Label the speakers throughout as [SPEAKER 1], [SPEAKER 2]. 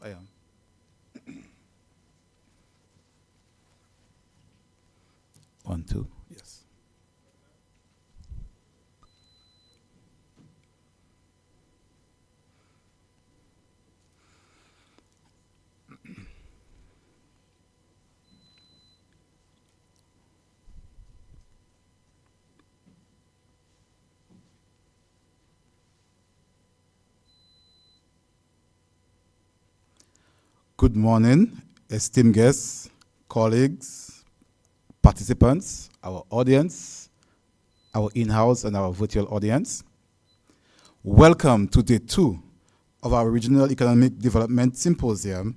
[SPEAKER 1] I am. One, two, yes. Good morning, esteemed guests, colleagues, participants, our audience, our in-house and our virtual audience. Welcome to day 2 of our Regional Economic Development Symposium.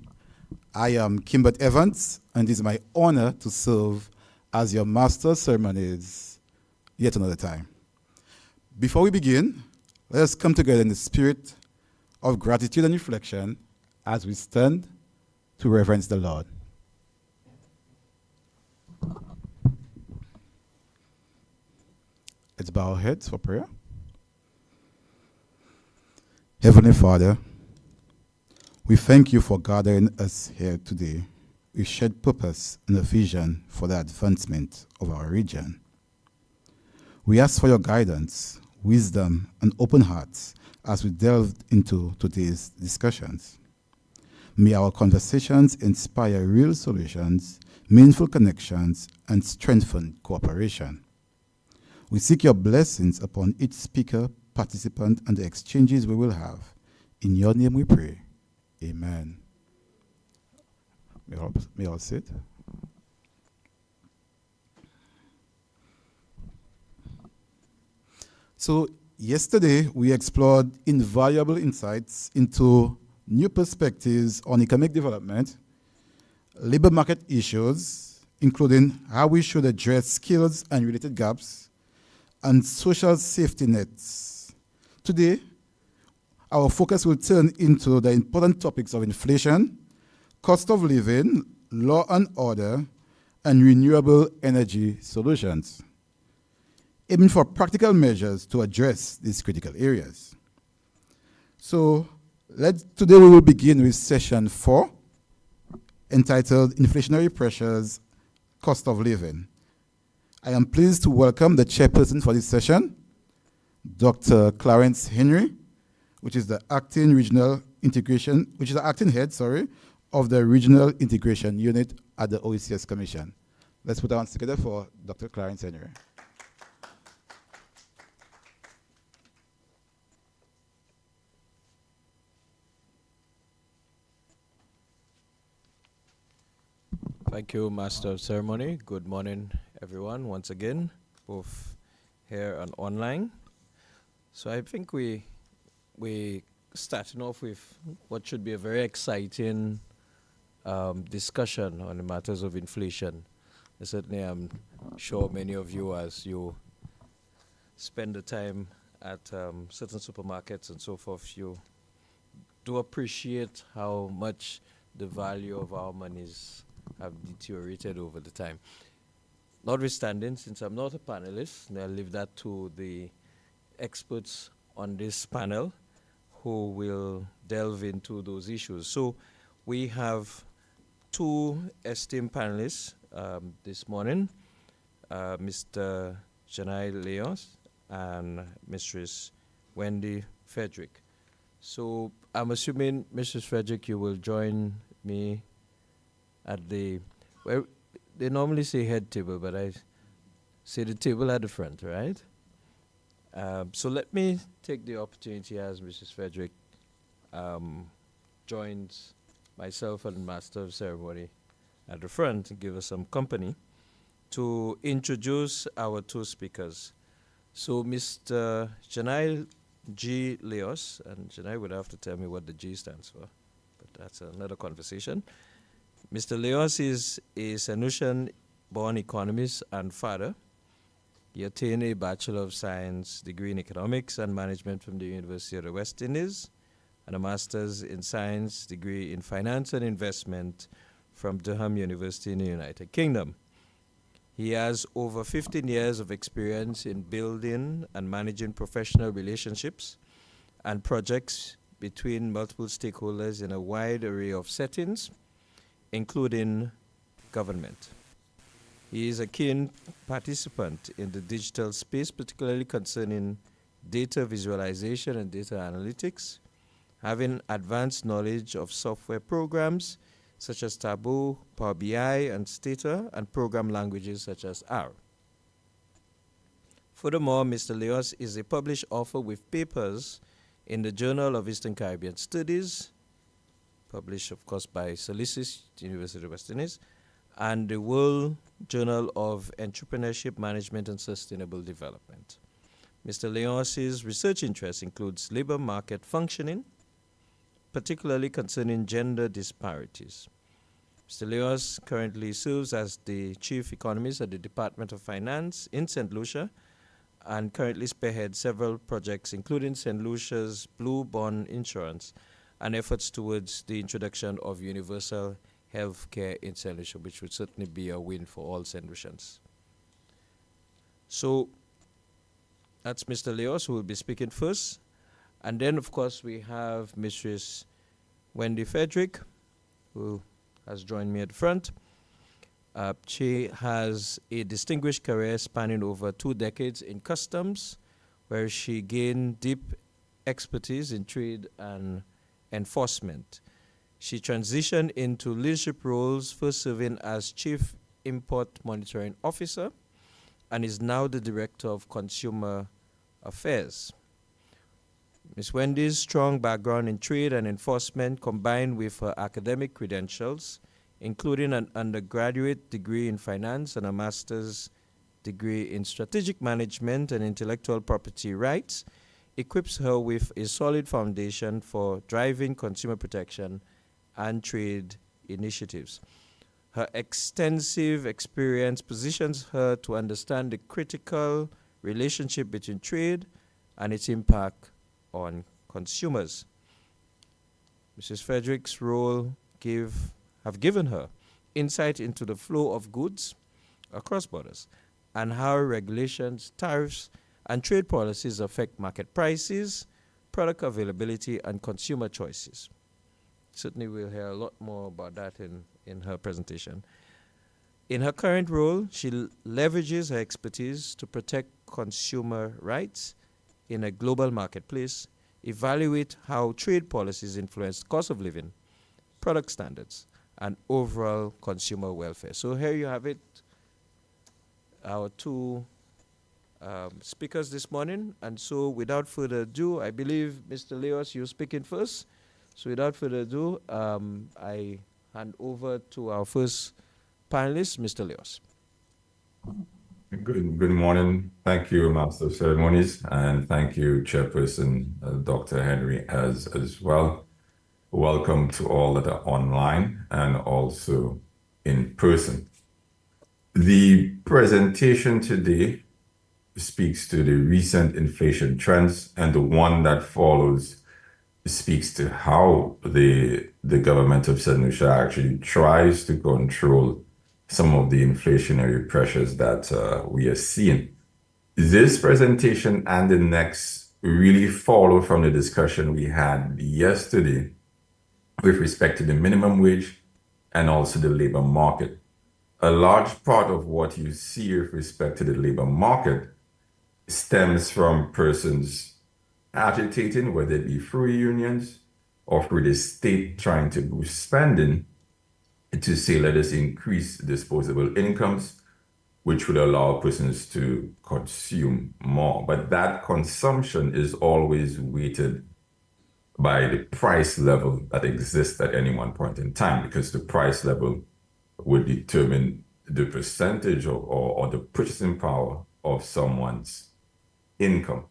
[SPEAKER 1] I am Kimbert Evans, and it is my honor to serve as your master of ceremonies yet another time. Before we begin, let us come together in the spirit of gratitude and reflection as we stand to reverence the Lord. Let's bow our heads for prayer. Heavenly Father, we thank you for gathering us here today with shared purpose and a vision for the advancement of our region. We ask for your guidance, wisdom, and open hearts as we delve into today's discussions. May our conversations inspire real solutions, meaningful connections, and strengthen cooperation. We seek your blessings upon each speaker, participant, and the exchanges we will have. In your name we pray. Amen. May all sit. So yesterday we explored invaluable insights into new perspectives on economic development, labor market issues, including how we should address skills and related gaps, and social safety nets. Today, our focus will turn into the important topics of inflation, cost of living, law and order, and renewable energy solutions, aiming for practical measures to address these critical areas. So, today we will begin with session 4, entitled Inflationary Pressures, Cost of Living. I am pleased to welcome the chairperson for this session, Dr. Clarence Henry, which is the acting head, of the Regional Integration Unit at the OECS Commission. Let's put our hands together for Dr. Clarence Henry.
[SPEAKER 2] Thank you, Master of Ceremony. Good morning, everyone, once again, both here and online. So I think we starting off with what should be a very exciting discussion on the matters of inflation. Certainly, I'm sure many of you, as you spend the time at certain supermarkets and so forth, you do appreciate how much the value of our monies have deteriorated over the time. Notwithstanding, since I'm not a panelist, I'll leave that to the experts on this panel who will delve into those issues. So we have 2 esteemed panelists this morning, Mr. Janai Leos and Mistress Wendy Frederick. So I'm assuming, Mrs. Frederick, you will join me at the, well, they normally say head table, but I say the table at the front, right? So let me take the opportunity as Mrs. Frederick joins myself and Master of Ceremony at the front to give us some company to introduce our 2 speakers. So Mr. Janai G. Leos, and Janai would have to tell me what the G stands for, but that's another conversation. Mr. Leos is a Sanusian-born economist and father. He attained a Bachelor of Science degree in Economics and Management from the University of the West Indies and a Master's in Science degree in Finance and Investment from Durham University in the United Kingdom. He has over 15 years of experience in building and managing professional relationships and projects between multiple stakeholders in a wide array of settings, including government. He is a keen participant in the digital space, particularly concerning data visualization and data analytics, having advanced knowledge of software programs such as Tableau, Power BI, and Stata, and program languages such as R. Furthermore, Mr. Leos is a published author with papers in the Journal of Eastern Caribbean Studies, published, of course, by Solisys, University of West Indies, and the World Journal of Entrepreneurship, Management, and Sustainable Development. Mr. Leos's research interests includes labor market functioning, particularly concerning gender disparities. Mr. Leos currently serves as the Chief Economist at the Department of Finance in St. Lucia and currently spearheads several projects, including St. Lucia's Blue Bond Insurance and efforts towards the introduction of universal health care in St. Lucia, which would certainly be a win for all St. Lucians. So that's Mr. Leos, who will be speaking first. And then, of course, we have Mrs. Wendy Frederick, who has joined me at the front. She has a distinguished career spanning over 2 decades in customs, where she gained deep expertise in trade and enforcement. She transitioned into leadership roles, first serving as Chief Import Monitoring Officer, and is now the Director of Consumer Affairs. Ms. Wendy's strong background in trade and enforcement, combined with her academic credentials, including an undergraduate degree in finance and a master's degree in strategic management and intellectual property rights, equips her with a solid foundation for driving consumer protection and trade initiatives. Her extensive experience positions her to understand the critical relationship between trade and its impact on consumers. Mrs. Frederick's role have given her insight into the flow of goods across borders and how regulations, tariffs, and trade policies affect market prices, product availability, and consumer choices. Certainly we'll hear a lot more about that in her presentation. In her current role, she leverages her expertise to protect consumer rights in a global marketplace, evaluate how trade policies influence cost of living, product standards, and overall consumer welfare. So here you have it, our 2 speakers this morning. And so without further ado, I believe, Mr. Leos, you're speaking first. So without further ado, I hand over to our first panelist, Mr. Leos.
[SPEAKER 3] Good morning. Thank you, Master of Ceremonies, and thank you, Chairperson Dr. Henry, as well. Welcome to all that are online and also in person. The presentation today speaks to the recent inflation trends, and the one that follows speaks to how the government of St. Lucia actually tries to control some of the inflationary pressures that we are seeing. This presentation and the next really follow from the discussion we had yesterday with respect to the minimum wage and also the labor market. A large part of what you see with respect to the labor market stems from persons agitating, whether it be through unions or through the state trying to boost spending to say, let us increase disposable incomes, which would allow persons to consume more. But that consumption is always weighted by the price level that exists at any one point in time, because the price level would determine the percentage or the purchasing power of someone's income.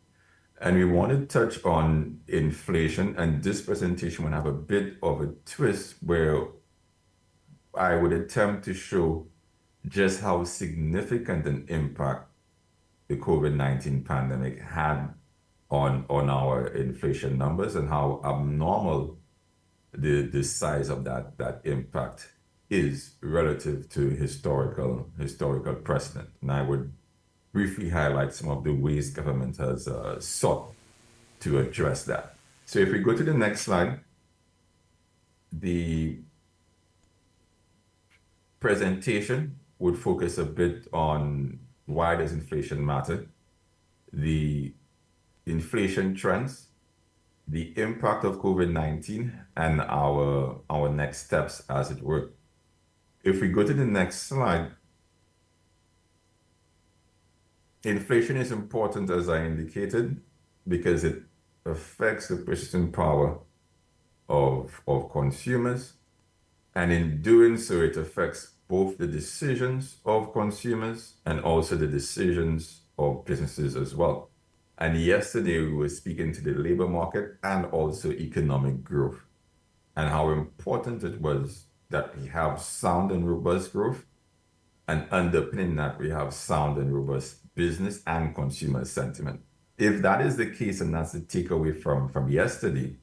[SPEAKER 3] And we want to touch on inflation, and this presentation will have a bit of a twist where I would attempt to show just how significant an impact the COVID-19 pandemic had on our inflation numbers, and how abnormal the size of that impact is relative to historical precedent. And I would briefly highlight some of the ways government has sought to address that. So if we go to the next slide, the presentation would focus a bit on why does inflation matter, the inflation trends, the impact of COVID-19, and our next steps, as it were. If we go to the next slide, inflation is important, as I indicated, because it affects the purchasing power of consumers. And in doing so, it affects both the decisions of consumers and also the decisions of businesses as well. And yesterday, we were speaking to the labor market and also economic growth and how important it was that we have sound and robust growth, and underpinning that we have sound and robust business and consumer sentiment. If that is the case, and that's the takeaway from yesterday,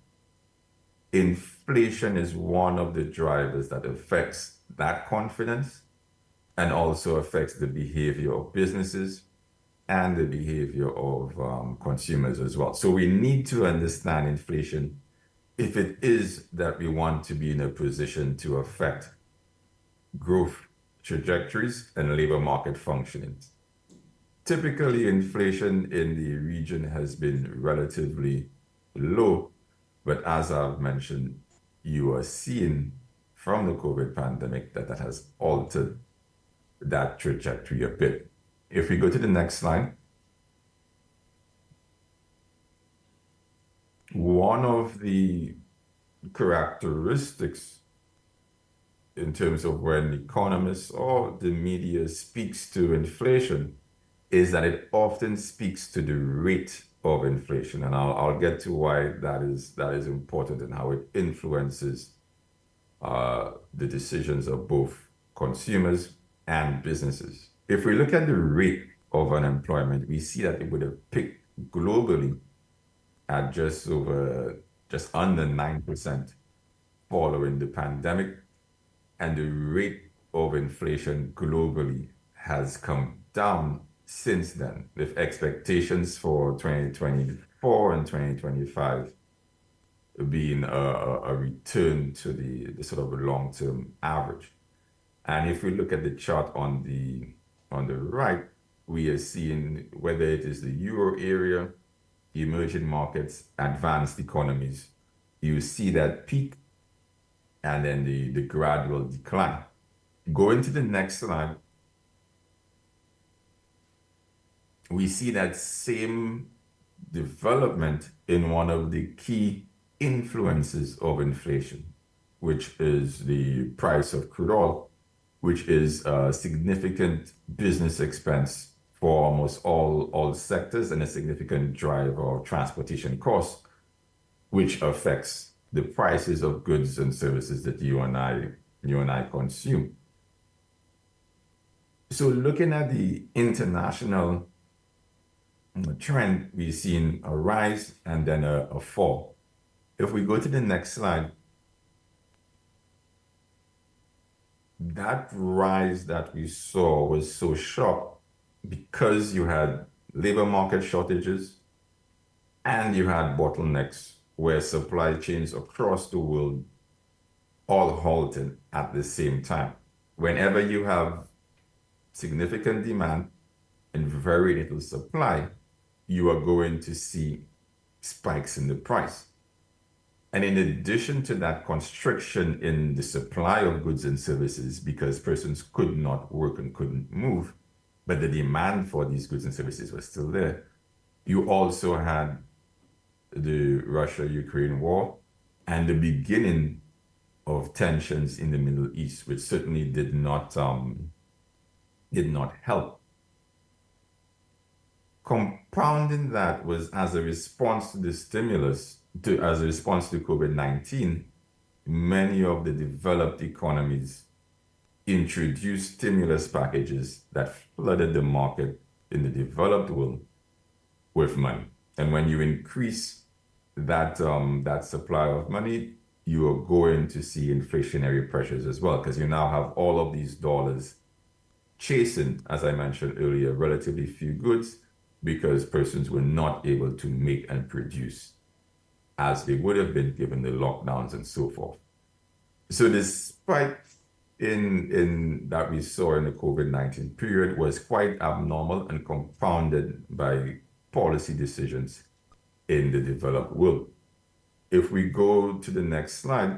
[SPEAKER 3] inflation is one of the drivers that affects that confidence and also affects the behavior of businesses and the behavior of consumers as well. So we need to understand inflation if it is that we want to be in a position to affect growth trajectories and labor market functionings. Typically, inflation in the region has been relatively low, but as I've mentioned, you are seeing from the COVID pandemic that has altered that trajectory a bit. If we go to the next slide, one of the characteristics in terms of when economists or the media speaks to inflation is that it often speaks to the rate of inflation. And I'll get to why that is important and how it influences the decisions of both consumers and businesses. If we look at the rate of unemployment, we see that it would have peaked globally at just under 9% following the pandemic. And the rate of inflation globally has come down since then, with expectations for 2024 and 2025 being a return to the sort of long-term average. And if we look at the chart on the right, we are seeing whether it is the euro area, emerging markets, advanced economies, you see that peak and then the gradual decline. Going to the next slide, we see that same development in one of the key influences of inflation, which is the price of crude oil, which is a significant business expense for almost all sectors and a significant driver of transportation costs, which affects the prices of goods and services that you and I consume. So looking at the international trend, we've seen a rise and then a fall. If we go to the next slide, that rise that we saw was so sharp because you had labor market shortages and you had bottlenecks where supply chains across the world all halted at the same time. Whenever you have significant demand and very little supply, you are going to see spikes in the price. And in addition to that constriction in the supply of goods and services, because persons could not work and couldn't move, but the demand for these goods and services was still there, you also had the Russia-Ukraine war and the beginning of tensions in the Middle East, which certainly did not help. Compounding that was as a response to the stimulus, as a response to COVID-19, many of the developed economies introduced stimulus packages that flooded the market in the developed world with money. And when you increase that supply of money, you are going to see inflationary pressures as well, because you now have all of these dollars chasing, as I mentioned earlier, relatively few goods because persons were not able to make and produce as they would have been given the lockdowns and so forth. So this spike in that we saw in the COVID-19 period was quite abnormal and compounded by policy decisions in the developed world. If we go to the next slide,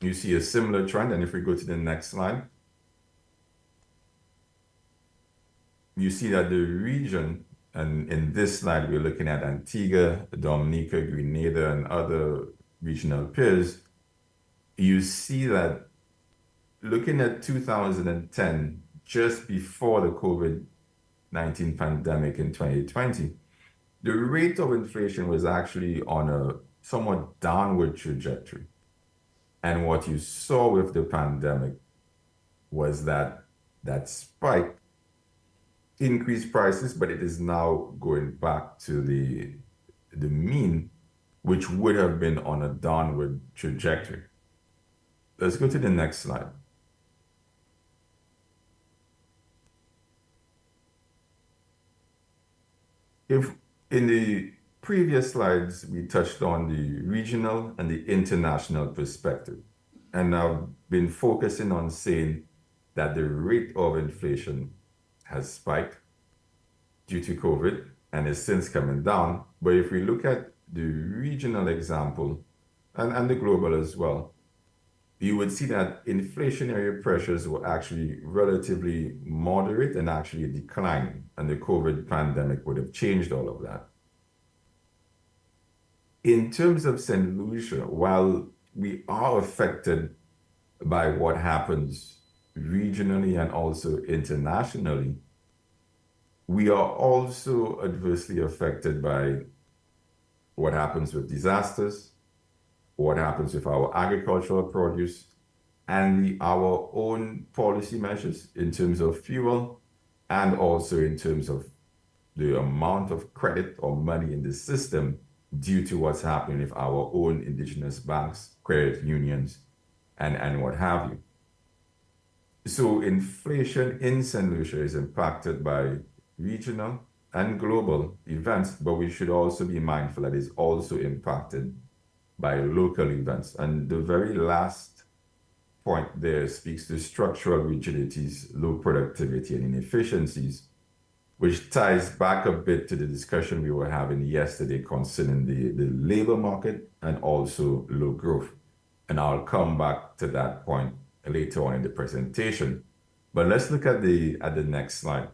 [SPEAKER 3] you see a similar trend. And if we go to the next slide, you see that the region, and in this slide, we're looking at Antigua, Dominica, Grenada, and other regional peers. You see that looking at 2010, just before the COVID-19 pandemic in 2020, the rate of inflation was actually on a somewhat downward trajectory. And what you saw with the pandemic was that spike increased prices, but it is now going back to the mean, which would have been on a downward trajectory. Let's go to the next slide. If in the previous slides, we touched on the regional and the international perspective. And I've been focusing on saying that the rate of inflation has spiked due to COVID and is since coming down. But if we look at the regional example and the global as well, you would see that inflationary pressures were actually relatively moderate and actually declining, and the COVID pandemic would have changed all of that. In terms of St. Lucia, while we are affected by what happens regionally and also internationally, we are also adversely affected by what happens with disasters, what happens with our agricultural produce, and our own policy measures in terms of fuel, and also in terms of the amount of credit or money in the system due to what's happening with our own indigenous banks, credit unions, and what have you. So inflation in St. Lucia is impacted by regional and global events, but we should also be mindful that it's also impacted by local events. And the very last point there speaks to structural rigidities, low productivity, and inefficiencies, which ties back a bit to the discussion we were having yesterday concerning the labor market and also low growth. And I'll come back to that point later on in the presentation. But let's look at the next slide.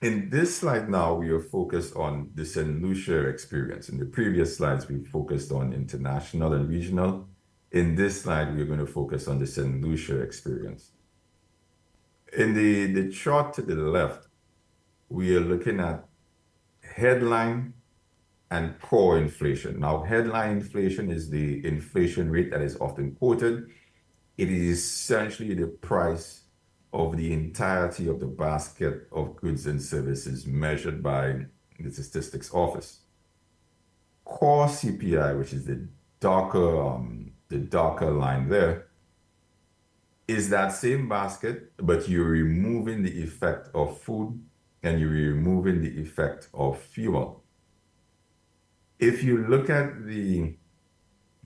[SPEAKER 3] In this slide now, we are focused on the St. Lucia experience. In the previous slides, we focused on international and regional. In this slide, we're going to focus on the St. Lucia experience. In the chart to the left, we are looking at headline and core inflation. Now, headline inflation is the inflation rate that is often quoted. It is essentially the price of the entirety of the basket of goods and services measured by the Statistics Office. Core CPI, which is the darker line there, is that same basket, but you're removing the effect of food and you're removing the effect of fuel. If you look at the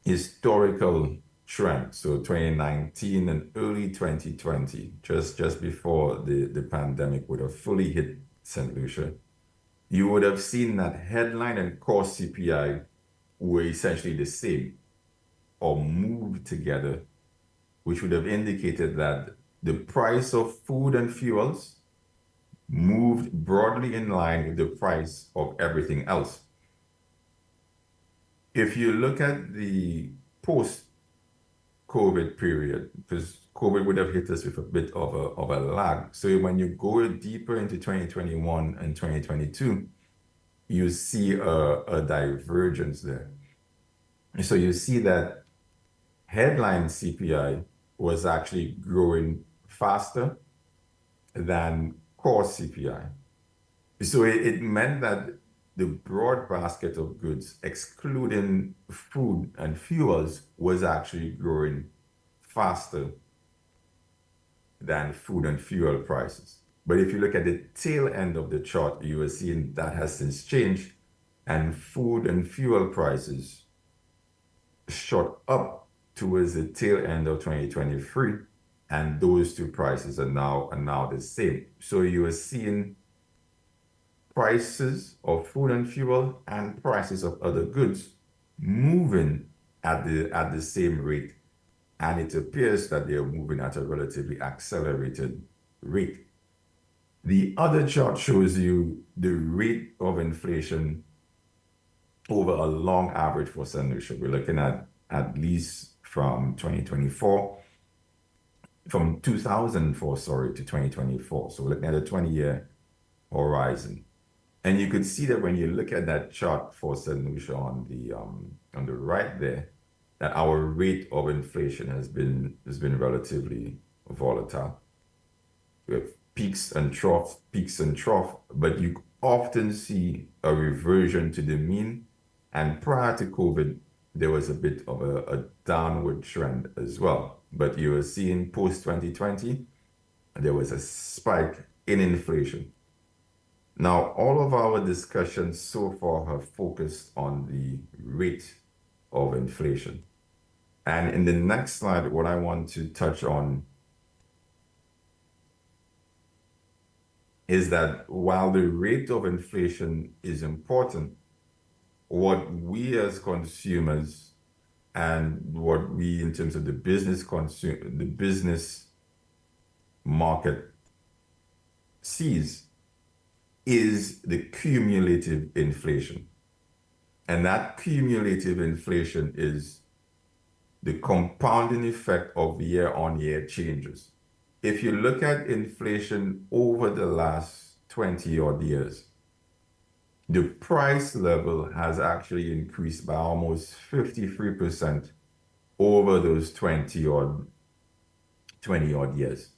[SPEAKER 3] historical trend, so 2019 and early 2020, just before the pandemic would have fully hit St. Lucia, you would have seen that headline and core CPI were essentially the same or moved together, which would have indicated that the price of food and fuels moved broadly in line with the price of everything else. If you look at the post-COVID period, because COVID would have hit us with a bit of a lag. So when you go deeper into 2021 and 2022, you see a divergence there. So you see that headline CPI was actually growing faster than core CPI. So it meant that the broad basket of goods, excluding food and fuels, was actually growing faster than food and fuel prices. But if you look at the tail end of the chart, you are seeing that has since changed, and food and fuel prices shot up towards the tail end of 2023, and those two prices are now the same. So you are seeing prices of food and fuel and prices of other goods moving at the same rate, and it appears that they are moving at a relatively accelerated rate. The other chart shows you the rate of inflation over a long average for St. Lucia. We're looking at least from 2024, from 2004, sorry, to 2024. So we're looking at a 20-year horizon. And you could see that when you look at that chart for St. Lucia on the right there, that our rate of inflation has been relatively volatile. We have peaks and troughs, but you often see a reversion to the mean. And prior to COVID, there was a bit of a downward trend as well. But you are seeing post-2020, there was a spike in inflation. Now, all of our discussions so far have focused on the rate of inflation. And in the next slide, what I want to touch on is that while the rate of inflation is important, what we as consumers and what we in terms of the business market sees is the cumulative inflation. And that cumulative inflation is the compounding effect of year-on-year changes. If you look at inflation over the last 20 odd years, the price level has actually increased by almost 53% over those 20 odd years.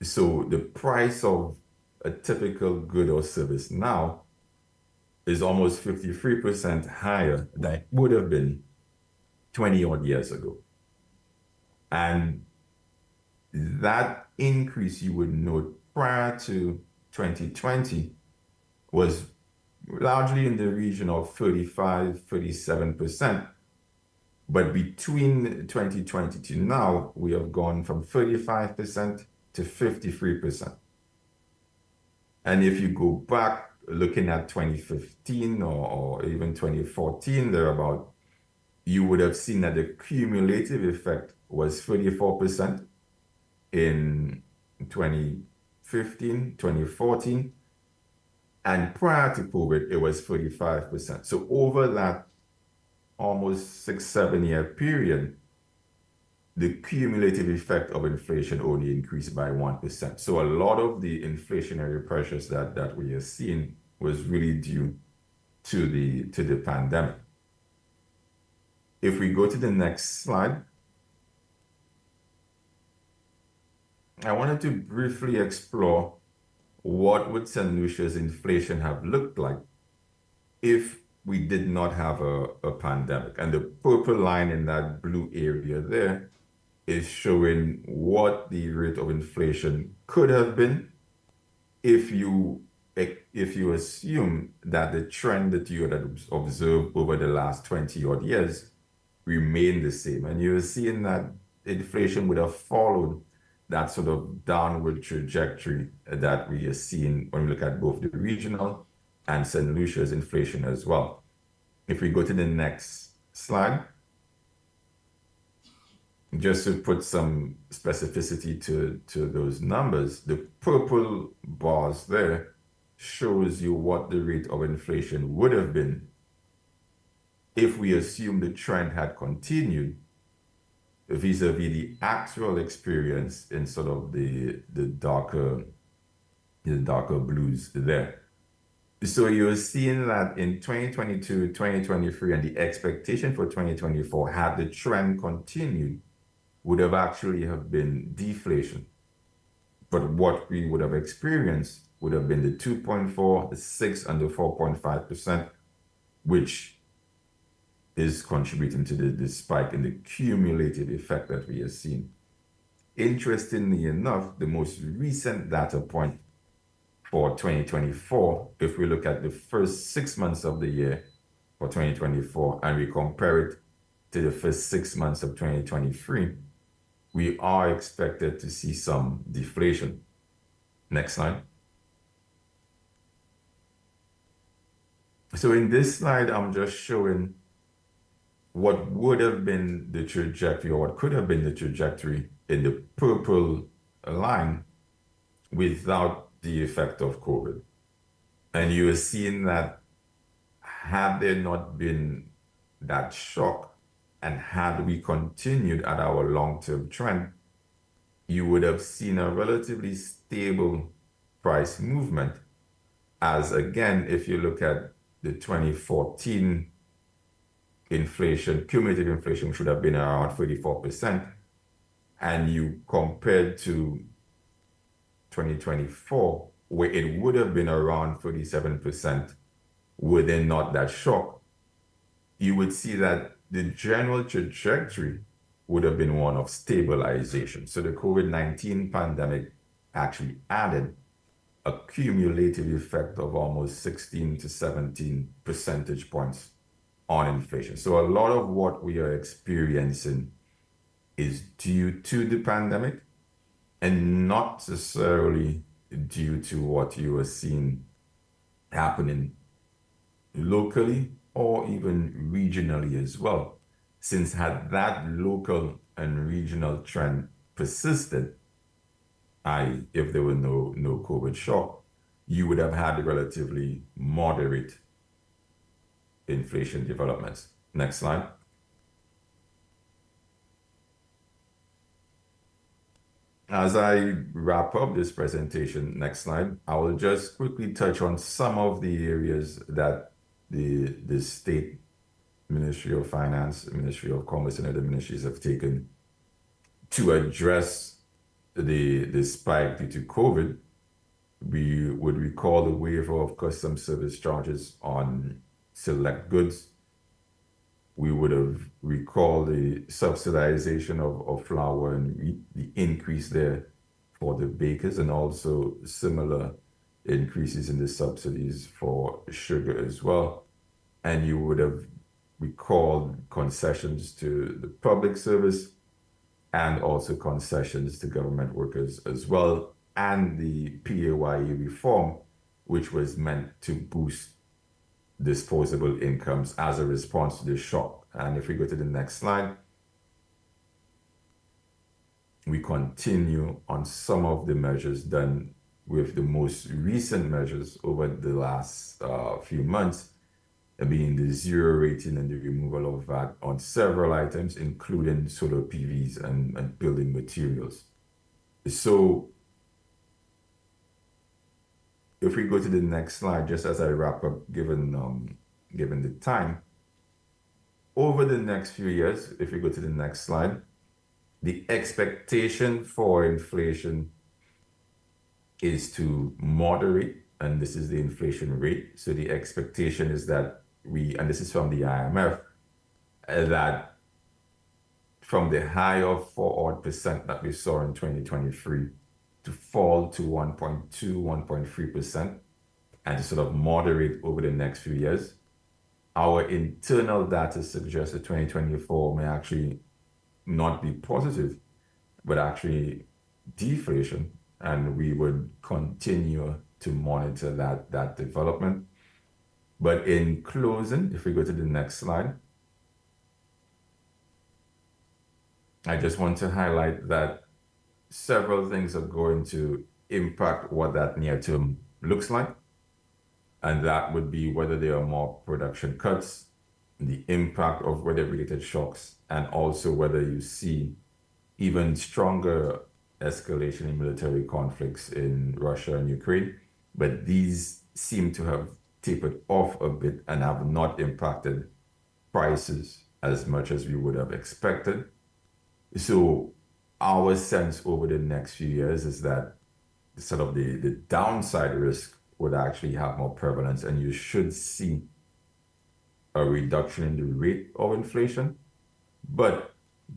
[SPEAKER 3] So the price of a typical good or service now is almost 53% higher than it would have been 20 odd years ago. And that increase, you would note, prior to 2020 was largely in the region of 35, 37%. But between 2020 to now, we have gone from 35% to 53%. And if you go back looking at 2015 or even 2014, thereabout, you would have seen that the cumulative effect was 34% in 2015, 2014. And prior to COVID, it was 45%. So over that almost 6-7 year period, the cumulative effect of inflation only increased by 1%. So a lot of the inflationary pressures that we are seeing was really due to the pandemic. If we go to the next slide, I wanted to briefly explore what would St. Lucia's inflation have looked like if we did not have a pandemic. And the purple line in that blue area there is showing what the rate of inflation could have been if you assume that the trend that you had observed over the last 20 odd years remained the same. And you're seeing that inflation would have followed that sort of downward trajectory that we are seeing when we look at both the regional and St. Lucia's inflation as well. If we go to the next slide, just to put some specificity to those numbers, the purple bars there shows you what the rate of inflation would have been if we assume the trend had continued vis-a-vis the actual experience in sort of the darker blues there. So you're seeing that in 2022, 2023, and the expectation for 2024, had the trend continued, would have actually have been deflation. But what we would have experienced would have been the 2.4, the 6, and the 4.5%, which is contributing to the spike in the cumulative effect that we are seeing. interestingly enough, the most recent data point for 2024, if we look at the first 6 months of the year for 2024 and we compare it to the first 6 months of 2023, we are expected to see some deflation. Next slide. So in this slide, I'm just showing what would have been the trajectory or what could have been the trajectory in the purple line without the effect of COVID. And you are seeing that had there not been that shock and had we continued at our long-term trend, you would have seen a relatively stable price movement. As again, if you look at the 2014 inflation, cumulative inflation should have been around 34%, and you compared to 2024, where it would have been around 37%, were there not that shock, you would see that the general trajectory would have been one of stabilization. So the COVID-19 pandemic actually added a cumulative effect of almost 16 to 17 percentage points on inflation. So a lot of what we are experiencing is due to the pandemic and not necessarily due to what you are seeing happening locally or even regionally as well. Since had that local and regional trend persisted, if there were no COVID shock, you would have had relatively moderate inflation developments. Next slide. As I wrap up this presentation, next slide, I will just quickly touch on some of the areas that the state Ministry of Finance, Ministry of Commerce, and other ministries have taken to address the spike due to COVID. We would recall the waiver of customs service charges on select goods. We would have recalled the subsidization of flour and the increase there for the bakers, and also similar increases in the subsidies for sugar as well. And you would have recalled concessions to the public service and also concessions to government workers as well, and the PAYE reform, which was meant to boost disposable incomes as a response to the shock. And if we go to the next slide, we continue on some of the measures done with the most recent measures over the last few months, being the zero rating and the removal of VAT on several items, including solar PVs and building materials. So if we go to the next slide, just as I wrap up, given the time, over the next few years, if we go to the next slide, the expectation for inflation is to moderate, and this is the inflation rate. So the expectation is that and this is from the IMF, that from the high of 4% that we saw in 2023 to fall to 1.2, 1.3%, and to sort of moderate over the next few years. Our internal data suggests that 2024 may actually not be positive, but actually deflation, and we would continue to monitor that development. But in closing, if we go to the next slide, I just want to highlight that several things are going to impact what that near term looks like. And that would be whether there are more production cuts, the impact of weather-related shocks, and also whether you see even stronger escalation in military conflicts in Russia and Ukraine. But these seem to have tapered off a bit and have not impacted prices as much as we would have expected. So our sense over the next few years is that sort of the downside risk would actually have more prevalence, and you should see a reduction in the rate of inflation. But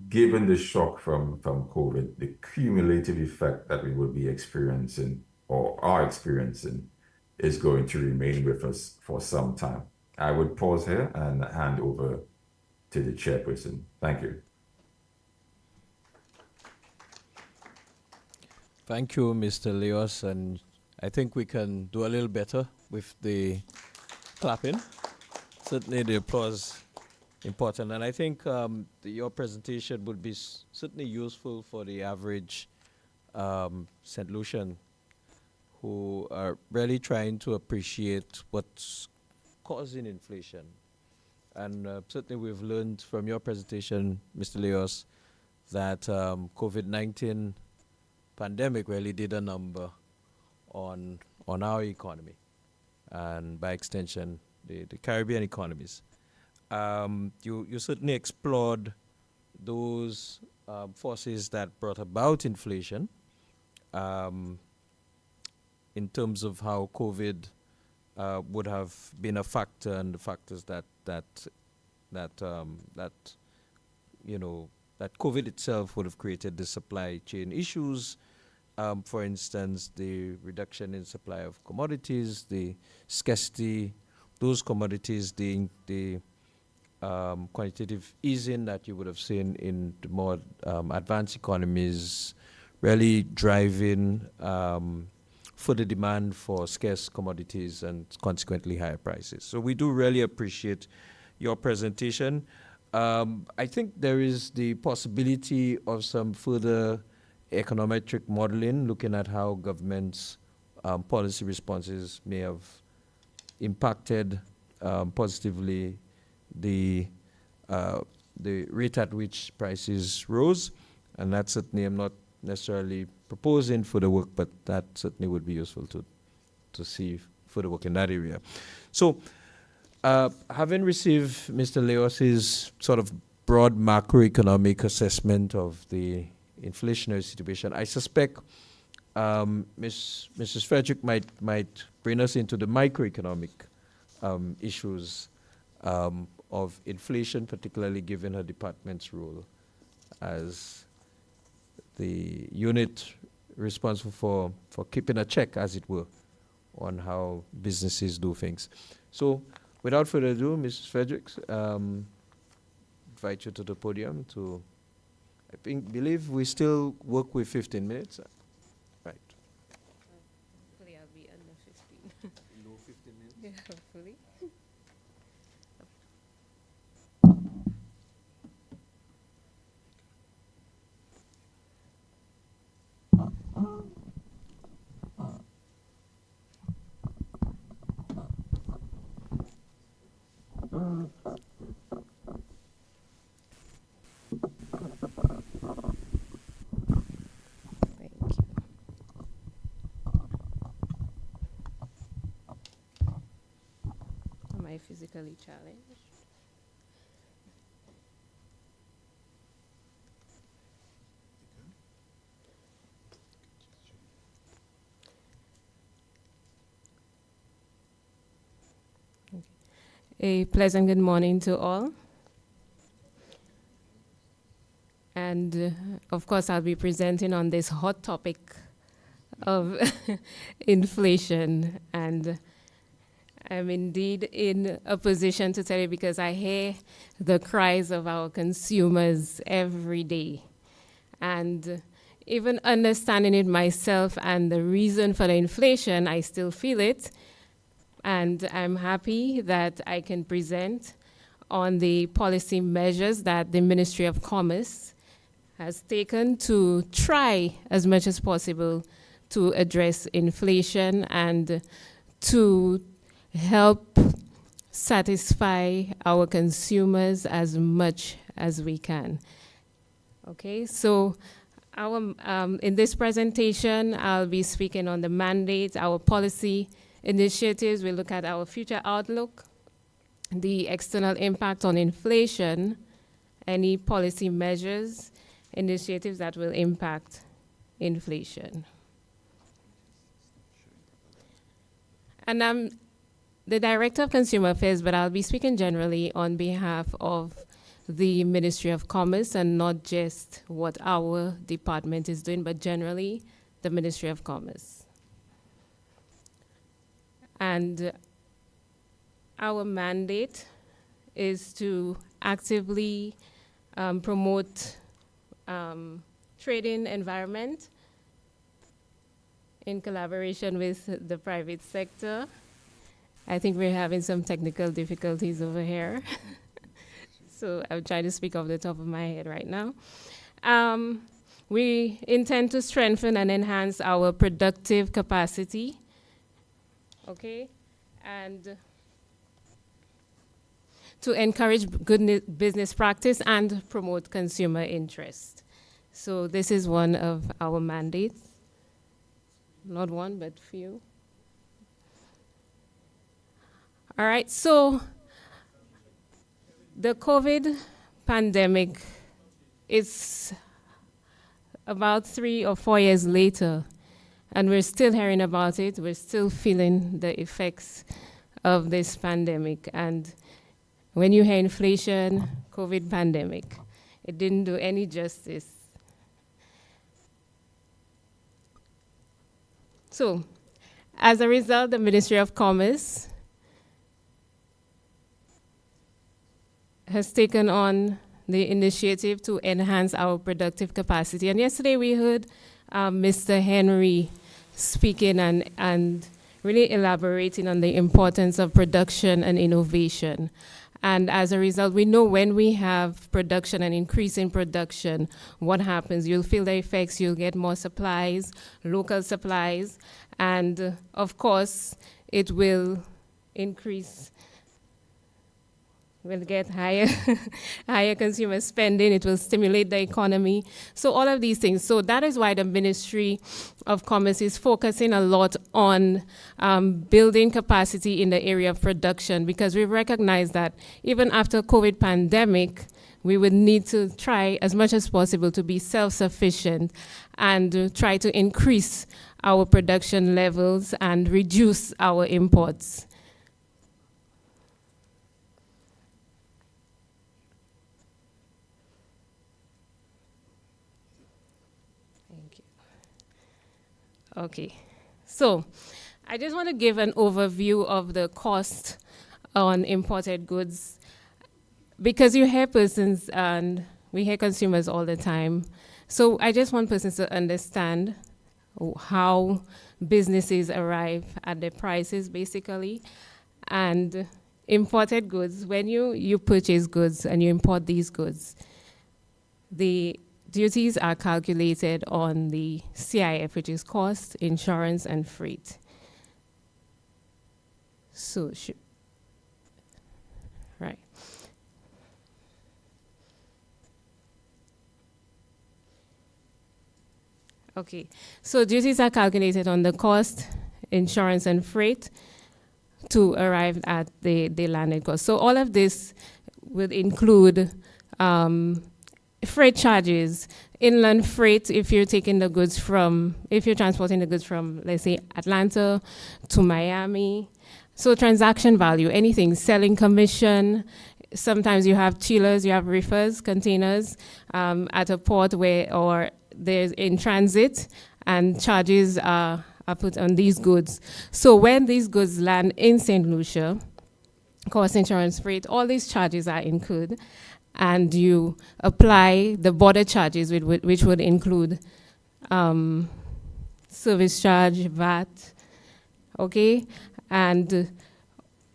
[SPEAKER 3] given the shock from COVID, the cumulative effect that we will be experiencing or are experiencing is going to remain with us for some time. I would pause here and hand over to the chairperson. Thank you.
[SPEAKER 2] Thank you, Mr. Leos, and I think we can do a little better with the clapping. Certainly the applause important, and I think your presentation would be certainly useful for the average St. Lucian who are really trying to appreciate what's causing inflation. And certainly we've learned from your presentation, Mr. Leos, that COVID-19 pandemic really did a number on our economy, and by extension, the Caribbean economies. You certainly explored those forces that brought about inflation in terms of how COVID would have been a factor, and the factors that COVID itself would have created the supply chain issues. For instance, the reduction in supply of commodities, the scarcity, those commodities, the quantitative easing that you would have seen in the more advanced economies, really driving further demand for scarce commodities and consequently higher prices. So we do really appreciate your presentation. I think there is the possibility of some further econometric modeling, looking at how government's policy responses may have impacted positively the rate at which prices rose, and that certainly I'm not necessarily proposing for the work, but that certainly would be useful to see further work in that area. So, having received Mr. Leos's sort of broad macroeconomic assessment of the inflationary situation, I suspect Mrs. Frederick might bring us into the microeconomic issues of inflation, particularly given her department's role as the unit responsible for keeping a check, as it were, on how businesses do things. So, without further ado, Mrs. Fredericks, invite you to the podium to, believe we still work with 15 minutes. Right.
[SPEAKER 4] Hopefully I'll be under 15.
[SPEAKER 2] No 15 minutes?
[SPEAKER 4] Yeah, hopefully. Am I physically challenged? A pleasant good morning to all. And of course, I'll be presenting on this hot topic of inflation. And I'm indeed in a position to tell you because I hear the cries of our consumers every day. And even understanding it myself and the reason for the inflation, I still feel it. And I'm happy that I can present on the policy measures that the Ministry of Commerce has taken to try as much as possible to address inflation and to help satisfy our consumers as much as we can. Okay, so in this presentation, I'll be speaking on the mandate, our policy initiatives. We look at our future outlook, the external impact on inflation, any policy measures, initiatives that will impact inflation. And I'm the Director of Consumer Affairs, but I'll be speaking generally on behalf of the Ministry of Commerce and not just what our department is doing, but generally the Ministry of Commerce. And our mandate is to actively promote trading environment in collaboration with the private sector. I think we're having some technical difficulties over here. So I'm trying to speak off the top of my head right now. We intend to strengthen and enhance our productive capacity, okay? And to encourage good business practice and promote consumer interest. So this is one of our mandates. Not one, but few. All right, so the COVID pandemic is about 3 or 4 years later, and we're still hearing about it. We're still feeling the effects of this pandemic. And when you hear inflation, COVID pandemic, it didn't do any justice. So, as a result, the Ministry of Commerce has taken on the initiative to enhance our productive capacity. And yesterday we heard Mr. Henry speaking and really elaborating on the importance of production and innovation. And as a result, we know when we have production and increase in production, what happens? You'll feel the effects, you'll get more supplies, local supplies, and of course, it will increase. We'll get higher, higher consumer spending. It will stimulate the economy. So all of these things. So that is why the Ministry of Commerce is focusing a lot on building capacity in the area of production, because we recognize that even after COVID pandemic, we would need to try as much as possible to be self-sufficient and try to increase our production levels and reduce our imports. Okay, so I just want to give an overview of the cost on imported goods, because you hear persons and we hear consumers all the time. So I just want persons to understand how businesses arrive at their prices, basically. And imported goods, when you purchase goods and you import these goods, the duties are calculated on the CIF, which is cost, insurance, and freight. So, right. Okay, so duties are calculated on the cost, insurance, and freight to arrive at the landed cost. So all of this would include freight charges, inland freight if you're taking the goods from, if you're transporting the goods from, let's say, Atlanta to Miami. So transaction value, anything, selling commission. Sometimes you have chillers, you have reefers, containers at a port where, or there's in transit, and charges are put on these goods. So when these goods land in St. Lucia, cost, insurance, freight, all these charges are incurred, and you apply the border charges, which would include service charge, VAT, okay? And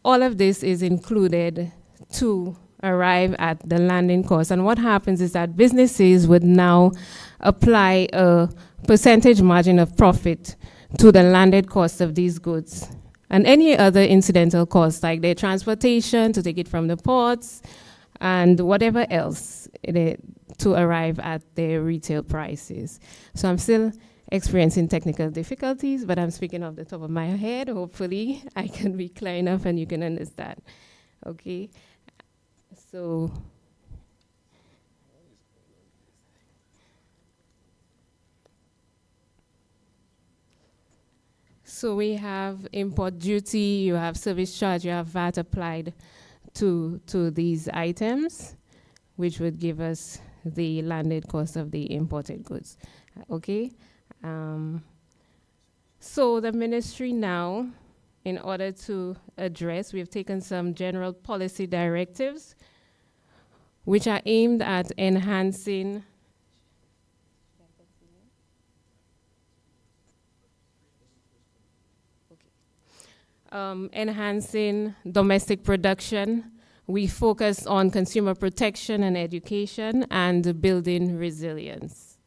[SPEAKER 4] all of this is included to arrive at the landing cost. And what happens is that businesses would now apply a percentage margin of profit to the landed cost of these goods and any other incidental costs, like their transportation to take it from the ports, and whatever else to arrive at their retail prices. So I'm still experiencing technical difficulties, but I'm speaking off the top of my head. Hopefully I can be clear enough and you can understand. Okay, so we have import duty, you have service charge, you have VAT applied to these items. which would give us the landed cost of the imported goods. Okay? So the ministry now, in order to address, we've taken some general policy directives which are aimed at enhancing enhancing domestic production. We focus on consumer protection and education and building resilience.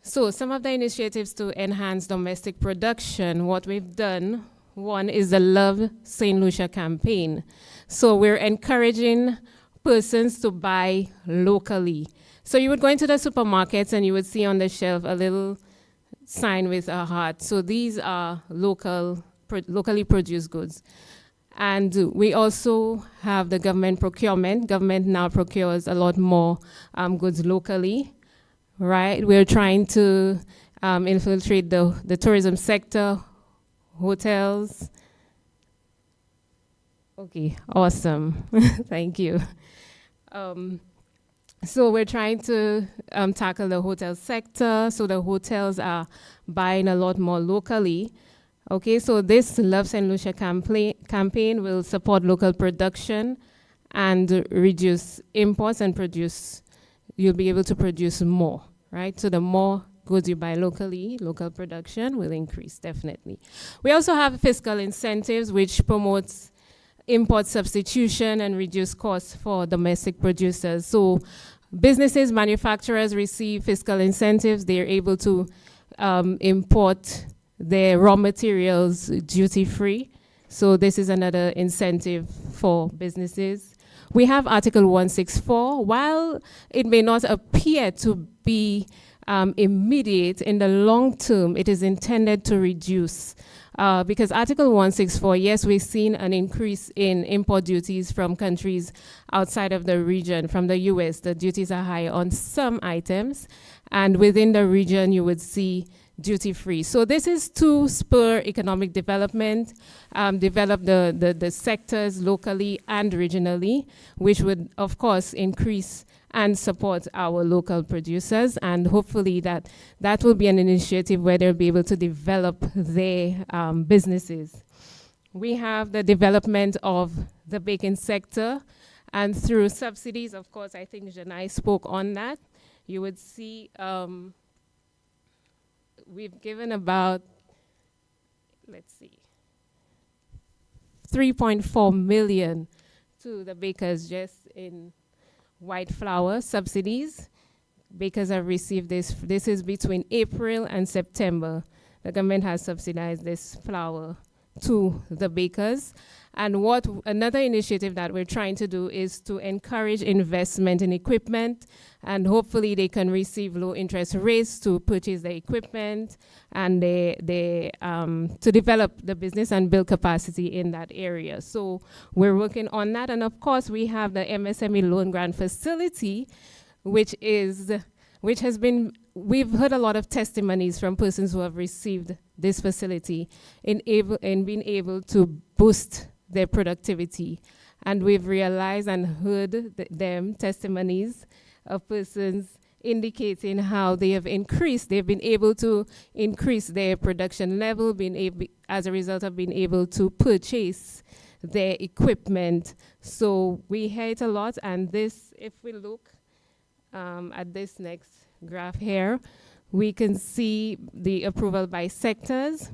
[SPEAKER 4] So some of the initiatives to enhance domestic production, what we've done, one is the Love St. Lucia campaign. So we're encouraging persons to buy locally. So you would go into the supermarkets and you would see on the shelf a little sign with a heart. So these are locally produced goods. And we also have the government procurement. Government now procures a lot more goods locally, right? We're trying to infiltrate the tourism sector, hotels. Okay, awesome. Thank you. So we're trying to tackle the hotel sector. So the hotels are buying a lot more locally. Okay, so this Love St. Lucia campaign will support local production and reduce imports and you'll be able to produce more, right? So the more goods you buy locally, local production will increase, definitely. We also have fiscal incentives, which promotes import substitution and reduce costs for domestic producers. So businesses, manufacturers receive fiscal incentives. They're able to import their raw materials duty-free. So this is another incentive for businesses. We have Article 164. While it may not appear to be immediate, in the long term, it is intended to reduce. Because Article 164, yes, we've seen an increase in import duties from countries outside of the region. From the US, the duties are high on some items. And within the region, you would see duty-free. So this is to spur economic development, develop the sectors locally and regionally, which would, of course, increase and support our local producers. And hopefully that will be an initiative where they'll be able to develop their businesses. We have the development of the baking sector, and through subsidies, of course, I think Janai spoke on that. You would see we've given about, 3.4 million to the bakers just in white flour subsidies. Bakers have received this. This is between April and September. The government has subsidized this flour to the bakers. And another initiative that we're trying to do is to encourage investment in equipment, and hopefully they can receive low interest rates to purchase the equipment and to develop the business and build capacity in that area. So we're working on that. And of course, we have the MSME loan grant facility, which has been, we've heard a lot of testimonies from persons who have received this facility in being able to boost their productivity. And we've realized and heard them testimonies of persons indicating how they've been able to increase their production level, as a result of being able to purchase their equipment. So we hear it a lot, and this, if we look at this next graph here, we can see the approval by sectors.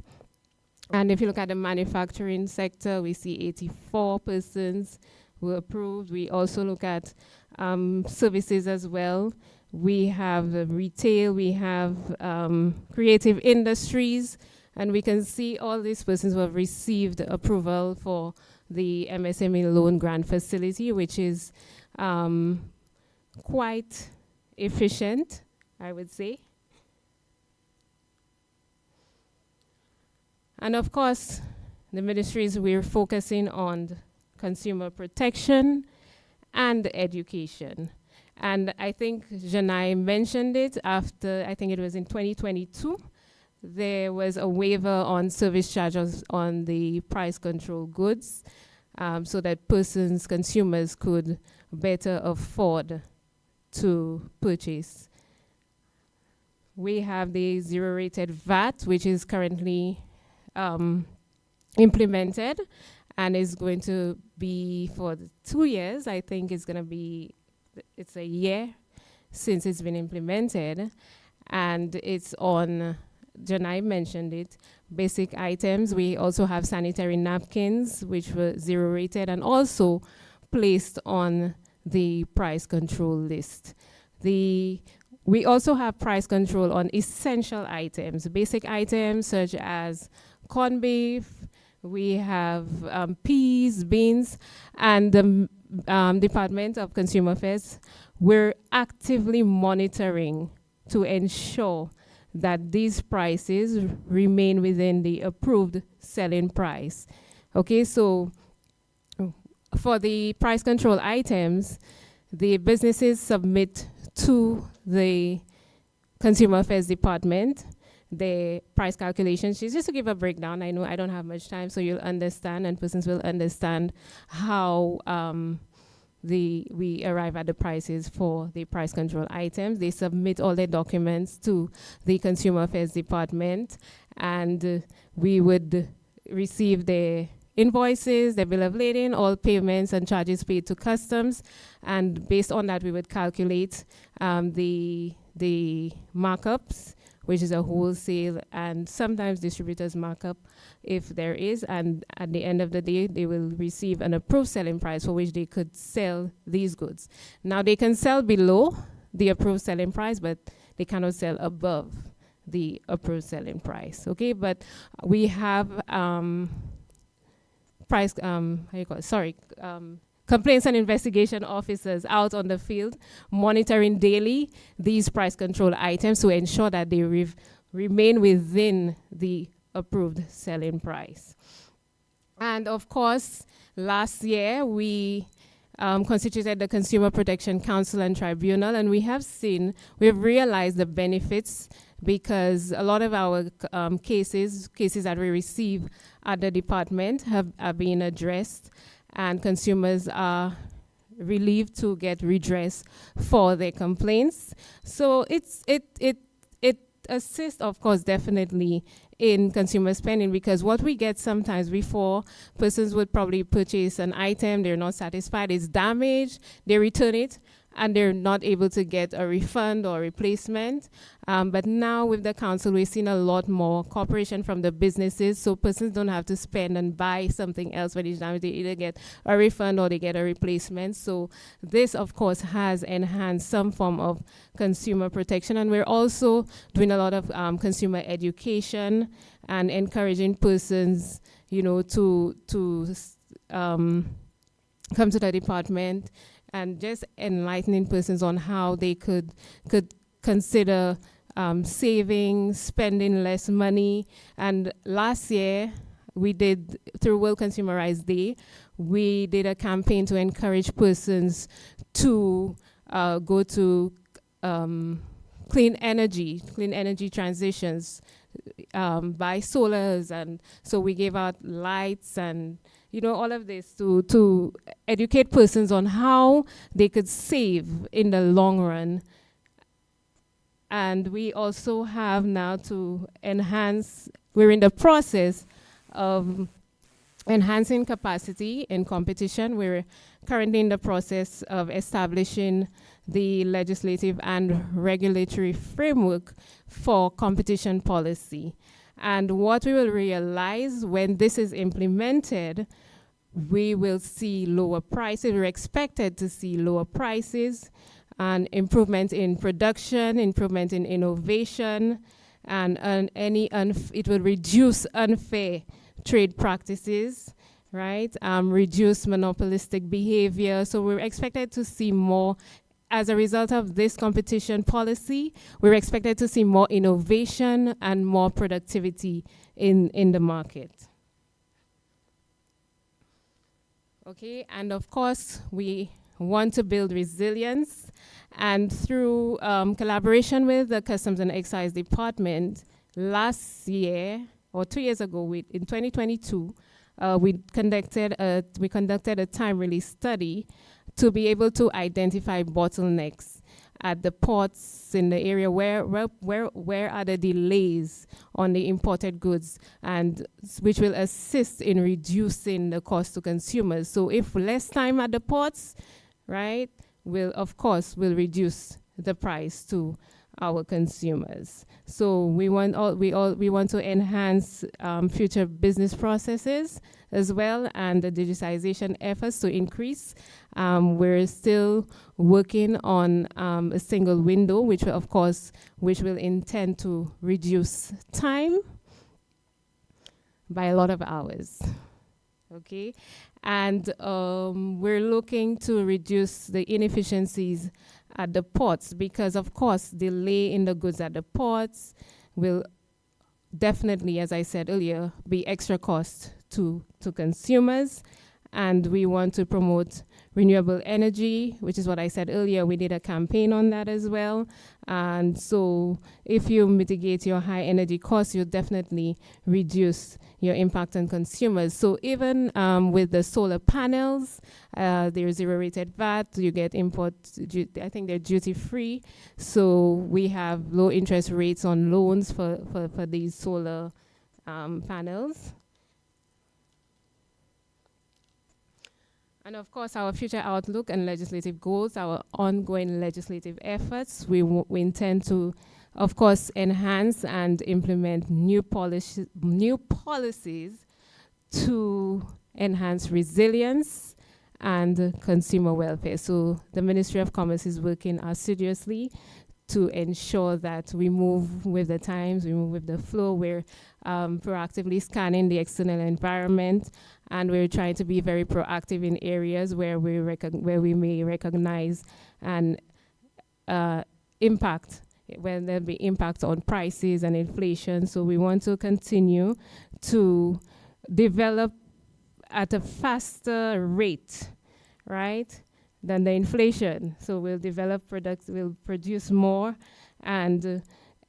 [SPEAKER 4] And if you look at the manufacturing sector, we see 84 persons who approved. We also look at services as well. We have retail, we have creative industries, and we can see all these persons who have received approval for the MSME loan grant facility, which is quite efficient, I would say. And of course, the ministries, we're focusing on consumer protection and education. And I think Janai mentioned it after, I think it was in 2022, there was a waiver on service charges on the price control goods. so that consumers could better afford to purchase. We have the zero-rated VAT, which is currently implemented and is going to be for 2 years. I think it's a year since it's been implemented, and it's on, Janai mentioned it, basic items. We also have sanitary napkins, which were zero-rated and also placed on the price control list. We also have price control on essential items, basic items such as corned beef. We have peas, beans, and the Department of Consumer Affairs. We're actively monitoring to ensure that these prices remain within the approved selling price. Okay, so for the price control items, the businesses submit to the Consumer Affairs Department the price calculation sheets. Just to give a breakdown, I know I don't have much time, so you'll understand and persons will understand how we arrive at the prices for the price control items. They submit all their documents to the Consumer Affairs Department, and we would receive the invoices, the bill of lading, all payments and charges paid to customs, and based on that we would calculate the markups, which is a wholesale and sometimes distributors markup if there is, and at the end of the day they will receive an approved selling price for which they could sell these goods. Now they can sell below the approved selling price, but they cannot sell above the approved selling price. Okay, but we have complaints and investigation officers out on the field monitoring daily these price control items to ensure that they remain within the approved selling price. And of course, last year we constituted the Consumer Protection Council and Tribunal, and we've realized the benefits, because a lot of our cases that we receive at the department are being addressed, and consumers are relieved to get redress for their complaints. So it assists, of course, definitely in consumer spending, because what we get sometimes before, persons would probably purchase an item, they're not satisfied, it's damaged, they return it, and they're not able to get a refund or replacement. But now with the council, we've seen a lot more cooperation from the businesses, so persons don't have to spend and buy something else when it's damaged. They either get a refund or they get a replacement. So this, of course, has enhanced some form of consumer protection. And we're also doing a lot of consumer education and encouraging persons, to come to the department, and just enlightening persons on how they could consider saving, spending less money. And last year, we did, through World Consumerize Day, we did a campaign to encourage persons to go to clean energy transitions, buy solars, and so we gave out lights and all of this to educate persons on how they could save in the long run. And we also have now we're in the process of enhancing capacity in competition. We're currently in the process of establishing the legislative and regulatory framework for competition policy. And what we will realize when this is implemented, we will see lower prices. We're expected to see lower prices and improvement in production, improvement in innovation, and it will reduce unfair trade practices, right? Reduce monopolistic behavior. So we're expected to see more. As a result of this competition policy, we're expected to see more innovation and more productivity in the market. Okay, and of course, we want to build resilience, and through collaboration with the Customs and Excise Department, last year, or 2 years ago, in 2022, we conducted a time release study to be able to identify bottlenecks at the ports in the area where are the delays on the imported goods, and which will assist in reducing the cost to consumers. So if less time at the ports, right, will reduce the price to our consumers. So we want to enhance future business processes as well, and the digitization efforts to increase. We're still working on a single window, which will intend to reduce time by a lot of hours. Okay, and we're looking to reduce the inefficiencies at the ports, because of course delay in the goods at the ports will definitely, as I said earlier, be extra cost to consumers. And we want to promote renewable energy, which is what I said earlier. We did a campaign on that as well. And so if you mitigate your high energy costs, you definitely reduce your impact on consumers. So even with the solar panels, they're zero rated VAT, you get import, I think they're duty free. So we have low interest rates on loans for these solar panels. And of course, our future outlook and legislative goals, our ongoing legislative efforts, we intend to, of course, enhance and implement new policies to enhance resilience and consumer welfare. So the Ministry of Commerce is working assiduously to ensure that we move with the times, we move with the flow. We're proactively scanning the external environment, and we're trying to be very proactive in areas where we may recognize an impact, where there'll be impact on prices and inflation. So we want to continue to develop at a faster rate, right, than the inflation. So we'll develop products, we'll produce more, and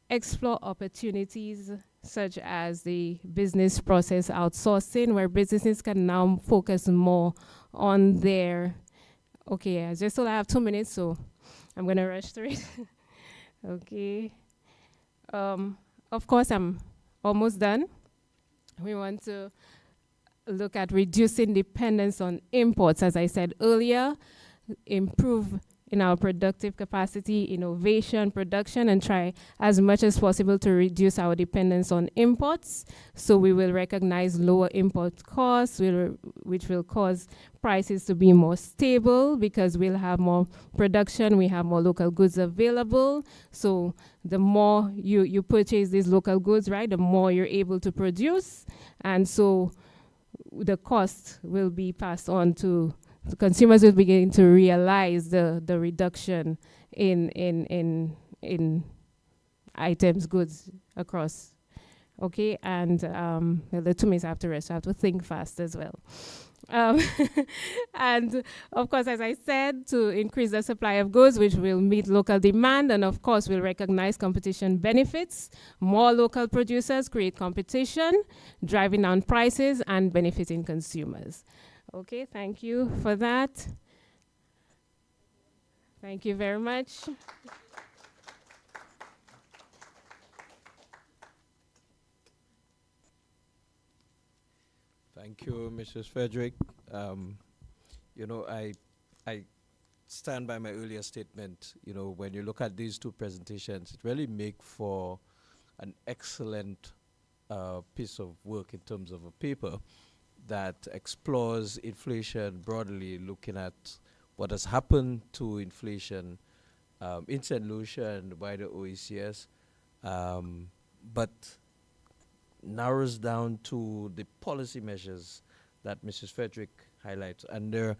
[SPEAKER 4] explore opportunities such as the business process outsourcing, where businesses can now focus more on their, okay, I just only have 2 minutes, so I'm gonna rush through it. Okay. Of course, I'm almost done. We want to look at reducing dependence on imports, as I said earlier, improve in our productive capacity, innovation, production, and try as much as possible to reduce our dependence on imports. So we will recognize lower import costs, which will cause prices to be more stable, because we'll have more production, we have more local goods available. So the more you purchase these local goods, right, the more you're able to produce. And so the cost will be passed on to the consumers, will begin to realize the reduction in items, goods across. Okay, and the 2 minutes after rest, I have to think fast as well. And of course, as I said, to increase the supply of goods, which will meet local demand, and of course will recognize competition benefits. More local producers create competition, driving down prices and benefiting consumers. Okay, thank you for that. Thank you very much.
[SPEAKER 2] Thank you, Mrs. Frederick. You know, I stand by my earlier statement. You know, when you look at these two presentations, it really make for an excellent piece of work in terms of a paper that explores inflation broadly, looking at what has happened to inflation in St. Lucia and by the OECS, but narrows down to the policy measures that Mrs. Frederick highlights. And there are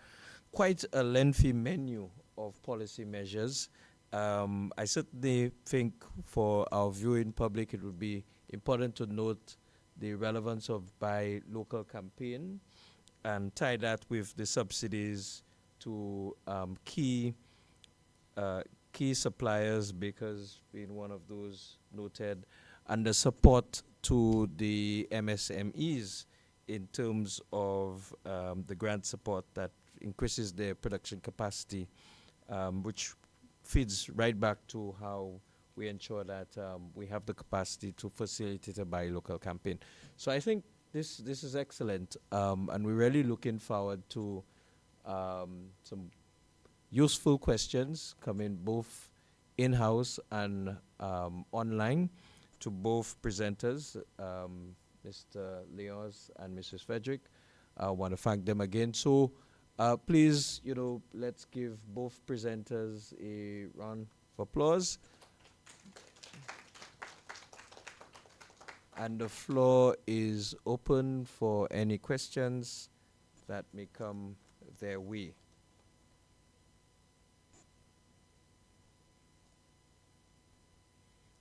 [SPEAKER 2] quite a lengthy menu of policy measures. I certainly think for our viewing public, it would be important to note the relevance of buy local campaign and tie that with the subsidies to key suppliers, bakers being one of those noted, and the support to the MSMEs in terms of the grant support that increases their production capacity, which feeds right back to how we ensure that we have the capacity to facilitate a buy local campaign. So I think this is excellent, and we're really looking forward to some useful questions coming both in-house and online to both presenters, Mr. Leos and Mrs. Frederick. I want to thank them again. So please, let's give both presenters a round of applause. And the floor is open for any questions that may come their way.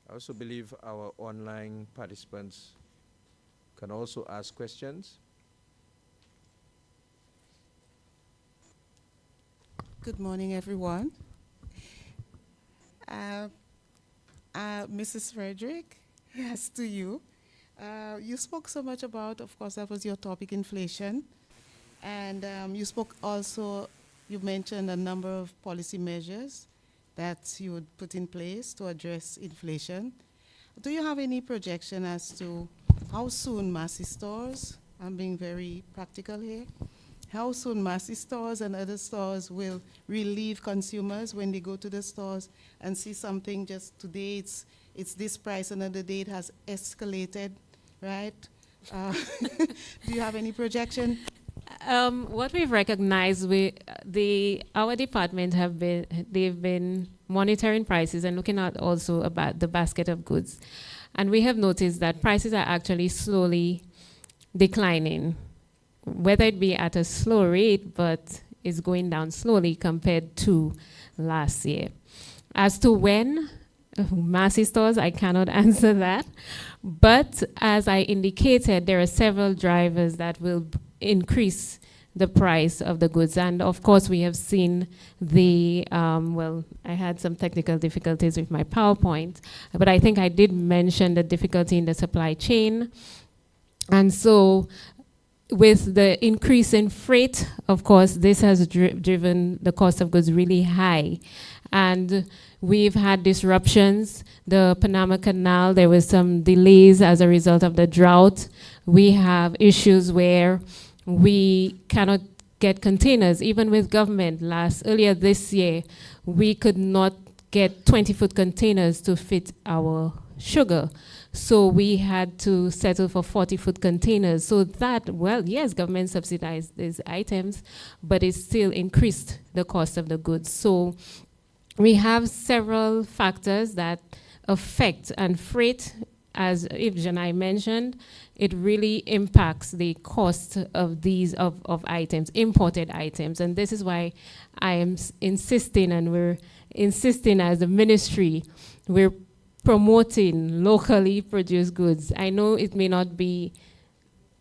[SPEAKER 2] I also believe our online participants can also ask questions.
[SPEAKER 5] Good morning, everyone. Mrs. Frederick, yes, to you. You spoke so much about, of course, that was your topic, inflation. And you spoke also, you mentioned a number of policy measures that you would put in place to address inflation. Do you have any projection as to how soon Massy stores, I'm being very practical here, how soon Massy stores and other stores will relieve consumers when they go to the stores and see something just today it's this price, another day it has escalated, right? Do you have any projection?
[SPEAKER 4] What we've recognized, our department they've been monitoring prices and looking at also about the basket of goods. And we have noticed that prices are actually slowly declining, whether it be at a slow rate, but it's going down slowly compared to last year. As to when, Massy stores, I cannot answer that. But as I indicated, there are several drivers that will increase the price of the goods. And of course, we have seen I had some technical difficulties with my PowerPoint, but I think I did mention the difficulty in the supply chain. And so with the increase in freight, of course, this has driven the cost of goods really high. And we've had disruptions. The Panama Canal, there was some delays as a result of the drought. We have issues where we cannot get containers, even with government. Earlier this year, we could not get 20-foot containers to fit our sugar. So we had to settle for 40-foot containers. So that, yes, government subsidized these items, but it still increased the cost of the goods. So we have several factors that affect, and freight, as Janai mentioned, it really impacts the cost of these of items, imported items. And this is why I am insisting, and we're insisting as a ministry, we're promoting locally produced goods. I know it may not be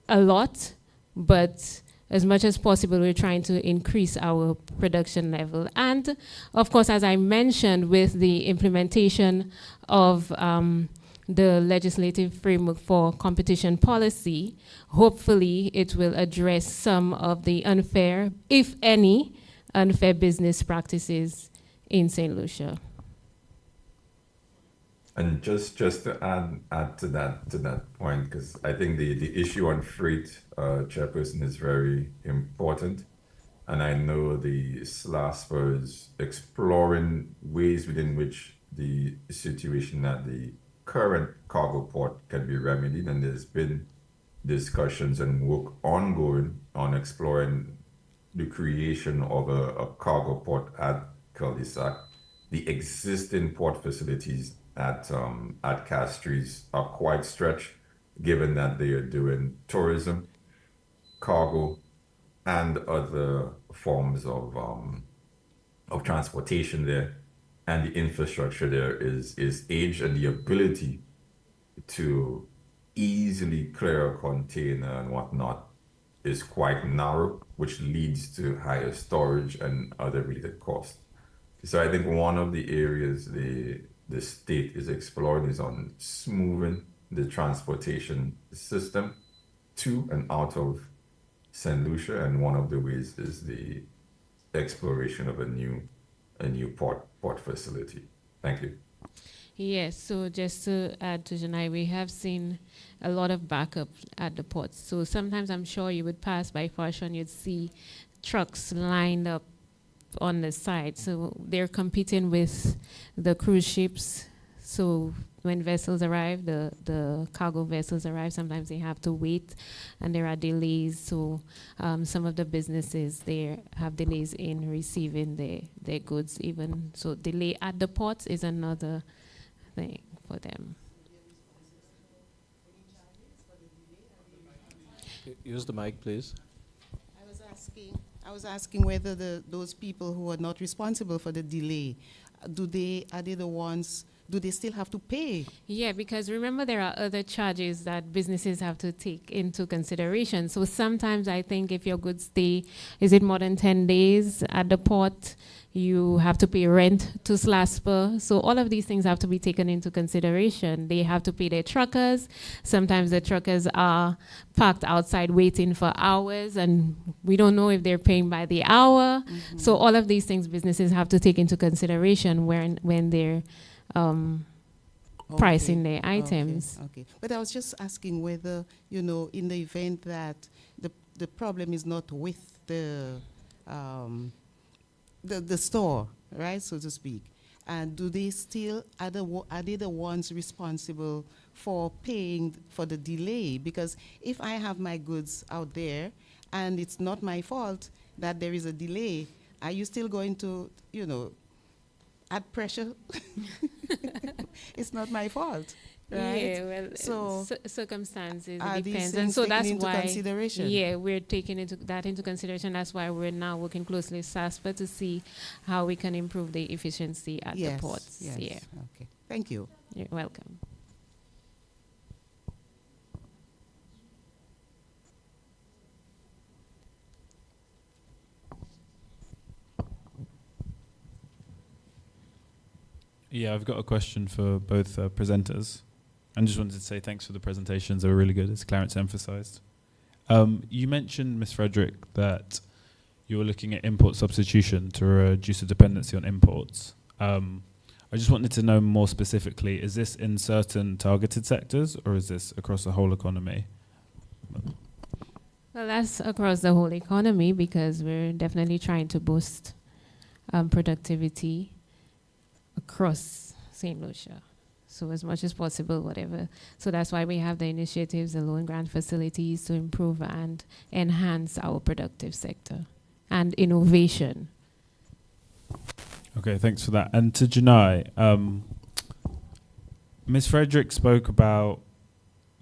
[SPEAKER 4] a lot, but as much as possible, we're trying to increase our production level. And of course, as I mentioned, with the implementation of the legislative framework for competition policy, hopefully it will address some of the unfair, if any, unfair business practices in St. Lucia.
[SPEAKER 3] And just to add to that point, because I think the issue on freight, Chairperson, is very important. And I know the SLASPA is exploring ways within which the situation at the current cargo port can be remedied. And there's been discussions and work ongoing on exploring the creation of a cargo port at Cul-de-sac. The existing port facilities at Castries are quite stretched, given that they are doing tourism, cargo, and other forms of transportation there, and the infrastructure there is aged, and the ability to easily clear a container and whatnot is quite narrow, which leads to higher storage and other related costs. So I think one of the areas the state is exploring is on smoothing the transportation system to and out of St. Lucia, and one of the ways is the exploration of a new port facility. Thank you.
[SPEAKER 4] Yes, so just to add to Janai, we have seen a lot of backup at the ports. So sometimes I'm sure you would pass by Posh and you'd see trucks lined up on the side. So they're competing with the cruise ships. So when vessels arrive, the cargo vessels arrive, sometimes they have to wait and there are delays. So some of the businesses there have delays in receiving their goods even. So delay at the ports is another thing for them.
[SPEAKER 2] Use the mic, please.
[SPEAKER 5] I was asking whether those people who are not responsible for the delay, are they the ones? Do they still have to pay?
[SPEAKER 4] Yeah, because remember there are other charges that businesses have to take into consideration. So sometimes I think if your goods stay, is it more than 10 days at the port, you have to pay rent to SLASPA. So all of these things have to be taken into consideration. They have to pay their truckers. Sometimes the truckers are parked outside waiting for hours and we don't know if they're paying by the hour. Mm-hmm. So all of these things businesses have to take into consideration when they're pricing their items.
[SPEAKER 5] Okay. But I was just asking whether, in the event that the problem is not with the store, right, so to speak, and do they still, are they the ones responsible for paying for the delay? Because if I have my goods out there and it's not my fault that there is a delay, are you still going to, add pressure? It's not my fault, right?
[SPEAKER 4] Yeah, well,
[SPEAKER 5] so
[SPEAKER 4] circumstances,
[SPEAKER 5] are
[SPEAKER 4] it
[SPEAKER 5] these
[SPEAKER 4] depends.
[SPEAKER 5] things
[SPEAKER 4] And so
[SPEAKER 5] taken
[SPEAKER 4] that's
[SPEAKER 5] into
[SPEAKER 4] why,
[SPEAKER 5] consideration?
[SPEAKER 4] yeah, we're taking that into consideration. That's why we're now working closely with SASPA to see how we can improve the efficiency at the ports.
[SPEAKER 5] Yes.
[SPEAKER 4] Yeah.
[SPEAKER 5] Okay. Thank you.
[SPEAKER 4] You're welcome.
[SPEAKER 6] Yeah, I've got a question for both presenters. I just wanted to say thanks for the presentations. They were really good, as Clarence emphasized. You mentioned, Ms. Frederick, that you were looking at import substitution to reduce the dependency on imports. I just wanted to know more specifically, is this in certain targeted sectors or is this across the whole economy?
[SPEAKER 4] Well, that's across the whole economy because we're definitely trying to boost productivity across St. Lucia. So as much as possible, whatever. So that's why we have the initiatives, the loan grant facilities to improve and enhance our productive sector and innovation.
[SPEAKER 6] Okay, thanks for that. And to Janai, Ms. Frederick spoke about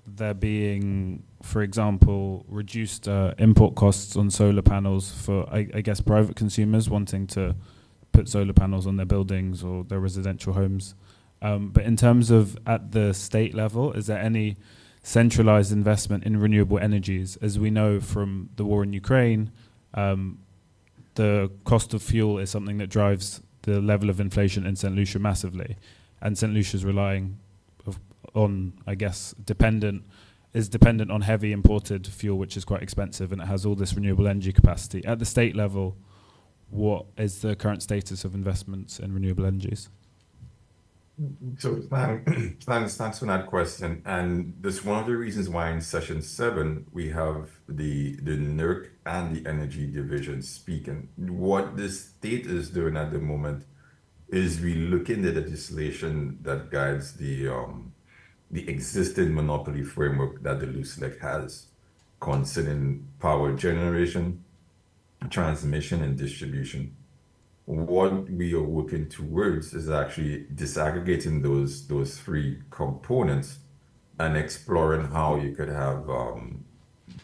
[SPEAKER 6] there being, for example, reduced import costs on solar panels for, I guess, private consumers wanting to put solar panels on their buildings or their residential homes. But in terms of at the state level, is there any centralized investment in renewable energies? As we know from the war in Ukraine, the cost of fuel is something that drives the level of inflation in St. Lucia massively. And St. Lucia is relying on, I guess, dependent on heavy imported fuel, which is quite expensive, and it has all this renewable energy capacity. At the state level, what is the current status of investments in renewable energies?
[SPEAKER 3] So thanks for that question. And that's one of the reasons why in session 7, we have the NERC and the energy division speaking. What the state is doing at the moment is we look in the legislation that guides the existing monopoly framework that the LUSLEC has concerning power generation, transmission, and distribution. What we are working towards is actually disaggregating those three components and exploring how you could have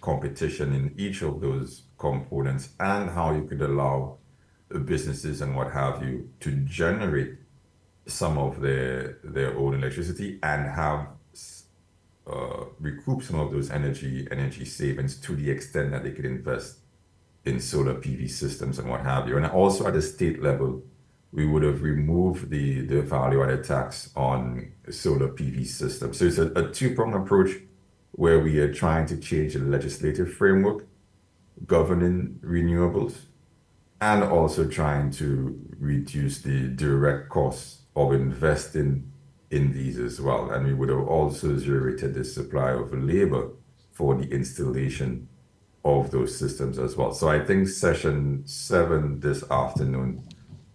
[SPEAKER 3] competition in each of those components and how you could allow the businesses and what have you to generate some of their own electricity and have recoup some of those energy savings to the extent that they could invest in solar PV systems and what have you. And also at the state level, we would have removed the value-added tax on solar PV systems. So it's a two-pronged approach. where we are trying to change the legislative framework governing renewables, and also trying to reduce the direct costs of investing in these as well. And we would have also zero-rated the supply of labor for the installation of those systems as well. So I think session 7 this afternoon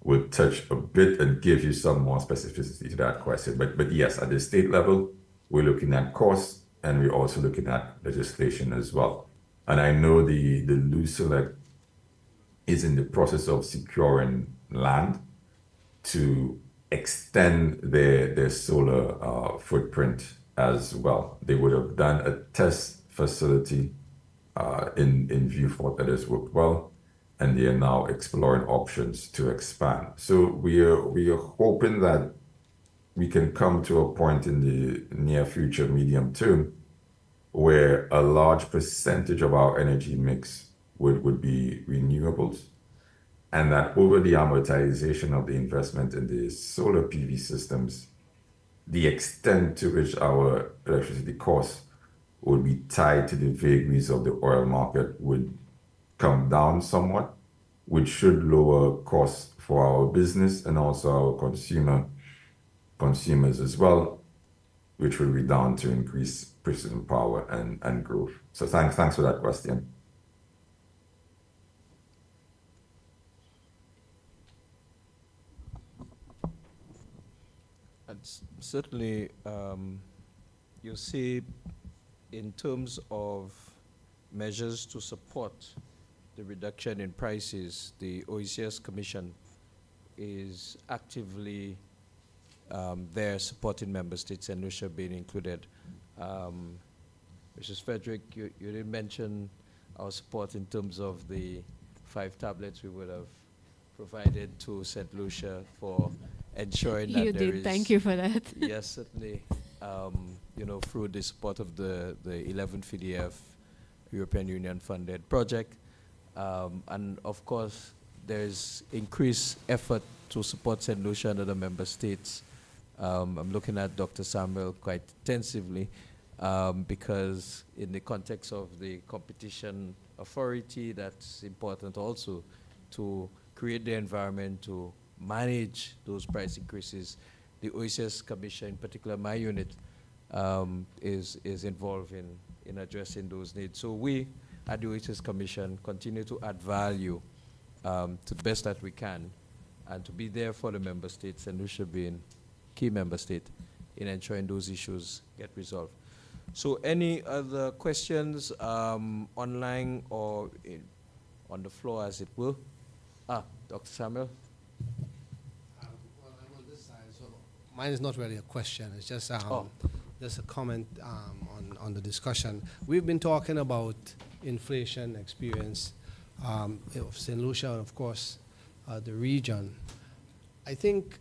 [SPEAKER 3] will touch a bit and give you some more specificity to that question. But yes, at the state level, we're looking at costs, and we're also looking at legislation as well. And I know the LUSELEC is in the process of securing land to extend their solar footprint as well. They would have done a test facility in Viewport that has worked well, and they are now exploring options to expand. So we are hoping that we can come to a point in the near future, medium term, where a large percentage of our energy mix would be renewables, and that over the amortization of the investment in the solar PV systems, the extent to which our electricity costs would be tied to the vagaries of the oil market would come down somewhat, which should lower costs for our business and also our consumers as well, which will redound to increase purchasing power and growth. So thanks for that question.
[SPEAKER 2] And certainly, you see, in terms of measures to support the reduction in prices, the OECS Commission is actively there supporting member states, and Lucia being included. Mrs. Frederick, you didn't mention our support in terms of the 5 tablets we would have provided to St. Lucia for ensuring that
[SPEAKER 4] you
[SPEAKER 2] there
[SPEAKER 4] did.
[SPEAKER 2] is...
[SPEAKER 4] Thank you for that.
[SPEAKER 2] Yes, certainly. You know, through the support of the 11th EDF European Union funded project. And of course, there's increased effort to support St. Lucia and other member states. I'm looking at Dr. Samuel quite intensively because in the context of the competition authority, that's important also to create the environment to manage those price increases. The OECS Commission, in particular my unit, is involved in addressing those needs. So we at the OECS Commission continue to add value to the best that we can and to be there for the member states, and we should be in key member state in ensuring those issues get resolved. So any other questions online or on the floor, as it will? Dr. Samuel?
[SPEAKER 7] Well, I'm on this side, so mine is not really a question. It's just just a comment on the discussion. We've been talking about inflation experience of St. Lucia and, of course, the region. I think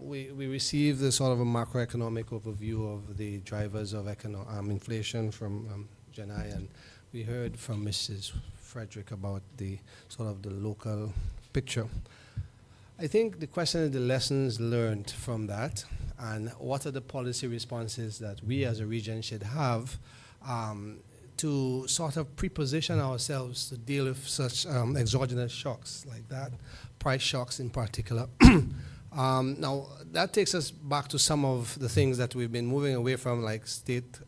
[SPEAKER 7] we received a sort of a macroeconomic overview of the drivers of inflation from Janai, and we heard from Mrs. Frederick about the sort of the local picture. I think the question is the lessons learned from that, and what are the policy responses that we as a region should have to sort of preposition ourselves to deal with such exogenous shocks like that, price shocks in particular. Now, that takes us back to some of the things that we've been moving away from, like state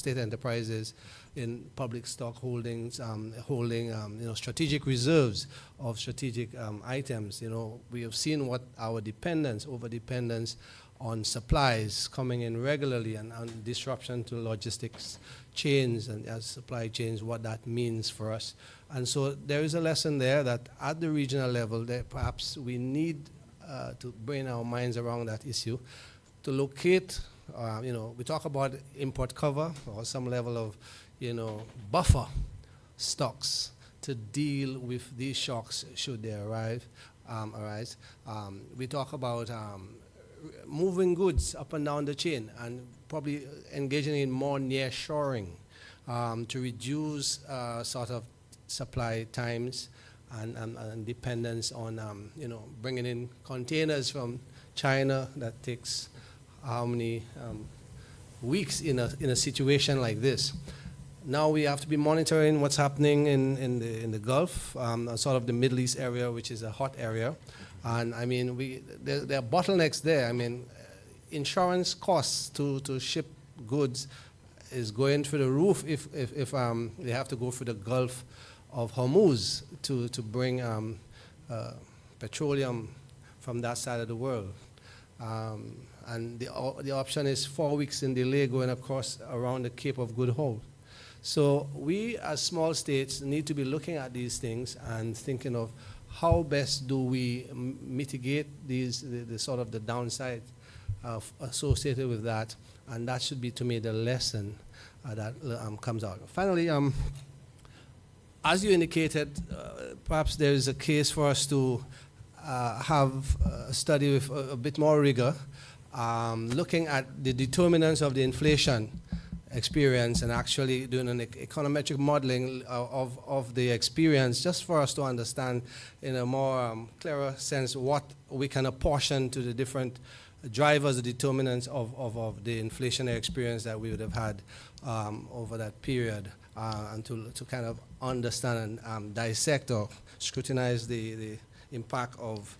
[SPEAKER 7] enterprises in public stock holdings, holding strategic reserves of strategic items. We have seen what our over-dependence on supplies coming in regularly and disruption to logistics chains and supply chains, what that means for us. And so there is a lesson there that at the regional level, that perhaps we need to bring our minds around that issue, to locate, we talk about import cover or some level of, buffer stocks to deal with these shocks should they arise. We talk about moving goods up and down the chain and probably engaging in more nearshoring to reduce sort of supply times and dependence on, bringing in containers from China that takes how many weeks in a situation like this. Now we have to be monitoring what's happening in the Gulf, sort of the Middle East area, which is a hot area. And I mean, there are bottlenecks there. I mean, insurance costs to ship goods is going through the roof if they have to go through the Gulf of Hormuz to bring petroleum from that side of the world. And the option is 4 weeks in delay going across around the Cape of Good Hope. So we as small states need to be looking at these things and thinking of how best do we mitigate the sort of the downside associated with that. And that should be, to me, the lesson that comes out. Finally, as you indicated, perhaps there is a case for us to have a study with a bit more rigor, looking at the determinants of the inflation experience and actually doing an econometric modeling of the experience, just for us to understand in a more clearer sense what we can apportion to the different drivers, the determinants of the inflationary experience that we would have had over that period, and to kind of understand and dissect or scrutinize the impact of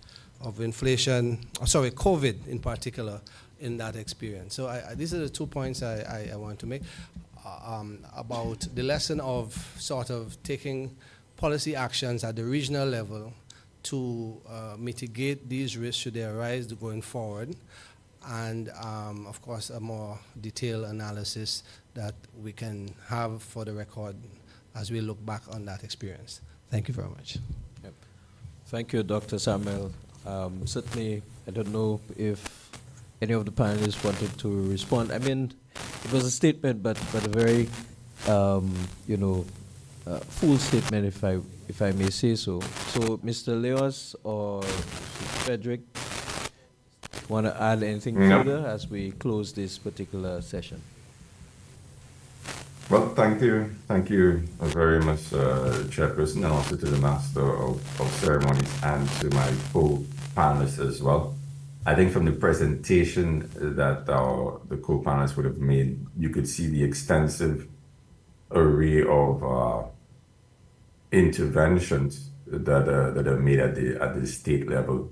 [SPEAKER 7] inflation, COVID in particular, in that experience. So these are the 2 points I want to make about the lesson of sort of taking policy actions at the regional level to mitigate these risks should they arise going forward, and of course a more detailed analysis that we can have for the record as we look back on that experience. Thank you very much.
[SPEAKER 2] Yep. Thank you, Dr. Samuel. Certainly, I don't know if any of the panelists wanted to respond. I mean, it was a statement, but a very, full statement, if I may say so. So, Mr. Leos or Frederick, want to add anything further as we close this particular session?
[SPEAKER 3] Well, thank you very much, Chairperson, and also to the Master of Ceremonies and to my co-panelists as well. I think from the presentation that the co-panelists would have made, you could see the extensive array of interventions that are made at the state level.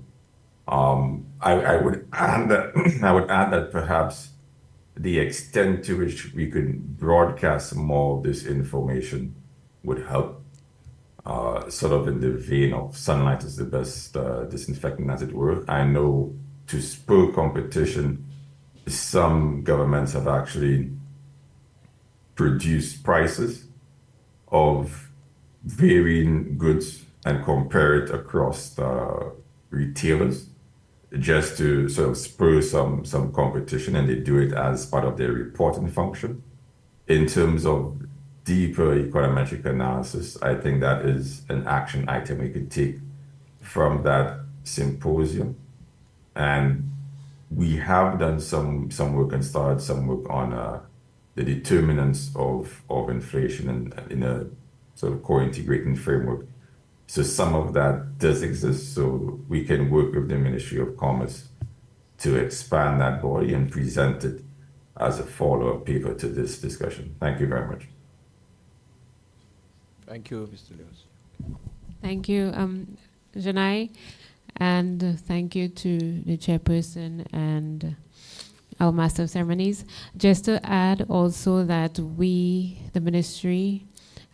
[SPEAKER 3] I would add that perhaps the extent to which we could broadcast more of this information would help, sort of in the vein of sunlight is the best disinfectant, as it were. I know to spur competition, some governments have actually produced prices of varying goods and compare it across the retailers just to sort of spur some competition, and they do it as part of their reporting function. In terms of deeper econometric analysis, I think that is an action item we could take from that symposium. And we have done some work and started some work on the determinants of inflation and in a sort of co-integrating framework. So some of that does exist, so we can work with the Ministry of Commerce to expand that body and present it as a follow-up paper to this discussion. Thank you very much.
[SPEAKER 2] Thank you, Mr. Lewis.
[SPEAKER 4] Thank you, Janai, and thank you to the chairperson and our Master of Ceremonies. Just to add also that we, the ministry,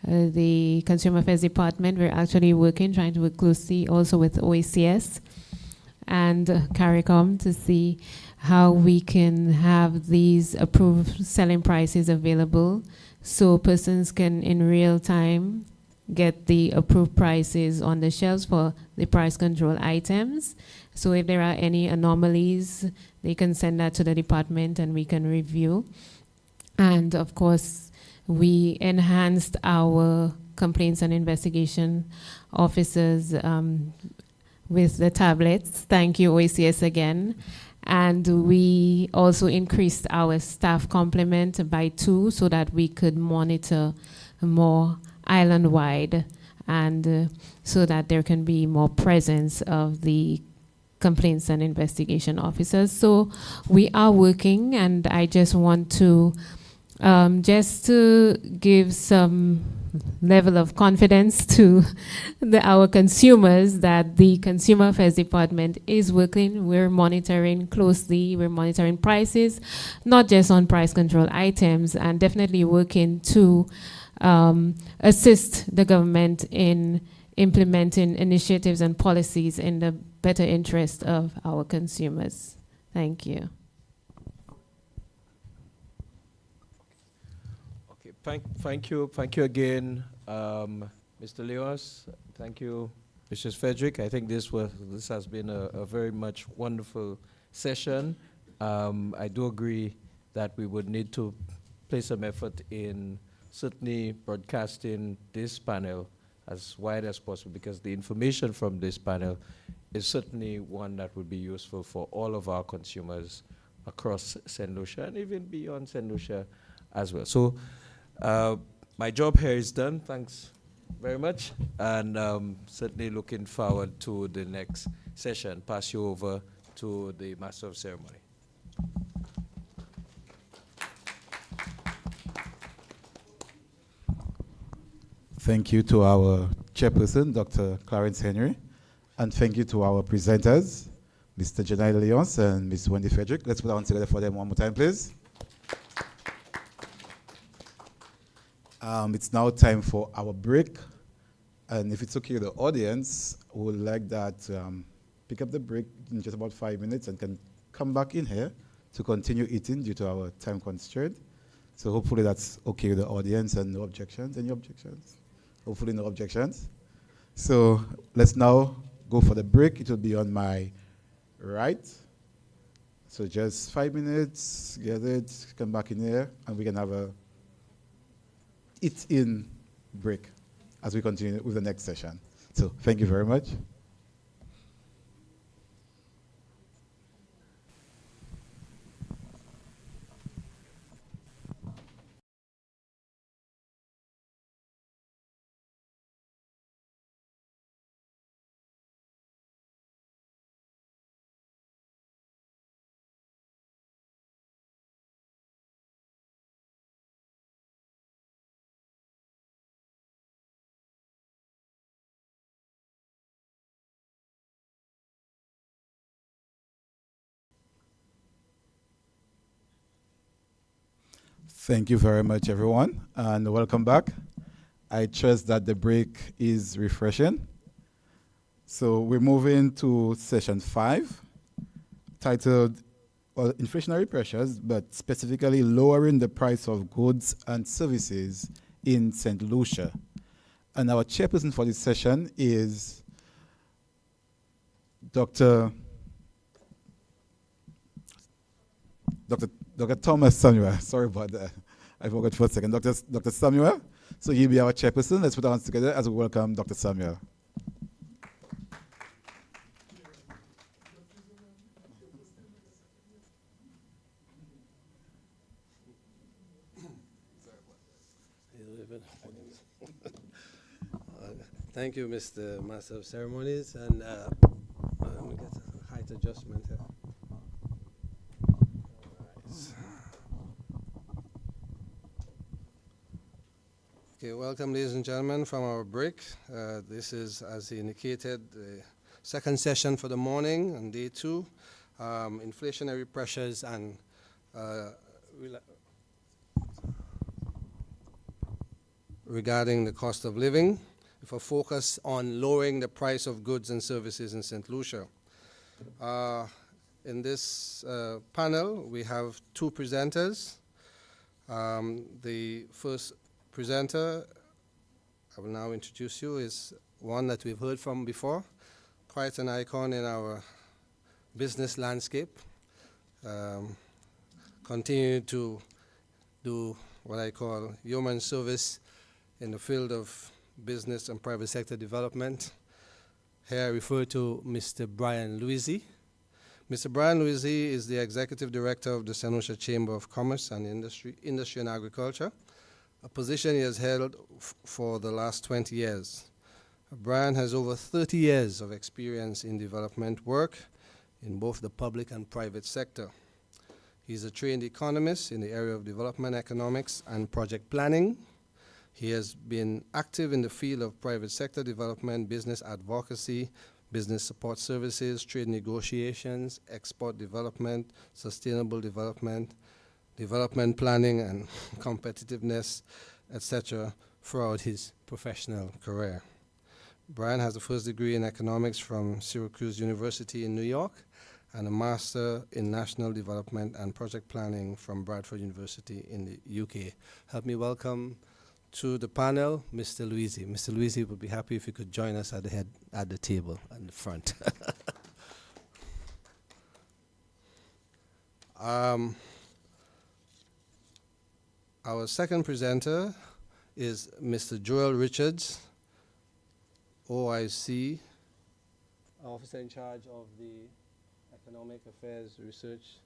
[SPEAKER 4] the Consumer Affairs Department, we're actually trying to work closely also with OACS and CARICOM to see how we can have these approved selling prices available so persons can in real time get the approved prices on the shelves for the price control items. So if there are any anomalies, they can send that to the department and we can review. And of course, we enhanced our complaints and investigation officers with the tablets. Thank you, OACS, again. And we also increased our staff complement by 2 so that we could monitor more island-wide and so that there can be more presence of the complaints and investigation officers. So we are working, and I just want to just to give some level of confidence to our consumers that the Consumer Affairs Department is working. We're monitoring closely. We're monitoring prices, not just on price control items, and definitely working to assist the government in implementing initiatives and policies in the better interest of our consumers. Thank you.
[SPEAKER 2] Thank you again, Mr. Leos. Thank you, Mrs. Frederick. I think this has been a very much wonderful session. I do agree that we would need to place some effort in certainly broadcasting this panel as wide as possible, because the information from this panel is certainly one that would be useful for all of our consumers across St. Lucia and even beyond St. Lucia as well. So my job here is done. Thanks very much. And certainly looking forward to the next session. Pass you over to the Master of Ceremony.
[SPEAKER 1] Thank you to our chairperson, Dr. Clarence Henry, and thank you to our presenters, Mr. Janai Leons and Ms. Wendy Frederick. Let's put our hands together for them one more time, please. It's now time for our break, and if it's okay with the audience, we would like that pick up the break in just about 5 minutes and can come back in here to continue eating due to our time constraint. So hopefully that's okay with the audience and no objections. Any objections? Hopefully no objections. So let's now go for the break. It will be on my right. So just 5 minutes, get it, come back in here, and we can have a eat-in break as we continue with the next session. So thank you very much. Thank you very much, everyone, and welcome back. I trust that the break is refreshing. So we're moving to session 5, titled Inflationary Pressures, but specifically lowering the price of goods and services in St. Lucia. And our chairperson for this session is Dr. Thomas Samuel. Sorry about that. I forgot for a second. Dr. Samuel. So he'll be our chairperson. Let's put our hands together as we welcome Dr. Samuel.
[SPEAKER 7] Thank you, Mr. Master of Ceremonies, and let me get a height adjustment here. Okay, welcome, ladies and gentlemen, from our break. This is, as indicated, the second session for the morning on day 2, inflationary pressures and regarding the cost of living, with a focus on lowering the price of goods and services in St. Lucia. In this panel, we have 2 presenters. The first presenter I will now introduce you is one that we've heard from before, quite an icon in our business landscape. Continue to do what I call human service in the field of business and private sector development. Here I refer to Mr. Brian Louisy. Mr. Brian Louisy is the Executive Director of the St. Lucia Chamber of Commerce and Industry and Agriculture, a position he has held for the last 20 years. Brian has over 30 years of experience in development work in both the public and private sector. He's a trained economist in the area of development economics and project planning. He has been active in the field of private sector development, business advocacy, business support services, trade negotiations, export development, sustainable development, development planning and competitiveness, etc. throughout his professional career. Brian has a first degree in economics from Syracuse University in New York and a master in national development and project planning from Bradford University in the UK. Help me welcome to the panel, Mr. Luisi. Mr. Luisi would be happy if you could join us at the table at the front. Our second presenter is Mr. Joel Richards, OIC, Officer in charge of the Economic Affairs Research,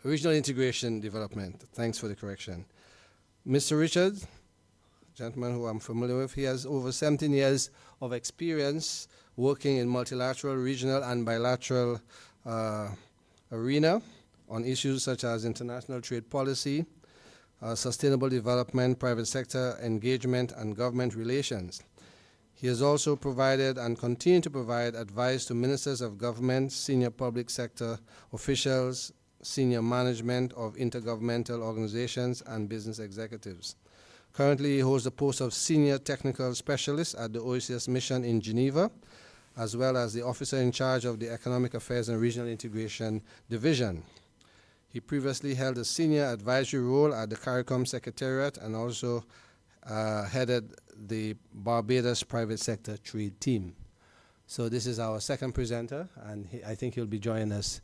[SPEAKER 7] Regional Integration Development. Thanks for the correction. Mr. Richards, gentleman who I'm familiar with, he has over 17 years of experience working in multilateral, regional, and bilateral arena on issues such as international trade policy, sustainable development, private sector engagement, and government relations. He has also provided and continued to provide advice to ministers of government, senior public sector officials, senior management of intergovernmental organizations, and business executives. Currently, he holds the post of Senior Technical Specialist at the OECS mission in Geneva, as well as the Officer in charge of the Economic Affairs and Regional Integration Division. He previously held a senior advisory role at the CARICOM Secretariat and also headed the Barbados Private Sector Trade Team. So this is our second presenter, and I think he'll be joining us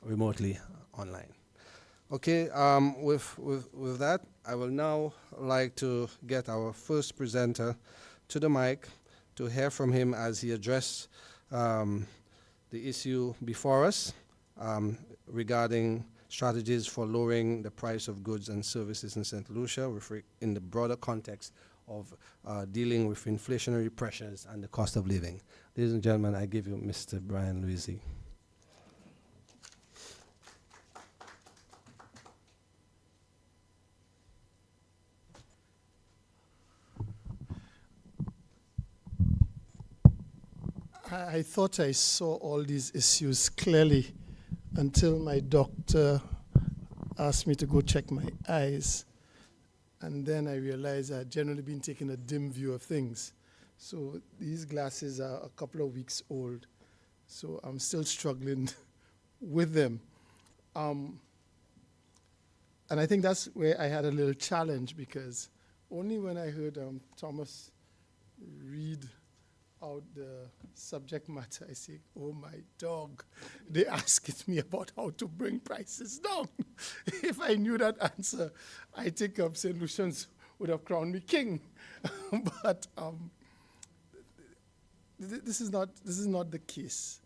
[SPEAKER 7] remotely online. Okay, with that, I will now like to get our first presenter to the mic to hear from him as he addressed the issue before us regarding strategies for lowering the price of goods and services in St. Lucia in the broader context of dealing with inflationary pressures and the cost of living. Ladies and gentlemen, I give you Mr. Brian Luisi.
[SPEAKER 8] I thought I saw all these issues clearly until my doctor asked me to go check my eyes. And then I realized I had generally been taking a dim view of things. So these glasses are a couple of weeks old. So I'm still struggling with them. And I think that's where I had a little challenge, because only when I heard Thomas read out the subject matter, I say, oh my dog, they asked me about how to bring prices down. If I knew that answer, I think St. Lucians would have crowned me king. But this is not the case.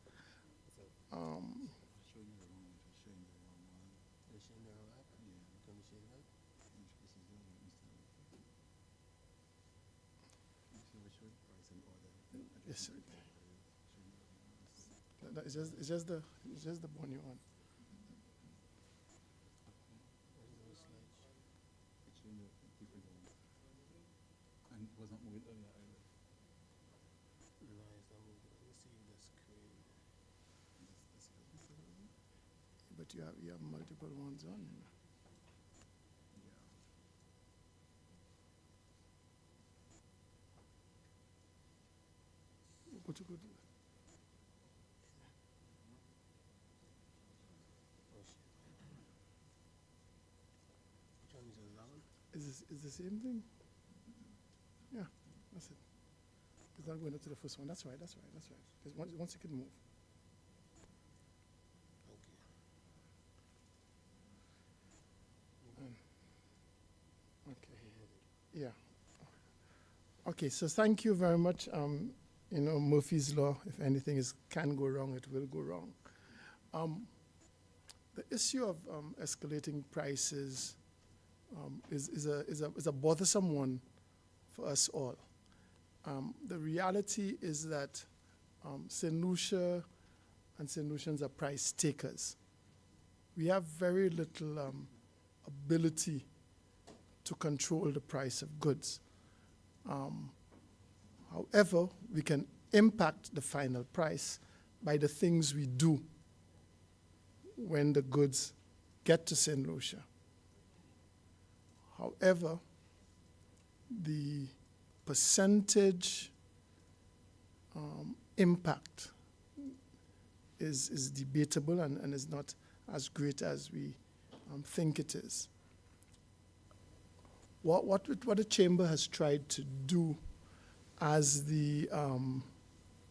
[SPEAKER 8] Yes, sir. It's just the one you want. But you have multiple ones on. What you could do? Is the same thing? Yeah, that's it. It's not going up to the first one. That's right. Just once you can move. Okay. Yeah. Okay, so thank you very much. You know, Murphy's Law, if anything can go wrong, it will go wrong. The issue of escalating prices is a bothersome one for us all. The reality is that St. Lucia and St. Lucians are price takers. We have very little ability to control the price of goods. However, we can impact the final price by the things we do when the goods get to St. Lucia. However, the percentage impact is debatable and is not as great as we think it is. What the Chamber has tried to do as the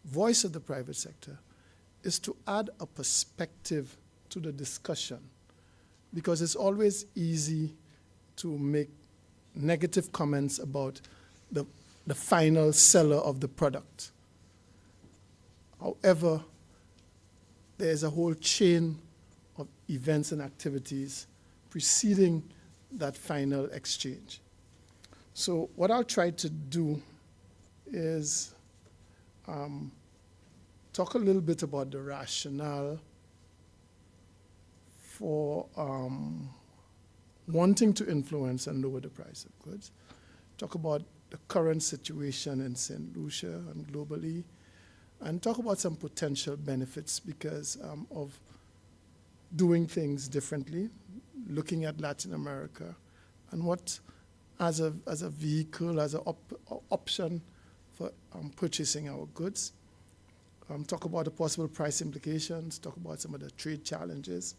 [SPEAKER 8] voice of the private sector is to add a perspective to the discussion, because it's always easy to make negative comments about the final seller of the product. However, there's a whole chain of events and activities preceding that final exchange. So what I'll try to do is talk a little bit about the rationale for wanting to influence and lower the price of goods, talk about the current situation in St. Lucia and globally, and talk about some potential benefits because of doing things differently, looking at Latin America, and what, as a vehicle, as an option for purchasing our goods. Talk about the possible price implications, talk about some of the trade challenges,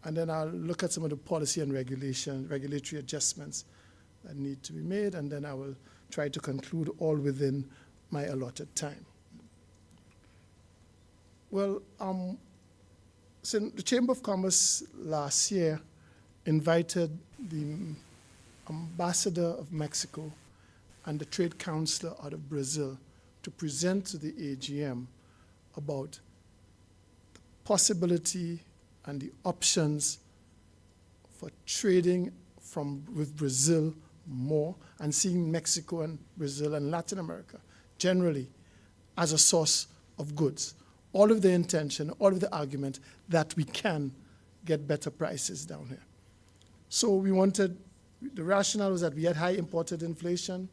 [SPEAKER 8] and then I'll look at some of the policy and regulatory adjustments that need to be made, and then I will try to conclude all within my allotted time. Well, so the Chamber of Commerce last year invited the ambassador of Mexico and the trade counselor out of Brazil to present to the AGM about the possibility and the options for trading with Brazil more and seeing Mexico and Brazil and Latin America generally as a source of goods. All of the intention, all of the argument that we can get better prices down here. So we wanted, the rationale was that we had high imported inflation,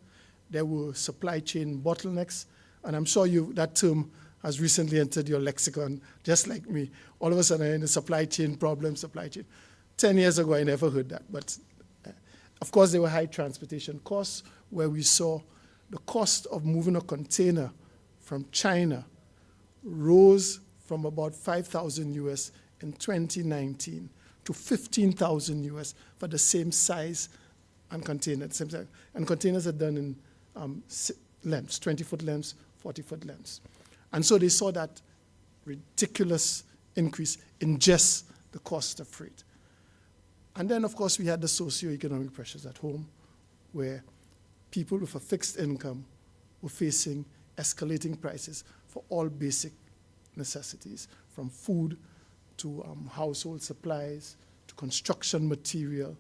[SPEAKER 8] there were supply chain bottlenecks, and I'm sure that term has recently entered your lexicon, just like me. All of a sudden, I'm in a supply chain problem, supply chain. 10 years ago, I never heard that, but of course, there were high transportation costs, where we saw the cost of moving a container from China rose from about 5,000 US in 2019 to 15,000 US for the same size and container. And containers are done in lengths, 20-foot lengths, 40-foot lengths. And so they saw that ridiculous increase in just the cost of freight. And then, of course, we had the socioeconomic pressures at home, where people with a fixed income were facing escalating prices for all basic necessities, from food to household supplies to construction material.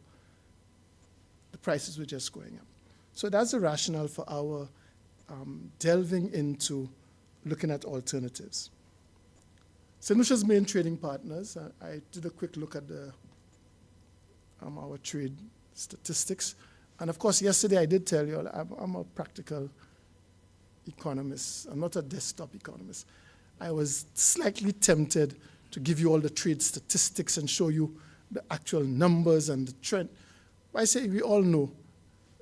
[SPEAKER 8] The prices were just going up. So that's the rationale for our delving into looking at alternatives. St. Lucia's main trading partners, I did a quick look at our trade statistics. And of course, yesterday I did tell you I'm a practical economist. I'm not a desktop economist. I was slightly tempted to give you all the trade statistics and show you the actual numbers and the trend. But I say we all know.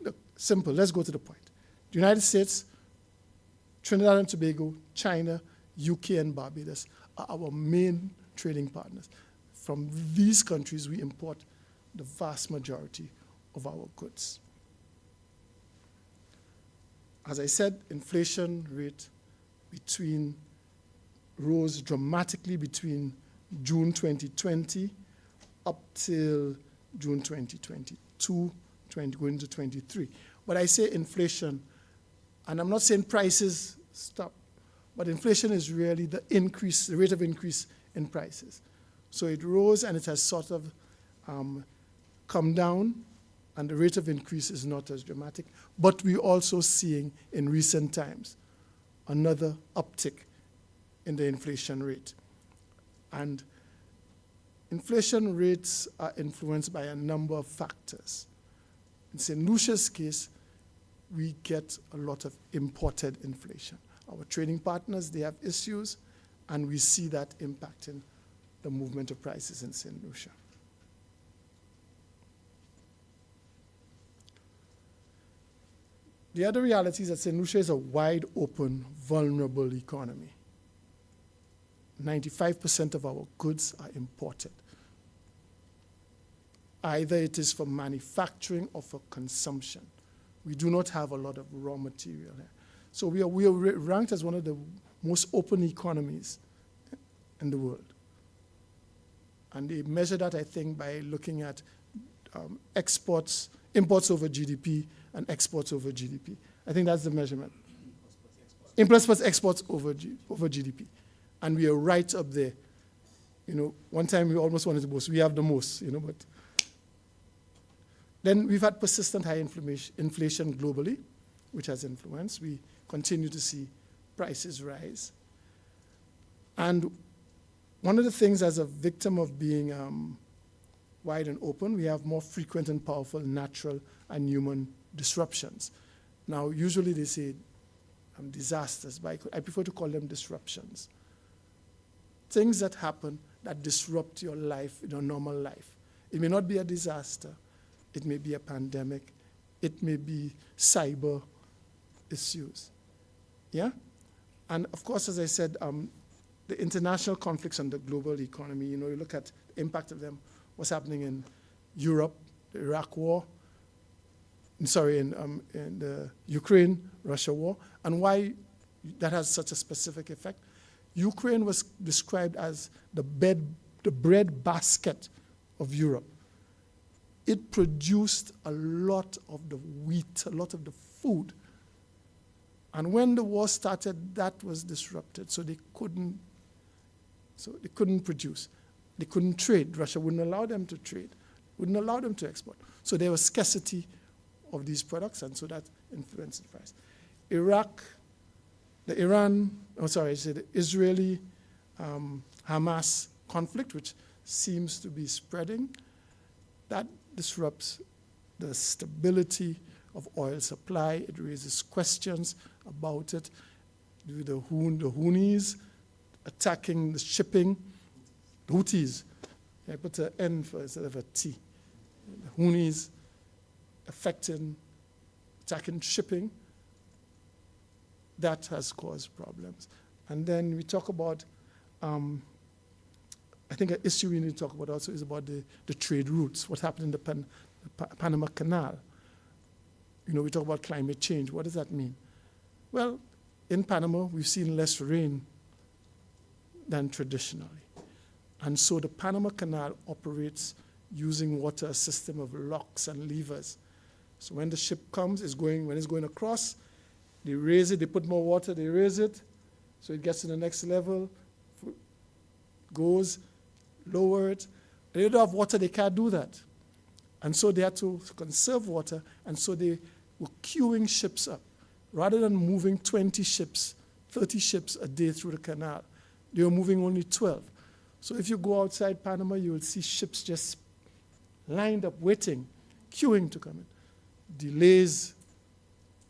[SPEAKER 8] Look, simple, let's go to the point. The United States, Trinidad and Tobago, China, UK, and Barbados are our main trading partners. From these countries, we import the vast majority of our goods. As I said, inflation rate rose dramatically between June 2020 up till June 2022, going to 23. But I say inflation, and I'm not saying prices stop, but inflation is really the rate of increase in prices. So it rose and it has sort of come down, and the rate of increase is not as dramatic. But we're also seeing in recent times another uptick in the inflation rate. And inflation rates are influenced by a number of factors. In St. Lucia's case, we get a lot of imported inflation. Our trading partners, they have issues, and we see that impacting the movement of prices in St. Lucia. The other reality is that St. Lucia is a wide open, vulnerable economy. 95% of our goods are imported. Either it is for manufacturing or for consumption. We do not have a lot of raw material here. So we are ranked as one of the most open economies in the world. And they measure that, I think, by looking at imports over GDP and exports over GDP. I think that's the measurement. Imports plus exports over GDP. And we are right up there. You know, one time we almost wanted to boast. We have the most, you know, but then we've had persistent high inflation globally, which has influenced. We continue to see prices rise. And one of the things, as a victim of being wide and open, we have more frequent and powerful natural and human disruptions. Now, usually they say disasters, but I prefer to call them disruptions. Things that happen that disrupt your life, your normal life. It may not be a disaster. It may be a pandemic. It may be cyber issues. Yeah? And of course, as I said, the international conflicts on the global economy, you know, you look at the impact of them, what's happening in Europe, the Iraq war, in the Ukraine-Russia war, and why that has such a specific effect. Ukraine was described as the bread basket of Europe. It produced a lot of the wheat, a lot of the food. And when the war started, that was disrupted, so they couldn't produce. They couldn't trade. Russia wouldn't allow them to trade, wouldn't allow them to export. So there was scarcity of these products, and so that influenced the price. The Israeli Hamas conflict, which seems to be spreading, that disrupts the stability of oil supply. It raises questions about it. The Houthis attacking the shipping. The Houthis, I put an N for instead of a T. The Houthis attacking shipping. That has caused problems. And then we talk about, I think an issue we need to talk about also is about the trade routes, what happened in the Panama Canal. You know, we talk about climate change. What does that mean? Well, in Panama, we've seen less rain than traditionally. And so the Panama Canal operates using water, a system of locks and levers. So when the ship comes, when it's going across, they raise it, they put more water, they raise it, so it gets to the next level, goes, lower it. They don't have water, they can't do that. And so they had to conserve water, and so they were queuing ships up. Rather than moving 20 ships, 30 ships a day through the canal, they were moving only 12. So if you go outside Panama, you will see ships just lined up, waiting, queuing to come in. Delays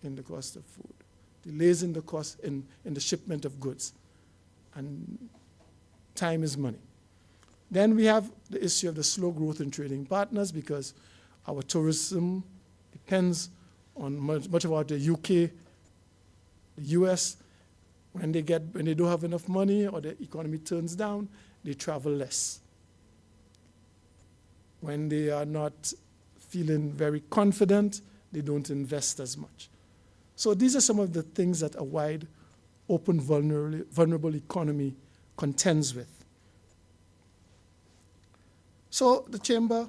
[SPEAKER 8] in the cost of food, delays in the cost in the shipment of goods, and time is money. Then we have the issue of the slow growth in trading partners, because our tourism depends on much about the UK, the US. When they don't have enough money or the economy turns down, they travel less. When they are not feeling very confident, they don't invest as much. So these are some of the things that a wide, open, vulnerable economy contends with. So the chamber,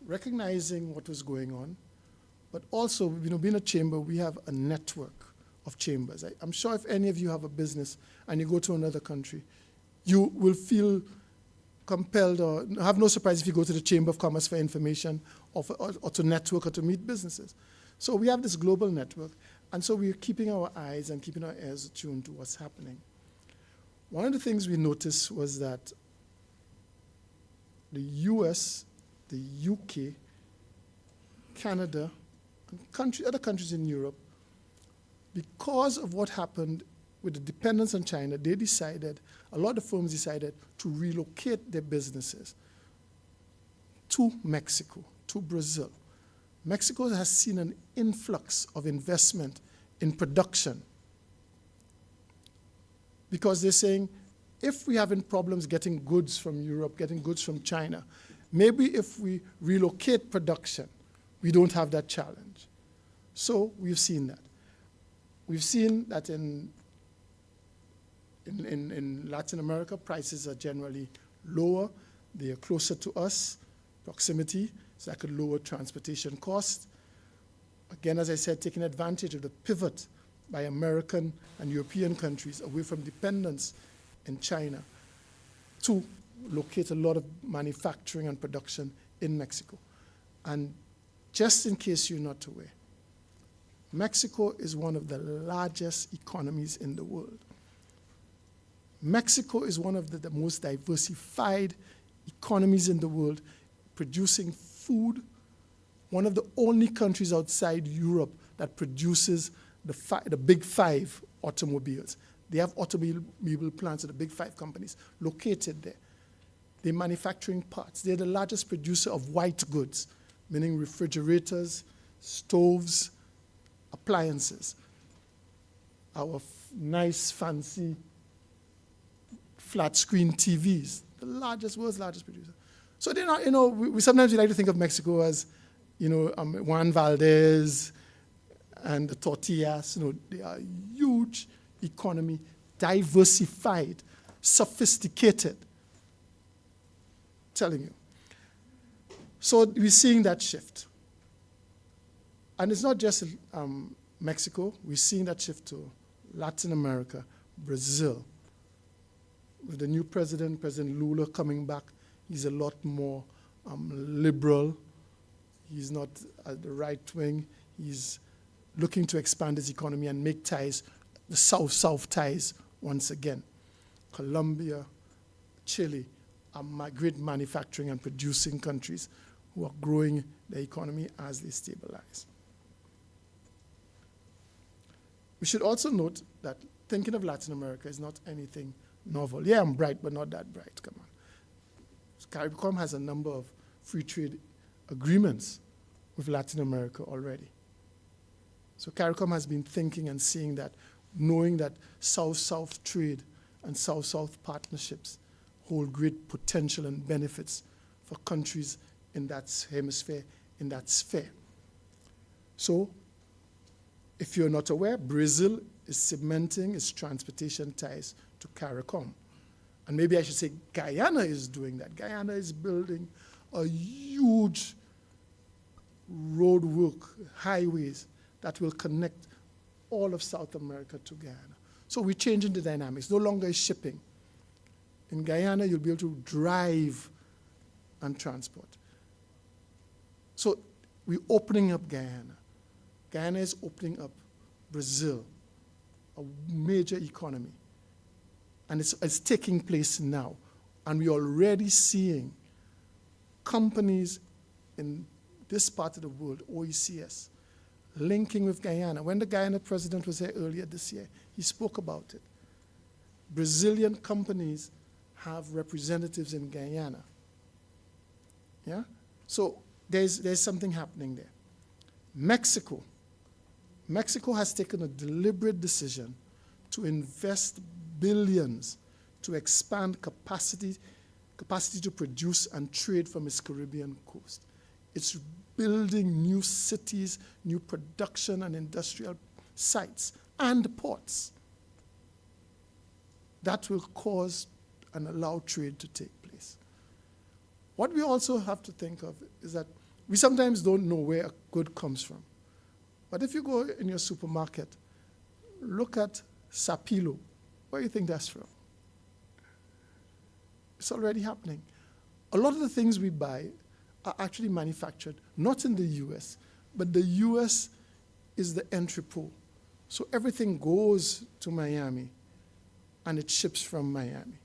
[SPEAKER 8] recognizing what was going on, but also, being a chamber, we have a network of chambers. I'm sure if any of you have a business and you go to another country, you will feel compelled or have no surprise if you go to the Chamber of Commerce for information or to network or to meet businesses. So we have this global network, and so we're keeping our eyes and keeping our ears attuned to what's happening. One of the things we noticed was that the US, the UK, Canada, and other countries in Europe, because of what happened with the dependence on China, a lot of firms decided to relocate their businesses to Mexico, to Brazil. Mexico has seen an influx of investment in production because they're saying, if we're having problems getting goods from Europe, getting goods from China, maybe if we relocate production, we don't have that challenge. So we've seen that. We've seen that in Latin America, prices are generally lower. They are closer to us, proximity, so that could lower transportation costs. Again, as I said, taking advantage of the pivot by American and European countries away from dependence in China to locate a lot of manufacturing and production in Mexico. And just in case you're not aware, Mexico is one of the largest economies in the world. Mexico is one of the most diversified economies in the world, producing food, one of the only countries outside Europe that produces the big five automobiles. They have automobile plants at the big five companies located there. They're manufacturing parts. They're the largest producer of white goods, meaning refrigerators, stoves, appliances. Our nice, fancy, flat screen TVs, world's largest producer. So they're not, we sometimes like to think of Mexico as, Juan Valdez and the tortillas. They are a huge economy, diversified, sophisticated. Telling you. So we're seeing that shift. And it's not just Mexico. We're seeing that shift to Latin America, Brazil. With the new president, President Lula, coming back, he's a lot more liberal. He's not at the right wing. He's looking to expand his economy and make ties, the South-South ties once again. Colombia, Chile are great manufacturing and producing countries who are growing their economy as they stabilize. We should also note that thinking of Latin America is not anything novel. Yeah, I'm bright, but not that bright, come on. CARICOM has a number of free trade agreements with Latin America already. So CARICOM has been thinking and seeing that, knowing that South-South trade and South-South partnerships hold great potential and benefits for countries in that hemisphere, in that sphere. So, if you're not aware, Brazil is cementing its transportation ties to CARICOM. And maybe I should say Guyana is doing that. Guyana is building a huge road work, highways that will connect all of South America to Guyana. So we're changing the dynamics. No longer is shipping. In Guyana, you'll be able to drive and transport. So we're opening up Guyana. Guyana is opening up Brazil, a major economy. And it's taking place now. And we're already seeing companies in this part of the world, OECS, linking with Guyana. When the Guyana president was here earlier this year, he spoke about it. Brazilian companies have representatives in Guyana. Yeah? So there's something happening there. Mexico has taken a deliberate decision to invest billions to expand capacity to produce and trade from its Caribbean coast. It's building new cities, new production and industrial sites, and ports. That will cause and allow trade to take place. What we also have to think of is that we sometimes don't know where a good comes from. But if you go in your supermarket, look at Sapilo. Where do you think that's from? It's already happening. A lot of the things we buy are actually manufactured, not in the US, but the US is the entrepot. So everything goes to Miami, and it ships from Miami.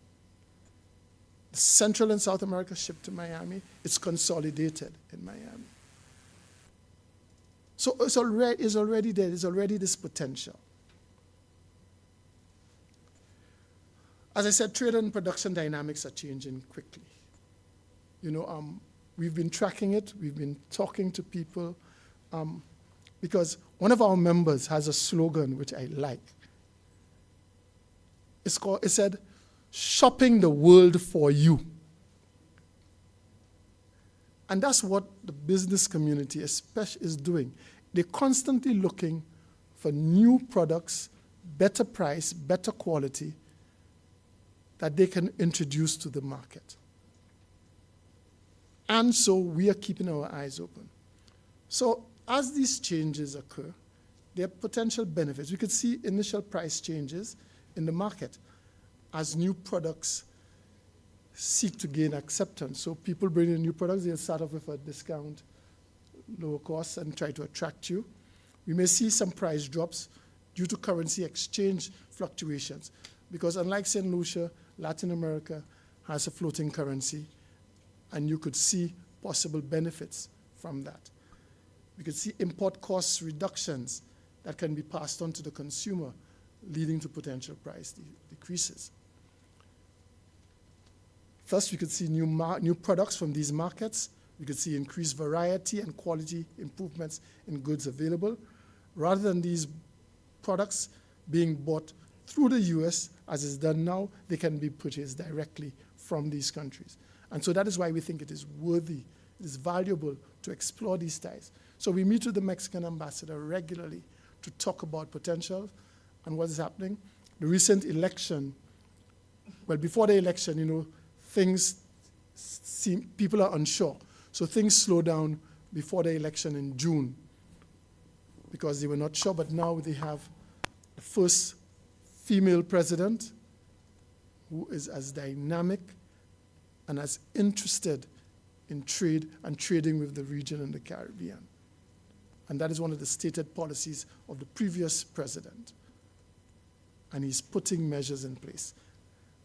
[SPEAKER 8] Central and South America shipped to Miami. It's consolidated in Miami. So it's already there. There's already this potential. As I said, trade and production dynamics are changing quickly. We've been tracking it. We've been talking to people because one of our members has a slogan which I like. It said, "Shopping the world for you." And that's what the business community especially is doing. They're constantly looking for new products, better price, better quality, that they can introduce to the market. And so we are keeping our eyes open. So as these changes occur, there are potential benefits. We could see initial price changes in the market as new products seek to gain acceptance. So people bring in new products, they'll start off with a discount, lower cost, and try to attract you. We may see some price drops due to currency exchange fluctuations, because unlike St. Lucia, Latin America has a floating currency, and you could see possible benefits from that. We could see import cost reductions that can be passed on to the consumer, leading to potential price decreases. First, we could see new products from these markets. We could see increased variety and quality improvements in goods available. Rather than these products being bought through the US, as is done now, they can be purchased directly from these countries. And so that is why we think it is worthy, it is valuable to explore these ties. So we meet with the Mexican ambassador regularly to talk about potential and what is happening. The recent election, well, before the election, things seem, people are unsure. So things slow down before the election in June because they were not sure, but now they have the first female president who is as dynamic and as interested in trade and trading with the region and the Caribbean. And that is one of the stated policies of the previous president. And he's putting measures in place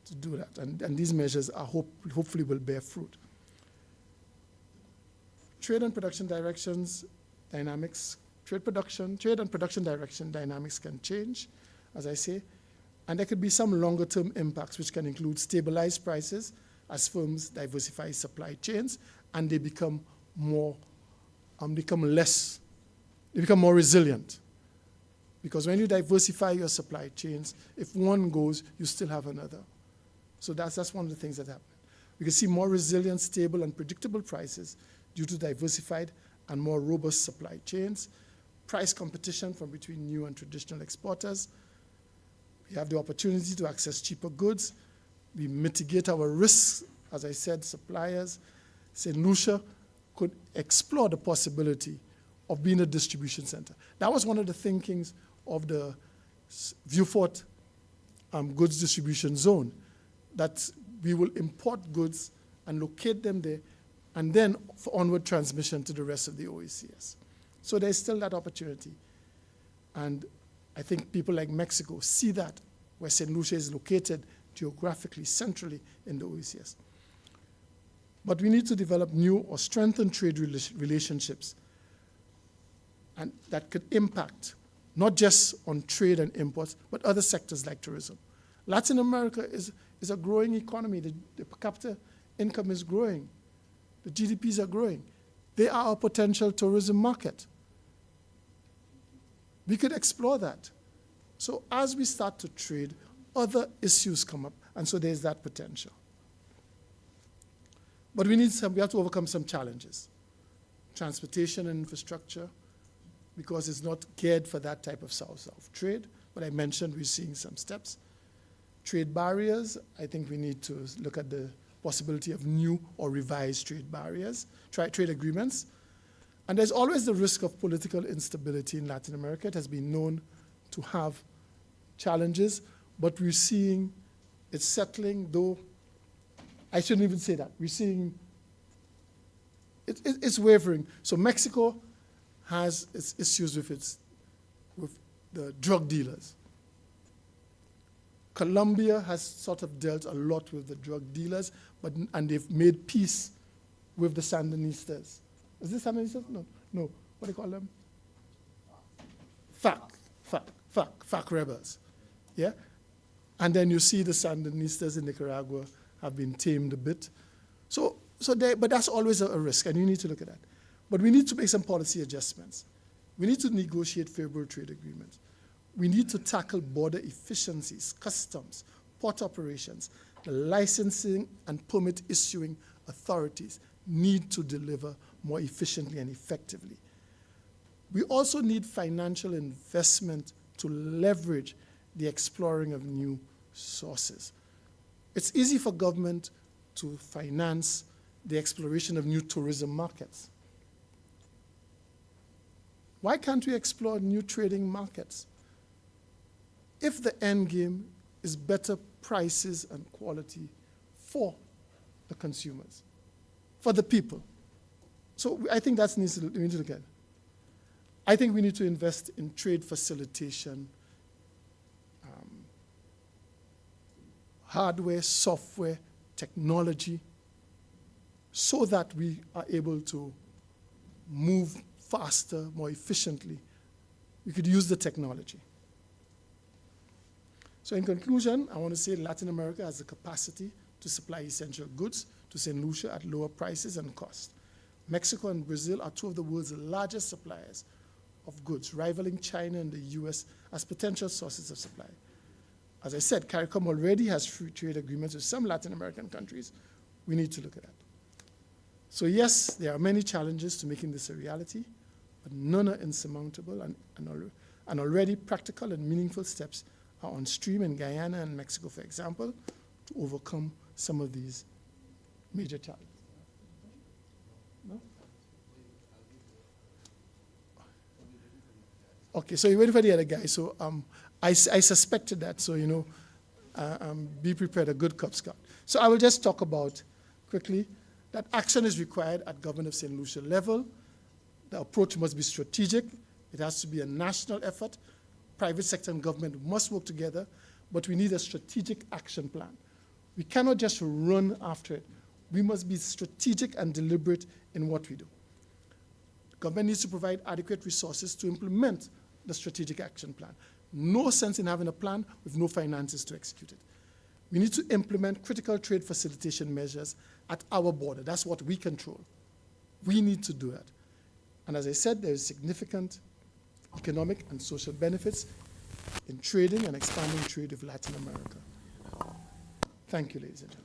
[SPEAKER 8] to do that. And these measures are hopefully will bear fruit. Trade and production directions, dynamics, trade and production direction dynamics can change, as I say. And there could be some longer term impacts, which can include stabilized prices as firms diversify supply chains and they become more resilient. Because when you diversify your supply chains, if one goes, you still have another. So that's one of the things that happen. We can see more resilient, stable, and predictable prices due to diversified and more robust supply chains, price competition from between new and traditional exporters. We have the opportunity to access cheaper goods. We mitigate our risks. As I said, suppliers. St. Lucia could explore the possibility of being a distribution center. That was one of the thinkings of the Viewfort goods distribution zone, that we will import goods and locate them there, and then for onward transmission to the rest of the OECS. So there's still that opportunity. And I think people like Mexico see that, where St. Lucia is located geographically, centrally in the OECS. But we need to develop new or strengthen trade relationships, and that could impact not just on trade and imports, but other sectors like tourism. Latin America is a growing economy. The per capita income is growing. The GDPs are growing. They are a potential tourism market. We could explore that. So as we start to trade, other issues come up, and so there's that potential. But we have to overcome some challenges. Transportation and infrastructure, because it's not geared for that type of South-South trade, but I mentioned we're seeing some steps. Trade barriers, I think we need to look at the possibility of new or revised trade barriers, trade agreements. And there's always the risk of political instability in Latin America. It has been known to have challenges, but we're seeing it settling, though I shouldn't even say that. We're seeing it's wavering. So Mexico has its issues with the drug dealers. Colombia has sort of dealt a lot with the drug dealers, and they've made peace with the Sandinistas. Is this Sandinistas? No. What do you call them? FARC rebels. Yeah? And then you see the Sandinistas in Nicaragua have been tamed a bit. But that's always a risk, and you need to look at that. But we need to make some policy adjustments. We need to negotiate favorable trade agreements. We need to tackle border efficiencies, customs, port operations. The licensing and permit issuing authorities need to deliver more efficiently and effectively. We also need financial investment to leverage the exploring of new sources. It's easy for government to finance the exploration of new tourism markets. Why can't we explore new trading markets? If the end game is better prices and quality for the consumers, for the people. So I think we need to look at. I think we need to invest in trade facilitation, hardware, software, technology, so that we are able to move faster, more efficiently. We could use the technology. So in conclusion, I want to say Latin America has the capacity to supply essential goods to St. Lucia at lower prices and cost. Mexico and Brazil are two of the world's largest suppliers of goods, rivaling China and the US as potential sources of supply. As I said, CARICOM already has free trade agreements with some Latin American countries. We need to look at that. So yes, there are many challenges to making this a reality, but none are insurmountable, and already practical and meaningful steps are on stream in Guyana and Mexico, for example, to overcome some of these major challenges. No? Okay, so you're waiting for the other guy. So I suspected that, so be prepared, a good Cub Scout. So I will just talk about, quickly, that action is required at Government of St. Lucia level. The approach must be strategic. It has to be a national effort. Private sector and government must work together, but we need a strategic action plan. We cannot just run after it. We must be strategic and deliberate in what we do. Government needs to provide adequate resources to implement the strategic action plan. No sense in having a plan with no finances to execute it. We need to implement critical trade facilitation measures at our border. That's what we control. We need to do that. And as I said, there is significant economic and social benefits in trading and expanding trade with Latin America. Thank you, ladies and gentlemen.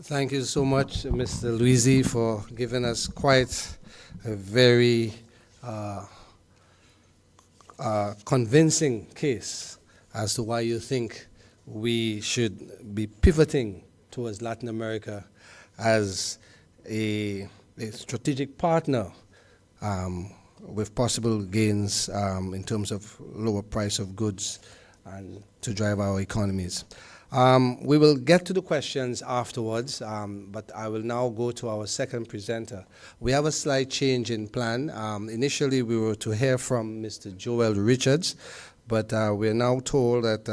[SPEAKER 7] Thank you so much, Mr. Luisi, for giving us quite a very convincing case as to why you think we should be pivoting towards Latin America as a strategic partner with possible gains in terms of lower price of goods and to drive our economies. We will get to the questions afterwards, but I will now go to our second presenter. We have a slight change in plan. Initially, we were to hear from Mr. Joel Richards, but we're now told that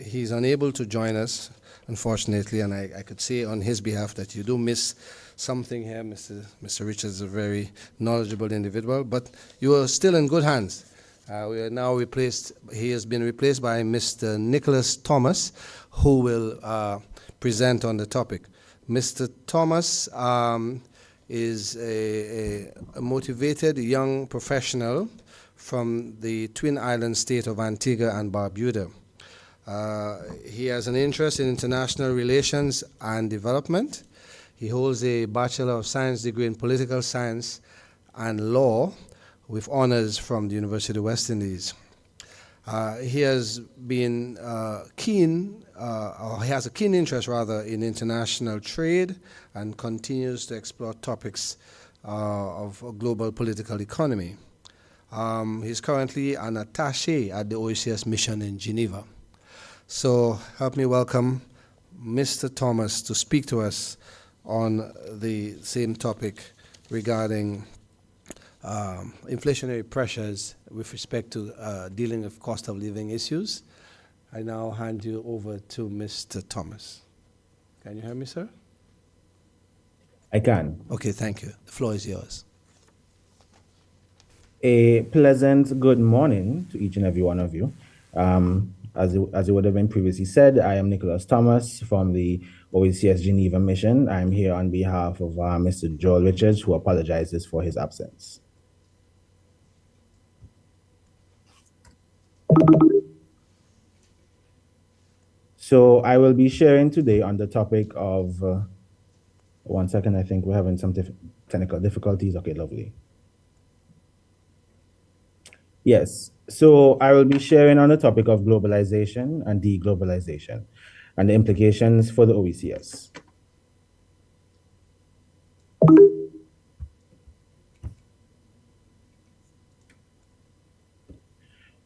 [SPEAKER 7] he's unable to join us, unfortunately, and I could say on his behalf that you do miss something here. Mr. Richards is a very knowledgeable individual, but you are still in good hands. We are now he has been replaced by Mr. Nicholas Thomas, who will present on the topic. Mr. Thomas is a motivated young professional from the Twin Island state of Antigua and Barbuda. He has an interest in international relations and development. He holds a Bachelor of Science degree in Political Science and Law with honors from the University of West Indies. He has been he has a keen interest rather in international trade and continues to explore topics of a global political economy. He's currently an attaché at the OECS mission in Geneva. So help me welcome Mr. Thomas to speak to us on the same topic regarding inflationary pressures with respect to dealing with cost of living issues. I now hand you over to Mr. Thomas. Can you hear me, sir?
[SPEAKER 9] I can.
[SPEAKER 7] Okay, thank you. The floor is yours.
[SPEAKER 9] A pleasant good morning to each and every one of you. As it would have been previously said, I am Nicholas Thomas from the OECS Geneva mission. I'm here on behalf of Mr. Joel Richards, who apologizes for his absence. So I will be sharing today on the topic of, 1 second, I think we're having some technical difficulties. Okay, lovely. Yes, so I will be sharing on the topic of globalization and deglobalization and the implications for the OECS.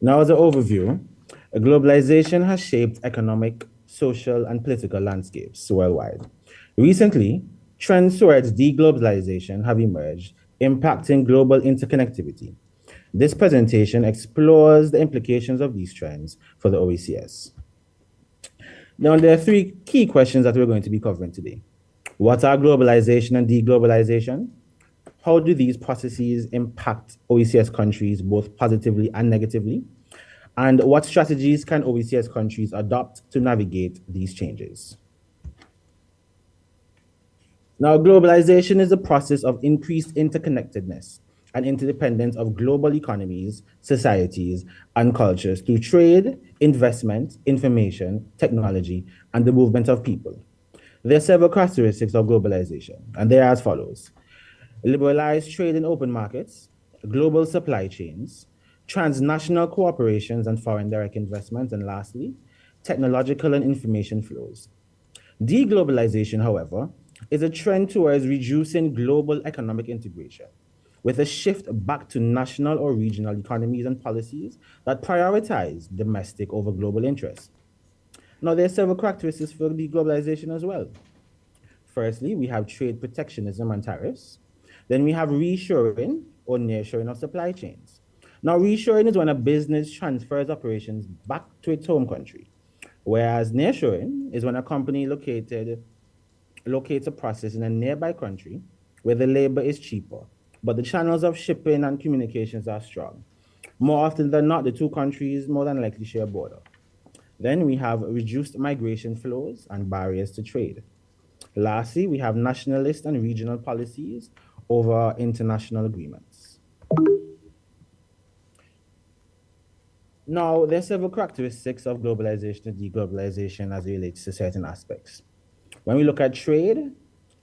[SPEAKER 9] Now, as an overview, globalization has shaped economic, social, and political landscapes worldwide. Recently, trends towards deglobalization have emerged, impacting global interconnectivity. This presentation explores the implications of these trends for the OECS. Now, there are three key questions that we're going to be covering today. What are globalization and deglobalization? How do these processes impact OECS countries both positively and negatively? And what strategies can OECS countries adopt to navigate these changes? Now, globalization is a process of increased interconnectedness and interdependence of global economies, societies, and cultures through trade, investment, information, technology, and the movement of people. There are several characteristics of globalization, and they are as follows: liberalized trade in open markets, global supply chains, transnational cooperations and foreign direct investments, and lastly, technological and information flows. Deglobalization, however, is a trend towards reducing global economic integration, with a shift back to national or regional economies and policies that prioritize domestic over global interests. Now, there are several characteristics for deglobalization as well. Firstly, we have trade protectionism and tariffs. Then we have reshoring or nearshoring of supply chains. Now, reshoring is when a business transfers operations back to its home country, whereas nearshoring is when a company locates a process in a nearby country where the labor is cheaper, but the channels of shipping and communications are strong. More often than not, the two countries more than likely share a border. Then we have reduced migration flows and barriers to trade. Lastly, we have nationalist and regional policies over international agreements. Now, there are several characteristics of globalization and deglobalization as it relates to certain aspects. When we look at trade,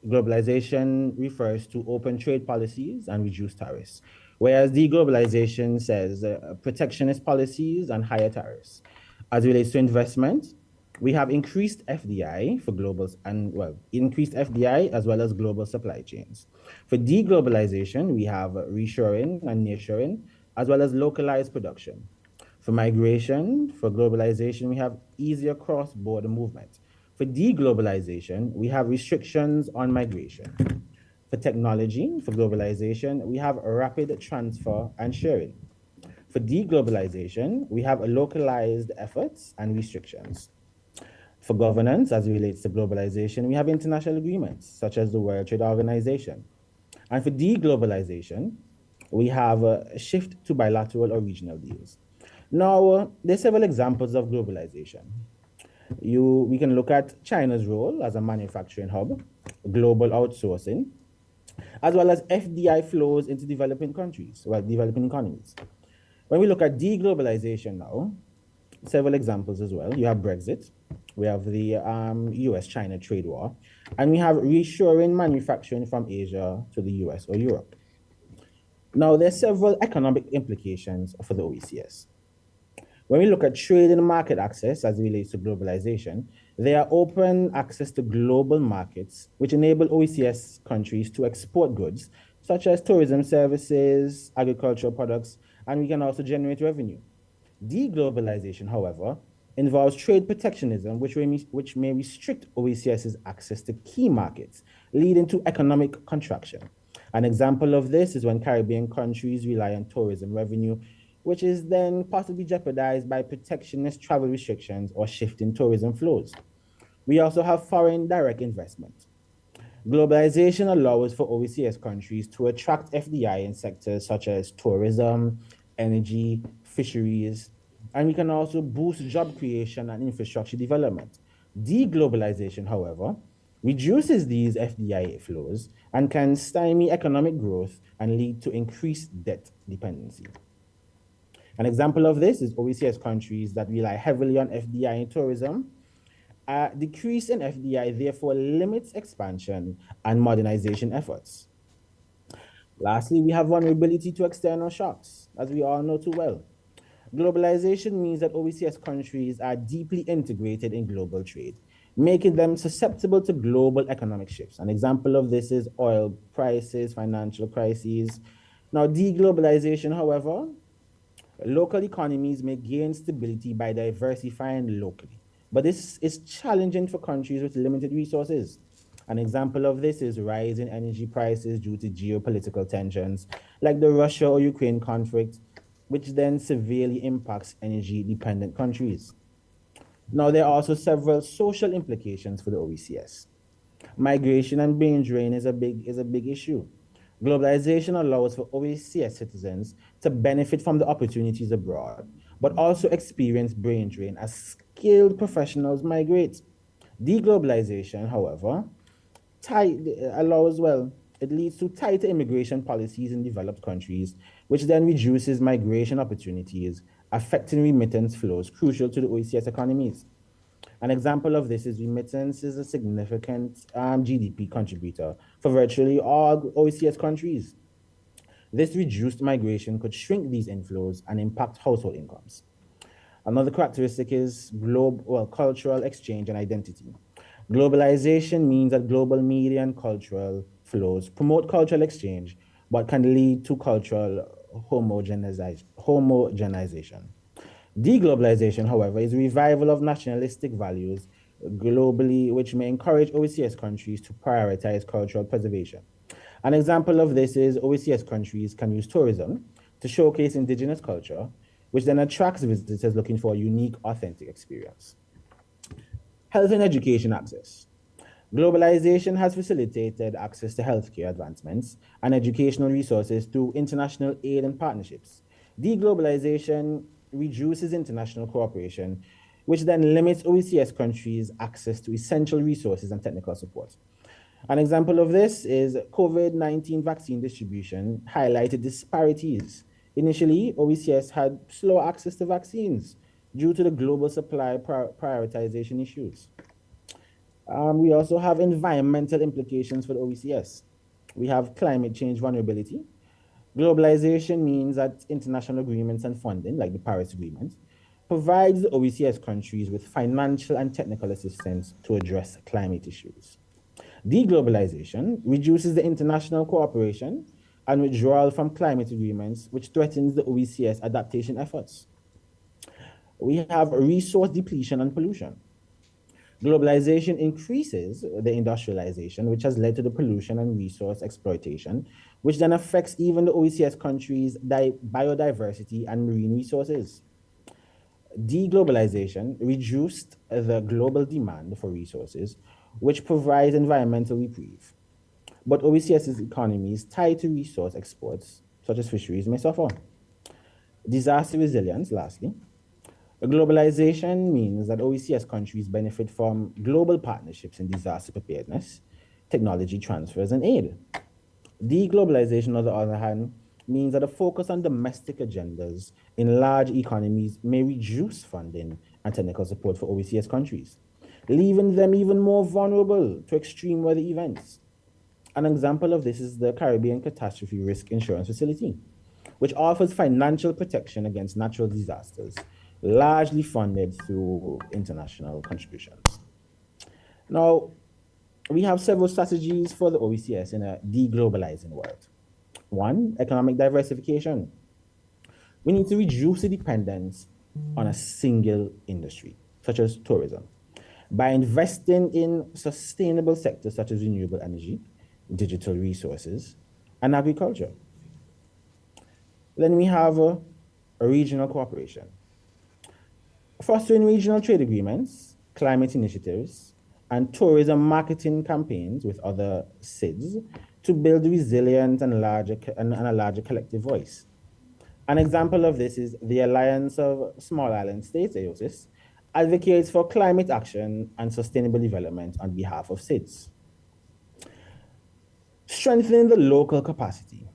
[SPEAKER 9] globalization refers to open trade policies and reduced tariffs, whereas deglobalization says protectionist policies and higher tariffs. As it relates to investment, we have increased FDI for increased FDI as well as global supply chains. For deglobalization, we have reshoring and nearshoring, as well as localized production. For migration, for globalization, we have easier cross-border movement. For deglobalization, we have restrictions on migration. For technology, for globalization, we have rapid transfer and sharing. For deglobalization, we have localized efforts and restrictions. For governance, as it relates to globalization, we have international agreements, such as the World Trade Organization. And for deglobalization, we have a shift to bilateral or regional deals. Now, there's several examples of globalization. We can look at China's role as a manufacturing hub, global outsourcing, as well as FDI flows into developing countries, developing economies. When we look at deglobalization now, several examples as well. You have Brexit, we have the US-China trade war, and we have reshoring manufacturing from Asia to the US or Europe. Now, there are several economic implications for the OECS. When we look at trade and market access as it relates to globalization, there are open access to global markets, which enable OECS countries to export goods, such as tourism services, agricultural products, and we can also generate revenue. Deglobalization, however, involves trade protectionism, which may restrict OECS's access to key markets, leading to economic contraction. An example of this is when Caribbean countries rely on tourism revenue, which is then possibly jeopardized by protectionist travel restrictions or shifting tourism flows. We also have foreign direct investment. Globalization allows for OECS countries to attract FDI in sectors such as tourism, energy, fisheries, and we can also boost job creation and infrastructure development. Deglobalization, however, reduces these FDI flows and can stymie economic growth and lead to increased debt dependency. An example of this is OECS countries that rely heavily on FDI in tourism. A decrease in FDI therefore limits expansion and modernization efforts. Lastly, we have vulnerability to external shocks, as we all know too well. Globalization means that OECS countries are deeply integrated in global trade, making them susceptible to global economic shifts. An example of this is oil prices, financial crises. Now, deglobalization, however, local economies may gain stability by diversifying locally. But this is challenging for countries with limited resources. An example of this is rising energy prices due to geopolitical tensions, like the Russia or Ukraine conflict, which then severely impacts energy-dependent countries. Now, there are also several social implications for the OECS. Migration and brain drain is a big issue. Globalization allows for OECS citizens to benefit from the opportunities abroad, but also experience brain drain as skilled professionals migrate. Deglobalization, however, it leads to tighter immigration policies in developed countries, which then reduces migration opportunities, affecting remittance flows crucial to the OECS economies. An example of this is remittance is a significant GDP contributor for virtually all OECS countries. This reduced migration could shrink these inflows and impact household incomes. Another characteristic is cultural exchange and identity. Globalization means that global media and cultural flows promote cultural exchange, but can lead to cultural homogenization. Deglobalization, however, is a revival of nationalistic values globally, which may encourage OECS countries to prioritize cultural preservation. An example of this is OECS countries can use tourism to showcase indigenous culture, which then attracts visitors looking for a unique, authentic experience. Health and education access. Globalization has facilitated access to healthcare advancements and educational resources through international aid and partnerships. Deglobalization reduces international cooperation, which then limits OECS countries' access to essential resources and technical support. An example of this is COVID-19 vaccine distribution highlighted disparities. Initially, OECS had slow access to vaccines due to the global supply prioritization issues. We also have environmental implications for the OECS. We have climate change vulnerability. Globalization means that international agreements and funding, like the Paris Agreement, provides the OECS countries with financial and technical assistance to address climate issues. Deglobalization reduces the international cooperation and withdrawal from climate agreements, which threatens the OECS adaptation efforts. We have resource depletion and pollution. Globalization increases the industrialization, which has led to the pollution and resource exploitation, which then affects even the OECS countries' biodiversity and marine resources. Deglobalization reduced the global demand for resources, which provides environmental reprieve. But OECS's economies tied to resource exports, such as fisheries, may suffer. Disaster resilience, lastly. Globalization means that OECS countries benefit from global partnerships in disaster preparedness, technology transfers, and aid. Deglobalization, on the other hand, means that a focus on domestic agendas in large economies may reduce funding and technical support for OECS countries, leaving them even more vulnerable to extreme weather events. An example of this is the Caribbean Catastrophe Risk Insurance Facility, which offers financial protection against natural disasters, largely funded through international contributions. Now, we have several strategies for the OECS in a deglobalizing world. One, economic diversification. We need to reduce the dependence on a single industry, such as tourism. by investing in sustainable sectors such as renewable energy, digital resources, and agriculture. Then we have a regional cooperation. Fostering regional trade agreements, climate initiatives, and tourism marketing campaigns with other SIDS to build resilient and a larger collective voice. An example of this is the Alliance of Small Island States, AOSIS, advocates for climate action and sustainable development on behalf of SIDS. Strengthening the local capacity.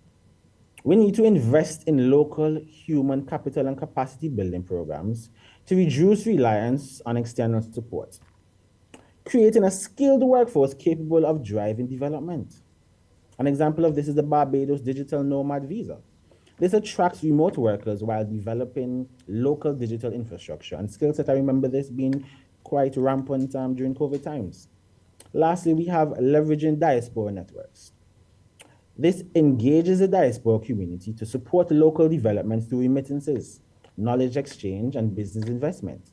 [SPEAKER 9] We need to invest in local human capital and capacity building programs to reduce reliance on external support, creating a skilled workforce capable of driving development. An example of this is the Barbados Digital Nomad Visa. This attracts remote workers while developing local digital infrastructure and skill set. I remember this being quite rampant during COVID times. Lastly, we have leveraging diaspora networks. This engages the diaspora community to support local development through remittances, knowledge exchange, and business investment.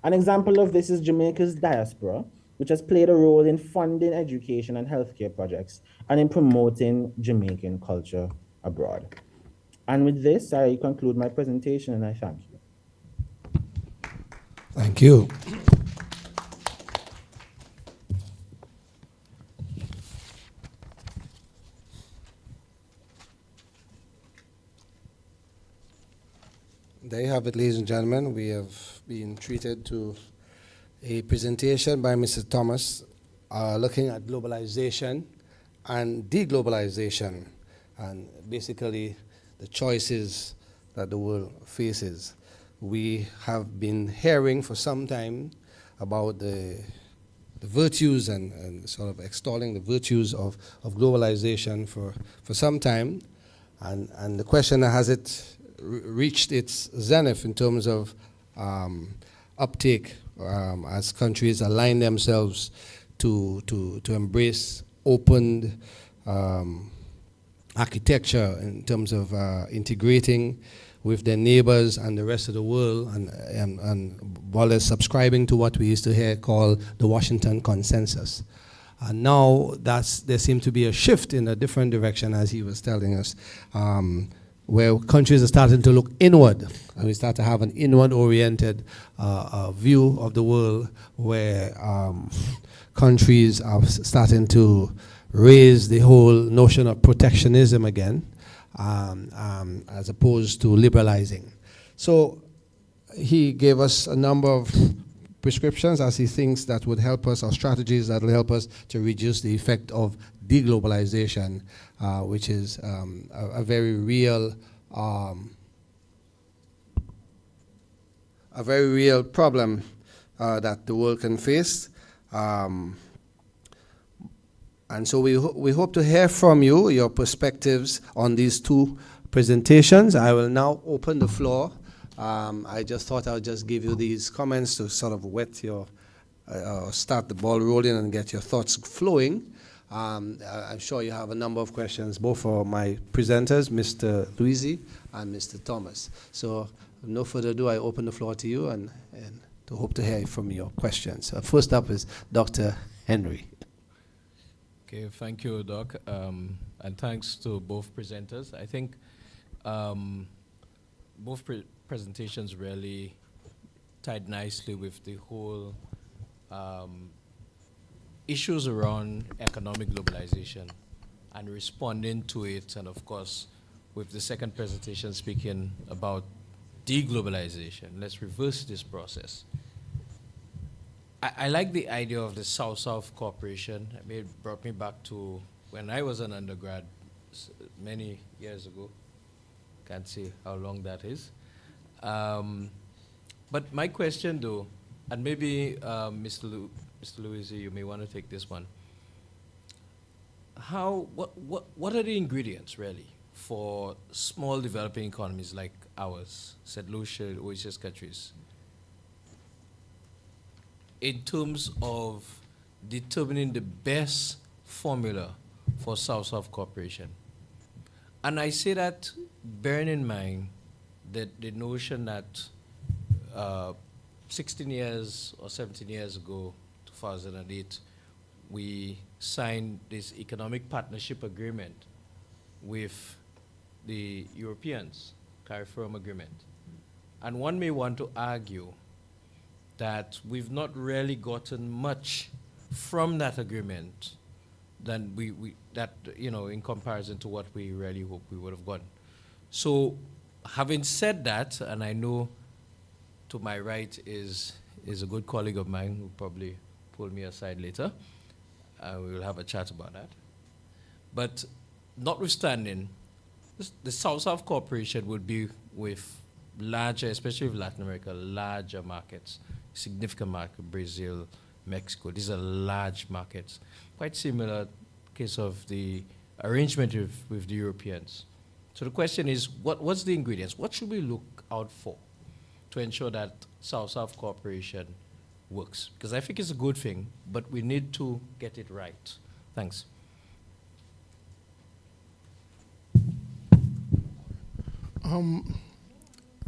[SPEAKER 9] An example of this is Jamaica's diaspora, which has played a role in funding education and healthcare projects and in promoting Jamaican culture abroad. And with this, I conclude my presentation and I thank you.
[SPEAKER 7] Thank you. There you have it, ladies and gentlemen. We have been treated to a presentation by Mr. Thomas looking at globalization and deglobalization and basically the choices that the world faces. We have been hearing for some time about the virtues and sort of extolling the virtues of globalization for some time. And the question, has it reached its zenith in terms of uptake as countries align themselves to embrace open architecture in terms of integrating with their neighbors and the rest of the world, and while they're subscribing to what we used to hear called the Washington Consensus. And now there seems to be a shift in a different direction, as he was telling us, where countries are starting to look inward, and we start to have an inward-oriented view of the world, where countries are starting to raise the whole notion of protectionism again, as opposed to liberalizing. So he gave us a number of prescriptions as he thinks that would help us, or strategies that will help us to reduce the effect of deglobalization, which is a very real problem that the world can face. And so we hope to hear from you, your perspectives on these two presentations. I will now open the floor. I just thought I would just give you these comments to sort of wet your, start the ball rolling and get your thoughts flowing. I'm sure you have a number of questions, both for my presenters, Mr. Luisi and Mr. Thomas. So, no further ado, I open the floor to you and to hope to hear from your questions. First up is Dr. Henry.
[SPEAKER 2] Okay, thank you, Doc, and thanks to both presenters. I think both presentations really tied nicely with the whole issues around economic globalization and responding to it, and of course, with the second presentation speaking about deglobalization. Let's reverse this process. I like the idea of the South-South cooperation. I mean, it brought me back to when I was an undergrad many years ago. Can't say how long that is. But my question, though, and maybe Mr. Luisi, you may want to take this one. What are the ingredients, really, for small developing economies like ours, St. Lucia, OHS countries, in terms of determining the best formula for South-South cooperation? And I say that bearing in mind that the notion that 16 years or 17 years ago, 2008, we signed this economic partnership agreement with the Europeans, CARIFORUM agreement. And one may want to argue that we've not really gotten much from that agreement than in comparison to what we really hope we would have gotten. So having said that, and I know to my right is a good colleague of mine who probably pull me aside later. We will have a chat about that. But notwithstanding, the South-South cooperation would be with larger, especially with Latin America, larger markets, significant market, Brazil, Mexico. These are large markets. Quite similar case of the arrangement with the Europeans. So the question is, what's the ingredients? What should we look out for to ensure that South-South cooperation works? Because I think it's a good thing, but we need to get it right. Thanks.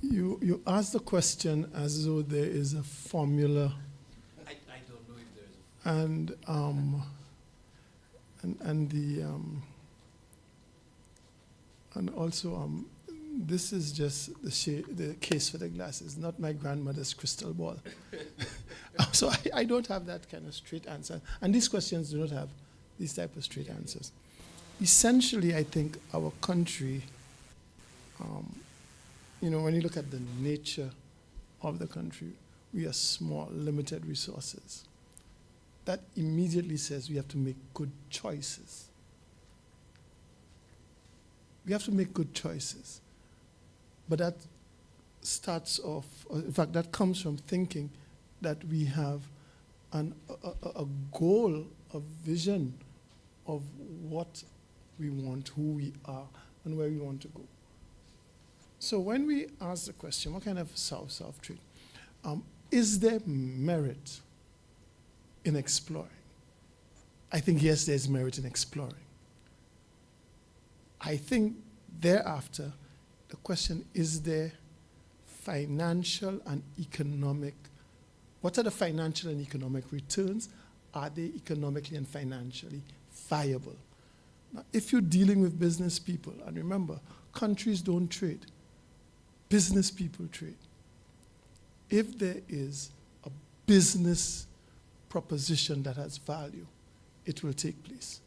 [SPEAKER 8] You asked the question as though there is a formula.
[SPEAKER 2] I don't know if there is
[SPEAKER 8] and also this is just the case for the glasses, not my grandmother's crystal ball. So I don't have that kind of straight answer. And these questions do not have these type of straight answers. Essentially, I think our country, when you look at the nature of the country, we are small, limited resources. That immediately says we have to make good choices. We have to make good choices. But that starts off, in fact, that comes from thinking that we have a goal, a vision of what we want, who we are, and where we want to go. So when we ask the question, what kind of South-South trade? Is there merit in exploring? I think, yes, there's merit in exploring. I think thereafter, the question, is there financial and economic, what are the financial and economic returns? Are they economically and financially viable? Now, if you're dealing with business people, and remember, countries don't trade, business people trade. If there is a business proposition that has value, it will take place.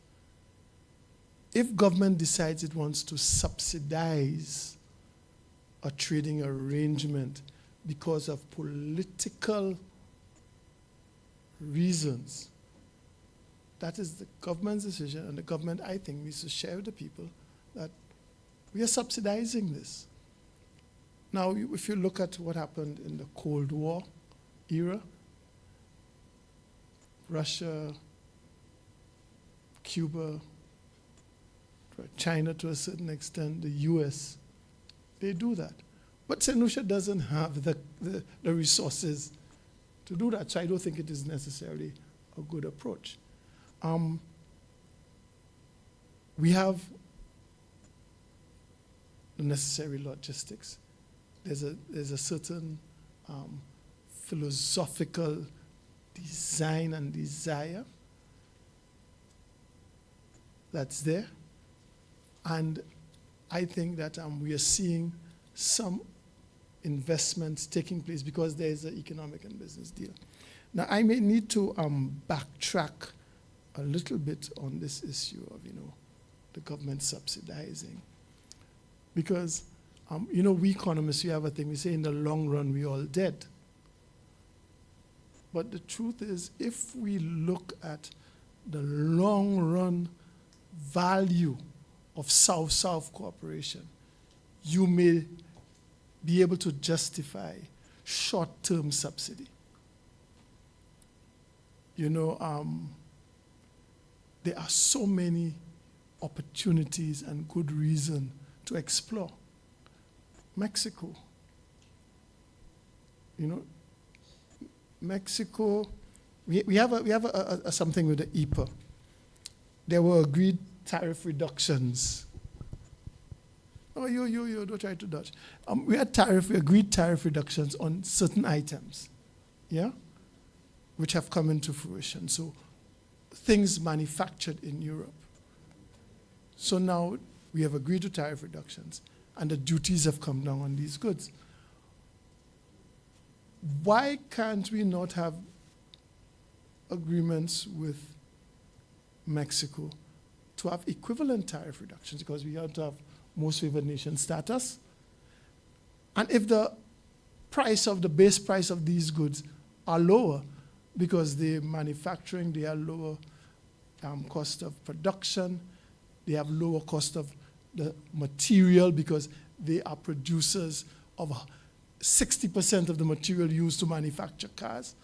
[SPEAKER 8] If government decides it wants to subsidize a trading arrangement because of political reasons, that is the government's decision, and the government, I think, needs to share with the people that we are subsidizing this. Now, if you look at what happened in the Cold War era, Russia, Cuba, China to a certain extent, the US, they do that. But St. Lucia doesn't have the resources to do that, so I don't think it is necessarily a good approach. We have the necessary logistics. There's a certain philosophical design and desire that's there. And I think that we are seeing some investments taking place because there is an economic and business deal. Now, I may need to backtrack a little bit on this issue of, the government subsidizing. Because, we economists, we have a thing, we say in the long run, we're all dead. But the truth is, if we look at the long run value of South-South cooperation, you may be able to justify short-term subsidy. There are so many opportunities and good reason to explore. Mexico, Mexico, we have a something with the EPA. There were agreed tariff reductions. Oh, you don't try to dodge. We agreed tariff reductions on certain items. Yeah? which have come into fruition. So things manufactured in Europe. So now we have agreed to tariff reductions, and the duties have come down on these goods. Why can't we not have agreements with Mexico to have equivalent tariff reductions, because we have to have most favored nation status? And if the base price of these goods are lower, because they're manufacturing, they have lower cost of production, they have lower cost of the material because they are producers of 60% of the material used to manufacture cars,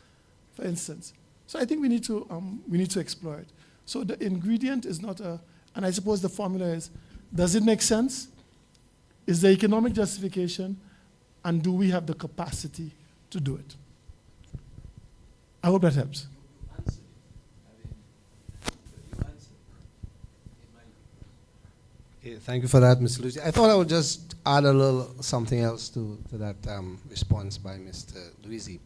[SPEAKER 8] for instance. So I think we need to explore it. So the ingredient is not and I suppose the formula is, does it make sense? Is there economic justification? And do we have the capacity to do it? I hope that helps.
[SPEAKER 7] Thank you for that, Mr. Lucy. I thought I would just add a little something else to that response by Mr. Luisi.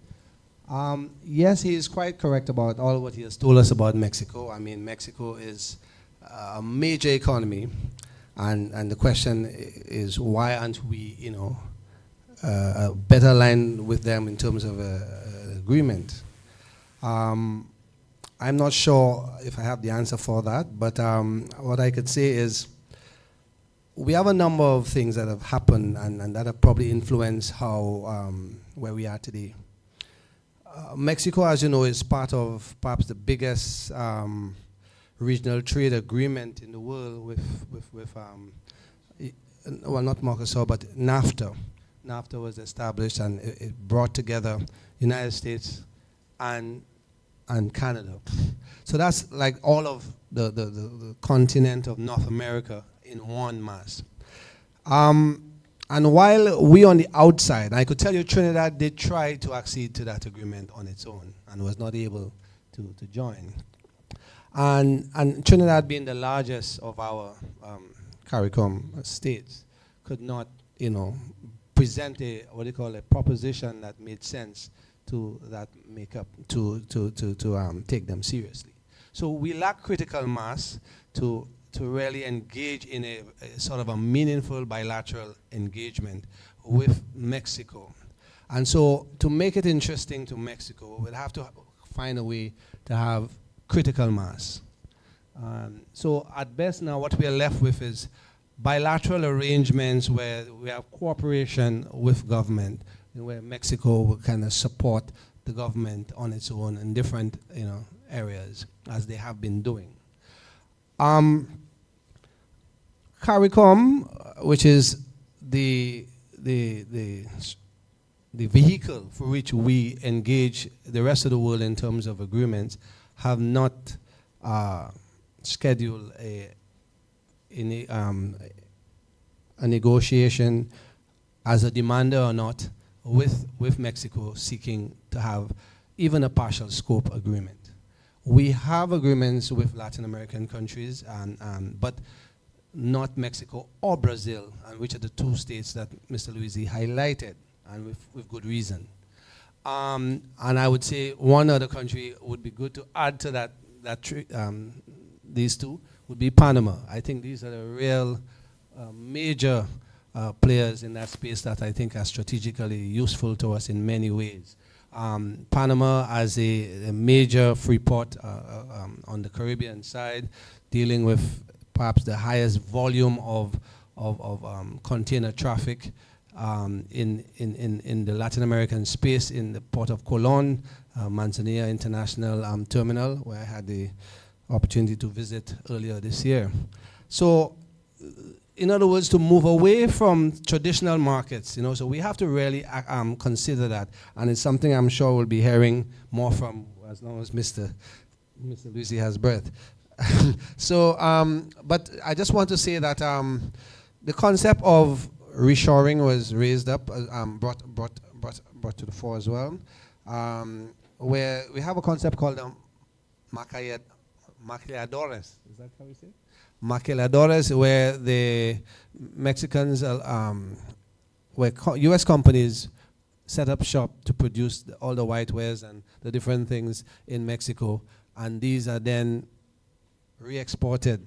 [SPEAKER 7] Yes, he is quite correct about all what he has told us about Mexico. I mean, Mexico is a major economy, and the question is, why aren't we, better aligned with them in terms of agreement? I'm not sure if I have the answer for that, but what I could say is, we have a number of things that have happened and that have probably influenced how where we are today. Mexico, as you know, is part of perhaps the biggest regional trade agreement in the world with well, not Mercosur, but NAFTA. NAFTA was established, and it brought together United States and Canada. So that's like all of the continent of North America in one mass. And while we on the outside, I could tell you Trinidad did try to accede to that agreement on its own and was not able to join. And Trinidad, being the largest of our CARICOM states, could not, present a proposition that made sense to that makeup to take them seriously. So we lack critical mass to really engage in a sort of a meaningful bilateral engagement with Mexico. And so to make it interesting to Mexico, we'll have to find a way to have critical mass. So at best now what we are left with is bilateral arrangements where we have cooperation with government, where Mexico will kind of support the government on its own in different areas, as they have been doing. CARICOM, which is the vehicle for which we engage the rest of the world in terms of agreements, have not scheduled a negotiation as a demander or not with Mexico seeking to have even a partial scope agreement. We have agreements with Latin American countries, but not Mexico or Brazil, and which are the two states that Mr. Luisi highlighted, and with good reason. And I would say one other country would be good to add to that these two would be Panama. I think these are the real major players in that space that I think are strategically useful to us in many ways. Panama as a major free port on the Caribbean side, dealing with perhaps the highest volume of container traffic in the Latin American space, in the port of Colón, Manzanilla International Terminal, where I had the opportunity to visit earlier this year. So, in other words, to move away from traditional markets, so we have to really consider that, and it's something I'm sure we'll be hearing more from as long as Mr. Luisi has breath. So, but I just want to say that the concept of reshoring was raised up, brought to the fore as well, where we have a concept called maquiladores. Is that how we say it? Maquiladores, where the Mexicans, where U.S. companies set up shop to produce all the whitewares and the different things in Mexico, and these are then re-exported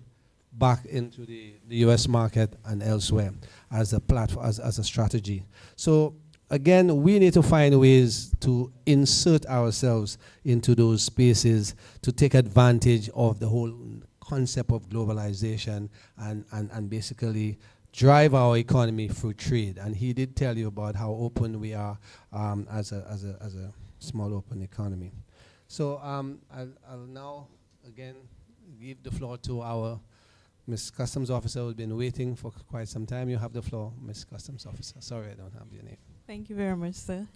[SPEAKER 7] back into the US market and elsewhere as a platform, as a strategy. So again, we need to find ways to insert ourselves into those spaces to take advantage of the whole concept of globalization and basically drive our economy through trade. And he did tell you about how open we are as a small open economy. So I'll now again give the floor to our Ms. Customs Officer, who's been waiting for quite some time. You have the floor, Ms. Customs Officer. Sorry, I don't have your name.
[SPEAKER 10] Thank you very much, sir.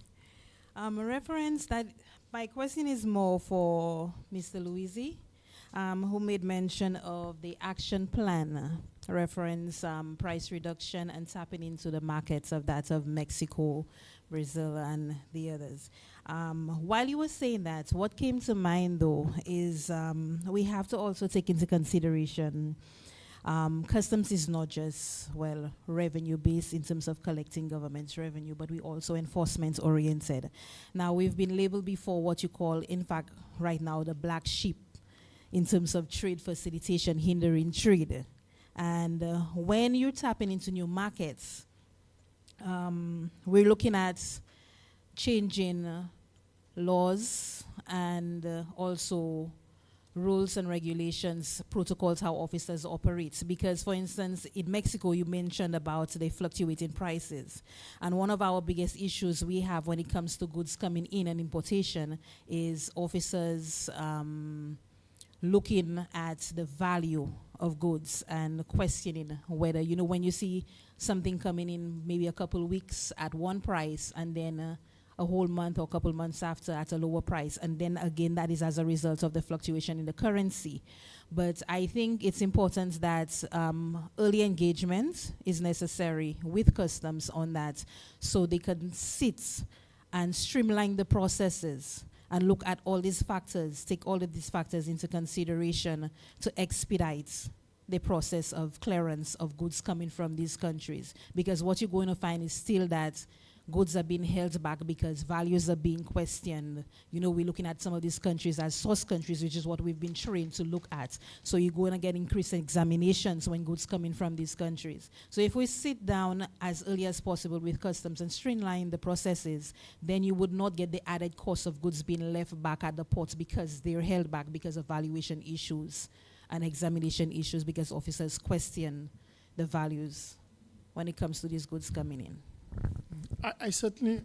[SPEAKER 10] A reference that my question is more for Mr. Luisi, who made mention of the action plan, reference price reduction and tapping into the markets of that of Mexico, Brazil, and the others. While you were saying that, what came to mind though is we have to also take into consideration customs is not just, well, revenue-based in terms of collecting government's revenue, but we also enforcement-oriented. Now, we've been labeled before what you call, in fact, right now, the black sheep in terms of trade facilitation, hindering trade. And when you're tapping into new markets, we're looking at changing laws and also rules and regulations, protocols, how officers operate. Because, for instance, in Mexico, you mentioned about the fluctuating prices. And one of our biggest issues we have when it comes to goods coming in and importation is officers looking at the value of goods and questioning whether, you know, when you see something coming in maybe a couple of weeks at one price and then a whole month or a couple months after at a lower price. And then again, that is as a result of the fluctuation in the currency. But I think it's important that early engagement is necessary with customs on that so they can sit and streamline the processes and look at all these factors, take all of these factors into consideration to expedite the process of clearance of goods coming from these countries. Because what you're going to find is still that goods are being held back because values are being questioned. You know, we're looking at some of these countries as source countries, which is what we've been trained to look at. So you're going to get increased examinations when goods come in from these countries. So if we sit down as early as possible with customs and streamline the processes, then you would not get the added cost of goods being left back at the ports because they're held back because of valuation issues and examination issues because officers question the values when it comes to these goods coming in.
[SPEAKER 8] I certainly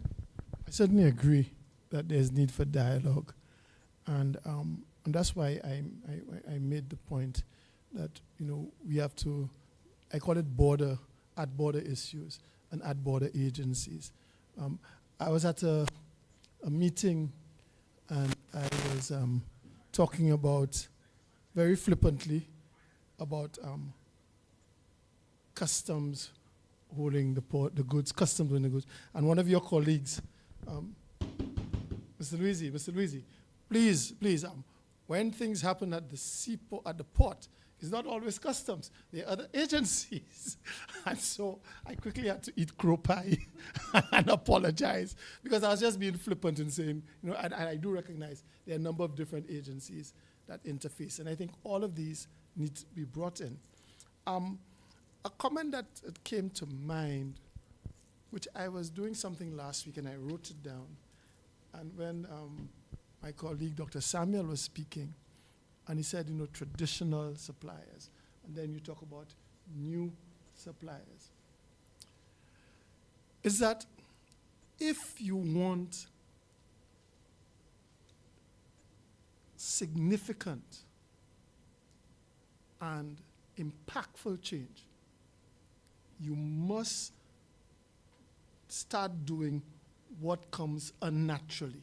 [SPEAKER 8] agree that there's need for dialogue, and that's why I made the point that, you know, we have to, I call it border issues and at border agencies. I was at a meeting and I was talking about, very flippantly, about customs holding the goods, customs holding the goods. And one of your colleagues, Mr. Luisi, please, when things happen at the seaport, at the port, it's not always customs. There are other agencies. And so I quickly had to eat crow pie and apologize because I was just being flippant and saying, you know, and I do recognize there are a number of different agencies that interface. And I think all of these need to be brought in. A comment that came to mind, which I was doing something last week and I wrote it down. And when my colleague, Dr. Samuel, was speaking, and he said, you know, traditional suppliers. And then you talk about new suppliers. Is that if you want significant and impactful change, you must start doing what comes unnaturally.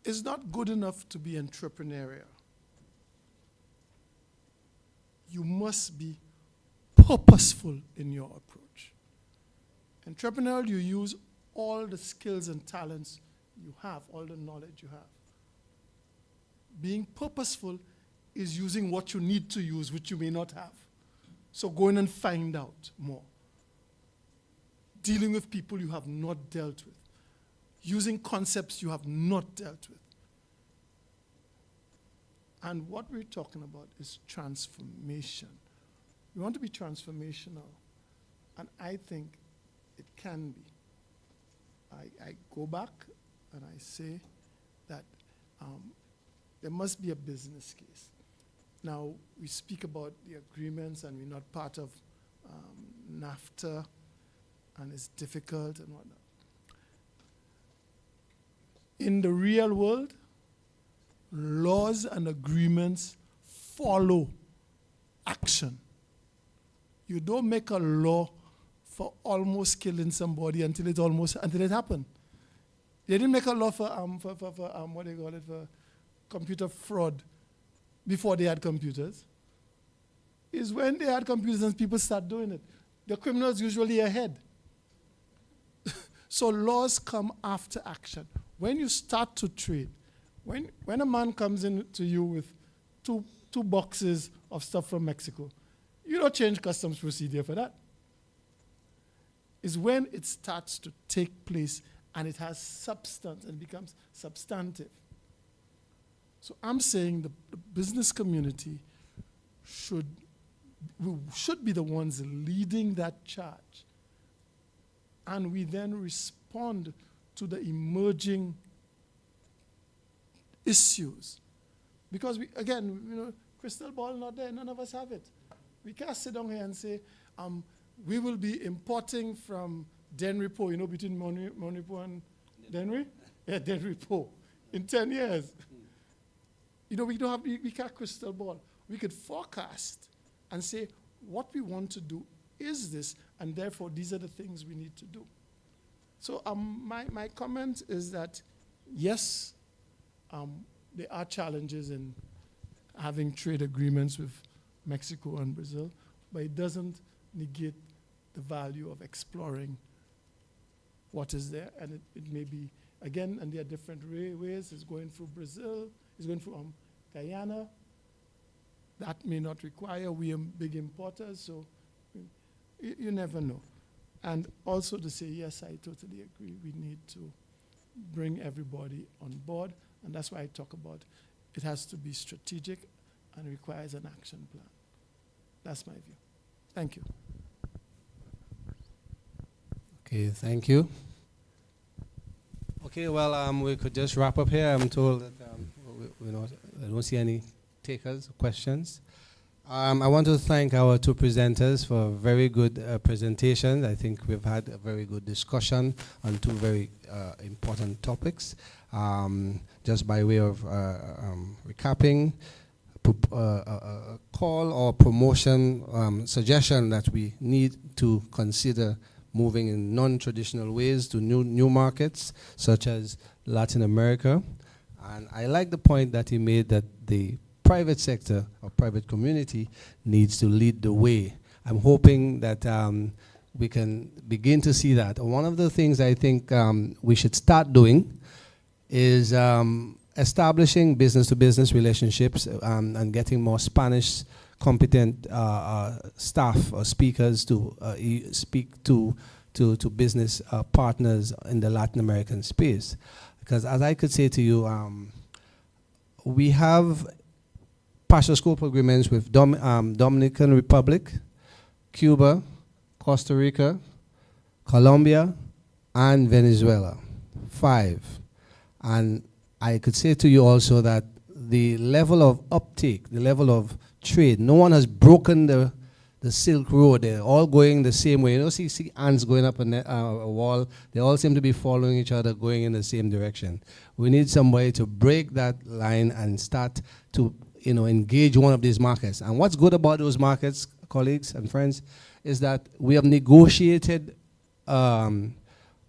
[SPEAKER 8] It's not good enough to be entrepreneurial. You must be purposeful in your approach. Entrepreneurial, you use all the skills and talents you have, all the knowledge you have. Being purposeful is using what you need to use, which you may not have. So go in and find out more. dealing with people you have not dealt with, using concepts you have not dealt with. And what we're talking about is transformation. We want to be transformational, and I think it can be. I go back and I say that there must be a business case. Now, we speak about the agreements and we're not part of NAFTA, and it's difficult and whatnot. In the real world, laws and agreements follow action. You don't make a law for almost killing somebody until it happened. They didn't make a law for what do you call it, for computer fraud before they had computers. It's when they had computers and people start doing it. The criminals usually ahead. So laws come after action. When you start to trade, when a man comes in to you with two boxes of stuff from Mexico, you don't change customs procedure for that. It's when it starts to take place and it has substance and becomes substantive. So I'm saying the business community should be the ones leading that charge. And we then respond to the emerging issues. Because crystal ball not there, none of us have it. We can't sit down here and say, we will be importing from Denripo, between Monipo and Denry? Yeah, Denripo, in 10 years. We can't crystal ball. We could forecast and say, what we want to do is this, and therefore these are the things we need to do. So my comment is that, yes, there are challenges in having trade agreements with Mexico and Brazil, but it doesn't negate the value of exploring what is there. And it may be, again, and there are different ways. It's going through Brazil, it's going through Guyana. That may not require, we are big importers, so you never know. And also to say, yes, I totally agree, we need to bring everybody on board, and that's why I talk about it has to be strategic and requires an action plan. That's my view. Thank you.
[SPEAKER 7] Okay, thank you. Okay, well, we could just wrap up here. I'm told that I don't see any takers, questions. I want to thank our two presenters for very good presentations. I think we've had a very good discussion on two very important topics. Just by way of recapping, a call or promotion suggestion that we need to consider moving in non-traditional ways to new markets, such as Latin America. And I like the point that he made that the private sector or private community needs to lead the way. I'm hoping that we can begin to see that. One of the things I think we should start doing is establishing business-to-business relationships and getting more Spanish competent staff or speakers to speak to business partners in the Latin American space. Because as I could say to you, we have partial scope agreements with Dominican Republic, Cuba, Costa Rica, Colombia, and Venezuela. 5. And I could say to you also that the level of uptake, the level of trade, no one has broken the Silk Road. They're all going the same way. You know, see ants going up a wall. They all seem to be following each other, going in the same direction. We need somebody to break that line and start to engage one of these markets. And what's good about those markets, colleagues and friends, is that we have negotiated an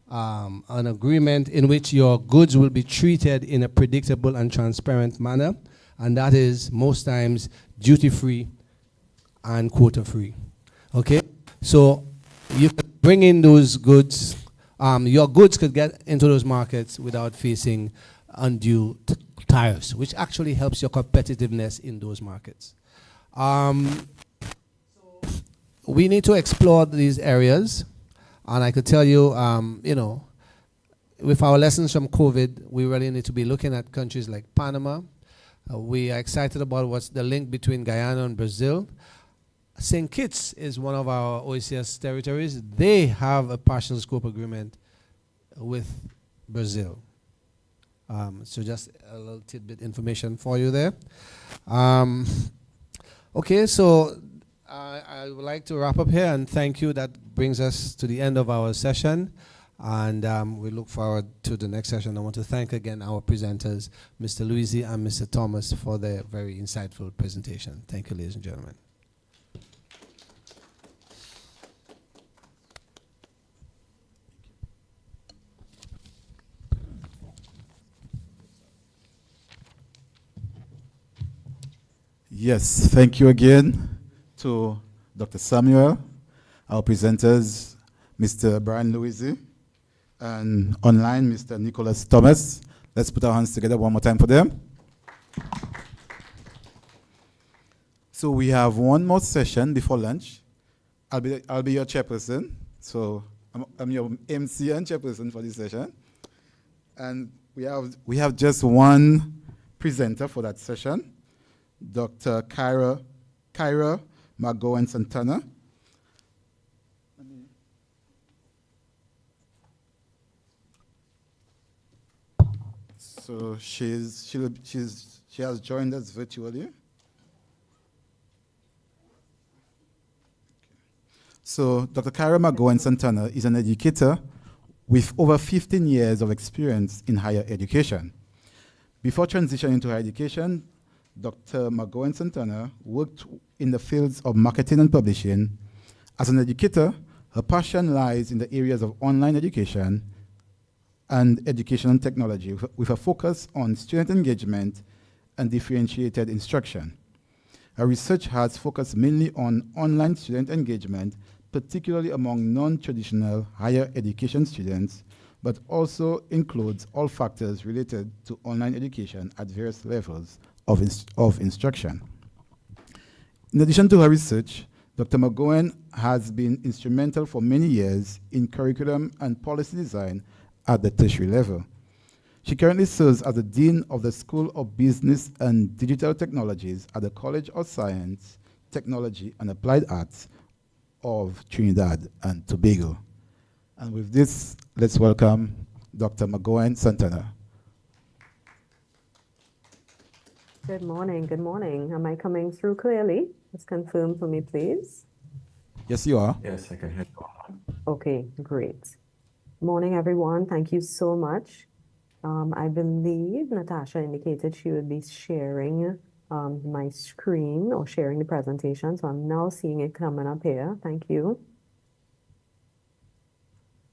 [SPEAKER 7] agreement in which your goods will be treated in a predictable and transparent manner, and that is most times duty-free and quota-free. Okay? So you can bring in those goods. Your goods could get into those markets without facing undue tariffs, which actually helps your competitiveness in those markets. We need to explore these areas. And I could tell you, with our lessons from COVID, we really need to be looking at countries like Panama. We are excited about what's the link between Guyana and Brazil. St. Kitts is one of our OECS territories. They have a partial scope agreement with Brazil. So just a little tidbit information for you there. Okay, so I would like to wrap up here and thank you. That brings us to the end of our session. And we look forward to the next session. I want to thank again our presenters, Mr. Luisi and Mr. Thomas, for their very insightful presentation. Thank you, ladies and gentlemen.
[SPEAKER 1] Yes, thank you again to Dr. Samuel, our presenters, Mr. Brian Luisi, and online, Mr. Nicholas Thomas. Let's put our hands together one more time for them. So we have one more session before lunch. I'll be your chairperson. So I'm your MC and chairperson for this session. And we have just one presenter for that session, Dr. Kyra McGowan-Santana. So she has joined us virtually. So Dr. Kyra McGowan-Santana is an educator with over 15 years of experience in higher education. Before transitioning to higher education, Dr. McGowan-Santana worked in the fields of marketing and publishing. As an educator, her passion lies in the areas of online education and educational technology, with a focus on student engagement and differentiated instruction. Her research has focused mainly on online student engagement, particularly among non-traditional higher education students, but also includes all factors related to online education at various levels of instruction. In addition to her research, Dr. McGowan has been instrumental for many years in curriculum and policy design at the tertiary level. She currently serves as the Dean of the School of Business and Digital Technologies at the College of Science, Technology and Applied Arts of Trinidad and Tobago. And with this, let's welcome Dr. McGowan-Santana.
[SPEAKER 11] Good morning, good morning. Am I coming through clearly? Just confirm for me, please.
[SPEAKER 1] Yes, you are.
[SPEAKER 3] Yes, I can hear you.
[SPEAKER 11] Okay, great. Morning, everyone. Thank you so much. I believe Natasha indicated she would be sharing my screen or sharing the presentation. So I'm now seeing it coming up here. Thank you.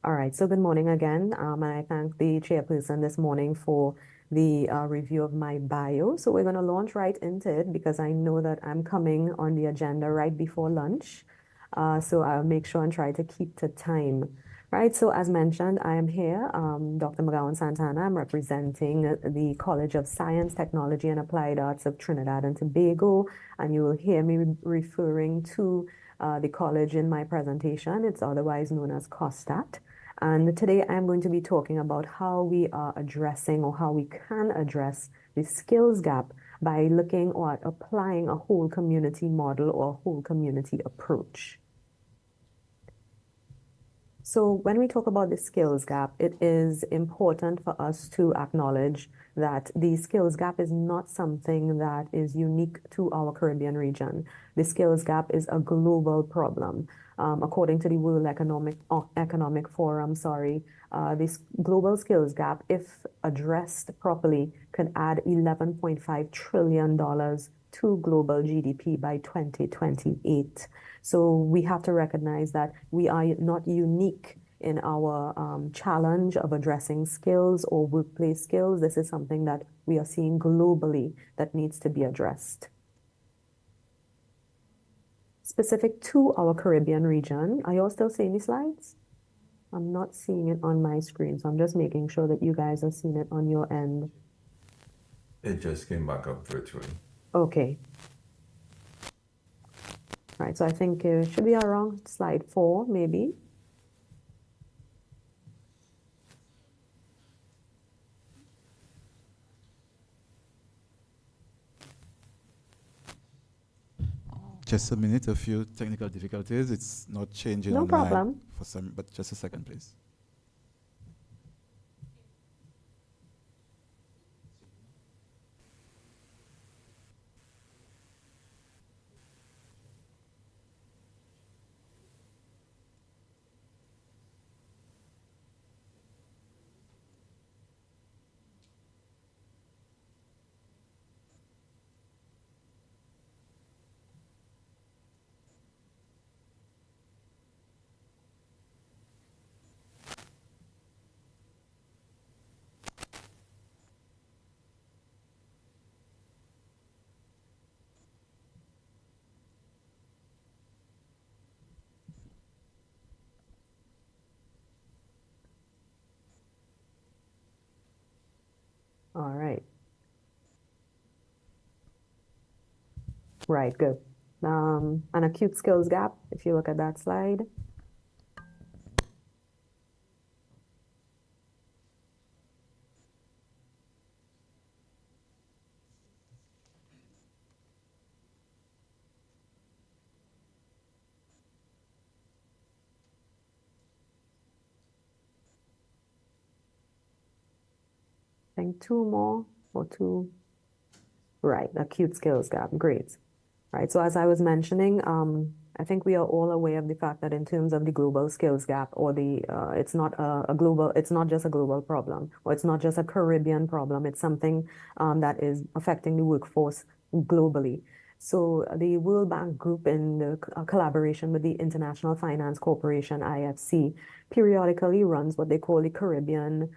[SPEAKER 11] All right, so good morning again. And I thank the chairperson this morning for the review of my bio. So we're going to launch right into it because I know that I'm coming on the agenda right before lunch. So I'll make sure and try to keep to time. Right, so as mentioned, I am here, Dr. McGowan-Santana. I'm representing the College of Science, Technology and Applied Arts of Trinidad and Tobago, and you will hear me referring to the college in my presentation. It's otherwise known as COSTAT. And today I'm going to be talking about how we are addressing or how we can address the skills gap by looking at applying a whole community model or a whole community approach. So when we talk about the skills gap, it is important for us to acknowledge that the skills gap is not something that is unique to our Caribbean region. The skills gap is a global problem. According to the World Economic Forum, this global skills gap, if addressed properly, could add $11.5 trillion to global GDP by 2028. So we have to recognize that we are not unique in our challenge of addressing skills or workplace skills. This is something that we are seeing globally that needs to be addressed. Specific to our Caribbean region, are you all still seeing the slides? I'm not seeing it on my screen, so I'm just making sure that you guys are seeing it on your end.
[SPEAKER 3] It just came back up virtually.
[SPEAKER 11] Okay. All right, so I think it should be around slide 4, maybe.
[SPEAKER 1] Just a minute, a few technical difficulties. It's not changing
[SPEAKER 11] No
[SPEAKER 1] online
[SPEAKER 11] problem.
[SPEAKER 1] for some, but just a second, please.
[SPEAKER 11] All right. Right, good. An acute skills gap, if you look at that slide. I think two more or two. Right, acute skills gap, great. Right, so as I was mentioning, I think we are all aware of the fact that in terms of the global skills gap, or it's not it's not just a global problem, or it's not just a Caribbean problem. It's something that is affecting the workforce globally. So the World Bank Group, in the collaboration with the International Finance Corporation (IFC), periodically runs what they call the Caribbean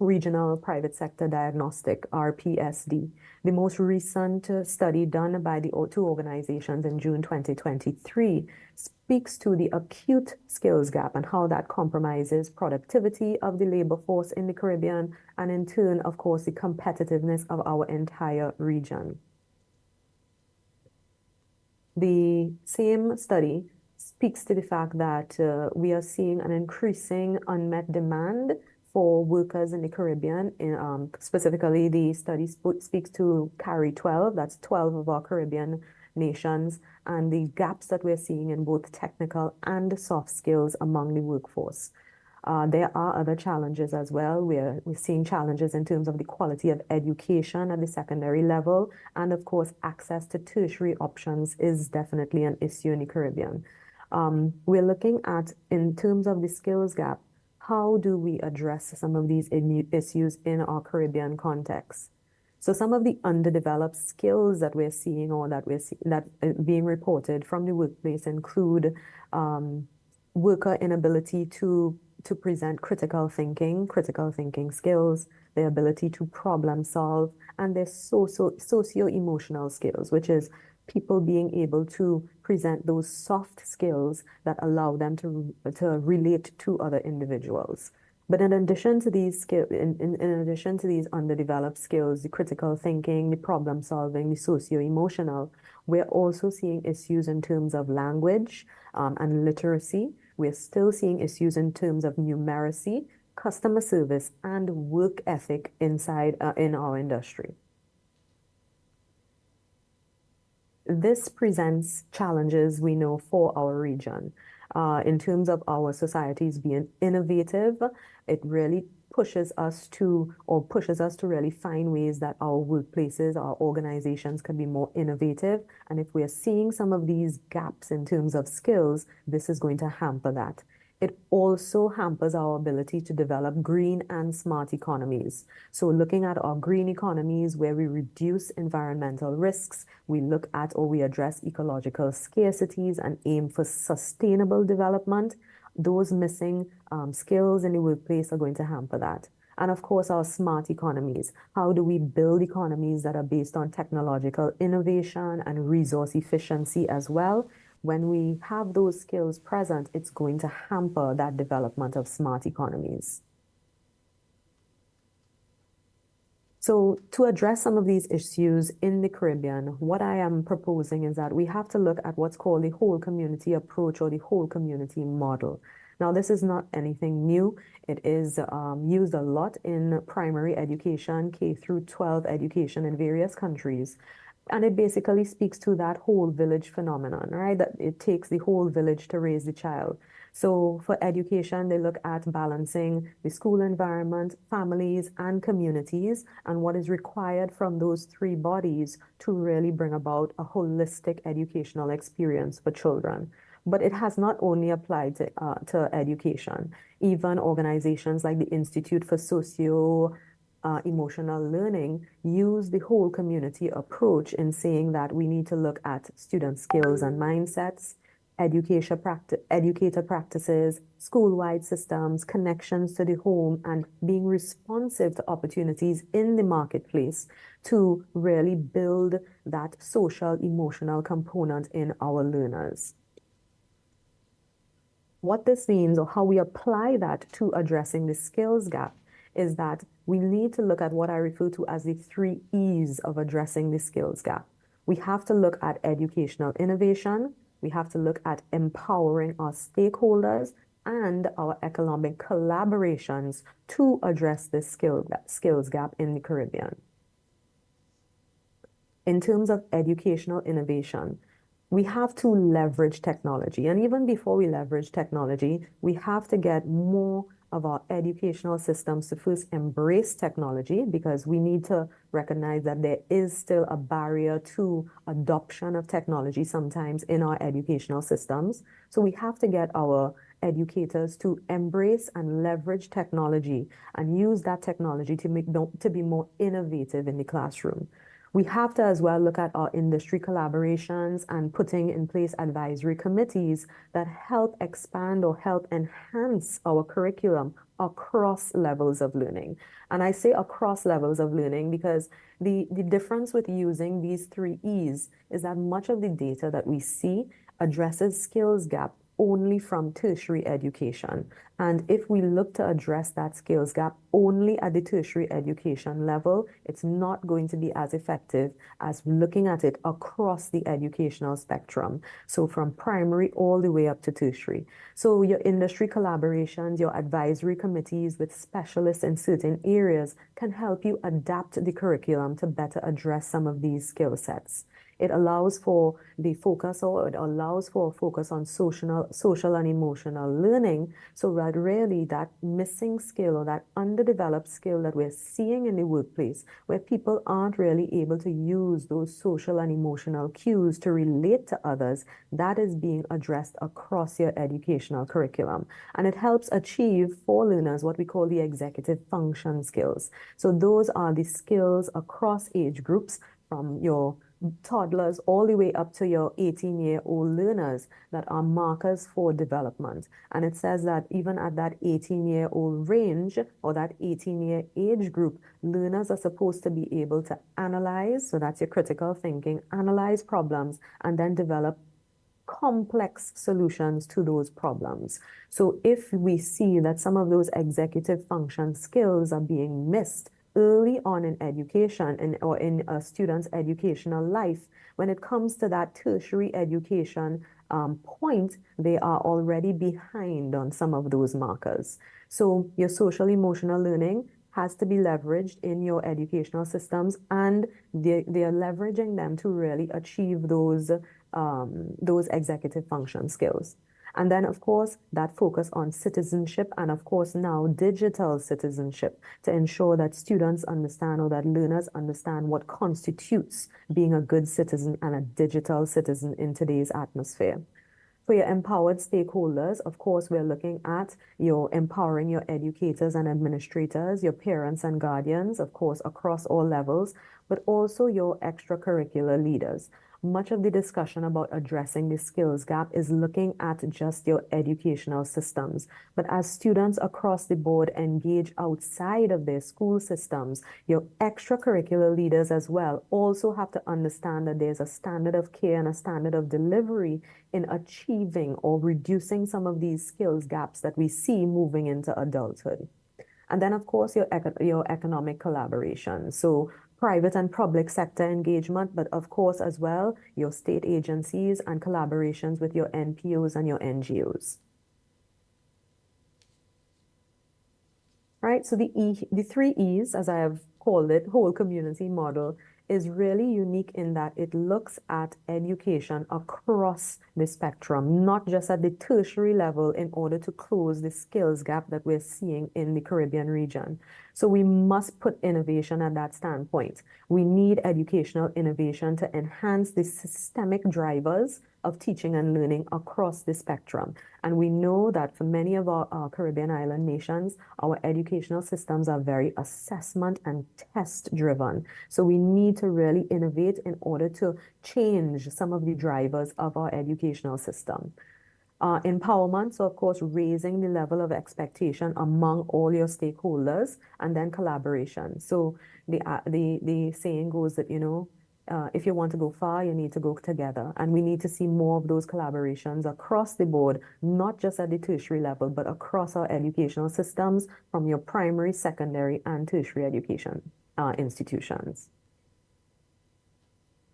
[SPEAKER 11] Regional Private Sector Diagnostic, RPSD. The most recent study done by the two organizations in June 2023 speaks to the acute skills gap and how that compromises productivity of the labor force in the Caribbean, and in turn, of course, the competitiveness of our entire region. The same study speaks to the fact that we are seeing an increasing unmet demand for workers in the Caribbean. Specifically, the study speaks to CARI 12, that's 12 of our Caribbean nations, and the gaps that we're seeing in both technical and soft skills among the workforce. There are other challenges as well. We're seeing challenges in terms of the quality of education at the secondary level, and of course, access to tertiary options is definitely an issue in the Caribbean. We're looking at, in terms of the skills gap, how do we address some of these issues in our Caribbean context? So some of the underdeveloped skills that we're seeing, or that being reported from the workplace, include worker inability to present critical thinking skills, their ability to problem solve, and their socio-emotional skills, which is people being able to present those soft skills that allow them to relate to other individuals. But in addition to these in addition to these underdeveloped skills, the critical thinking, the problem solving, the socio-emotional, we're also seeing issues in terms of language and literacy. We're still seeing issues in terms of numeracy, customer service, and work ethic inside in our industry. This presents challenges, we know, for our region. In terms of our societies being innovative, it really pushes us to really find ways that our workplaces, our organizations can be more innovative. And if we're seeing some of these gaps in terms of skills, this is going to hamper that. It also hampers our ability to develop green and smart economies. So looking at our green economies, where we reduce environmental risks, we look at or we address ecological scarcities and aim for sustainable development, those missing skills in the workplace are going to hamper that. And of course, our smart economies. How do we build economies that are based on technological innovation and resource efficiency as well? When we have those skills present, it's going to hamper that development of smart economies. So to address some of these issues in the Caribbean, what I am proposing is that we have to look at what's called the whole community approach, or the whole community model. Now, this is not anything new. It is used a lot in primary education, K through 12 education in various countries. And it basically speaks to that whole village phenomenon, right? That it takes the whole village to raise the child. So for education, they look at balancing the school environment, families, and communities, and what is required from those three bodies to really bring about a holistic educational experience for children. But it has not only applied to education. Even organizations like the Institute for Socio Emotional Learning use the whole community approach in saying that we need to look at student skills and mindsets, educator practices, school-wide systems, connections to the home, and being responsive to opportunities in the marketplace to really build that social emotional component in our learners. What this means, or how we apply that to addressing the skills gap, is that we need to look at what I refer to as the 3 E's of addressing the skills gap. We have to look at educational innovation, we have to look at empowering our stakeholders and our economic collaborations to address this skills gap in the Caribbean. In terms of educational innovation, we have to leverage technology. And even before we leverage technology, we have to get more of our educational systems to first embrace technology, because we need to recognize that there is still a barrier to adoption of technology sometimes in our educational systems. So we have to get our educators to embrace and leverage technology and use that technology to be more innovative in the classroom. We have to as well look at our industry collaborations and putting in place advisory committees that help expand or help enhance our curriculum across levels of learning. And I say across levels of learning because the difference with using these 3 E's is that much of the data that we see addresses skills gap only from tertiary education. And if we look to address that skills gap only at the tertiary education level, it's not going to be as effective as looking at it across the educational spectrum. So from primary all the way up to tertiary. So your industry collaborations, your advisory committees with specialists in certain areas can help you adapt the curriculum to better address some of these skill sets. It allows for the focus, or it allows for a focus on social and emotional learning, so that really that missing skill or that underdeveloped skill that we're seeing in the workplace, where people aren't really able to use those social and emotional cues to relate to others, that is being addressed across your educational curriculum. And it helps achieve for learners what we call the executive function skills. So those are the skills across age groups, from your toddlers all the way up to your 18-year-old learners, that are markers for development. And it says that even at that 18-year-old range, or that 18-year age group, learners are supposed to be able to analyze, so that's your critical thinking, analyze problems, and then develop complex solutions to those problems. So if we see that some of those executive function skills are being missed early on in education or in a student's educational life, when it comes to that tertiary education point, they are already behind on some of those markers. So your social emotional learning has to be leveraged in your educational systems, and they are leveraging them to really achieve those executive function skills. And then, of course, that focus on citizenship, and of course now digital citizenship, to ensure that students understand, or that learners understand, what constitutes being a good citizen and a digital citizen in today's atmosphere. For your empowered stakeholders, of course, we're looking at your empowering your educators and administrators, your parents and guardians, of course, across all levels, but also your extracurricular leaders. Much of the discussion about addressing the skills gap is looking at just your educational systems. But as students across the board engage outside of their school systems, your extracurricular leaders as well also have to understand that there's a standard of care and a standard of delivery in achieving or reducing some of these skills gaps that we see moving into adulthood. And then, of course, your economic collaboration. So private and public sector engagement, but of course as well, your state agencies and collaborations with your NPOs and your NGOs. Right, so the 3 E's, as I have called it, whole community model, is really unique in that it looks at education across the spectrum, not just at the tertiary level, in order to close the skills gap that we're seeing in the Caribbean region. So we must put innovation at that standpoint. We need educational innovation to enhance the systemic drivers of teaching and learning across the spectrum. And we know that for many of our Caribbean island nations, our educational systems are very assessment and test driven. So we need to really innovate in order to change some of the drivers of our educational system. Empowerment, so of course, raising the level of expectation among all your stakeholders, and then collaboration. So the saying goes that, if you want to go far, you need to go together. And we need to see more of those collaborations across the board, not just at the tertiary level, but across our educational systems from your primary, secondary, and tertiary education institutions.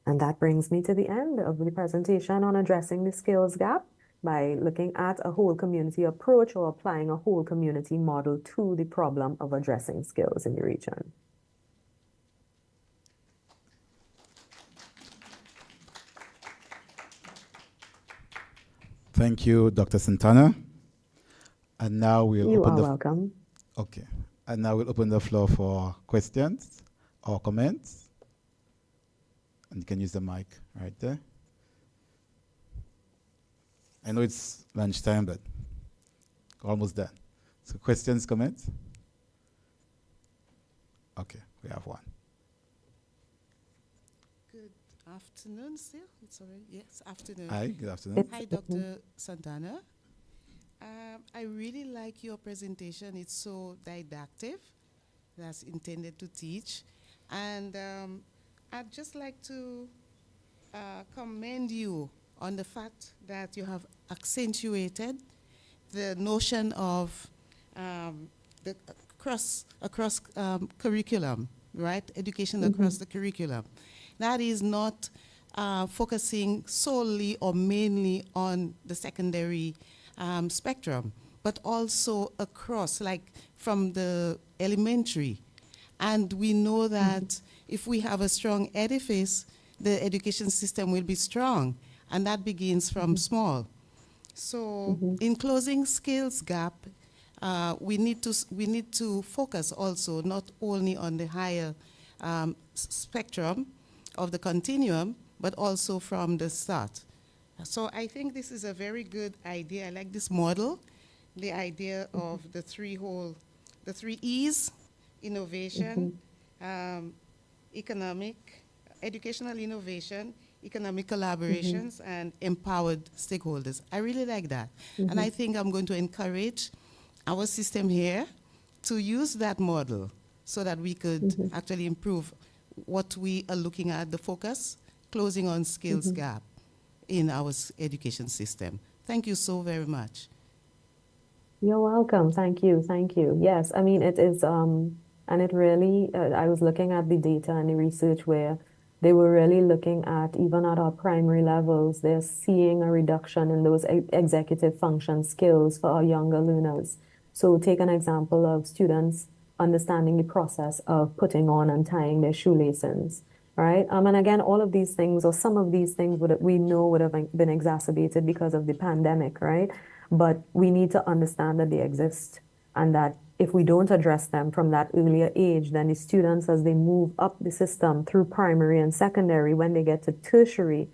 [SPEAKER 11] And that brings me to the end of the presentation on addressing the skills gap by looking at a whole community approach or applying a whole community model to the problem of addressing skills in the region.
[SPEAKER 1] Thank you, Dr. Santana. And now we'll
[SPEAKER 11] You
[SPEAKER 1] open
[SPEAKER 11] are
[SPEAKER 1] the
[SPEAKER 11] welcome.
[SPEAKER 1] Okay. And now we'll open the floor for questions or comments. And you can use the mic right there. I know it's lunchtime, but almost done. So questions, comments? Okay, we have one.
[SPEAKER 5] Good afternoon, still? It's already, yes, afternoon.
[SPEAKER 1] Hi, good afternoon.
[SPEAKER 5] Hi, Dr. Santana. I really like your presentation. It's so didactic. That's intended to teach. And I'd just like to commend you on the fact that you have accentuated the notion of the across curriculum, right? Education across the curriculum. That is not focusing solely or mainly on the secondary spectrum, but also across, like from the elementary. And we know that if we have a strong edifice, the education system will be strong, and that begins from small. So in closing skills gap, we need to focus also not only on the higher spectrum of the continuum, but also from the start. So I think this is a very good idea. I like this model, the idea of the three E's: innovation, educational innovation, economic collaborations, and empowered stakeholders. I really like that. And I think I'm going to encourage our system here to use that model so that we could actually improve what we are looking at, the focus, closing on skills gap in our education system. Thank you so very much.
[SPEAKER 11] You're welcome. Thank you. Thank you. Yes, I mean, it is, and it really, I was looking at the data and the research where they were really looking at, even at our primary levels, they're seeing a reduction in those executive function skills for our younger learners. So take an example of students understanding the process of putting on and tying their shoelaces, right? And again, all of these things, or some of these things we know would have been exacerbated because of the pandemic, right? But we need to understand that they exist, and that if we don't address them from that earlier age, then the students, as they move up the system through primary and secondary, when they get to tertiary,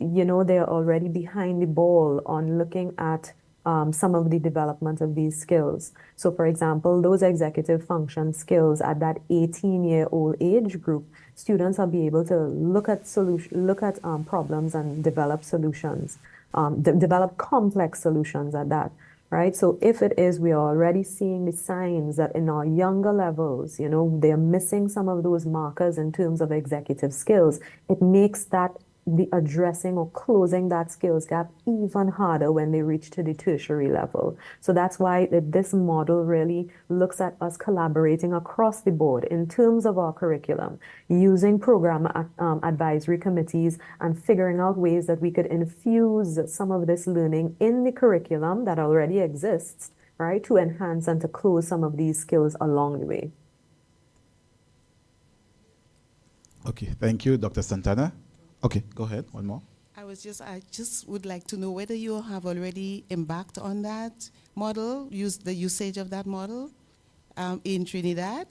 [SPEAKER 11] they're already behind the ball on looking at some of the development of these skills. So for example, those executive function skills at that 18-year-old age group, students will be able to look at problems and develop solutions, develop complex solutions at that. Right? So if it is, we are already seeing the signs that in our younger levels, they're missing some of those markers in terms of executive skills, it makes that the addressing or closing that skills gap even harder when they reach to the tertiary level. So that's why this model really looks at us collaborating across the board in terms of our curriculum, using program advisory committees and figuring out ways that we could infuse some of this learning in the curriculum that already exists, right, to enhance and to close some of these skills along the way.
[SPEAKER 1] Okay, thank you, Dr. Santana. Okay, go ahead, one more.
[SPEAKER 5] I just would like to know whether you have already embarked on that model, the usage of that model in Trinidad.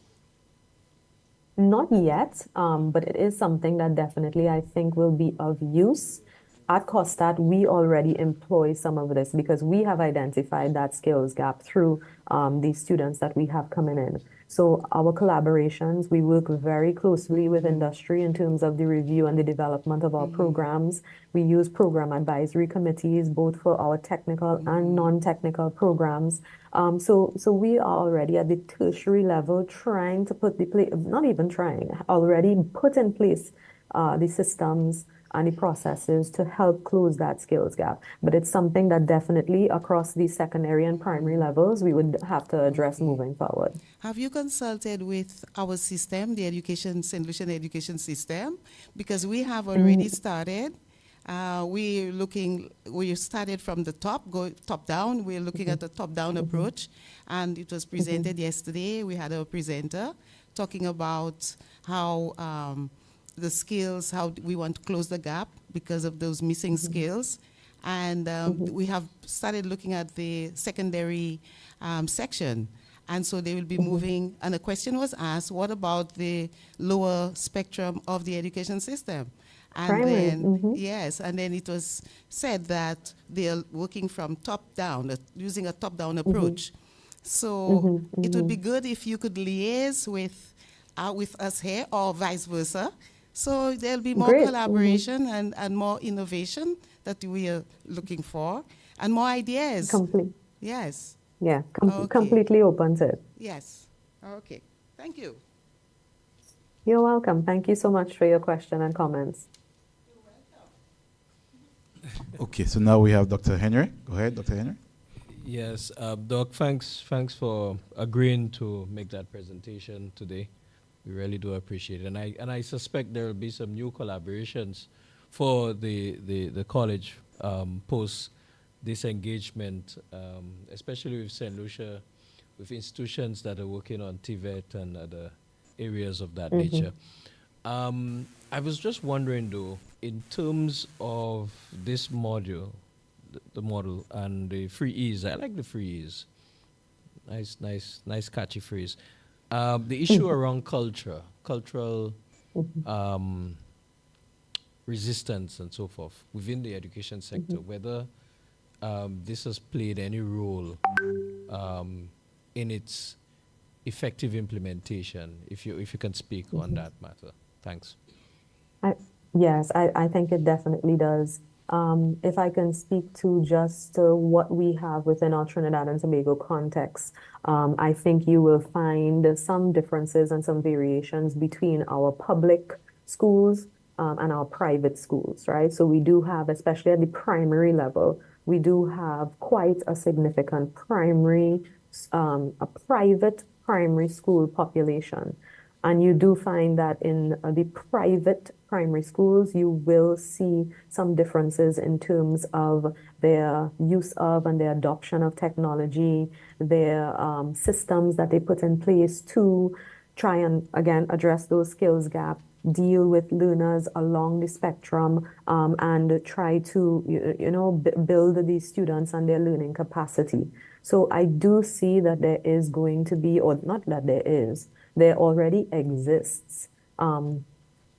[SPEAKER 11] Not yet, but it is something that definitely I think will be of use. At COSTAT, we already employ some of this because we have identified that skills gap through the students that we have coming in. So our collaborations, we work very closely with industry in terms of the review and the development of our programs. We use program advisory committees, both for our technical and non-technical programs. So we are already at the tertiary level trying to put not even trying, already put in place the systems and the processes to help close that skills gap. But it's something that definitely across the secondary and primary levels, we would have to address moving forward.
[SPEAKER 5] Have you consulted with our system, the St. Lucian education system? Because we have already started. We started from the top down. We're looking at a top-down approach, and it was presented yesterday. We had a presenter talking about how the skills, how we want to close the gap because of those missing skills. And we have started looking at the secondary section. And so they will be moving, and a question was asked, what about the lower spectrum of the education system? And
[SPEAKER 11] Primary,
[SPEAKER 5] then, yes, and then it was said that they're working from top down, using a top-down approach. So it would be good if you could liaise with us here or vice versa. So there'll be more collaboration and more innovation that we are looking for, and more ideas. Yes.
[SPEAKER 11] Yeah, completely open to it.
[SPEAKER 5] Yes. Okay. Thank you.
[SPEAKER 11] You're welcome. Thank you so much for your question and comments.
[SPEAKER 1] Okay, so now we have Dr. Henry. Go ahead, Dr. Henry.
[SPEAKER 2] Yes, Doc, thanks for agreeing to make that presentation today. We really do appreciate it. And I suspect there will be some new collaborations for the college post this engagement, especially with St. Lucia, with institutions that are working on TVET and other areas of that nature. I was just wondering though, in terms of this module, the model and the free ease, I like the free ease. Nice catchy phrase. The issue around cultural resistance and so forth within the education sector, whether this has played any role in its effective implementation, if you can speak on that matter. Thanks.
[SPEAKER 11] Yes, I think it definitely does. If I can speak to just what we have within our Trinidad and Tobago context, I think you will find some differences and some variations between our public schools and our private schools, right? So we do have, especially at the primary level, we do have quite a significant a private primary school population. And you do find that in the private primary schools, you will see some differences in terms of their use of and their adoption of technology, their systems that they put in place to try and, again, address those skills gap, deal with learners along the spectrum, and try to, build these students and their learning capacity. So I do see that there is going to be, or not that there is, there already exists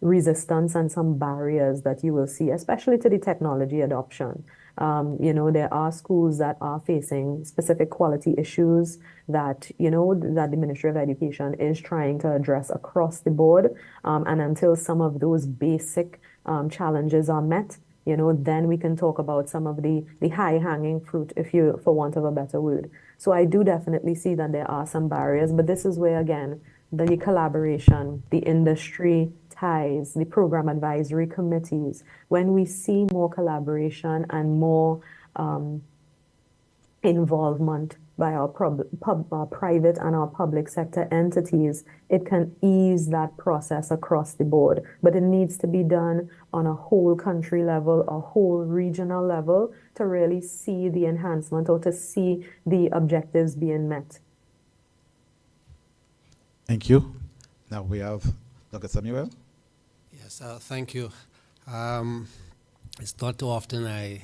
[SPEAKER 11] resistance and some barriers that you will see, especially to the technology adoption. There are schools that are facing specific quality issues that, that the Ministry of Education is trying to address across the board. And until some of those basic challenges are met, then we can talk about some of the high-hanging fruit, for want of a better word. So I do definitely see that there are some barriers, but this is where, again, the collaboration, the industry ties, the program advisory committees, when we see more collaboration and more involvement by our private and our public sector entities, it can ease that process across the board. But it needs to be done on a whole country level, a whole regional level, to really see the enhancement or to see the objectives being met.
[SPEAKER 1] Thank you. Now we have Dr. Samuel.
[SPEAKER 7] Yes, thank you. It's not too often I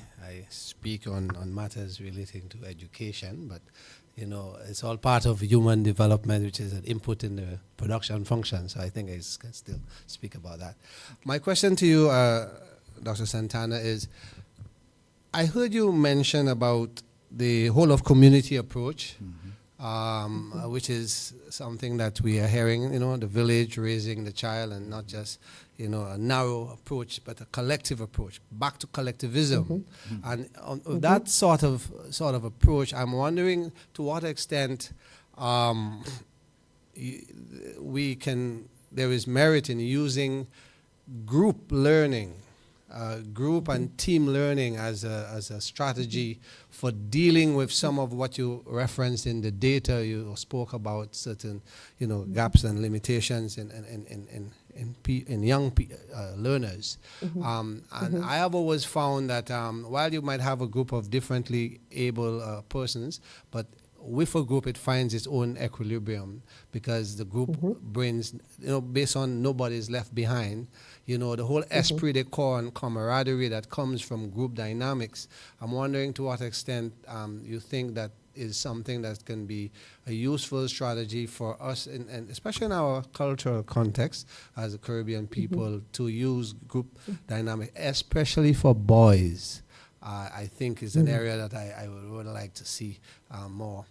[SPEAKER 7] speak on matters relating to education, but you know, it's all part of human development, which is an input in the production function. So I think I can still speak about that. My question to you, Dr. Santana, is I heard you mention about the whole of community approach, which is something that we are hearing, you know, the village raising the child, and not just, you know, a narrow approach, but a collective approach, back to collectivism. And on that sort of approach, I'm wondering to what extent there is merit in using group learning, group and team learning as a strategy for dealing with some of what you referenced in the data. You spoke about certain, you know, gaps and limitations in young learners. And I have always found that while you might have a group of differently able persons, but with a group it finds its own equilibrium, because the group brings, you know, based on nobody's left behind, you know, the whole esprit de corps and camaraderie that comes from group dynamics. I'm wondering to what extent you think that is something that can be a useful strategy for us, and especially in our cultural context as a Caribbean people, to use group dynamic, especially for boys. I think is an area that I would like to see more.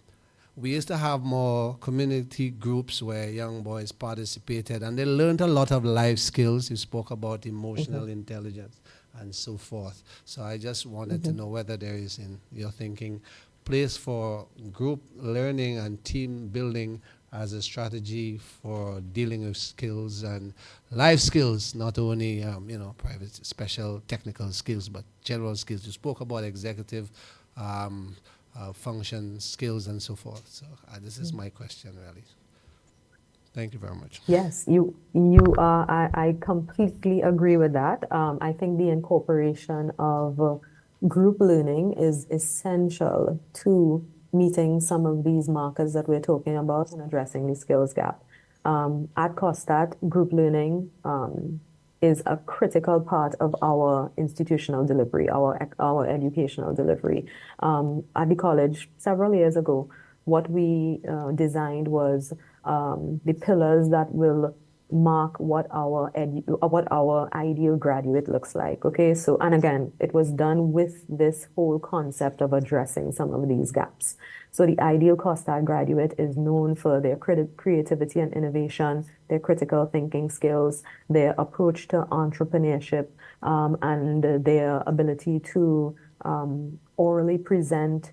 [SPEAKER 7] We used to have more community groups where young boys participated, and they learned a lot of life skills. You spoke about emotional intelligence and so forth. So I just wanted to know whether there is, in your thinking, place for group learning and team building as a strategy for dealing with skills and life skills, not only you know, private special technical skills, but general skills. You spoke about executive function skills and so forth. So this is my question, really. Thank you very much.
[SPEAKER 11] Yes, I completely agree with that. I think the incorporation of group learning is essential to meeting some of these markers that we're talking about and addressing the skills gap. At COSTAT, group learning is a critical part of our institutional delivery, our educational delivery. At the college several years ago, what we designed was the pillars that will mark what our ideal graduate looks like. Okay, so, and again, it was done with this whole concept of addressing some of these gaps. So the ideal COSTAT graduate is known for their creativity and innovation, their critical thinking skills, their approach to entrepreneurship, and their ability to orally present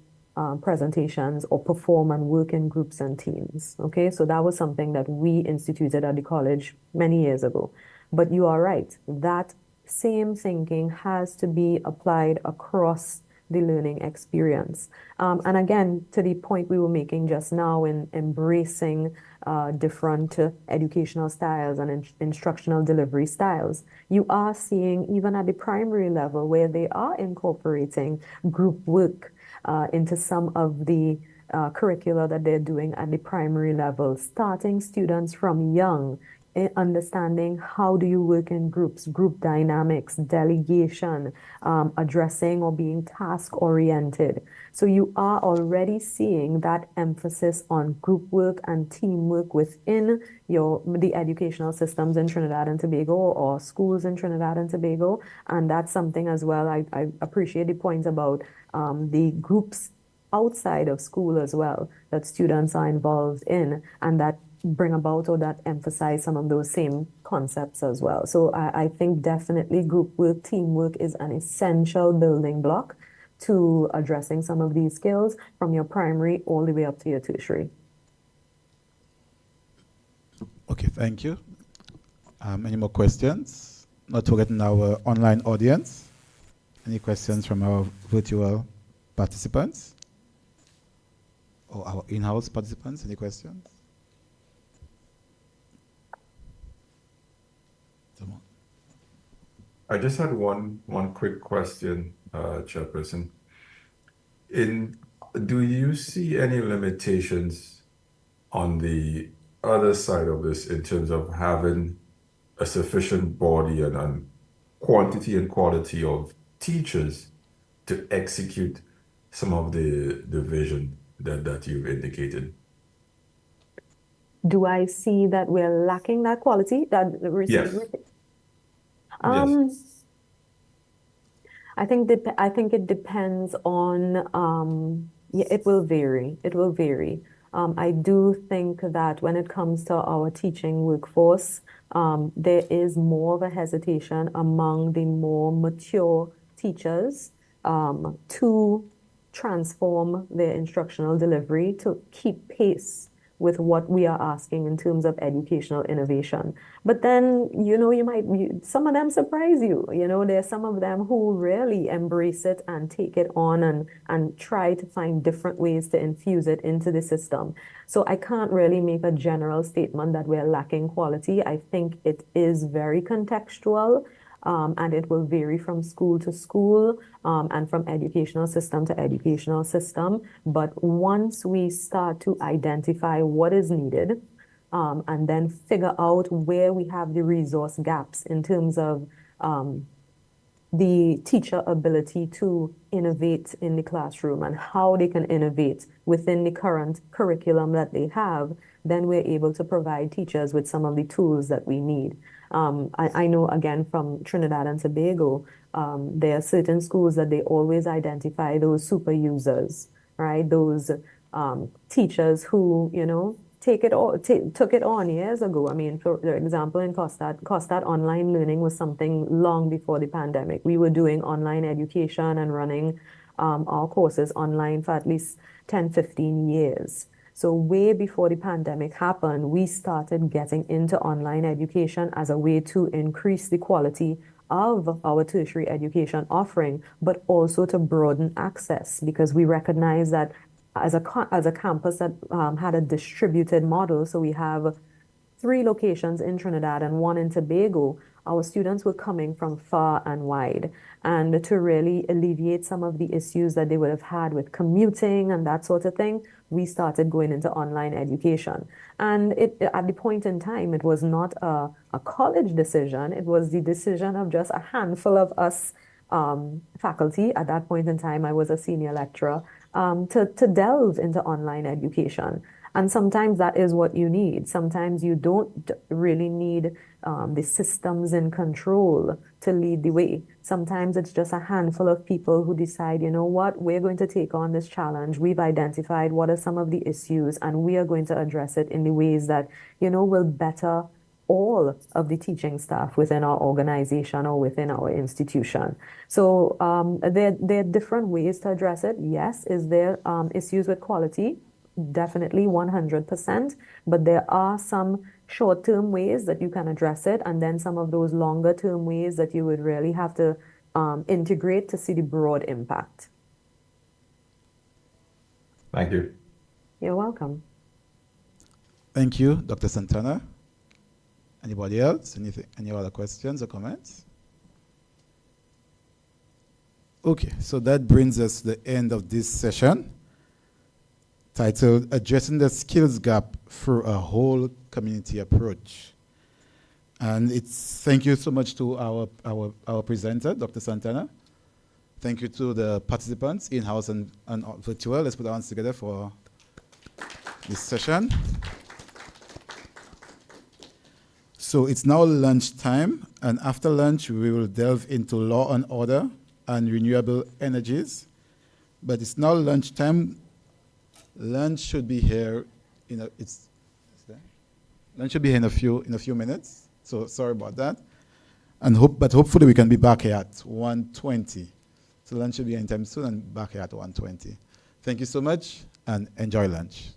[SPEAKER 11] presentations or perform and work in groups and teams. Okay, so that was something that we instituted at the college many years ago. But you are right, that same thinking has to be applied across the learning experience. And again, to the point we were making just now in embracing different educational styles and instructional delivery styles, you are seeing even at the primary level where they are incorporating group work into some of the curricula that they're doing at the primary level, starting students from young, understanding how do you work in groups, group dynamics, delegation, addressing or being task-oriented. So you are already seeing that emphasis on group work and teamwork within the educational systems in Trinidad and Tobago or schools in Trinidad and Tobago. And that's something as well. I appreciate the point about the groups outside of school as well that students are involved in, and that bring about or that emphasize some of those same concepts as well. So I think definitely group work, teamwork is an essential building block to addressing some of these skills from your primary all the way up to your tertiary.
[SPEAKER 1] Okay, thank you. Any more questions? Not forgetting our online audience. Any questions from our virtual participants? Or our in-house participants? Any questions?
[SPEAKER 3] I just had one quick question, Chairperson. Do you see any limitations on the other side of this in terms of having a sufficient body and quantity and quality of teachers to execute some of the vision that you've indicated?
[SPEAKER 11] Do I see that we're lacking that quality?
[SPEAKER 3] Yes. Yes.
[SPEAKER 11] Um, I think it depends on yeah, it will vary. It will vary. I do think that when it comes to our teaching workforce, there is more of a hesitation among the more mature teachers to transform their instructional delivery to keep pace with what we are asking in terms of educational innovation. But then, some of them surprise you. There's some of them who really embrace it and take it on and try to find different ways to infuse it into the system. So I can't really make a general statement that we're lacking quality. I think it is very contextual. And it will vary from school to school and from educational system to educational system. But once we start to identify what is needed and then figure out where we have the resource gaps in terms of the teacher ability to innovate in the classroom and how they can innovate within the current curriculum that they have, then we're able to provide teachers with some of the tools that we need. I know, again, from Trinidad and Tobago, there are certain schools that they always identify those super users, right? Those teachers who, took it on years ago. I mean, for example, in Costad, online learning was something long before the pandemic. We were doing online education and running our courses online for at least 10, 15 years. So way before the pandemic happened, we started getting into online education as a way to increase the quality of our tertiary education offering, but also to broaden access because we recognize that as a campus that had a distributed model, so we have 3 locations in Trinidad and 1 in Tobago, our students were coming from far and wide. And to really alleviate some of the issues that they would have had with commuting and that sort of thing, we started going into online education. And at the point in time, it was not a college decision. It was the decision of just a handful of us faculty. At that point in time, I was a senior lecturer, to delve into online education. And sometimes that is what you need. Sometimes you don't really need the systems in control to lead the way. Sometimes it's just a handful of people who decide, you know what, we're going to take on this challenge. We've identified what are some of the issues, and we are going to address it in the ways that, will better all of the teaching staff within our organization or within our institution. So there are different ways to address it. Yes, is there issues with quality? Definitely 100%, but there are some short-term ways that you can address it, and then some of those longer-term ways that you would really have to integrate to see the broad impact.
[SPEAKER 3] Thank you.
[SPEAKER 11] You're welcome.
[SPEAKER 1] Thank you, Dr. Santana. Anybody else? Any other questions or comments? Okay, so that brings us to the end of this session, titled Addressing the Skills Gap Through a Whole Community Approach. And thank you so much to our presenter, Dr. Santana. Thank you to the participants, in-house and virtual. Let's put our hands together for this session. So it's now lunchtime, and after lunch, we will delve into law and order and renewable energies. But it's now lunchtime. Lunch should be here lunch should be here in a few minutes. So sorry about that. But hopefully we can be back here at 1:20. So lunch should be anytime soon and back here at 1:20. Thank you so much and enjoy lunch.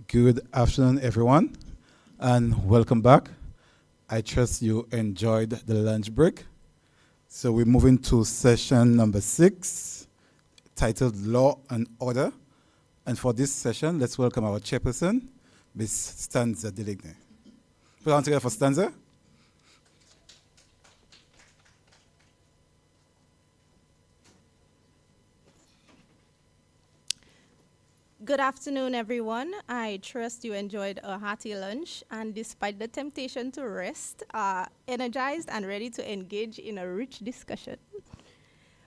[SPEAKER 1] Good afternoon, everyone, and welcome back. I trust you enjoyed the lunch break. So we're moving to session number 6, titled Law and Order. And for this session, let's welcome our chairperson, Ms. Stanza Deligne. Put on together for Stanza.
[SPEAKER 12] Good afternoon, everyone. I trust you enjoyed a hearty lunch and despite the temptation to rest, are energized and ready to engage in a rich discussion.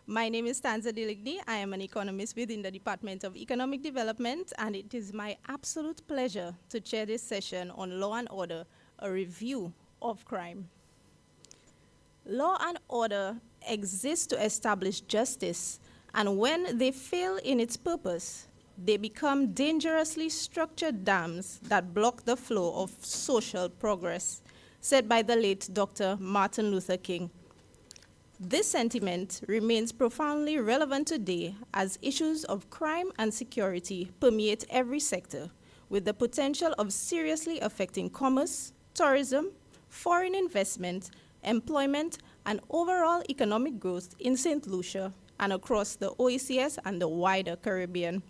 [SPEAKER 12] My name is Stanza Deligne. I am an economist within the Department of Economic Development, and it is my absolute pleasure to chair this session on Law and Order, a review of crime. Law and order exists to establish justice, and when they fail in its purpose, they become dangerously structured dams that block the flow of social progress, said by the late Dr. Martin Luther King. This sentiment remains profoundly relevant today as issues of crime and security permeate every sector, with the potential of seriously affecting commerce, tourism, foreign investment, employment, and overall economic growth in St. Lucia and across the OECS and the wider Caribbean.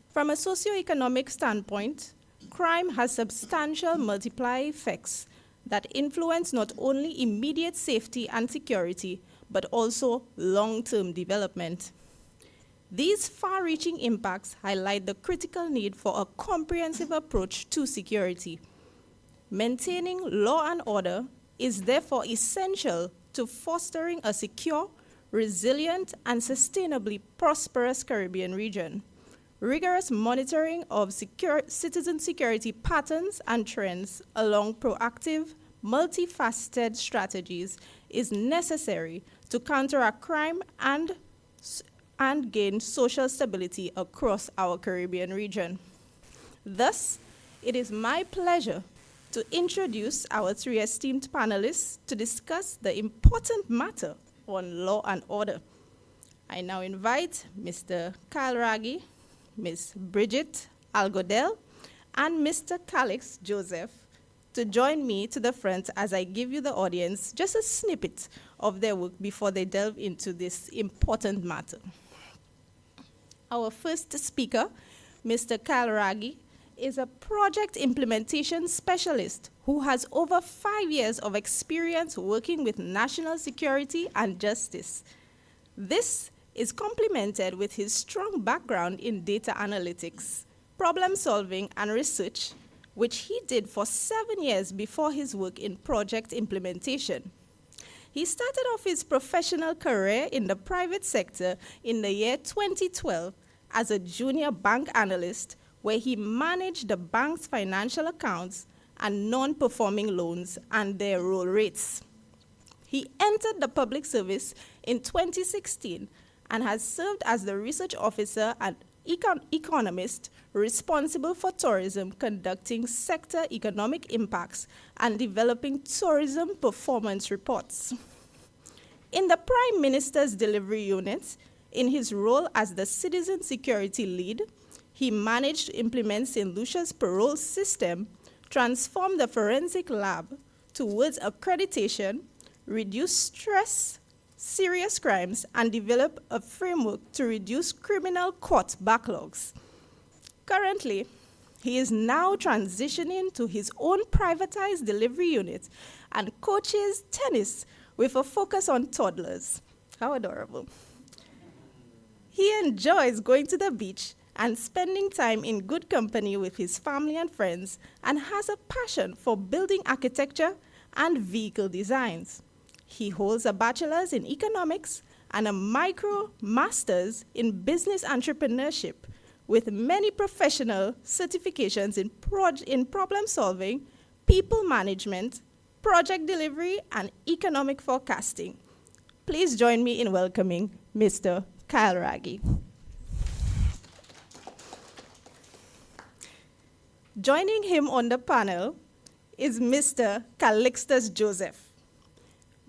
[SPEAKER 12] From a socioeconomic standpoint, crime has substantial multiplier effects that influence not only immediate safety and security, but also long-term development. These far-reaching impacts highlight the critical need for a comprehensive approach to security. Maintaining law and order is therefore essential to fostering a secure, resilient, and sustainably prosperous Caribbean region. Rigorous monitoring of citizen security patterns and trends along proactive, multifaceted strategies is necessary to counteract crime and gain social stability across our Caribbean region. Thus, it is my pleasure to introduce our 3 esteemed panelists to discuss the important matter on law and order. I now invite Mr. Kyle Raggi, Ms. Bridget Algodel, and Mr. Calix Joseph to join me to the front as I give you the audience just a snippet of their work before they delve into this important matter. Our first speaker, Mr. Kyle Raggi, is a project implementation specialist who has over 5 years of experience working with national security and justice. This is complemented with his strong background in data analytics, problem solving, and research, which he did for 7 years before his work in project implementation. He started off his professional career in the private sector in the year 2012 as a junior bank analyst, where he managed the bank's financial accounts and non-performing loans and their roll rates. He entered the public service in 2016 and has served as the research officer and economist responsible for tourism, conducting sector economic impacts and developing tourism performance reports. In the Prime Minister's Delivery Unit, in his role as the Citizen Security Lead, he managed to implement St. Lucia's parole system, transform the forensic lab towards accreditation, reduce stress, serious crimes, and develop a framework to reduce criminal court backlogs. Currently, he is now transitioning to his own privatized delivery unit and coaches tennis with a focus on toddlers. How adorable. He enjoys going to the beach and spending time in good company with his family and friends, and has a passion for building architecture and vehicle designs. He holds a bachelor's in economics and a micro master's in business entrepreneurship, with many professional certifications in problem solving, people management, project delivery, and economic forecasting. Please join me in welcoming Mr. Kyle Raggi. Joining him on the panel is Mr. Calixtus Joseph.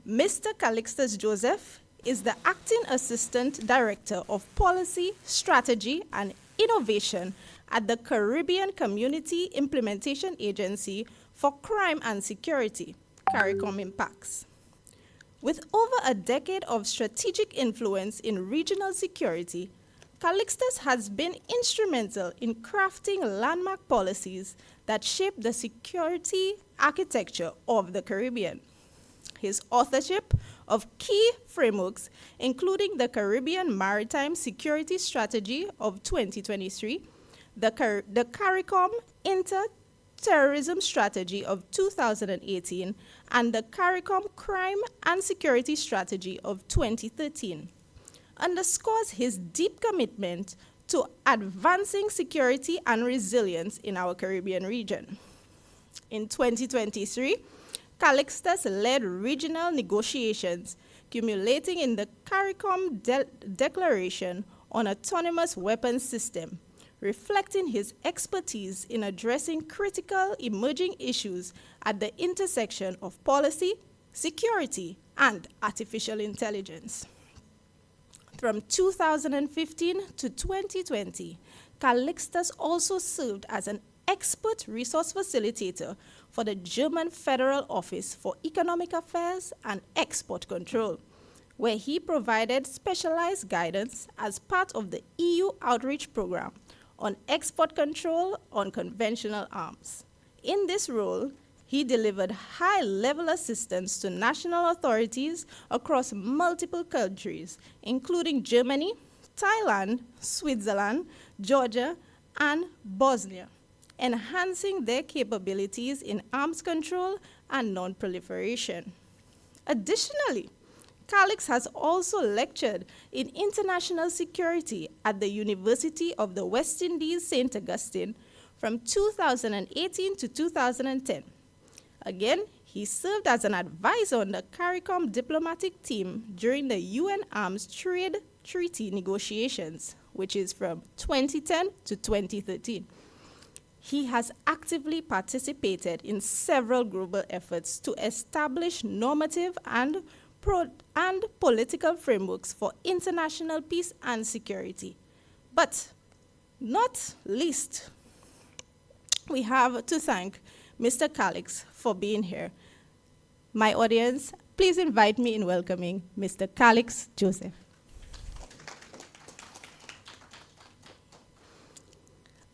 [SPEAKER 12] Mr. Calixtus Joseph is the Acting Assistant Director of Policy, Strategy, and Innovation at the Caribbean Community Implementation Agency for Crime and Security, CARICOM Impacts. With over a decade of strategic influence in regional security, Calixtus has been instrumental in crafting landmark policies that shape the security architecture of the Caribbean. His authorship of key frameworks, including the Caribbean Maritime Security Strategy of 2023, the CARICOM Inter-Terrorism Strategy of 2018, and the CARICOM Crime and Security Strategy of 2013, underscores his deep commitment to advancing security and resilience in our Caribbean region. In 2023, Calixtus led regional negotiations, culminating in the CARICOM Declaration on Autonomous Weapons System, reflecting his expertise in addressing critical emerging issues at the intersection of policy, security, and artificial intelligence. From 2015 to 2020, Calixtus also served as an expert resource facilitator for the German Federal Office for Economic Affairs and Export Control, where he provided specialized guidance as part of the EU outreach program on export control on conventional arms. In this role, he delivered high-level assistance to national authorities across multiple countries, including Germany, Thailand, Switzerland, Georgia, and Bosnia, enhancing their capabilities in arms control and non-proliferation. Additionally, Calix has also lectured in international security at the University of the West Indies, St. Augustine, from 2018 to 2010. Again, he served as an advisor on the CARICOM diplomatic team during the UN Arms Trade Treaty negotiations, which is from 2010 to 2013. He has actively participated in several global efforts to establish normative and political frameworks for international peace and security. But not least, we have to thank Mr. Calix for being here. My audience, please invite me in welcoming Mr. Calix Joseph.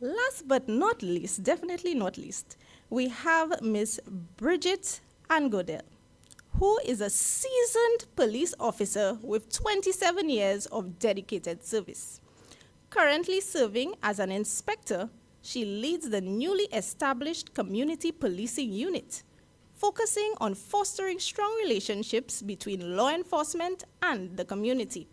[SPEAKER 12] Last but not least, definitely not least, we have Ms. Bridget Angodel, who is a seasoned police officer with 27 years of dedicated service. Currently serving as an inspector, she leads the newly established Community Policing Unit, focusing on fostering strong relationships between law enforcement and the community.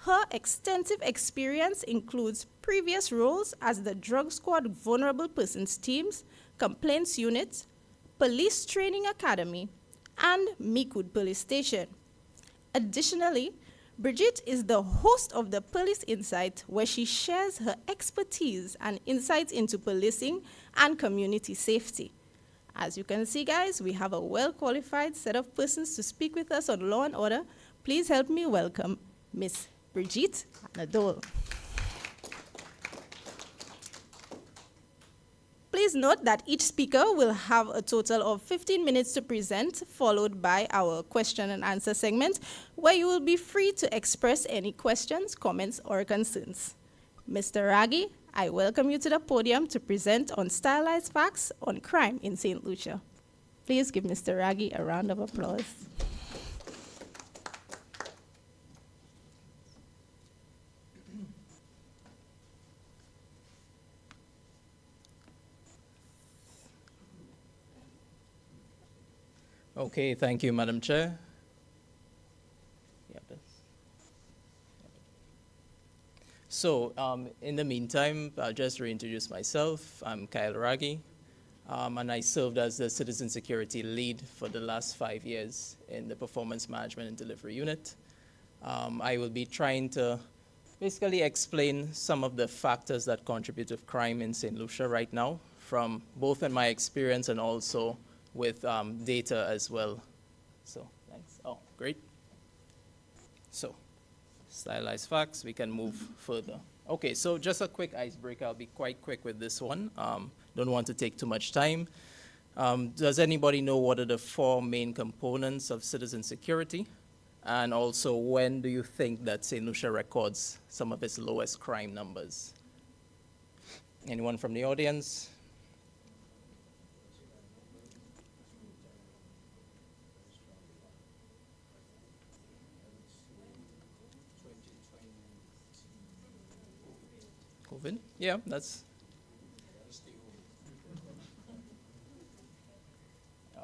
[SPEAKER 12] Her extensive experience includes previous roles as the Drug Squad Vulnerable Persons Teams, Complaints Unit, Police Training Academy, and Mikud Police Station. Additionally, Brigitte is the host of the Police Insight, where she shares her expertise and insights into policing and community safety. As you can see, guys, we have a well-qualified set of persons to speak with us on law and order. Please help me welcome Ms. Brigitte Angodel. Please note that each speaker will have a total of 15 minutes to present, followed by our question and answer segment, where you will be free to express any questions, comments, or concerns. Mr. Raggi, I welcome you to the podium to present on stylized facts on crime in St. Lucia. Please give Mr. Raggi a round of applause.
[SPEAKER 2] Okay, thank you, Madam Chair. So, in the meantime, I'll just reintroduce myself. I'm Kyle Raggi, and I served as the Citizen Security Lead for the last 5 years in the Performance Management and Delivery Unit. I will be trying to basically explain some of the factors that contribute to crime in St. Lucia right now, from both in my experience and also with data as well. So, thanks. Oh, great. So, stylized facts, we can move further.
[SPEAKER 13] Okay, so just a quick icebreaker. I'll be quite quick with this one. Don't want to take too much time. Does anybody know what are the 4 main components of citizen security? And also, when do you think that St. Lucia records some of its lowest crime numbers? Anyone from the audience? COVID? Yeah, that's...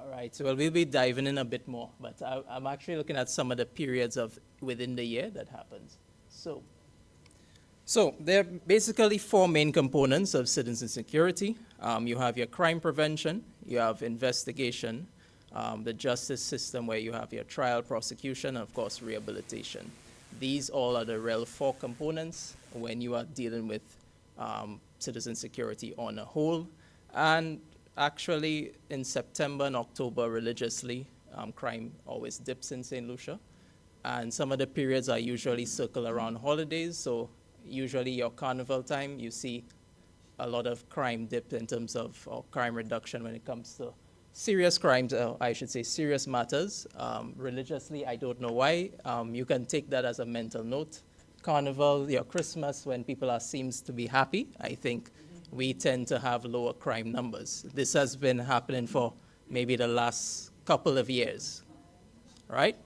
[SPEAKER 13] All right, so we'll be diving in a bit more, but I'm actually looking at some of the periods of within the year that happens. So there are basically 4 main components of citizen security. You have your crime prevention, you have investigation, the justice system where you have your trial, prosecution, and of course rehabilitation. These all are the real 4 components when you are dealing with citizen security on a whole. And actually, in September and October, religiously, crime always dips in St. Lucia. And some of the periods are usually circle around holidays. So usually your carnival time, you see a lot of crime dip in terms of crime reduction when it comes to serious crimes, I should say serious matters. Religiously, I don't know why. You can take that as a mental note. Carnival, your Christmas, when people seems to be happy, I think we tend to have lower crime numbers. This has been happening for maybe the last couple of years, right?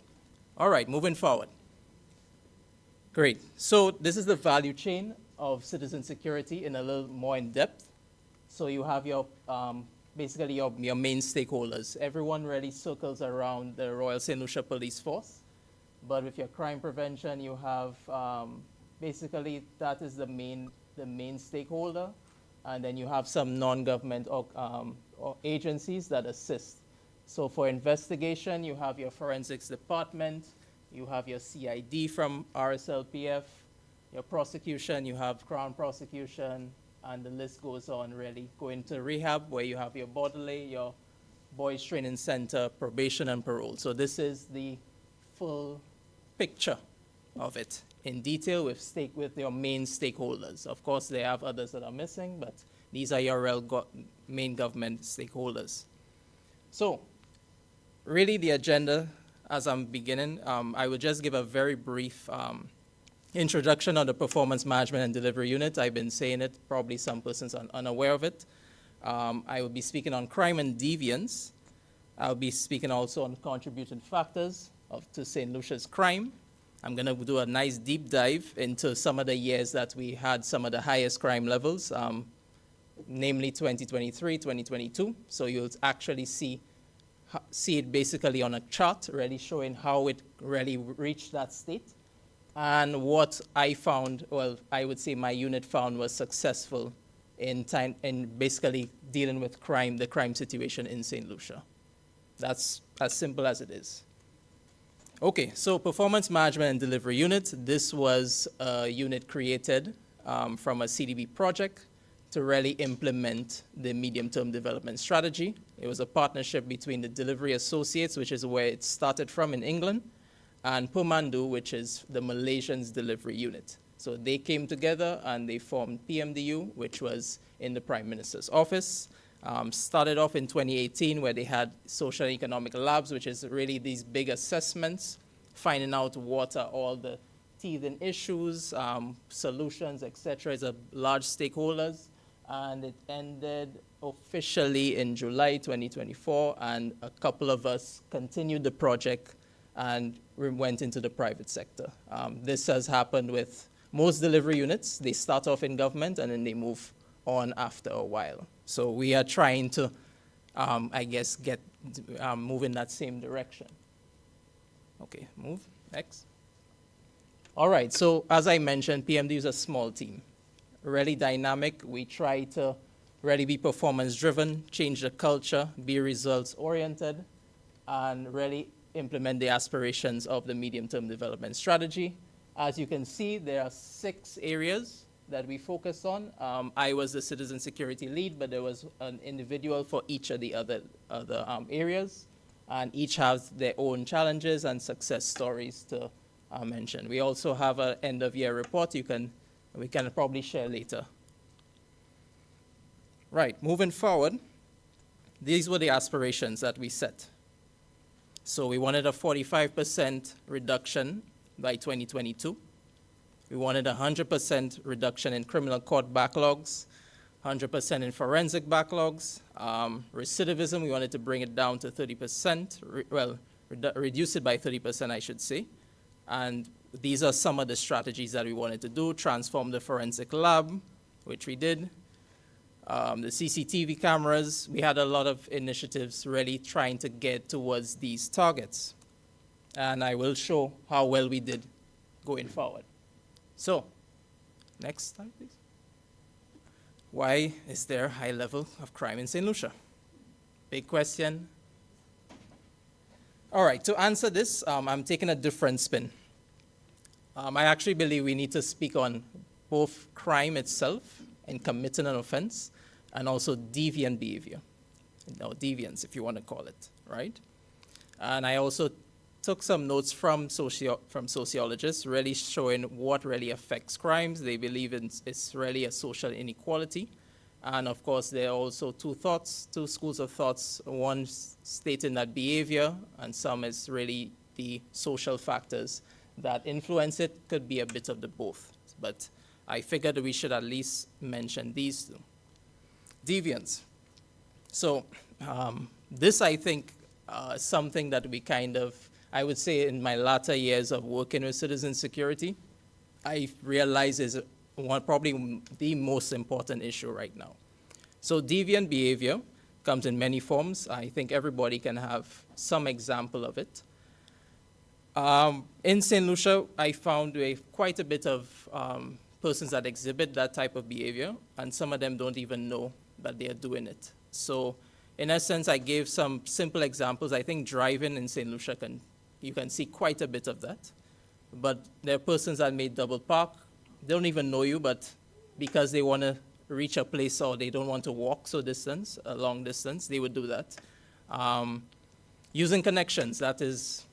[SPEAKER 13] All right, moving forward. Great. So this is the value chain of citizen security in a little more in depth. So you have your, basically your main stakeholders. Everyone really circles around the Royal St. Lucia Police Force. But with your crime prevention, you have, basically that is the main stakeholder. And then you have some non-government or agencies that assist. So for investigation, you have your forensics department, you have your CID from RSLPF, your prosecution, you have Crown prosecution, and the list goes on really. Going to rehab, where you have your Bordelais, your Boys Training Center, probation and parole. So this is the full picture of it in detail with your main stakeholders. Of course, they have others that are missing, but these are your real main government stakeholders. So really the agenda, as I'm beginning, I will just give a very brief introduction on the Performance Management and Delivery Unit. I've been saying it, probably some persons are unaware of it. I will be speaking on crime and deviance. I'll be speaking also on contributing factors to St. Lucia's crime. I'm going to do a nice deep dive into some of the years that we had some of the highest crime levels, namely 2023, 2022. So you'll actually see it basically on a chart, really showing how it really reached that state. And what I found, well, I would say my unit found was successful in basically dealing with crime, the crime situation in St. Lucia. That's as simple as it is. Okay, so Performance Management and Delivery Unit. This was a unit created from a CDB project to really implement the medium-term development strategy. It was a partnership between the Delivery Associates, which is where it started from in England, and Pemandu, which is the Malaysian's delivery unit. So they came together and they formed PMDU, which was in the Prime Minister's office. Started off in 2018 where they had social and economic labs, which is really these big assessments, finding out what are all the teething issues, solutions, etc. It's a large stakeholders. And it ended officially in July 2024, and a couple of us continued the project and we went into the private sector. This has happened with most delivery units. They start off in government and then they move on after a while. So we are trying to, I guess, move in that same direction. Okay, move, next. All right, so as I mentioned, PMD is a small team, really dynamic. We try to really be performance-driven, change the culture, be results-oriented, and really implement the aspirations of the medium-term development strategy. As you can see, there are 6 areas that we focus on. I was the citizen security lead, but there was an individual for each of the other areas, and each has their own challenges and success stories to mention. We also have an end-of-year report. You can We can probably share later. Right, moving forward, these were the aspirations that we set. So we wanted a 45% reduction by 2022. We wanted a 100% reduction in criminal court backlogs, 100% in forensic backlogs. Recidivism, we wanted to bring it down to 30%, reduce it by 30%, I should say. And these are some of the strategies that we wanted to do. Transform the forensic lab, which we did. The CCTV cameras, we had a lot of initiatives really trying to get towards these targets. And I will show how well we did going forward. So, next slide, please. Why is there a high level of crime in St. Lucia? Big question. All right, to answer this, I'm taking a different spin. I actually believe we need to speak on both crime itself and committing an offense, and also deviant behavior, or deviance, if you want to call it, right? And I also took some notes from sociologists, really showing what really affects crimes. They believe it's really a social inequality. And of course, there are also two schools of thoughts, one stating that behavior, and some is really the social factors that influence it. Could be a bit of the both. But I figured we should at least mention these two. Deviance. So this, I think, is something that we kind of, I would say in my latter years of working with citizen security, I realize is probably the most important issue right now. So deviant behavior comes in many forms. I think everybody can have some example of it. In St. Lucia, I found quite a bit of persons that exhibit that type of behavior, and some of them don't even know that they are doing it. So in essence, I gave some simple examples. I think driving in St. Lucia, you can see quite a bit of that. But there are persons that may double park. They don't even know you, but because they want to reach a place or they don't want to walk a long distance, they would do that. Using connections, that is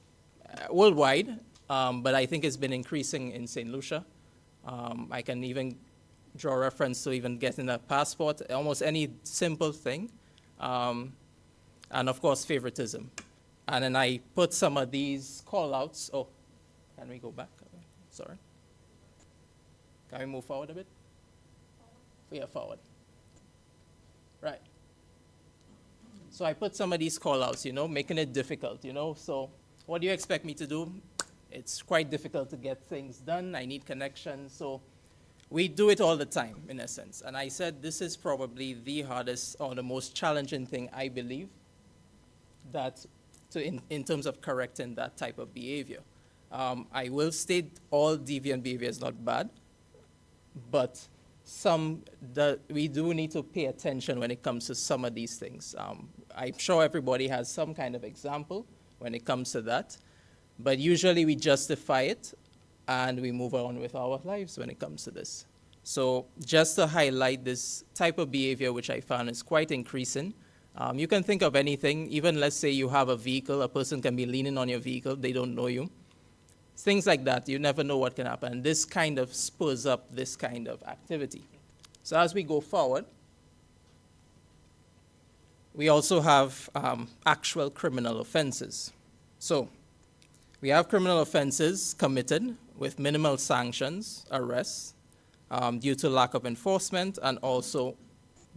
[SPEAKER 13] worldwide, but I think it's been increasing in St. Lucia. I can even draw reference to even getting a passport, almost any simple thing. And of course, favoritism. And then I put some of these call-outs. Oh, can we go back? Sorry. Can we move forward a bit? We are forward. Right. So I put some of these call-outs, making it difficult, So what do you expect me to do? It's quite difficult to get things done. I need connections. So we do it all the time, in essence. And I said this is probably the hardest or the most challenging thing, I believe, in terms of correcting that type of behavior. I will state all deviant behavior is not bad, but we do need to pay attention when it comes to some of these things. I'm sure everybody has some kind of example when it comes to that, but usually we justify it and we move on with our lives when it comes to this. So just to highlight this type of behavior, which I found is quite increasing, you can think of anything. Even let's say you have a vehicle, a person can be leaning on your vehicle, they don't know you. Things like that, you never know what can happen. And this kind of spurs up this kind of activity. So as we go forward, we also have actual criminal offenses. So we have criminal offenses committed with minimal sanctions, arrests, due to lack of enforcement, and also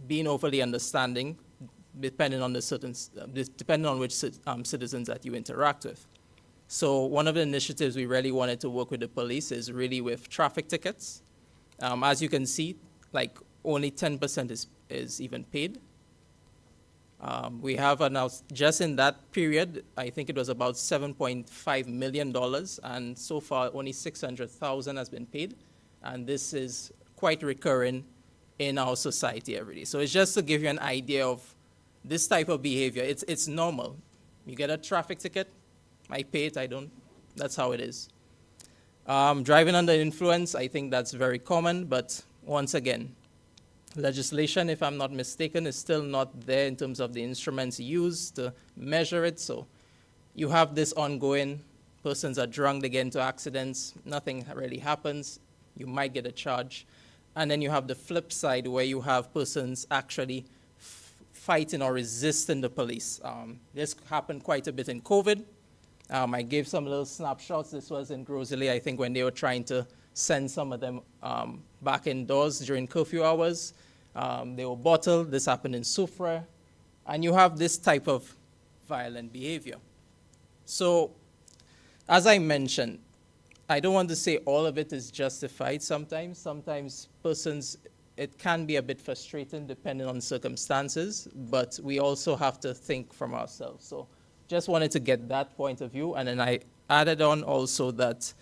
[SPEAKER 13] being overly understanding, depending on which citizens that you interact with. So one of the initiatives we really wanted to work with the police is really with traffic tickets. As you can see, like only 10% is even paid. We have announced just in that period, I think it was about $7.5 million, and so far only 600,000 has been paid. And this is quite recurring in our society every day. So it's just to give you an idea of this type of behavior. It's normal. You get a traffic ticket, I pay it, I don't. That's how it is. Driving under influence, I think that's very common, but once again, legislation, if I'm not mistaken, is still not there in terms of the instruments used to measure it. So you have this ongoing, persons are drunk, they get into accidents, nothing really happens. you might get a charge. And then you have the flip side where you have persons actually fighting or resisting the police. This happened quite a bit in COVID. I gave some little snapshots. This was in Grosley, I think, when they were trying to send some of them back indoors during curfew hours. They were bottled. This happened in Soufrière. And you have this type of violent behavior. So, as I mentioned, I don't want to say all of it is justified sometimes. Sometimes persons, it can be a bit frustrating depending on circumstances, but we also have to think from ourselves. So just wanted to get that point of view. And then I added on also that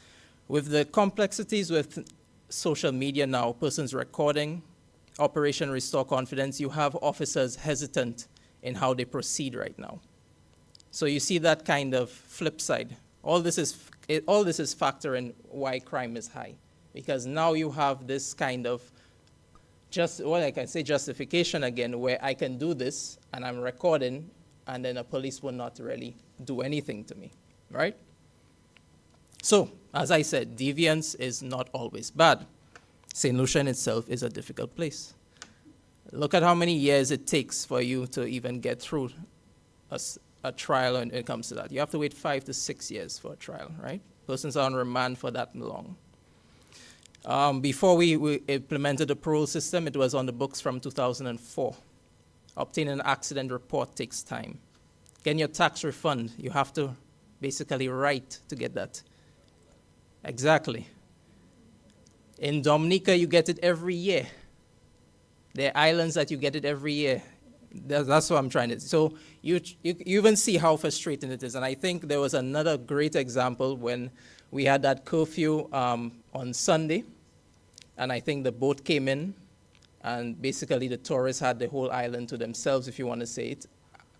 [SPEAKER 13] with the complexities with social media now, persons recording, Operation Restore Confidence, you have officers hesitant in how they proceed right now. So you see that kind of flip side. All this is factoring why crime is high, because now you have this kind of justification again, where I can do this and I'm recording, and then the police will not really do anything to me, right? So, as I said, deviance is not always bad. St. Lucia in itself is a difficult place. Look at how many years it takes for you to even get through a trial when it comes to that. You have to wait 5 to 6 years for a trial, right? Persons are on remand for that long. Before we implemented the parole system, it was on the books from 2004. Obtaining an accident report takes time. Getting your tax refund, you have to basically write to get that. Exactly. In Dominica, you get it every year. There are islands that you get it every year. That's what I'm trying to. So you even see how frustrating it is. And I think there was another great example when we had that curfew on Sunday, and I think the boat came in, and basically the tourists had the whole island to themselves, if you want to say it.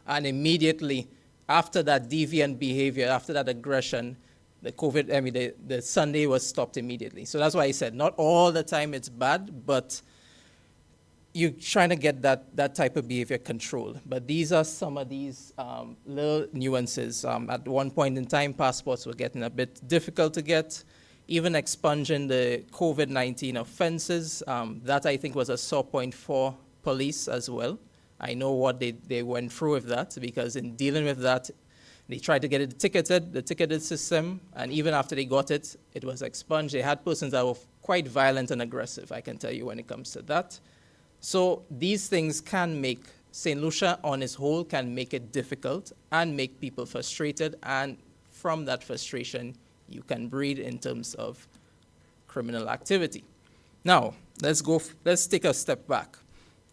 [SPEAKER 13] And immediately after that deviant behavior, after that aggression, the Sunday was stopped immediately. So that's why I said not all the time it's bad, but you're trying to get that type of behavior controlled. But these are some of these little nuances. At one point in time, passports were getting a bit difficult to get. Even expunging the COVID-19 offenses, that I think was a sore point for police as well. I know what they went through with that, because in dealing with that, they tried to get it ticketed, the ticketed system, and even after they got it, it was expunged. They had persons that were quite violent and aggressive, I can tell you, when it comes to that. So these things can make, St. Lucia on its whole can make it difficult and make people frustrated, and from that frustration, you can breed in terms of criminal activity. Now, let's take a step back.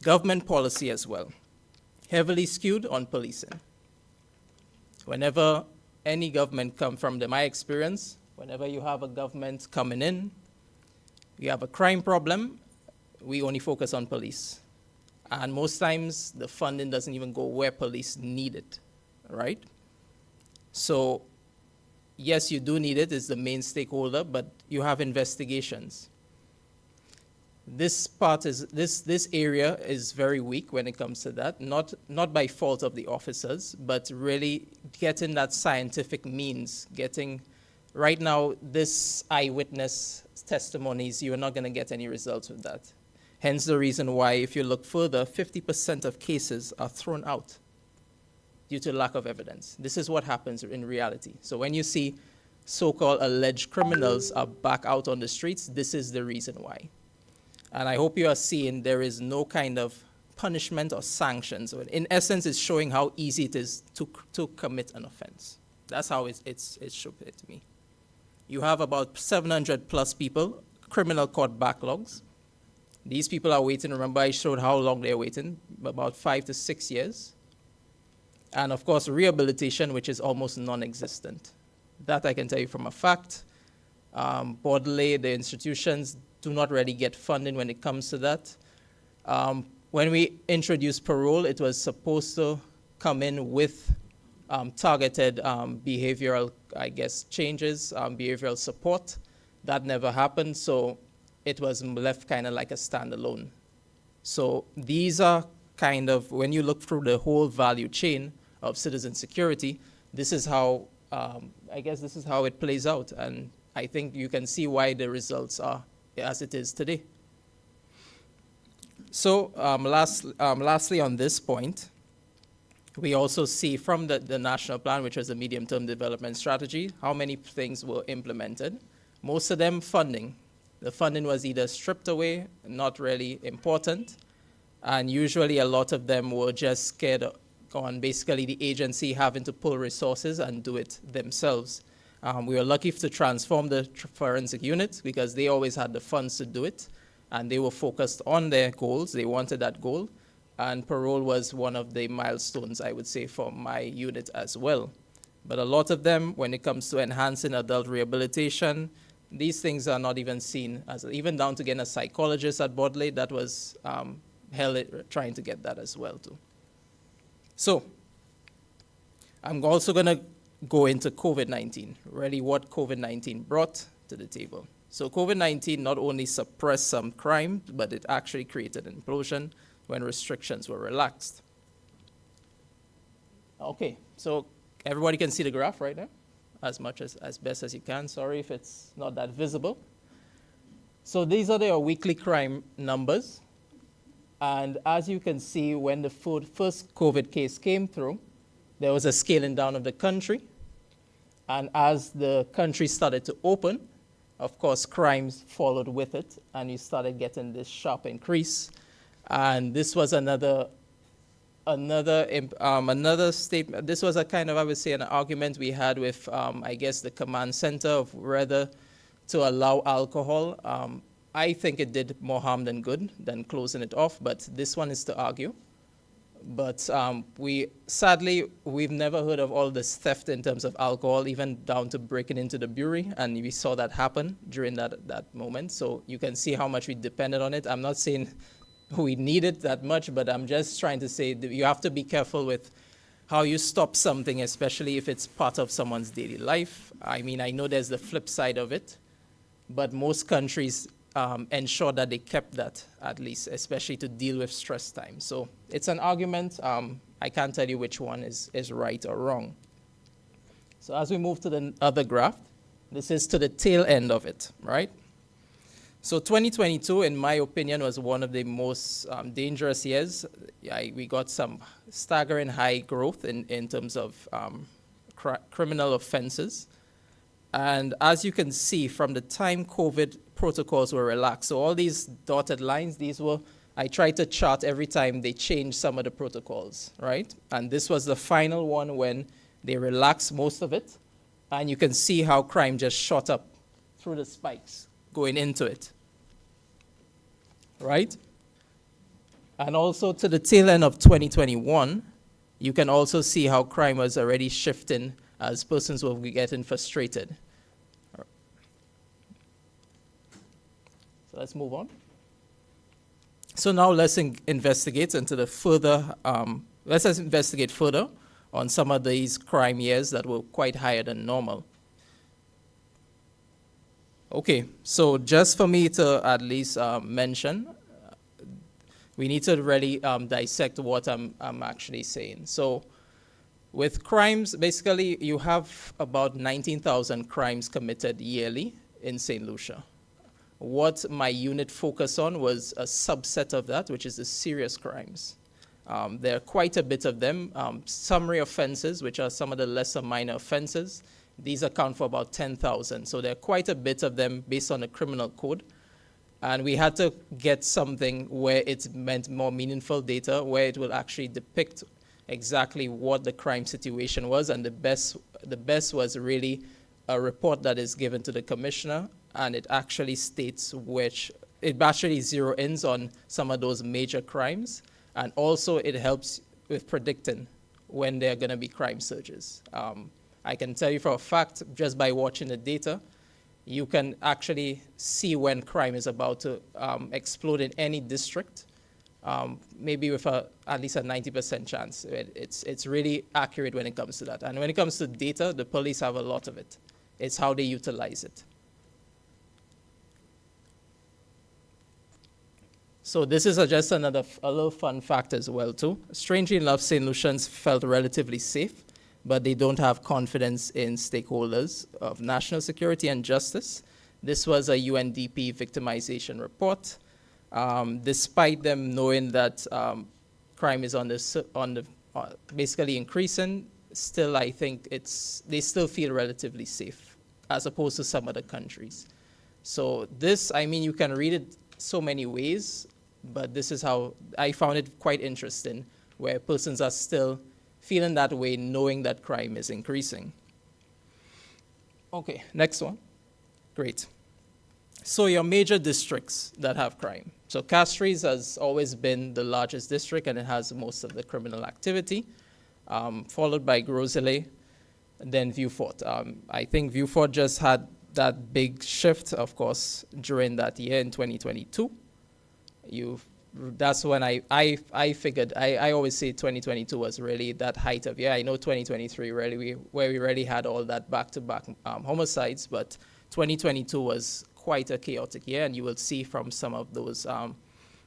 [SPEAKER 13] Government policy as well, heavily skewed on policing. Whenever any government comes from my experience, whenever you have a government coming in, you have a crime problem, we only focus on police. And most times, the funding doesn't even go where police need it, right? So, yes, you do need it, it's the main stakeholder, but you have investigations. This area is very weak when it comes to that, not by fault of the officers, but really getting that scientific means, right now, this eyewitness testimonies, you're not gonna get any results with that. Hence the reason why, if you look further, 50% of cases are thrown out due to lack of evidence. This is what happens in reality. So when you see so-called alleged criminals are back out on the streets, this is the reason why. And I hope you are seeing there is no kind of punishment or sanctions. In essence, it's showing how easy it is to commit an offense. That's how it should be to me. You have about 700 plus people, criminal court backlogs. These people are waiting. Remember, I showed how long they're waiting, about 5 to 6 years. And of course, rehabilitation, which is almost non-existent. That I can tell you from a fact. Borderley, the institutions do not really get funding when it comes to that. When we introduced parole, it was supposed to come in with targeted behavioral, changes, behavioral support. That never happened, so it was left kind of like a standalone. So these are kind of, when you look through the whole value chain of citizen security, this is how, this is how it plays out. And I think you can see why the results are as it is today. So lastly on this point, we also see from the national plan, which was a medium-term development strategy, how many things were implemented. Most of them funding. The funding was either stripped away, not really important, and usually a lot of them were just scared on basically the agency having to pull resources and do it themselves. We were lucky to transform the forensic unit because they always had the funds to do it, and they were focused on their goals. They wanted that goal, and parole was one of the milestones, I would say, for my unit as well. But a lot of them, when it comes to enhancing adult rehabilitation, these things are not even seen as, even down to getting a psychologist at Bodley, that was hell trying to get that as well too. So I'm also going to go into COVID-19, really what COVID-19 brought to the table. So COVID-19 not only suppressed some crime, but it actually created an implosion when restrictions were relaxed. Okay, so everybody can see the graph right now, as best as you can. Sorry if it's not that visible. So these are their weekly crime numbers. And as you can see, when the first COVID case came through, there was a scaling down of the country. And as the country started to open, of course, crimes followed with it, and you started getting this sharp increase. And this was another statement. This was a kind of, I would say, an argument we had with, I guess, the command center of whether to allow alcohol. I think it did more harm than good than closing it off, but this one is to argue. But sadly, we've never heard of all this theft in terms of alcohol, even down to breaking into the brewery, and we saw that happen during that moment. So you can see how much we depended on it. I'm not saying we need it that much, but I'm just trying to say that you have to be careful with how you stop something, especially if it's part of someone's daily life. I mean, I know there's the flip side of it, but most countries ensure that they kept that, at least, especially to deal with stress time. So it's an argument. I can't tell you which one is right or wrong. So as we move to the other graph, this is to the tail end of it, right? So 2022, in my opinion, was one of the most dangerous years. We got some staggering high growth in terms of criminal offenses. And as you can see, from the time COVID protocols were relaxed, so all these dotted lines, I tried to chart every time they changed some of the protocols, right? And this was the final one when they relaxed most of it. And you can see how crime just shot up through the spikes going into it, right? And also to the tail end of 2021, you can also see how crime was already shifting as persons were getting frustrated. So let's move on. So now let's investigate into the further, let's investigate further on some of these crime years that were quite higher than normal. Okay, so just for me to at least mention, we need to really dissect what I'm actually saying. So with crimes, basically you have about 19,000 crimes committed yearly in St. Lucia. What my unit focused on was a subset of that, which is the serious crimes. There are quite a bit of them. Summary offenses, which are some of the lesser minor offenses, these account for about 10,000. So there are quite a bit of them based on the criminal code. And we had to get something where it meant more meaningful data, where it will actually depict exactly what the crime situation was. And the best was really a report that is given to the commissioner, and it actually states it actually zero ins on some of those major crimes. And also it helps with predicting when there are going to be crime surges. I can tell you for a fact, just by watching the data, you can actually see when crime is about to explode in any district, maybe with at least a 90% chance. It's really accurate when it comes to that. And when it comes to data, the police have a lot of it. It's how they utilize it. So this is just a little fun fact as well too. Strangely enough, St. Lucians felt relatively safe, but they don't have confidence in stakeholders of national security and justice. This was a UNDP victimization report. Despite them knowing that crime is basically increasing, still I think they still feel relatively safe as opposed to some other countries. So this, I mean, you can read it so many ways, but this is how I found it quite interesting, where persons are still feeling that way, knowing that crime is increasing. Okay, next one. Great. So your major districts that have crime. So Castries has always been the largest district, and it has most of the criminal activity, followed by Gros Islet, then Vieux Fort. I think Vieux Fort just had that big shift, of course, during that year in 2022. That's when I figured, I always say 2022 was really that height of year. I know 2023 really, where we really had all that back-to-back homicides, but 2022 was quite a chaotic year, and you will see from some of those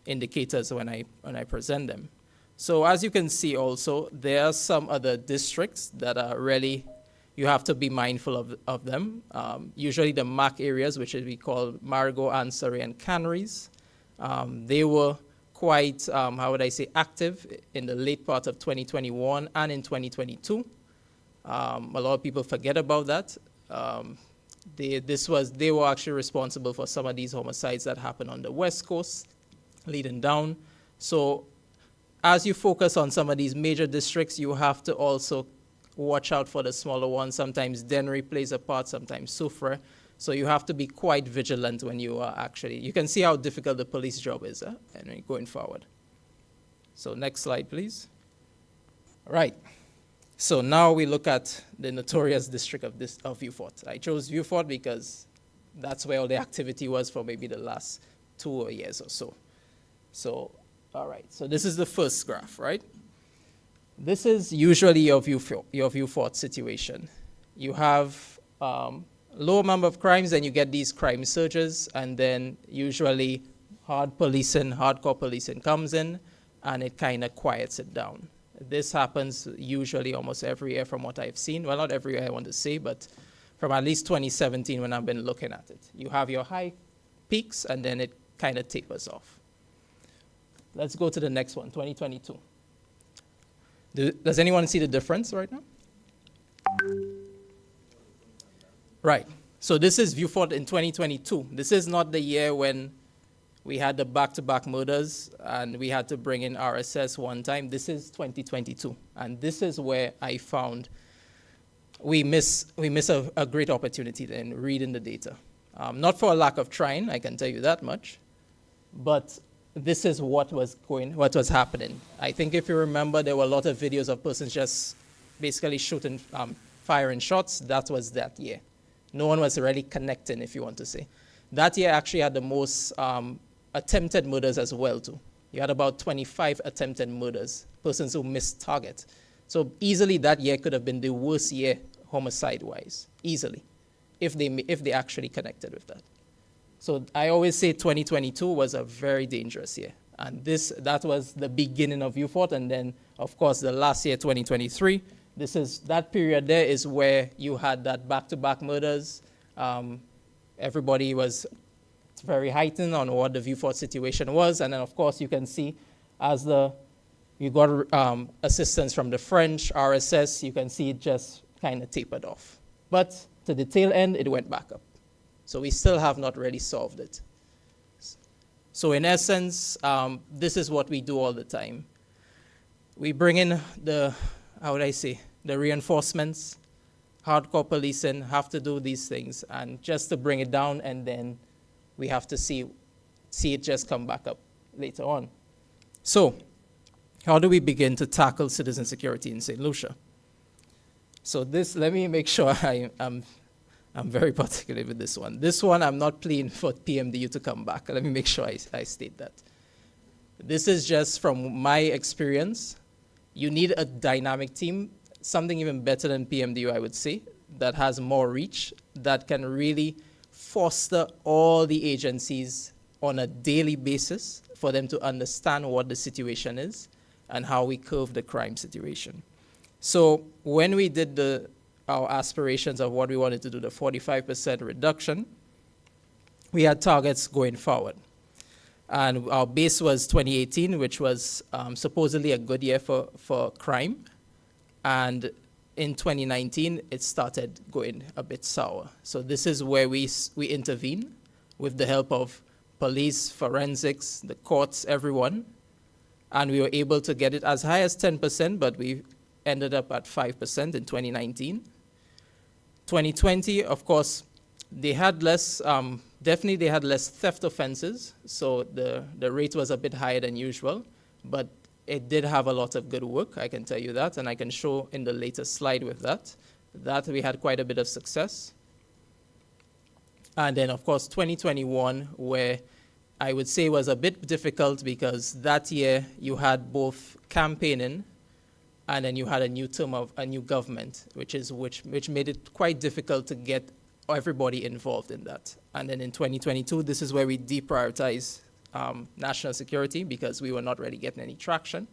[SPEAKER 13] indicators when I present them. So as you can see also, there are some other districts that are really, you have to be mindful of them. Usually the MAC areas, which we call Marigot, Anne-Soray, and Canaries, they were quite, how would I say, active in the late part of 2021 and in 2022. A lot of people forget about that. They were actually responsible for some of these homicides that happened on the West Coast, leading down. So as you focus on some of these major districts, you have to also watch out for the smaller ones. Sometimes Dennery plays a part, sometimes Soufrière. So you have to be quite vigilant when you are actually, you can see how difficult the police job is going forward. So next slide, please. All right. So now we look at the notorious district of Vieux Fort. I chose Vieux Fort because that's where all the activity was for maybe the last 2 years or so. So, all right. So this is the first graph, right? This is usually your Vieux Fort situation. You have low number of crimes, and you get these crime surges, and then usually hardcore policing comes in, and it kind of quiets it down. This happens usually almost every year from what I've seen. Well, not every year I want to say, but from at least 2017 when I've been looking at it. You have your high peaks, and then it kind of tapers off. Let's go to the next one, 2022. Does anyone see the difference right now? Right. So this is Vieux Fort in 2022. This is not the year when we had the back-to-back murders and we had to bring in RSS one time. This is 2022. And this is where I found we miss a great opportunity in reading the data. Not for a lack of trying, I can tell you that much, but this is what was happening. I think if you remember, there were a lot of videos of persons just basically shooting, firing shots. That was that year. No one was really connecting, if you want to say. That year actually had the most attempted murders as well, too. You had about 25 attempted murders, persons who missed target. So easily that year could have been the worst year homicide-wise, easily, if they actually connected with that. So I always say 2022 was a very dangerous year. And that was the beginning of Vieux Fort. And then, of course, the last year, 2023, that period there is where you had that back-to-back murders. Everybody was very heightened on what the Vieux Fort situation was. And then, of course, you can see as you got assistance from the French, RSS, you can see it just kind of tapered off. But to the tail end, it went back up. So we still have not really solved it. So in essence, this is what we do all the time. We bring in the reinforcements, hardcore policing, have to do these things, and just to bring it down, and then we have to see it just come back up later on. So how do we begin to tackle citizen security in St. Lucia? So let me make sure I'm very particular with this one. This one, I'm not pleading for PMDU to come back. Let me make sure I state that. This is just from my experience. You need a dynamic team, something even better than PMDU, I would say, that has more reach, that can really foster all the agencies on a daily basis for them to understand what the situation is and how we curve the crime situation. So when we did our aspirations of what we wanted to do, the 45% reduction, we had targets going forward. And our base was 2018, which was supposedly a good year for crime. And in 2019, it started going a bit sour. So this is where we intervene with the help of police, forensics, the courts, everyone. And we were able to get it as high as 10%, but we ended up at 5% in 2019. 2020, of course, they had less, definitely they had less theft offenses, so the rate was a bit higher than usual, but it did have a lot of good work, I can tell you that, and I can show in the latest slide with that we had quite a bit of success. And then, of course, 2021, where I would say was a bit difficult because that year you had both campaigning and then you had a new term of a new government, which made it quite difficult to get everybody involved in that. And then in 2022, this is where we deprioritize national security because we were not really getting any traction.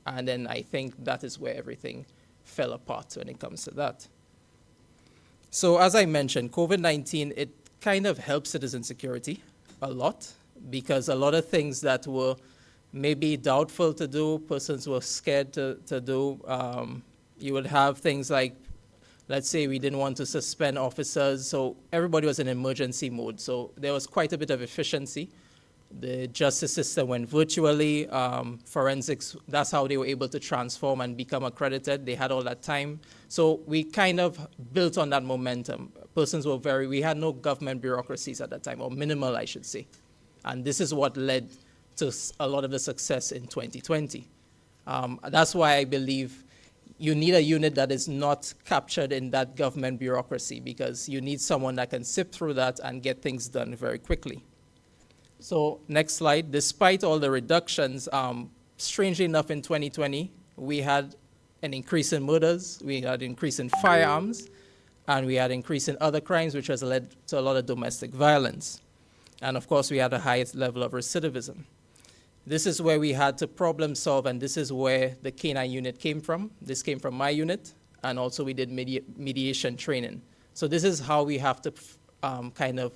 [SPEAKER 13] And then I think that is where everything fell apart when it comes to that. So as I mentioned, COVID-19, it kind of helped citizen security a lot because a lot of things that were maybe doubtful to do, persons were scared to do. You would have things like, let's say we didn't want to suspend officers, so everybody was in emergency mode. So there was quite a bit of efficiency. The justice system went virtually. Forensics, that's how they were able to transform and become accredited. They had all that time. So we kind of built on that momentum. Persons were we had no government bureaucracies at that time, or minimal, I should say. And this is what led to a lot of the success in 2020. That's why I believe you need a unit that is not captured in that government bureaucracy because you need someone that can sift through that and get things done very quickly. So next slide. Despite all the reductions, strangely enough in 2020, we had an increase in murders, we had an increase in firearms, and we had an increase in other crimes, which has led to a lot of domestic violence. And of course, we had the highest level of recidivism. This is where we had to problem solve, and this is where the K9 unit came from. This came from my unit, and also we did mediation training. So this is how we have to kind of,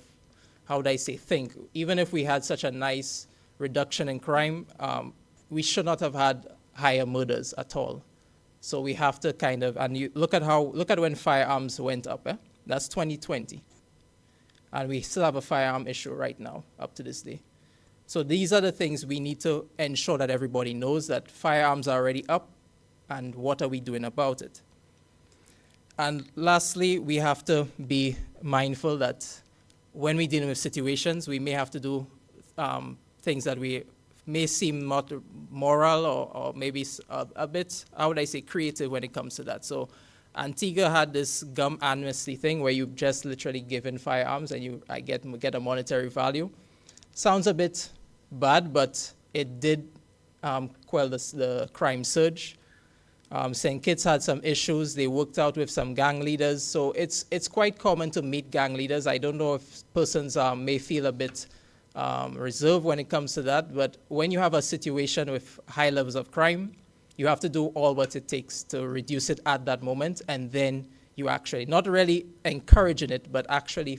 [SPEAKER 13] how would I say, think. Even if we had such a nice reduction in crime, we should not have had higher murders at all. So we have to kind of, and you look at when firearms went up. That's 2020. And we still have a firearm issue right now, up to this day. So these are the things we need to ensure that everybody knows that firearms are already up and what are we doing about it. And lastly, we have to be mindful that when we're dealing with situations, we may have to do things that we may seem not moral or maybe a bit, how would I say, creative when it comes to that. So Antigua had this gum amnesty thing where you just literally give in firearms and I get a monetary value. Sounds a bit bad, but it did quell the crime surge. St. Kitts had some issues. They worked out with some gang leaders. So it's quite common to meet gang leaders. I don't know if persons may feel a bit reserved when it comes to that, but when you have a situation with high levels of crime, you have to do all what it takes to reduce it at that moment, and then you actually, not really encouraging it, but actually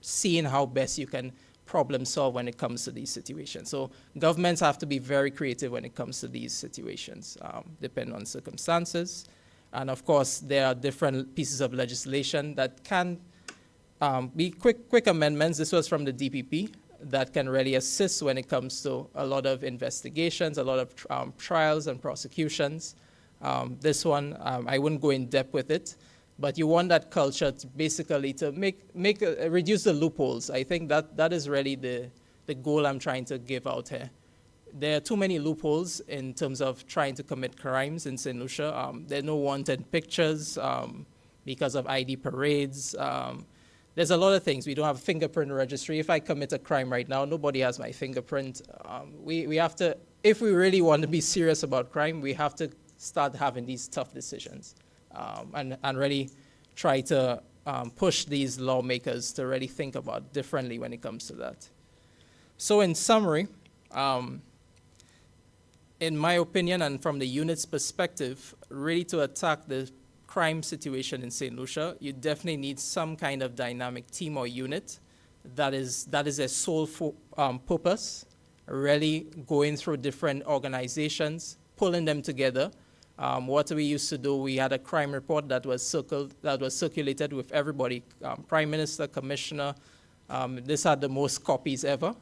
[SPEAKER 13] seeing how best you can problem solve when it comes to these situations. So governments have to be very creative when it comes to these situations, depending on circumstances. And of course, there are different pieces of legislation that can be quick amendments. This was from the DPP that can really assist when it comes to a lot of investigations, a lot of trials and prosecutions. This one, I wouldn't go in depth with it, but you want that culture to basically to reduce the loopholes. I think that is really the goal I'm trying to give out here. There are too many loopholes in terms of trying to commit crimes in St. Lucia. There are no wanted pictures because of ID parades. There's a lot of things. We don't have a fingerprint registry. If I commit a crime right now, nobody has my fingerprint. We have to, if we really want to be serious about crime, we have to start having these tough decisions and really try to push these lawmakers to really think about differently when it comes to that. So in summary, in my opinion and from the unit's perspective, really to attack the crime situation in St. Lucia, you definitely need some kind of dynamic team or unit that is their sole purpose, really going through different organizations, pulling them together. What we used to do, we had a crime report that was circulated with everybody, Prime Minister, Commissioner. This had the most copies ever.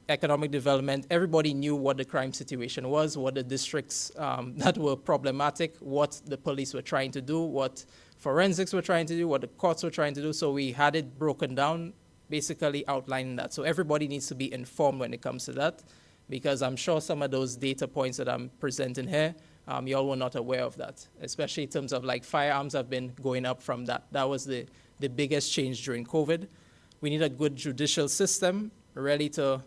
[SPEAKER 13] Economic development, everybody knew what the crime situation was, what the districts that were problematic, what the police were trying to do, what forensics were trying to do, what the courts were trying to do. So we had it broken down, basically outlining that. So everybody needs to be informed when it comes to that, because I'm sure some of those data points that I'm presenting here, you all were not aware of that, especially in terms of like firearms have been going up from that. That was the biggest change during COVID. We need a good judicial system ready to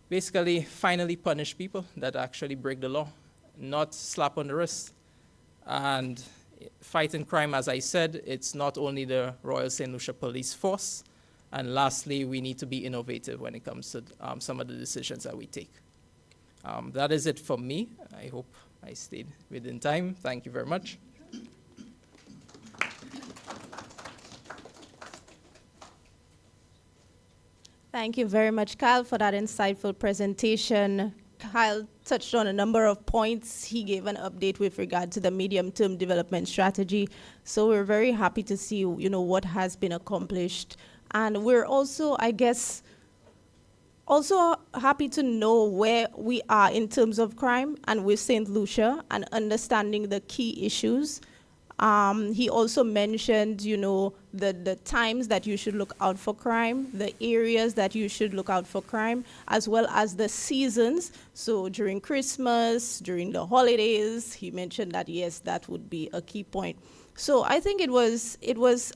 [SPEAKER 13] basically finally punish people that actually break the law, not slap on the wrist. And fighting crime, as I said, it's not only the Royal St. Lucia Police Force. And lastly, we need to be innovative when it comes to some of the decisions that we take. That is it for me. I hope I stayed within time. Thank you very much.
[SPEAKER 12] Thank you very much, Kyle, for that insightful presentation. Kyle touched on a number of points. He gave an update with regard to the medium-term development strategy. So we're very happy to see, what has been accomplished. And we're also, I guess, also happy to know where we are in terms of crime and with St. Lucia and understanding the key issues. He also mentioned, the times that you should look out for crime, the areas that you should look out for crime, as well as the seasons. So during Christmas, during the holidays, he mentioned that, yes, that would be a key point. So I think it was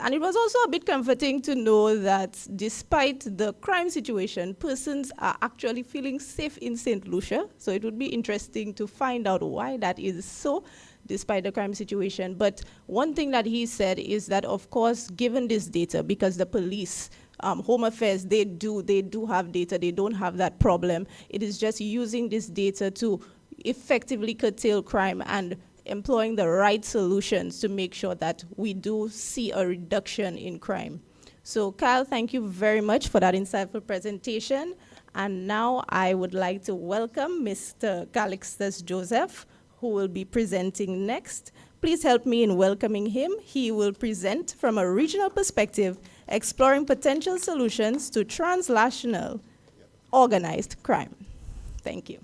[SPEAKER 12] also a bit comforting to know that despite the crime situation, persons are actually feeling safe in St. Lucia. So it would be interesting to find out why that is so, despite the crime situation. But one thing that he said is that, of course, given this data, because the police, Home Affairs, they do have data, they don't have that problem. It is just using this data to effectively curtail crime and employing the right solutions to make sure that we do see a reduction in crime. So Kyle, thank you very much for that insightful presentation. And now I would like to welcome Mr. Calixtus Joseph, who will be presenting next. Please help me in welcoming him. He will present from a regional perspective, exploring potential solutions to transnational organized crime. Thank you.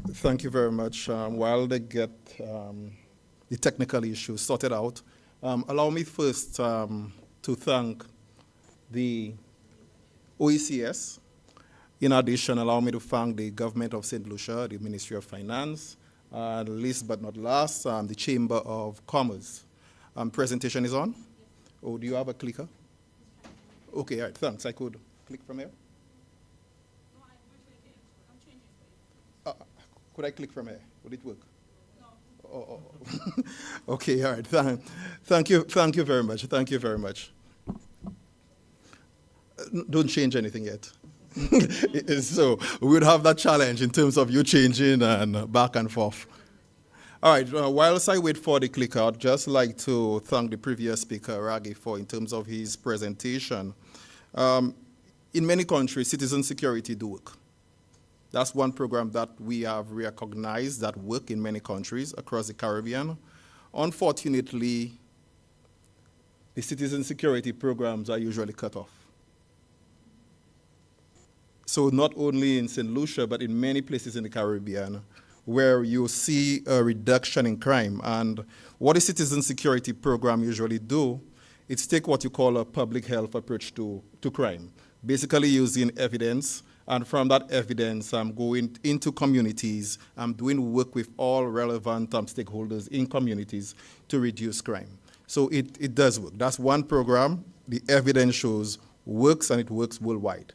[SPEAKER 1] Thank you very much. While they get the technical issues sorted out, allow me first to thank the OECS. In addition, allow me to thank the government of St. Lucia, the Ministry of Finance, least but not last, the Chamber of Commerce. Presentation is on? Oh, do you have a clicker? Okay, all right, thanks. I could click from here? Could I click from here? Would it work? No. Oh. Okay, all right. Thank you very much. Thank you very much. Don't change anything yet. So we would have that challenge in terms of you changing and back and forth. All right, whilst I wait for the clicker, I'd just like to thank the previous speaker, Raghi, in terms of his presentation. In many countries, citizen security do work. That's one program that we have recognized that work in many countries across the Caribbean. Unfortunately, the citizen security programs are usually cut off. So not only in St. Lucia, but in many places in the Caribbean, where you see a reduction in crime. And what the citizen security program usually do, it's take what you call a public health approach to crime, basically using evidence. And from that evidence, I'm going into communities. I'm doing work with all relevant stakeholders in communities to reduce crime. So it does work. That's one program. The evidence shows works, and it works worldwide.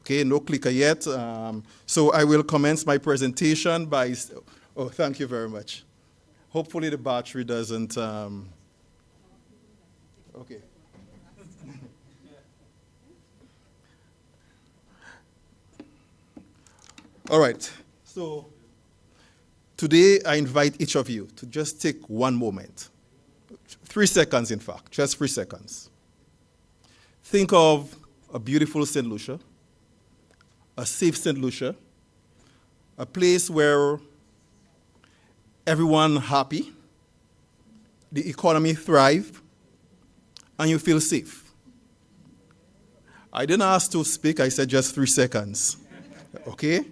[SPEAKER 1] Okay, no clicker yet. So I will commence my presentation by, oh, thank you very much. Hopefully the battery doesn't, okay. All right, so Today, I invite each of you to just take one moment, 3 seconds in fact, just 3 seconds. Think of a beautiful St. Lucia, a safe St. Lucia, a place where everyone happy, the economy thrive, and you feel safe. I didn't ask to speak, I said just 3 seconds, okay?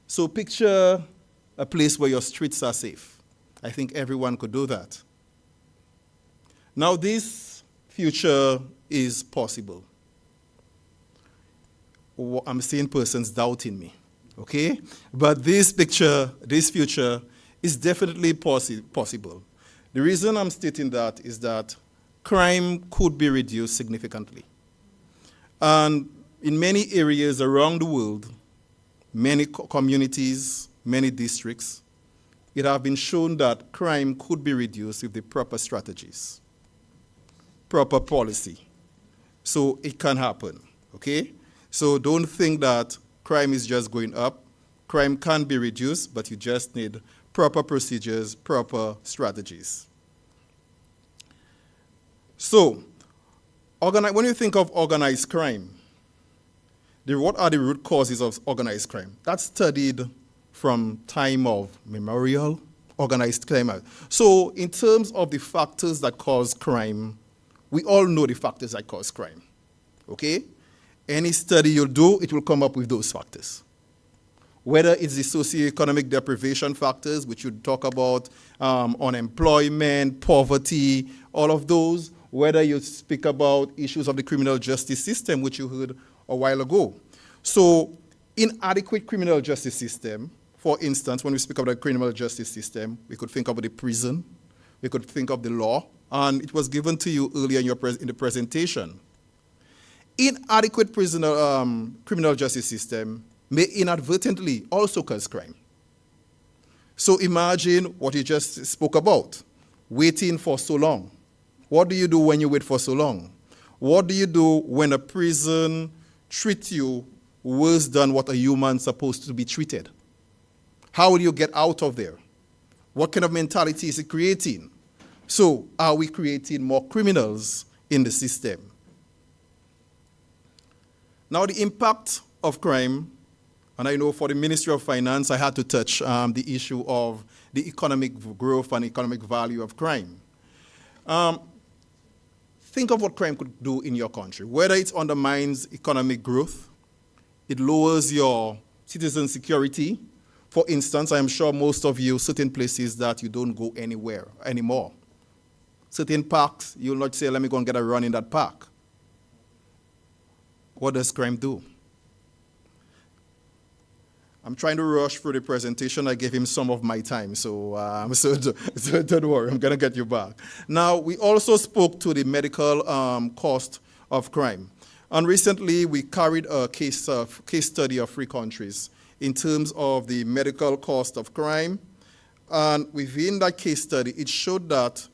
[SPEAKER 1] So picture a place where your streets are safe. I think everyone could do that. Now this future is possible. I'm seeing persons doubting me, okay? But this future is definitely possible. The reason I'm stating that is that crime could be reduced significantly. And in many areas around the world, many communities, many districts, it has been shown that crime could be reduced with the proper strategies, proper policy. So it can happen, okay? So don't think that crime is just going up. Crime can be reduced, but you just need proper procedures, proper strategies. So, when you think of organized crime, what are the root causes of organized crime? That's studied from time of memorial, organized crime. So in terms of the factors that cause crime, we all know the factors that cause crime, okay? Any study you do, it will come up with those factors. Whether it's the socioeconomic deprivation factors, which you talk about, unemployment, poverty, all of those, whether you speak about issues of the criminal justice system, which you heard a while ago. So inadequate criminal justice system, for instance, when we speak about the criminal justice system, we could think of the prison, we could think of the law, and it was given to you earlier in the presentation. Inadequate criminal justice system may inadvertently also cause crime. So imagine what you just spoke about, waiting for so long. What do you do when you wait for so long? What do you do when a prison treats you worse than what a human's supposed to be treated? How will you get out of there? What kind of mentality is it creating? So are we creating more criminals in the system? Now the impact of crime, and I know for the Ministry of Finance, I had to touch the issue of the economic growth and economic value of crime. Think of what crime could do in your country. Whether it undermines economic growth, it lowers your citizen security. For instance, I am sure most of you, certain places that you don't go anywhere anymore. Certain parks, you'll not say, let me go and get a run in that park. What does crime do? I'm trying to rush through the presentation. I gave him some of my time, so don't worry, I'm going to get you back. Now, we also spoke to the medical cost of crime. And recently, we carried a case study of 3 countries in terms of the medical cost of crime. And within that case study, it showed that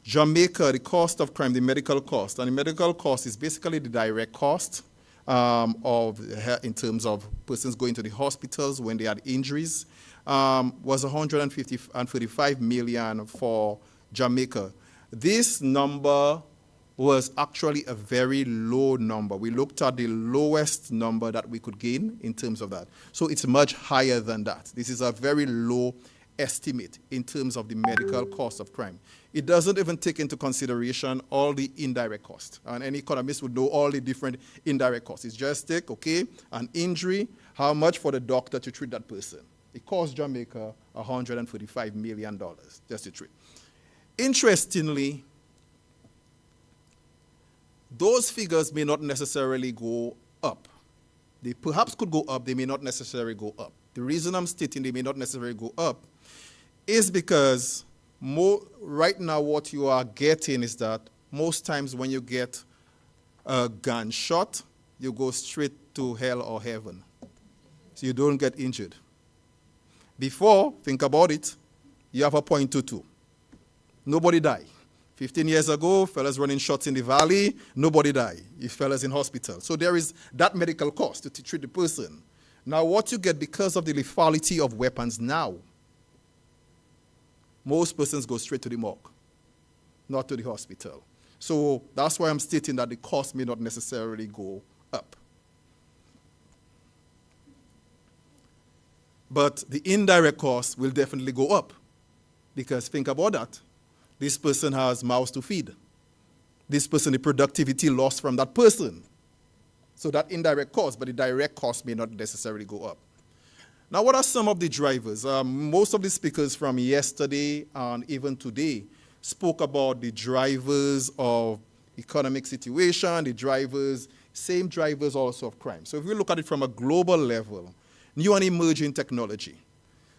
[SPEAKER 1] Jamaica, the cost of crime, the medical cost, and the medical cost is basically the direct cost in terms of persons going to the hospitals when they had injuries, was 135 million for Jamaica. This number was actually a very low number. We looked at the lowest number that we could gain in terms of that. So it's much higher than that. This is a very low estimate in terms of the medical cost of crime. It doesn't even take into consideration all the indirect costs. And any economist would know all the different indirect costs. It's just take, okay, an injury, how much for the doctor to treat that person. It cost Jamaica $145 million just to treat. Interestingly, those figures may not necessarily go up. They perhaps could go up, they may not necessarily go up. The reason I'm stating they may not necessarily go up is because right now what you are getting is that most times when you get a gunshot, you go straight to hell or heaven. So you don't get injured. Before, think about it, you have a .22. Nobody died. 15 years ago, fellas running shots in the valley, nobody died. You fellas in hospital. So there is that medical cost to treat the person. Now, what you get because of the lethality of weapons now, most persons go straight to the morgue, not to the hospital. So that's why I'm stating that the cost may not necessarily go up. But the indirect cost will definitely go up. Because think about that. This person has mouths to feed. This person, the productivity lost from that person. So that indirect cost, but the direct cost may not necessarily go up. Now, what are some of the drivers? Most of the speakers from yesterday and even today spoke about the drivers of economic situation, the drivers, same drivers also of crime. So if we look at it from a global level, new and emerging technology.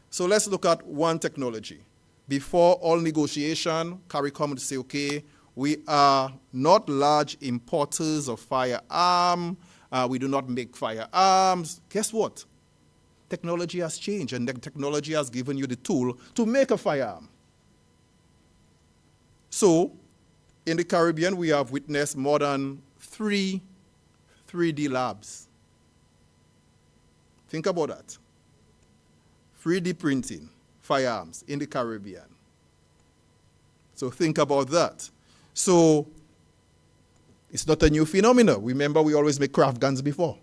[SPEAKER 1] So let's look at one technology. Before all negotiation, CARICOM would say, okay, we are not large importers of firearms. We do not make firearms. Guess what? Technology has changed, and the technology has given you the tool to make a firearm. So, in the Caribbean, we have witnessed more than 3 3D labs. Think about that. 3D printing firearms in the Caribbean. So think about that. So it's not a new phenomenon. Remember, we always make craft guns before.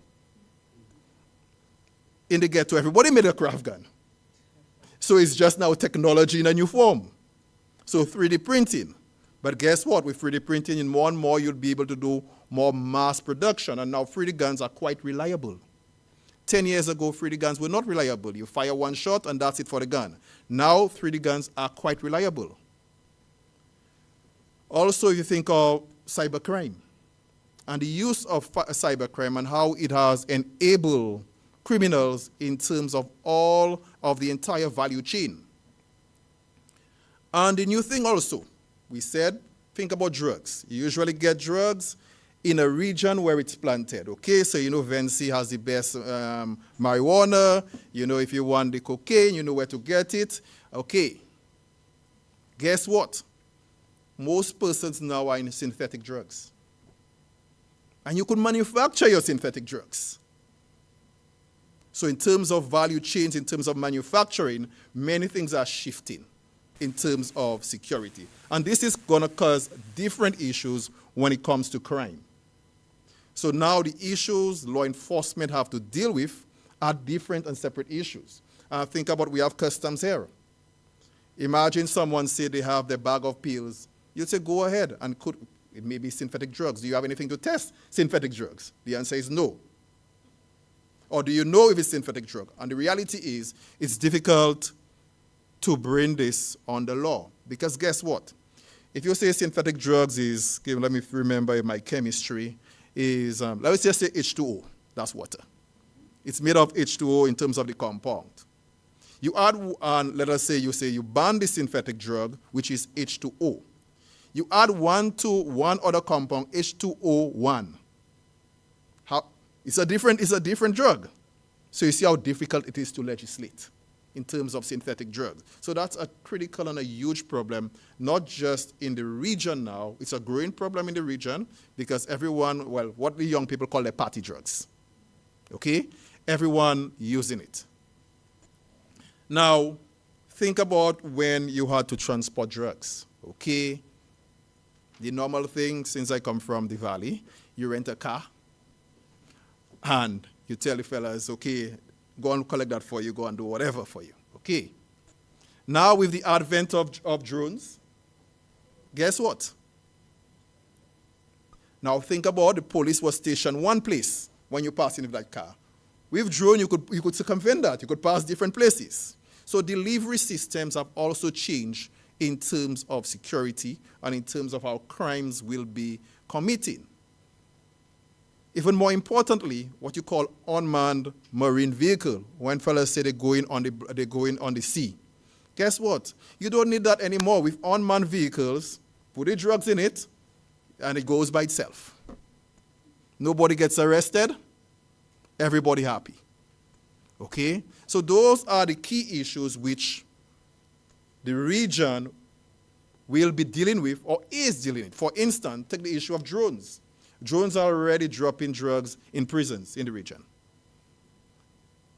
[SPEAKER 1] In the ghetto, everybody made a craft gun. So it's just now technology in a new form. So 3D printing. But guess what? With 3D printing, in more and more, you'll be able to do more mass production. And now 3D guns are quite reliable. 10 years ago, 3D guns were not reliable. You fire one shot, and that's it for the gun. Now, 3D guns are quite reliable. Also, if you think of cybercrime and the use of cybercrime and how it has enabled criminals in terms of all of the entire value chain. And the new thing also, we said, think about drugs. You usually get drugs in a region where it's planted, okay? So, you know, Vency has the best marijuana. You know, if you want the cocaine, you know where to get it. Okay. Guess what? Most persons now are in synthetic drugs. And you could manufacture your synthetic drugs. So in terms of value chains, in terms of manufacturing, many things are shifting in terms of security. And this is going to cause different issues when it comes to crime. So now the issues law enforcement have to deal with are different and separate issues. Think about, we have customs here. Imagine someone say they have their bag of pills. You'd say, go ahead, and it may be synthetic drugs. Do you have anything to test synthetic drugs? The answer is no. Or do you know if it's synthetic drug? And the reality is, it's difficult to bring this on the law. Because guess what? If you say synthetic drugs is, let me remember my chemistry, is, let's just say H2O, that's water. It's made of H2O in terms of the compound. You add, let us say you ban the synthetic drug, which is H2O. You add one to one other compound, H2O1. It's a different drug. So you see how difficult it is to legislate in terms of synthetic drugs. So that's a critical and a huge problem, not just in the region now. It's a growing problem in the region because everyone, well, what the young people call their party drugs. Okay? Everyone using it. Now, think about when you had to transport drugs. Okay? The normal thing, since I come from the valley, you rent a car and you tell the fellas, okay, go and collect that for you, go and do whatever for you. Okay. Now with the advent of drones, guess what? Now think about the police was stationed one place when you pass in with that car. With drone, you could circumvent that. You could pass different places. So delivery systems have also changed in terms of security and in terms of how crimes will be committed. Even more importantly, what you call unmanned marine vehicle. When fellas say they're going on the sea. Guess what? You don't need that anymore. With unmanned vehicles, put the drugs in it, and it goes by itself. Nobody gets arrested. Everybody happy. Okay? So those are the key issues which the region will be dealing with or is dealing with. For instance, take the issue of drones. Drones are already dropping drugs in prisons in the region.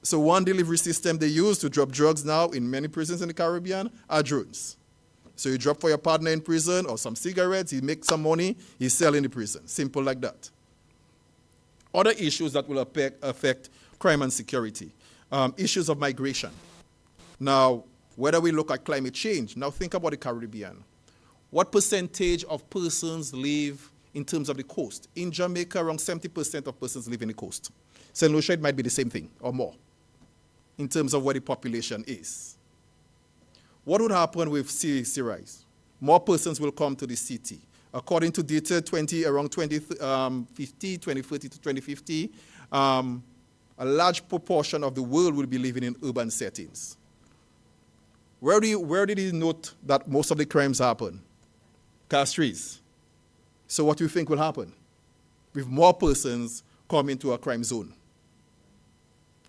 [SPEAKER 14] So one delivery system they use to drop drugs now in many prisons in the Caribbean are drones. So you drop for your partner in prison or some cigarettes, he makes some money, he's selling in the prison. Simple like that. Other issues that will affect crime and security. Issues of migration. Now, whether we look at climate change, now think about the Caribbean. What percentage of persons live in terms of the coast? In Jamaica, around 70% of persons live in the coast. St. Lucia, it might be the same thing or more in terms of where the population is. What would happen with sea rise? More persons will come to the city. According to data around 2030 to 2050, a large proportion of the world will be living in urban settings. Where did he note that most of the crimes happen? Castries. So what do you think will happen? With more persons coming to a crime zone.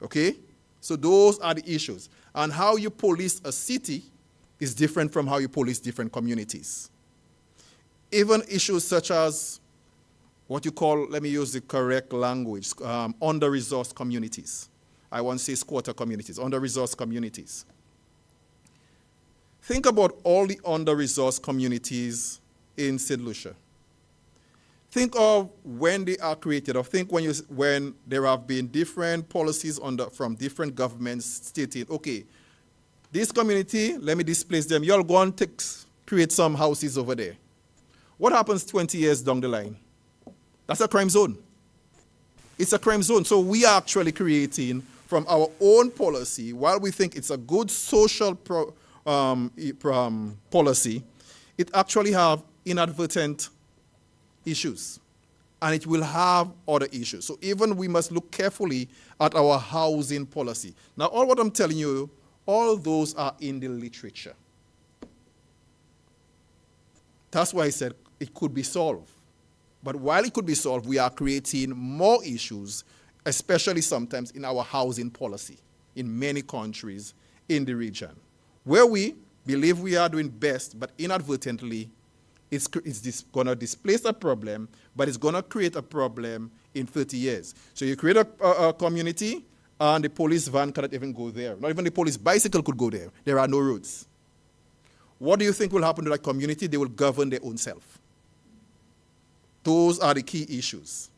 [SPEAKER 14] Okay? So those are the issues. And how you police a city is different from how you police different communities. Even issues such as what you call, let me use the correct language, under-resourced communities. I won't say squatter communities, under-resourced communities. Think about all the under-resourced communities in St. Lucia. Think of when they are created, or think when there have been different policies from different governments stating, okay, this community, let me displace them. Y'all go and create some houses over there. What happens 20 years down the line? That's a crime zone. It's a crime zone. So we are actually creating from our own policy, while we think it's a good social policy, it actually have inadvertent issues. And it will have other issues. So even we must look carefully at our housing policy. Now, all what I'm telling you, all those are in the literature. That's why I said it could be solved. But while it could be solved, we are creating more issues, especially sometimes in our housing policy in many countries in the region, where we believe we are doing best, but inadvertently, it's going to displace a problem, but it's going to create a problem in 30 years. So you create a community, and the police van cannot even go there. Not even the police bicycle could go there. There are no roads. What do you think will happen to that community? They will govern their own self. Those are the key issues.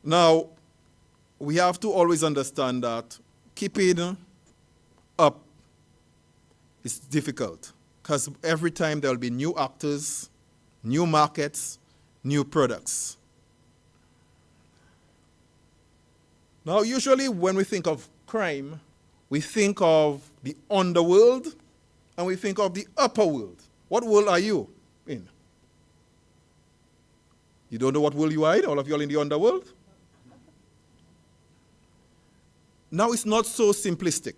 [SPEAKER 14] Now, we have to always understand that keeping up is difficult, because every time there will be new actors, new markets, new products. Now, usually when we think of crime, we think of the underworld and we think of the upper world. What world are you in? You don't know what world you are in? All of you are in the underworld? Now, it's not so simplistic.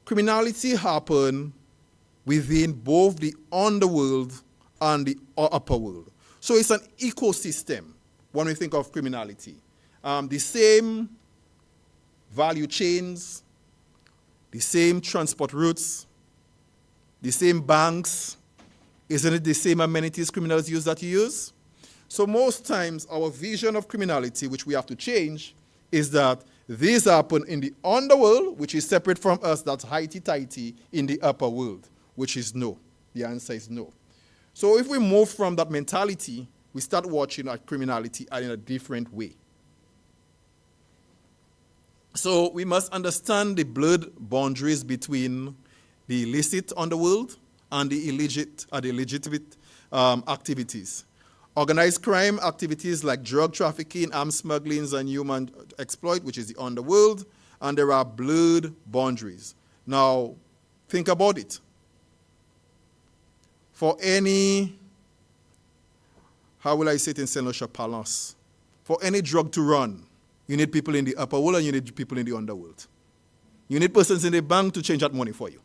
[SPEAKER 14] Criminality happens within both the underworld and the upper world. So it's an ecosystem when we think of criminality. The same value chains, the same transport routes, the same banks. Isn't it the same amenities criminals use that you use? So most times our vision of criminality, which we have to change, is that these happen in the underworld, which is separate from us, that's highty-tighty, in the upper world, which is no. The answer is no. So if we move from that mentality, we start watching at criminality in a different way. So we must understand the blurred boundaries between the illicit underworld and the legitimate activities. Organized crime activities like drug trafficking, arms smuggling, and human exploit, which is the underworld, and there are blurred boundaries. Now, think about it. For any, how will I say it in St. Lucia parlance? For any drug to run, you need people in the upper world and you need people in the underworld. You need persons in the bank to change that money for you.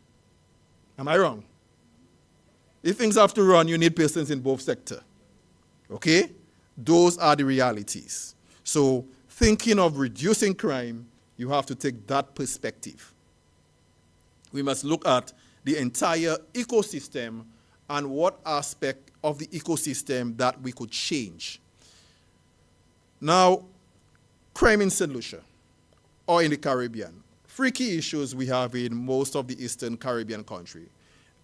[SPEAKER 14] Am I wrong? If things have to run, you need persons in both sectors. Okay? Those are the realities. So thinking of reducing crime, you have to take that perspective. We must look at the entire ecosystem and what aspect of the ecosystem that we could change. Now, crime in St. Lucia or in the Caribbean. Three key issues we have in most of the Eastern Caribbean country.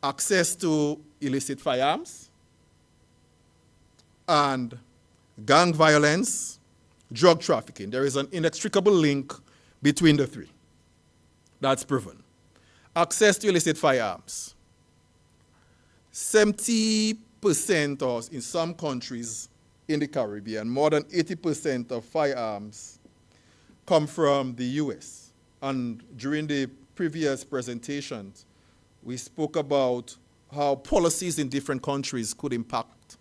[SPEAKER 14] Access to illicit firearms and gang violence, drug trafficking. There is an inextricable link between the three. That's proven. Access to illicit firearms. 70% or in some countries in the Caribbean, more than 80% of firearms come from the US. And during the previous presentations, we spoke about how policies in different countries could impact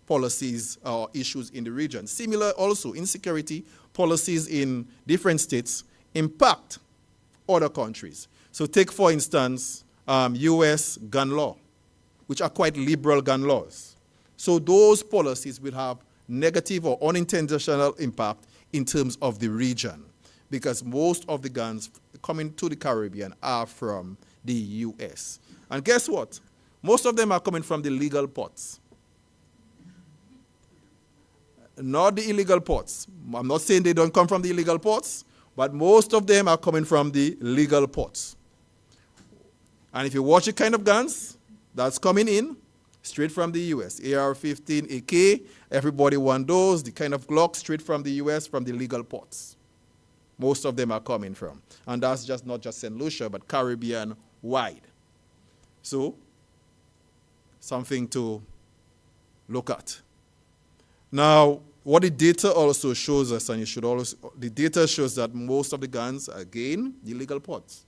[SPEAKER 14] policies or issues in the region. Similar also, insecurity policies in different states impact other countries. So take, for instance, US gun law, which are quite liberal gun laws. So those policies will have negative or unintentional impact in terms of the region, because most of the guns coming to the Caribbean are from the US. And guess what? Most of them are coming from the legal ports. Not the illegal ports. I'm not saying they don't come from the illegal ports, but most of them are coming from the legal ports. And if you watch the kind of guns that's coming in, straight from the US, AR-15, AK, everybody want those, the kind of Glock straight from the US, from the legal ports. Most of them are coming from. And that's just not just St. Lucia, but Caribbean-wide. So, something to look at. Now, what the data also shows us, and you should also, the data shows that most of the guns are, again, the illegal ports.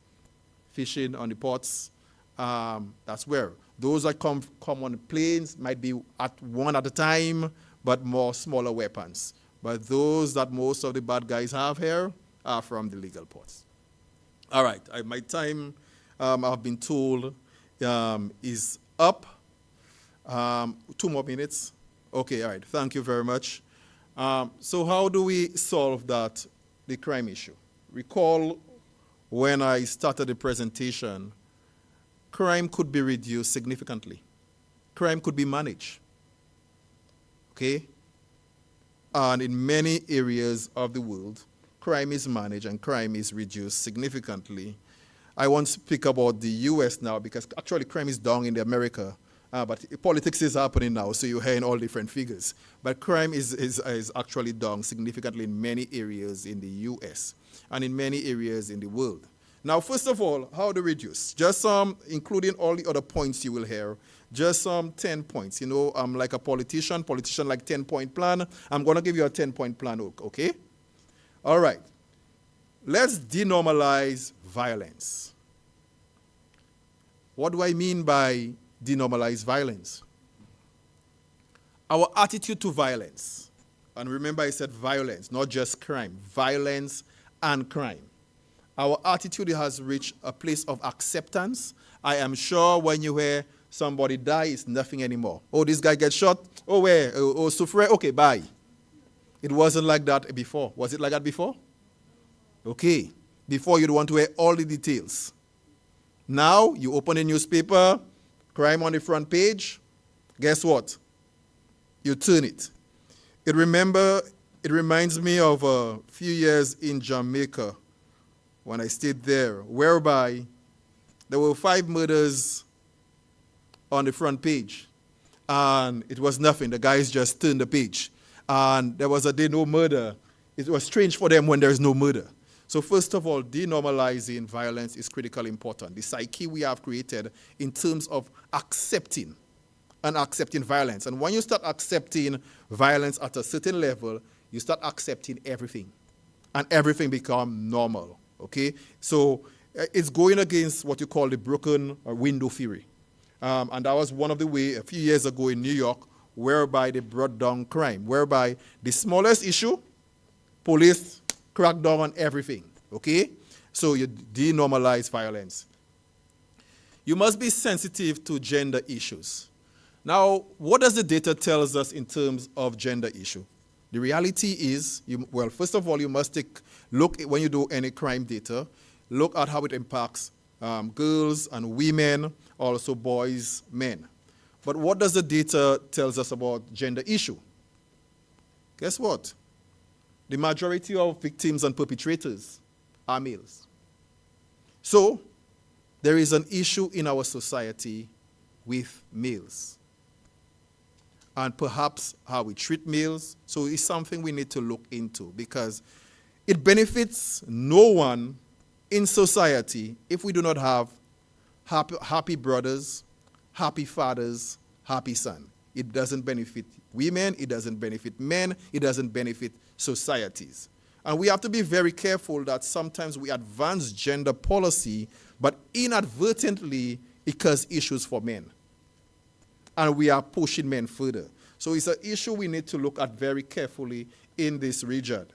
[SPEAKER 14] Fishing on the ports, that's where. Those that come on planes might be at one at a time, but more smaller weapons. But those that most of the bad guys have here are from the legal ports. All right, my time, I've been told, is up. 2 more minutes. Okay, all right, thank you very much. So how do we solve that, the crime issue? Recall when I started the presentation, crime could be reduced significantly. Crime could be managed, okay? And in many areas of the world, crime is managed and crime is reduced significantly. I want to speak about the US now because actually crime is down in America, but politics is happening now, so you're hearing all different figures. But crime is actually down significantly in many areas in the US and in many areas in the world. Now, first of all, how to reduce? Just some, including all the other points you will hear, just some 10 points. You know, I'm like a politician like 10-point plan. I'm going to give you a 10-point plan, okay? All right. Let's denormalize violence. What do I mean by denormalize violence? Our attitude to violence. And remember I said violence, not just crime. Violence and crime. Our attitude has reached a place of acceptance. I am sure when you hear somebody die, it's nothing anymore. Oh, this guy gets shot. Oh, where? Oh, souffre. Okay, bye. It wasn't like that before. Was it like that before? Okay. Before, you'd want to hear all the details. Now, you open a newspaper, crime on the front page. Guess what? You turn it. It reminds me of a few years in Jamaica when I stayed there, whereby there were 5 murders on the front page. And it was nothing. The guys just turned the page. And there was a day no murder. It was strange for them when there is no murder. So first of all, denormalizing violence is critically important. The psyche we have created in terms of accepting violence. And when you start accepting violence at a certain level, you start accepting everything. And everything becomes normal. Okay, so it's going against what you call the broken window theory. And that was one of the ways a few years ago in New York, whereby they brought down crime, whereby the smallest issue, police crack down on everything. Okay, so you denormalize violence. You must be sensitive to gender issues. Now, what does the data tell us in terms of gender issue? The reality is, first of all, you must look when you do any crime data, look at how it impacts girls and women, also boys, men. But what does the data tell us about gender issue? Guess what? the majority of victims and perpetrators are males. So there is an issue in our society with males. And perhaps how we treat males. So it's something we need to look into, because it benefits no one in society if we do not have happy brothers, happy fathers, happy sons. It doesn't benefit women, it doesn't benefit men, it doesn't benefit societies. And we have to be very careful that sometimes we advance gender policy, but inadvertently it causes issues for men. And we are pushing men further. So it's an issue we need to look at very carefully in this region.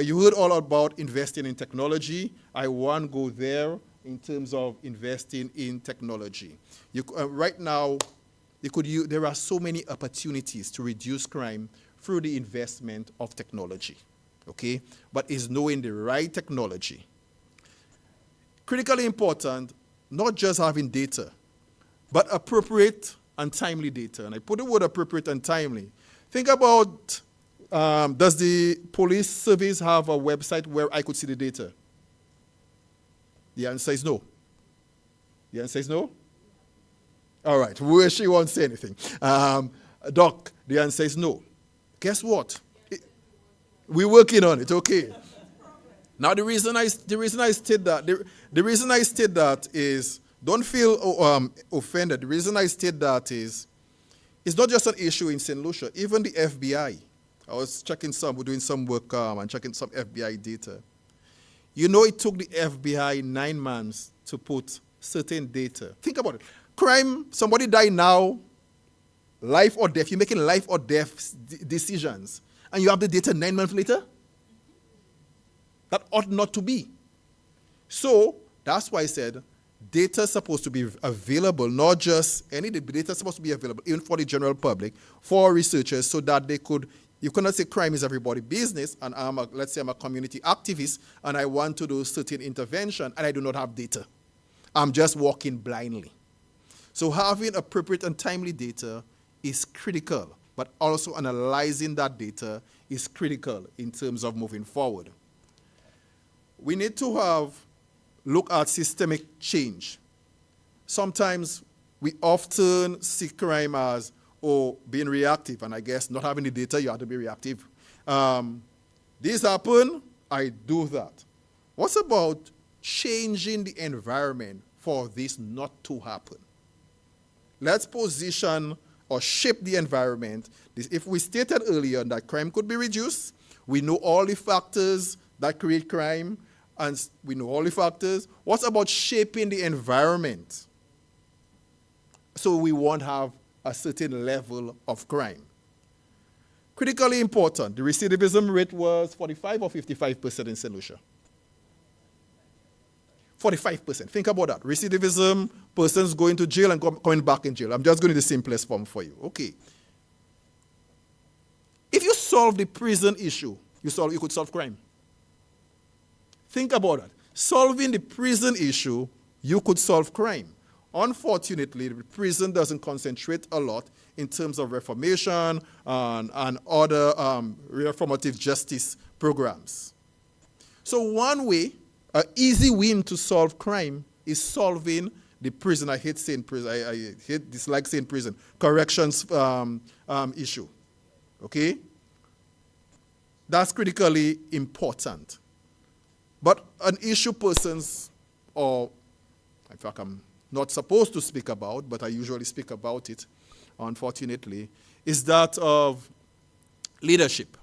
[SPEAKER 14] You heard all about investing in technology. I won't go there in terms of investing in technology. Right now, there are so many opportunities to reduce crime through the investment of technology, okay? But it's knowing the right technology. Critically important, not just having data, but appropriate and timely data. And I put the word appropriate and timely. Think about, does the police service have a website where I could see the data? The answer is no. The answer is no? All right, where she won't say anything. Doc, the answer is no. Guess what? We're working on it, okay. Now the reason I state that is, don't feel offended. The reason I state that is, it's not just an issue in St. Lucia. Even the FBI. I was doing some work and checking some FBI data. You know, it took the FBI 9 months to put certain data. Think about it. Crime, somebody died now, life or death. You're making life or death decisions. And you have the data 9 months later? That ought not to be. So, that's why I said, data is supposed to be available, not just any data is supposed to be available, even for the general public, for researchers, so that they could, you cannot say crime is everybody's business, and let's say I'm a community activist, and I want to do certain intervention, and I do not have data. I'm just walking blindly. So having appropriate and timely data is critical, but also analyzing that data is critical in terms of moving forward. We need to look at systemic change. Sometimes we often see crime as, being reactive, and I guess not having the data, you have to be reactive. This happened, I do that. What's about changing the environment for this not to happen? Let's position or shape the environment. If we stated earlier that crime could be reduced, we know all the factors that create crime, and we know all the factors. What's about shaping the environment so we won't have a certain level of crime? Critically important, the recidivism rate was 45 or 55% in St. Lucia. 45%. Think about that. Recidivism, persons going to jail and coming back in jail. I'm just going to the simplest form for you. Okay. If you solve the prison issue, you could solve crime. Think about that. Solving the prison issue, you could solve crime. Unfortunately, the prison doesn't concentrate a lot in terms of reformation and other reformative justice programs. So one way, an easy win to solve crime is solving the prison. I hate saying prison. I dislike saying prison. Corrections issue. Okay? That's critically important. But an issue persons, or in fact I'm not supposed to speak about, but I usually speak about it, unfortunately, is that of leadership.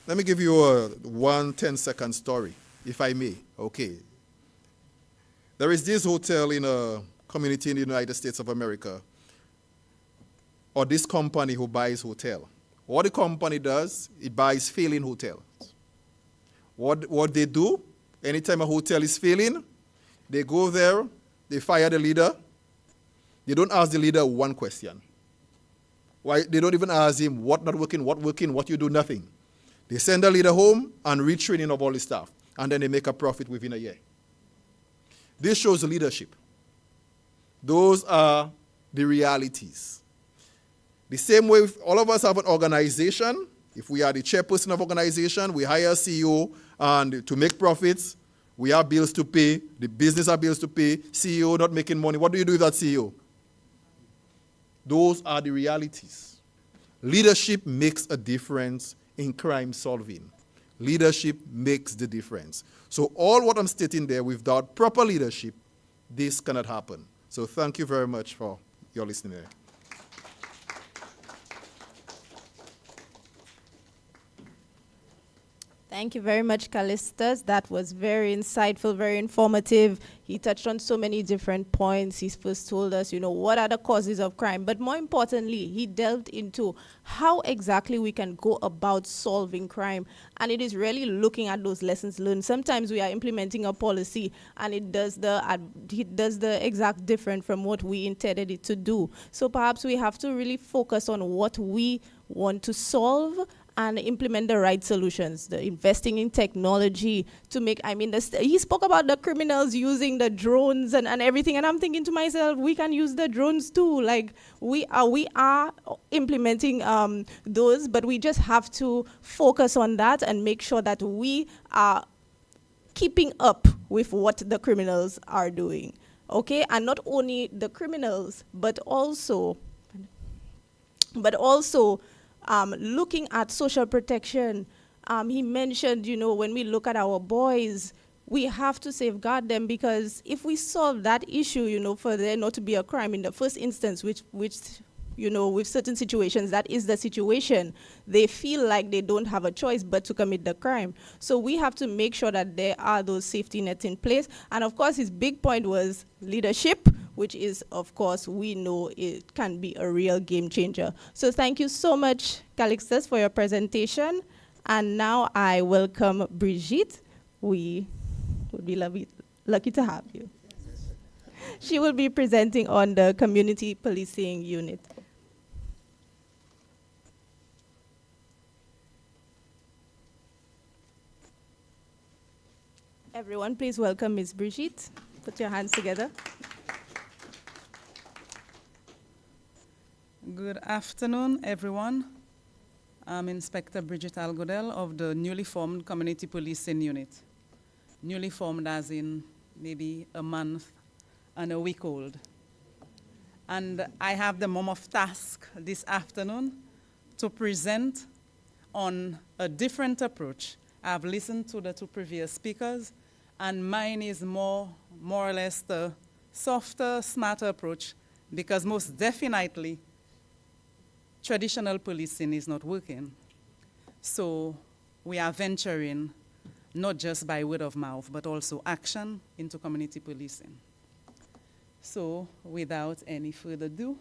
[SPEAKER 14] Let me give you a 10-second story, if I may. Okay. There is this hotel in a community in the United States of America, or this company who buys hotel. What the company does, it buys failing hotels. What they do, anytime a hotel is failing, they go there, they fire the leader. They don't ask the leader one question. Why? They don't even ask him what not working, what you do, nothing. They send the leader home and retraining of all the staff, and then they make a profit within a year. This shows leadership. Those are the realities. The same way, if all of us have an organization. If we are the chairperson of organization, we hire a CEO and to make profits. We have bills to pay. The business have bills to pay. CEO not making money. What do you do with that CEO? Those are the realities. Leadership makes a difference in crime solving. Leadership makes the difference. So all what I'm stating there, without proper leadership, this cannot happen. So thank you very much for your listening there.
[SPEAKER 12] Thank you very much, Callistus. That was very insightful, very informative. He touched on so many different points. He first told us, what are the causes of crime? But more importantly, he delved into how exactly we can go about solving crime. And it is really looking at those lessons learned. Sometimes we are implementing a policy and it does the exact different from what we intended it to do. So perhaps we have to really focus on what we want to solve and implement the right solutions, the investing in technology to make, he spoke about the criminals using the drones and everything, and I'm thinking to myself, we can use the drones too. Like, we are implementing those, but we just have to focus on that and make sure that we are keeping up with what the criminals are doing, okay? And not only the criminals, but also looking at social protection. He mentioned, when we look at our boys, we have to safeguard them, because if we solve that issue, for there not to be a crime in the first instance, which with certain situations, that is the situation, they feel like they don't have a choice but to commit the crime. So we have to make sure that there are those safety nets in place. And of course, his big point was leadership, which is, of course, we know it can be a real game changer. So thank you so much, Calixtus, for your presentation. And now I welcome Brigitte. We would be lucky to have you. She will be presenting on the community policing unit. Everyone, please welcome Ms. Brigitte. Put your hands together.
[SPEAKER 15] Good afternoon, everyone. I'm Inspector Brigitte Algodel of the newly formed Community Policing Unit. Newly formed as in maybe a month and a week old. And I have the mammoth task this afternoon to present on a different approach. I've listened to the two previous speakers, and mine is more or less the softer, smarter approach, because most definitely traditional policing is not working. So we are venturing not just by word of mouth, but also action into community policing. So without any further ado,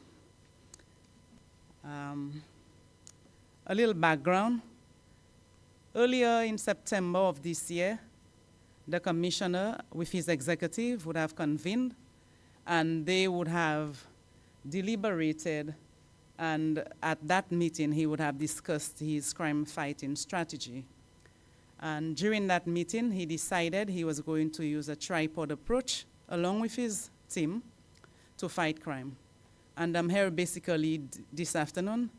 [SPEAKER 15] a little background. Earlier in September of this year, the commissioner with his executive would have convened, and they would have deliberated, and at that meeting he would have discussed his crime fighting strategy. And during that meeting, he decided he was going to use a tripod approach along with his team to fight crime. And I'm here basically this afternoon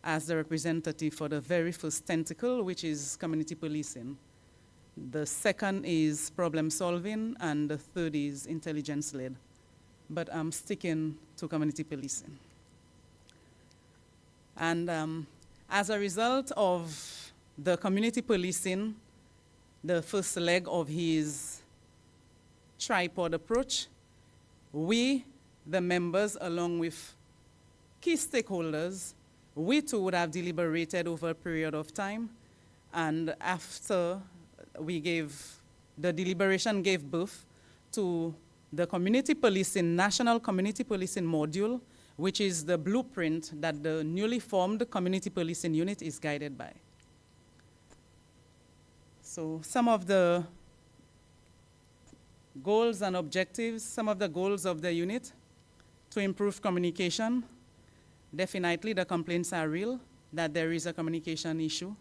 [SPEAKER 15] as the representative for the very first tentacle, which is community policing. The second is problem solving, and the third is intelligence-led. But I'm sticking to community policing. And as a result of the community policing, the first leg of his tripod approach, we, the members, along with key stakeholders, we too would have deliberated over a period of time, and after the deliberation gave birth to the community policing, national community policing module, which is the blueprint that the newly formed community policing unit is guided by. So some of the goals and objectives, some of the goals of the unit: to improve communication. Definitely the complaints are real, that there is a communication issue,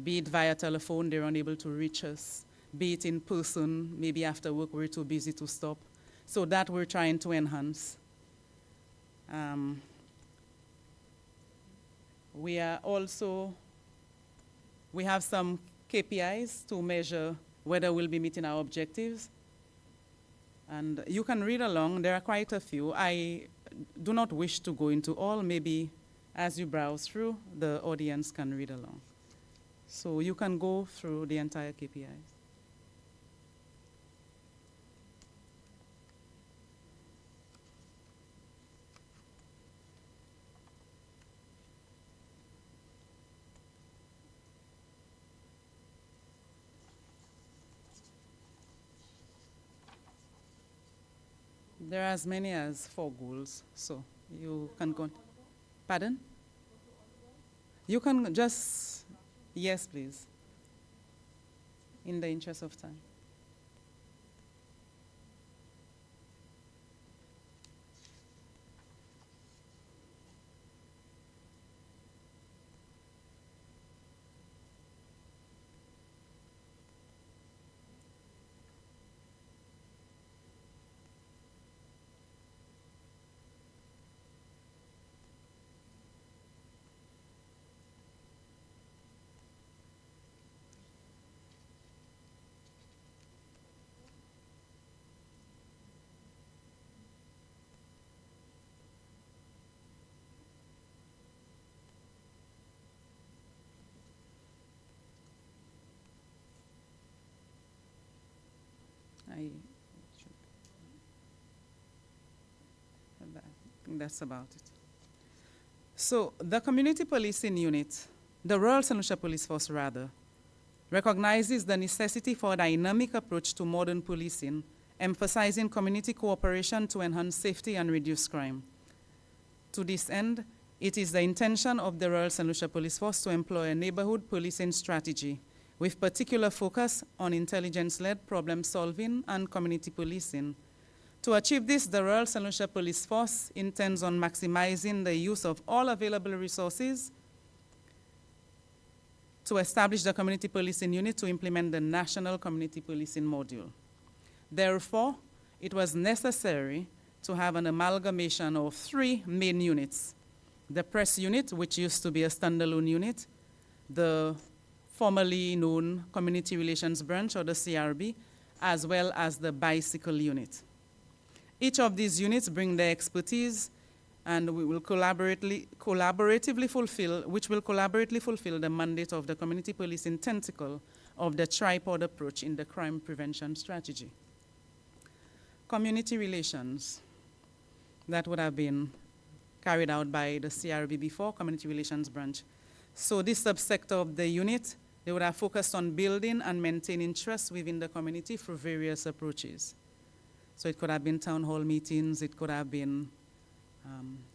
[SPEAKER 15] be it via telephone, they're unable to reach us, be it in person, maybe after work we're too busy to stop. So that we're trying to enhance. We have some KPIs to measure whether we'll be meeting our objectives. And you can read along, there are quite a few. I do not wish to go into all, maybe as you browse through, the audience can read along. So you can go through the entire KPIs. There are as many as 4 goals, so you can go. Pardon? You can just, yes, please, in the interest of time. I think that's about it. So the community policing unit, the Rural St. Lucia Police Force rather, recognizes the necessity for a dynamic approach to modern policing, emphasizing community cooperation to enhance safety and reduce crime. To this end, it is the intention of the Rural St. Lucia Police Force to employ a neighborhood policing strategy with particular focus on intelligence-led problem solving and community policing. To achieve this, the Rural St. Lucia Police Force intends on maximizing the use of all available resources to establish the community policing unit to implement the national community policing module. Therefore, it was necessary to have an amalgamation of 3 main units: the press unit, which used to be a standalone unit, the formerly known Community Relations Branch, or the CRB, as well as the bicycle unit. Each of these units bring their expertise and we will collaboratively fulfill the mandate of the community policing tentacle of the tripod approach in the crime prevention strategy. Community relations, that would have been carried out by the CRB before, Community Relations Branch. So this subsector of the unit, they would have focused on building and maintaining trust within the community through various approaches. So it could have been town hall meetings, it could have been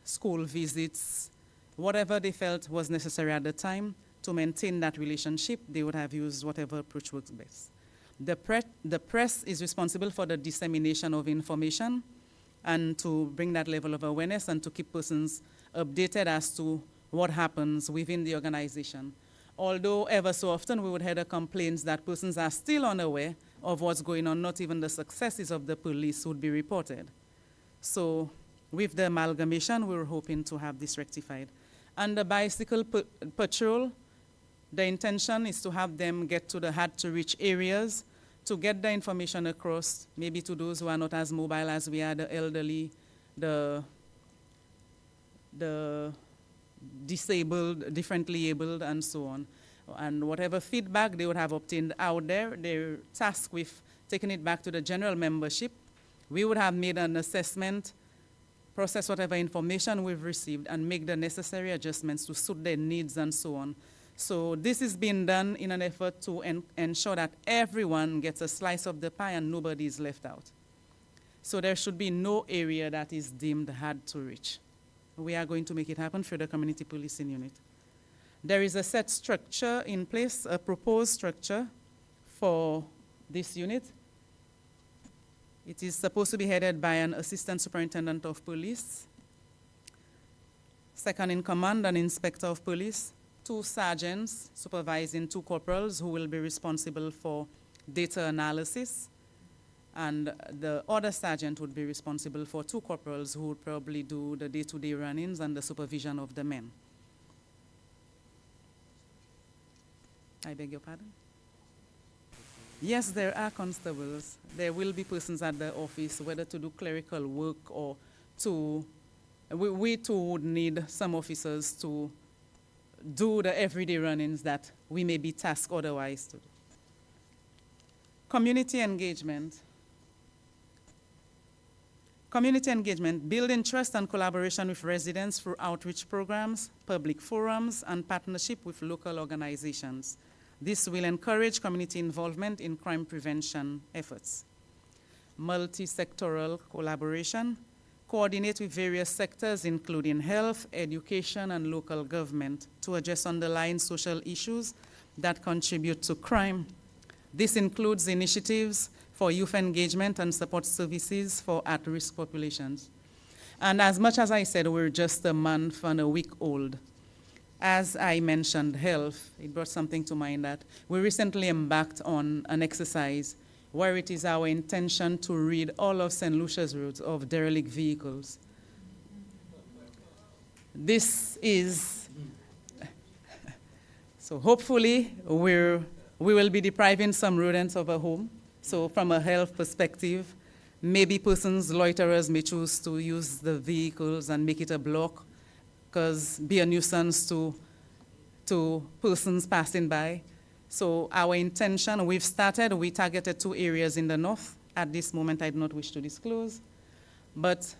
[SPEAKER 15] school visits, whatever they felt was necessary at the time to maintain that relationship, they would have used whatever approach works best. The press is responsible for the dissemination of information and to bring that level of awareness and to keep persons updated as to what happens within the organization. Although ever so often we would hear the complaints that persons are still unaware of what's going on, not even the successes of the police would be reported. So with the amalgamation, we were hoping to have this rectified. And the bicycle patrol, the intention is to have them get to the hard-to-reach areas to get the information across, maybe to those who are not as mobile as we are, the elderly, the disabled, differently abled, and so on. And whatever feedback they would have obtained out there, they're tasked with taking it back to the general membership. We would have made an assessment, process whatever information we've received, and make the necessary adjustments to suit their needs and so on. So this is being done in an effort to ensure that everyone gets a slice of the pie and nobody is left out. So there should be no area that is deemed hard to reach. We are going to make it happen through the community policing unit. There is a set structure in place, a proposed structure for this unit. It is supposed to be headed by an assistant superintendent of police, second in command, an inspector of police, 2 sergeants supervising 2 corporals who will be responsible for data analysis, and the other sergeant would be responsible for 2 corporals who would probably do the day-to-day run-ins and the supervision of the men. I beg your pardon? Yes, there are constables. There will be persons at the office, whether to do clerical work or to, we too would need some officers to do the everyday run-ins that we may be tasked otherwise to do. Community engagement. Community engagement, building trust and collaboration with residents through outreach programs, public forums, and partnership with local organizations. This will encourage community involvement in crime prevention efforts. Multi-sectoral collaboration, coordinate with various sectors, including health, education, and local government, to address underlying social issues that contribute to crime. This includes initiatives for youth engagement and support services for at-risk populations. And as much as I said, we're just a month and a week old. As I mentioned health, it brought something to mind that we recently embarked on an exercise where it is our intention to rid all of St. Lucia's roads of derelict vehicles. This is, so hopefully we will be depriving some rodents of a home. So from a health perspective, maybe persons, loiterers may choose to use the vehicles and make it a block, because be a nuisance to persons passing by. So our intention, we targeted 2 areas in the north. At this moment, I do not wish to disclose, but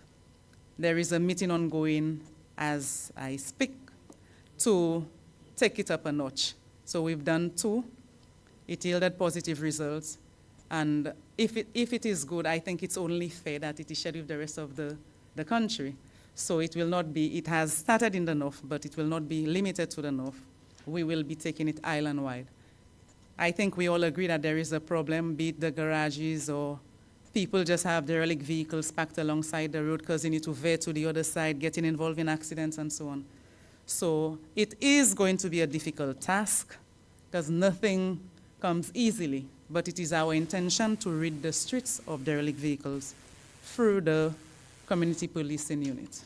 [SPEAKER 15] there is a meeting ongoing as I speak to take it up a notch. So we've done 2. It yielded positive results. And if it is good, I think it's only fair that it is shared with the rest of the country. So it will not be, it has started in the north, but it will not be limited to the north. We will be taking it island-wide. I think we all agree that there is a problem, be it the garages or people just have derelict vehicles parked alongside the road, causing you to veer to the other side, getting involved in accidents and so on. So it is going to be a difficult task, because nothing comes easily. But it is our intention to rid the streets of derelict vehicles through the community policing unit.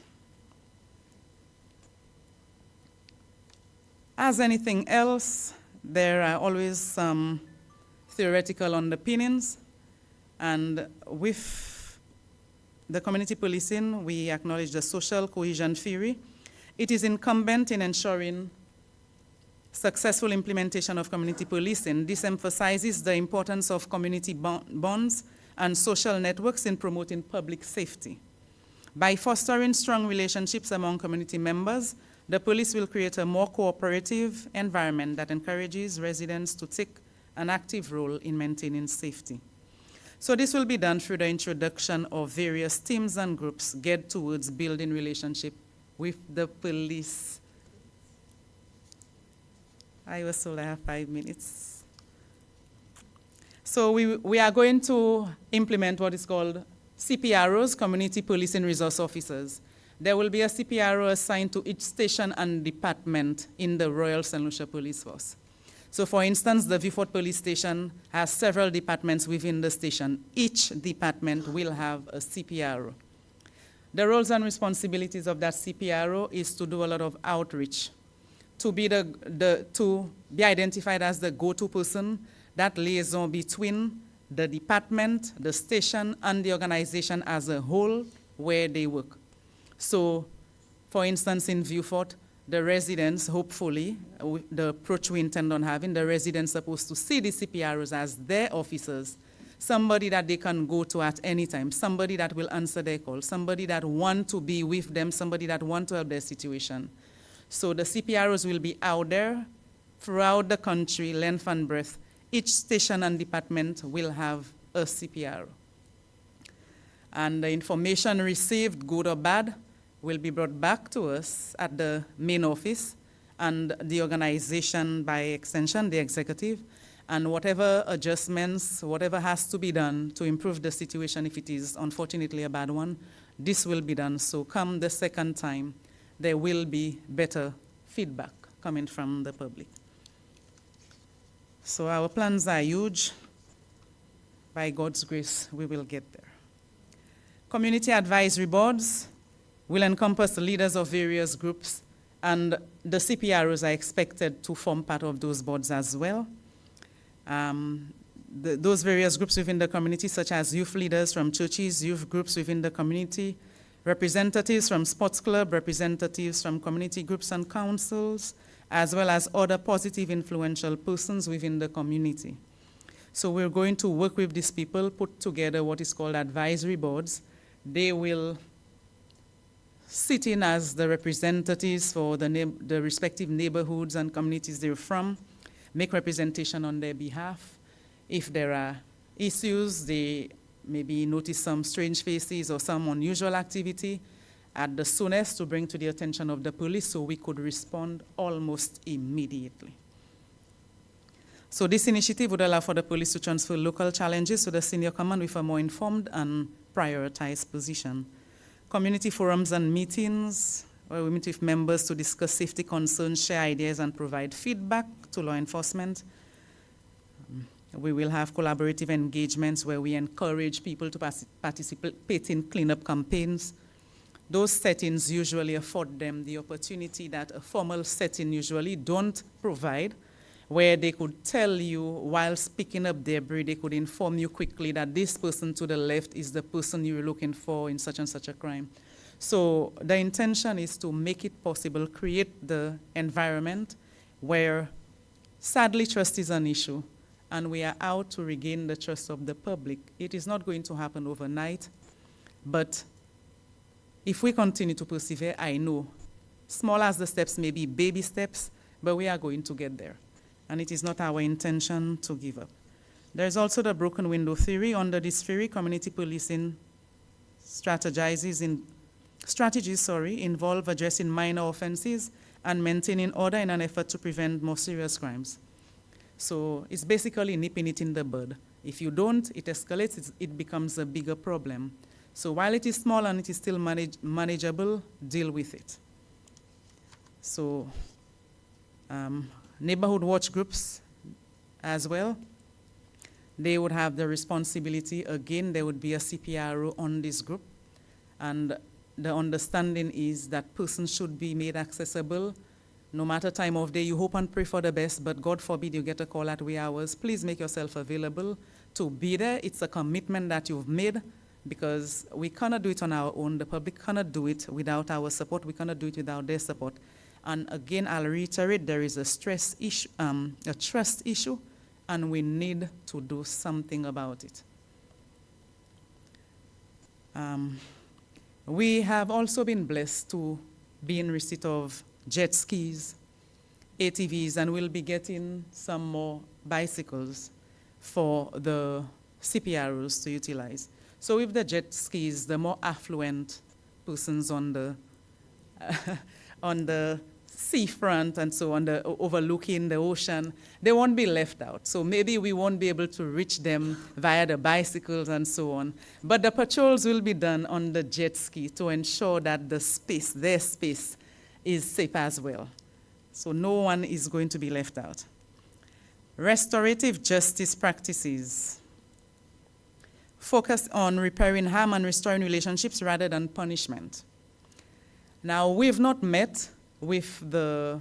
[SPEAKER 15] As anything else, there are always some theoretical underpinnings, and with the community policing, we acknowledge the social cohesion theory. It is incumbent in ensuring successful implementation of community policing. This emphasizes the importance of community bonds and social networks in promoting public safety. By fostering strong relationships among community members, the police will create a more cooperative environment that encourages residents to take an active role in maintaining safety. So this will be done through the introduction of various teams and groups geared towards building relationship with the police. I was told I have 5 minutes. So we are going to implement what is called CPROs, Community Policing Resource Officers. There will be a CPRO assigned to each station and department in the Royal St. Lucia Police Force. So for instance, the Vieux-Fort Police Station has several departments within the station. Each department will have a CPRO. The roles and responsibilities of that CPRO is to do a lot of outreach, to be identified as the go-to person, that liaison between the department, the station, and the organization as a whole where they work. So, for instance, in Vieux-Fort, the residents, hopefully, the approach we intend on having, the residents supposed to see the CPROs as their officers, somebody that they can go to at any time, somebody that will answer their call, somebody that want to be with them, somebody that want to help their situation. So the CPROs will be out there throughout the country, length and breadth. Each station and department will have a CPRO. And the information received, good or bad, will be brought back to us at the main office and the organization by extension, the executive, and whatever adjustments, whatever has to be done to improve the situation if it is unfortunately a bad one, this will be done. So come the second time, there will be better feedback coming from the public. So our plans are huge. By God's grace, we will get there. Community advisory boards will encompass the leaders of various groups And the CPROs are expected to form part of those boards as well. Those various groups within the community, such as youth leaders from churches, youth groups within the community, representatives from sports club, representatives from community groups and councils, as well as other positive influential persons within the community. So we're going to work with these people, put together what is called advisory boards. They will sit in as the representatives for the respective neighborhoods and communities they're from, make representation on their behalf. If there are issues, they maybe notice some strange faces or some unusual activity, at the soonest to bring to the attention of the police so we could respond almost immediately. So this initiative would allow for the police to transfer local challenges to the senior command with a more informed and prioritized position. Community forums and meetings, where we meet with members to discuss safety concerns, share ideas, and provide feedback to law enforcement. We will have collaborative engagements where we encourage people to participate in cleanup campaigns. Those settings usually afford them the opportunity that a formal setting usually don't provide, where they could tell you while picking up debris, they could inform you quickly that this person to the left is the person you're looking for in such and such a crime. So the intention is to make it possible, create the environment where, sadly, trust is an issue, and we are out to regain the trust of the public. It is not going to happen overnight, but if we continue to persevere, I know, small as the steps may be, baby steps, but we are going to get there. And it is not our intention to give up. There's also the broken window theory. Under this theory, community policing strategies involve addressing minor offenses and maintaining order in an effort to prevent more serious crimes. So it's basically nipping it in the bud. If you don't, it escalates, it becomes a bigger problem. So while it is small and it is still manageable, deal with it. So neighborhood watch groups as well, they would have the responsibility. Again, there would be a CPRO on this group. And the understanding is that persons should be made accessible no matter time of day. You hope and pray for the best, but God forbid you get a call at wee hours. Please make yourself available to be there. It's a commitment that you've made, because we cannot do it on our own. The public cannot do it without our support. We cannot do it without their support. And again, I'll reiterate, there is a trust issue, and we need to do something about it. We have also been blessed to be in receipt of jet skis, ATVs, and we'll be getting some more bicycles for the CPROs to utilize. So with the jet skis, the more affluent persons on the on the seafront and so on, overlooking the ocean, they won't be left out. So maybe we won't be able to reach them via the bicycles and so on. But the patrols will be done on the jet ski to ensure that the space, their space, is safe as well. So no one is going to be left out. Restorative justice practices focus on repairing harm and restoring relationships rather than punishment. Now, we've not met with the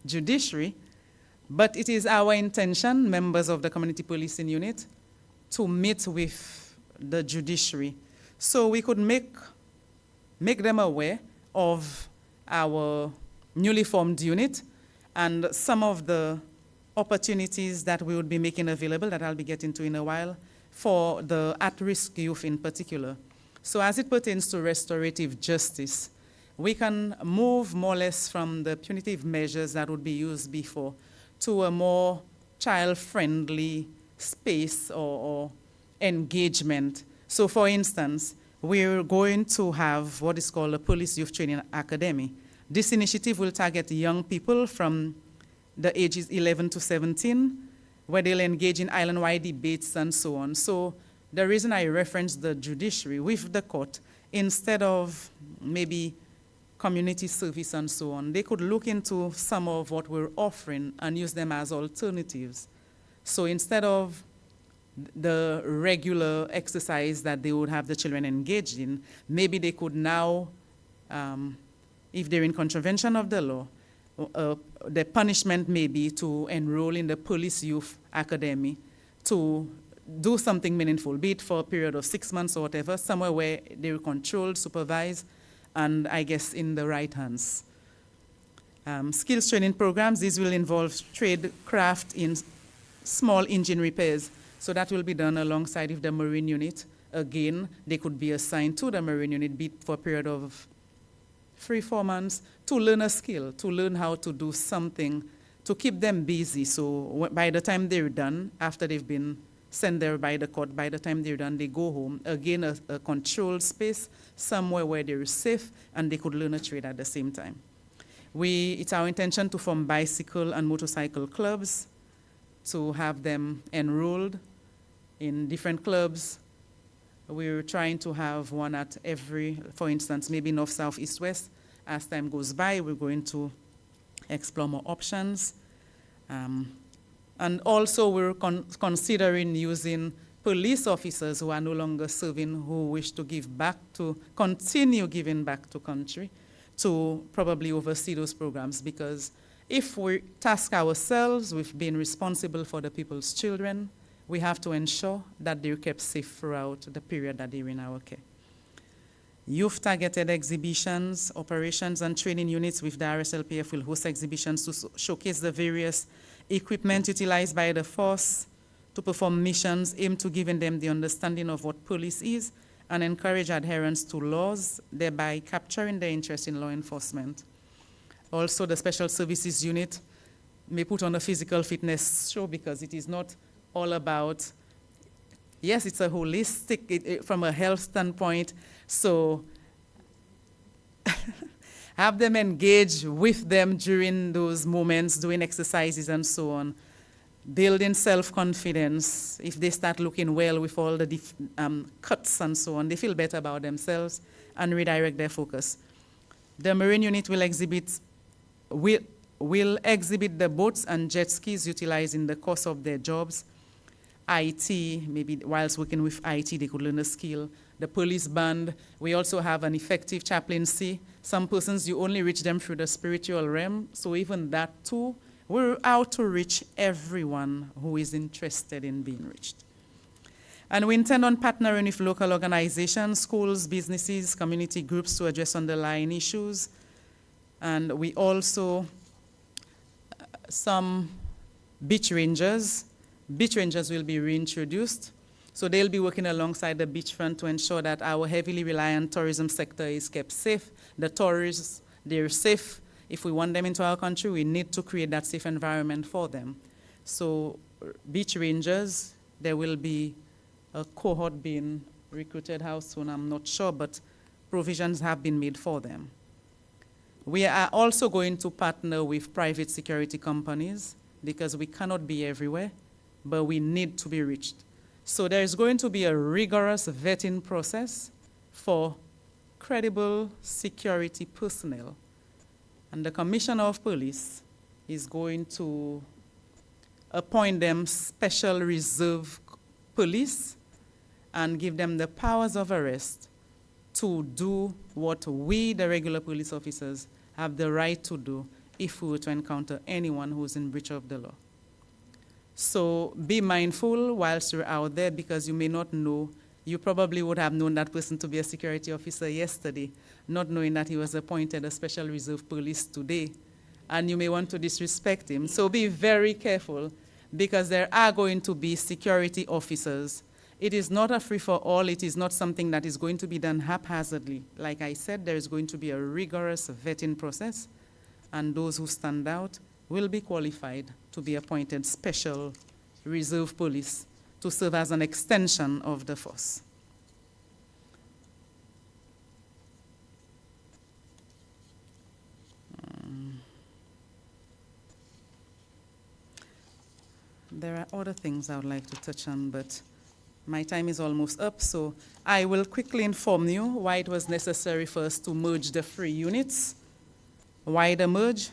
[SPEAKER 15] judiciary, but it is our intention, members of the community policing unit, to meet with the judiciary so we could make them aware of our newly formed unit and some of the opportunities that we would be making available that I'll be getting to in a while for the at-risk youth in particular. So as it pertains to restorative justice, we can move more or less from the punitive measures that would be used before to a more child-friendly space or engagement. So for instance, we're going to have what is called a Police Youth Training Academy. This initiative will target young people from the ages 11 to 17, where they'll engage in island-wide debates and so on. So the reason I referenced the judiciary with the court, instead of maybe community service and so on, they could look into some of what we're offering and use them as alternatives. So instead of the regular exercise that they would have the children engaged in, maybe they could now, if they're in contravention of the law, the punishment may be to enroll in the police youth academy to do something meaningful, be it for a period of 6 months or whatever, somewhere where they're controlled, supervised, and I guess in the right hands. Skills training programs, these will involve trade craft in small engine repairs. So that will be done alongside with the Marine unit. Again, they could be assigned to the Marine unit, be it for a period of 3-4 months, to learn a skill, to learn how to do something, to keep them busy. So by the time they're done, after they've been sent there by the court, by the time they're done, they go home. Again, a controlled space, somewhere where they're safe, and they could learn a trade at the same time. It's our intention to form bicycle and motorcycle clubs, to have them enrolled in different clubs. We're trying to have one at every, for instance, maybe north, south, east, west. As time goes by, we're going to explore more options. And also we're considering using police officers who are no longer serving, who wish to give back to, continue giving back to country, to probably oversee those programs, because if we task ourselves with being responsible for the people's children, we have to ensure that they're kept safe throughout the period that they're in our care. Youth-targeted exhibitions, operations, and training units with the RSLPF will host exhibitions to showcase the various equipment utilized by the force to perform missions aimed to giving them the understanding of what police is and encourage adherence to laws, thereby capturing their interest in law enforcement. Also, the Special Services Unit may put on a physical fitness show, because it is not all about, yes, it's a holistic, from a health standpoint, so have them engage with them during those moments, doing exercises and so on, building self-confidence. If they start looking well with all the cuts and so on, they feel better about themselves and redirect their focus. The Marine unit will exhibit the boats and jet skis utilized in the course of their jobs. IT, maybe whilst working with IT, they could learn a skill. The police band, we also have an effective chaplaincy. Some persons, you only reach them through the spiritual realm, so even that too, we're out to reach everyone who is interested in being reached. And we intend on partnering with local organizations, schools, businesses, community groups to address underlying issues. And we also, some beach rangers will be reintroduced. So they'll be working alongside the beachfront to ensure that our heavily reliant tourism sector is kept safe. The tourists, they're safe. If we want them into our country, we need to create that safe environment for them. So beach rangers, there will be a cohort being recruited, how soon, I'm not sure, but provisions have been made for them. We are also going to partner with private security companies, because we cannot be everywhere, but we need to be reached. So there's going to be a rigorous vetting process for credible security personnel. And the Commissioner of Police is going to appoint them special reserve police and give them the powers of arrest to do what we, the regular police officers, have the right to do if we were to encounter anyone who's in breach of the law. So be mindful whilst you're out there, because you may not know. You probably would have known that person to be a security officer yesterday, not knowing that he was appointed a special reserve police today, and you may want to disrespect him. So be very careful, because there are going to be security officers. It is not a free-for-all. It is not something that is going to be done haphazardly. Like I said, there is going to be a rigorous vetting process, and those who stand out will be qualified to be appointed special reserve police to serve as an extension of the force. There are other things I would like to touch on, but my time is almost up, so I will quickly inform you why it was necessary for us to merge the 3 units. Why the merge?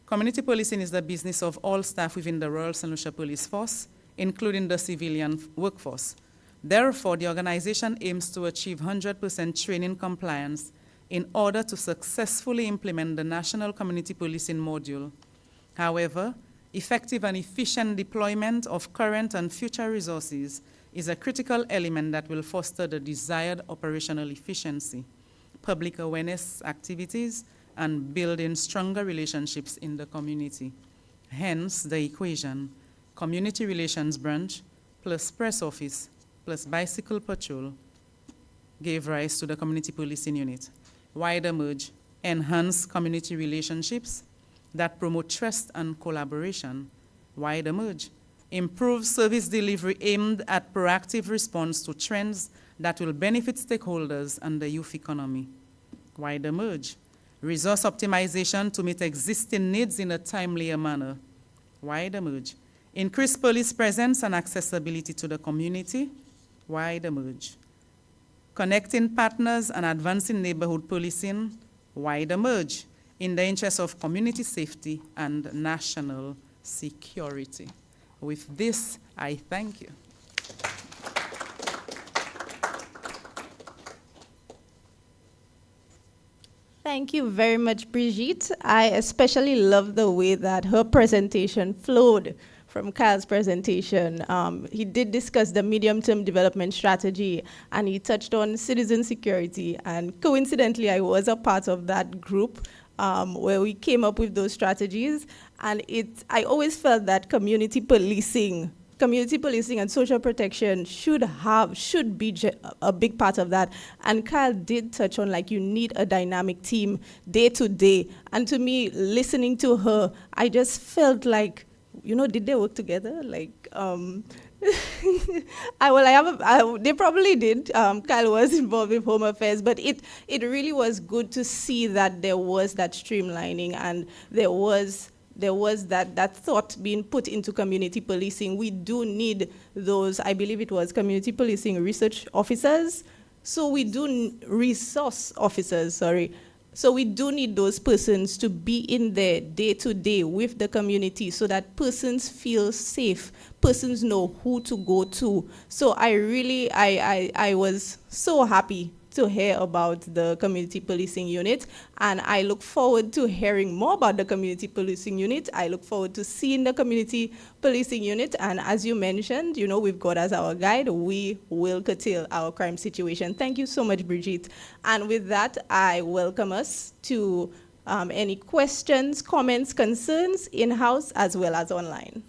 [SPEAKER 15] Community policing is the business of all staff within the Royal St. Lucia Police Force. including the civilian workforce. Therefore, the organization aims to achieve 100% training compliance in order to successfully implement the National Community Policing Module. However, effective and efficient deployment of current and future resources is a critical element that will foster the desired operational efficiency, public awareness activities, and building stronger relationships in the community. Hence, the equation, community relations branch plus press office plus bicycle patrol gave rise to the community policing unit. Wider merge, enhance community relationships that promote trust and collaboration. Wider merge, improve service delivery aimed at proactive response to trends that will benefit stakeholders and the youth economy. Wider merge, resource optimization to meet existing needs in a timelier manner. Wider merge, increase police presence and accessibility to the community. Wider merge, connecting partners and advancing neighborhood policing. Wider merge, in the interest of community safety and national security. With this, I thank you.
[SPEAKER 12] Thank you very much, Brigitte. I especially love the way that her presentation flowed from Kyle's presentation. He did discuss the medium-term development strategy, and he touched on citizen security. And coincidentally, I was a part of that group where we came up with those strategies. And I always felt that community policing and social protection should be a big part of that. And Kyle did touch on, like, you need a dynamic team day to day. And to me, listening to her, I just felt like, did they work together? Like, they probably did. Kyle was involved with Home Affairs, but it really was good to see that there was that streamlining and there was that thought being put into community policing. We do need those, I believe it was community policing research officers. So we do resource officers, sorry. So we do need those persons to be in there day to day with the community so that persons feel safe, persons know who to go to. So I was so happy to hear about the community policing unit, and I look forward to hearing more about the community policing unit. I look forward to seeing the community policing unit, and as you mentioned, we've got as our guide, we will curtail our crime situation. Thank you so much, Brigitte. And with that, I welcome us to any questions, comments, concerns in-house as well as online.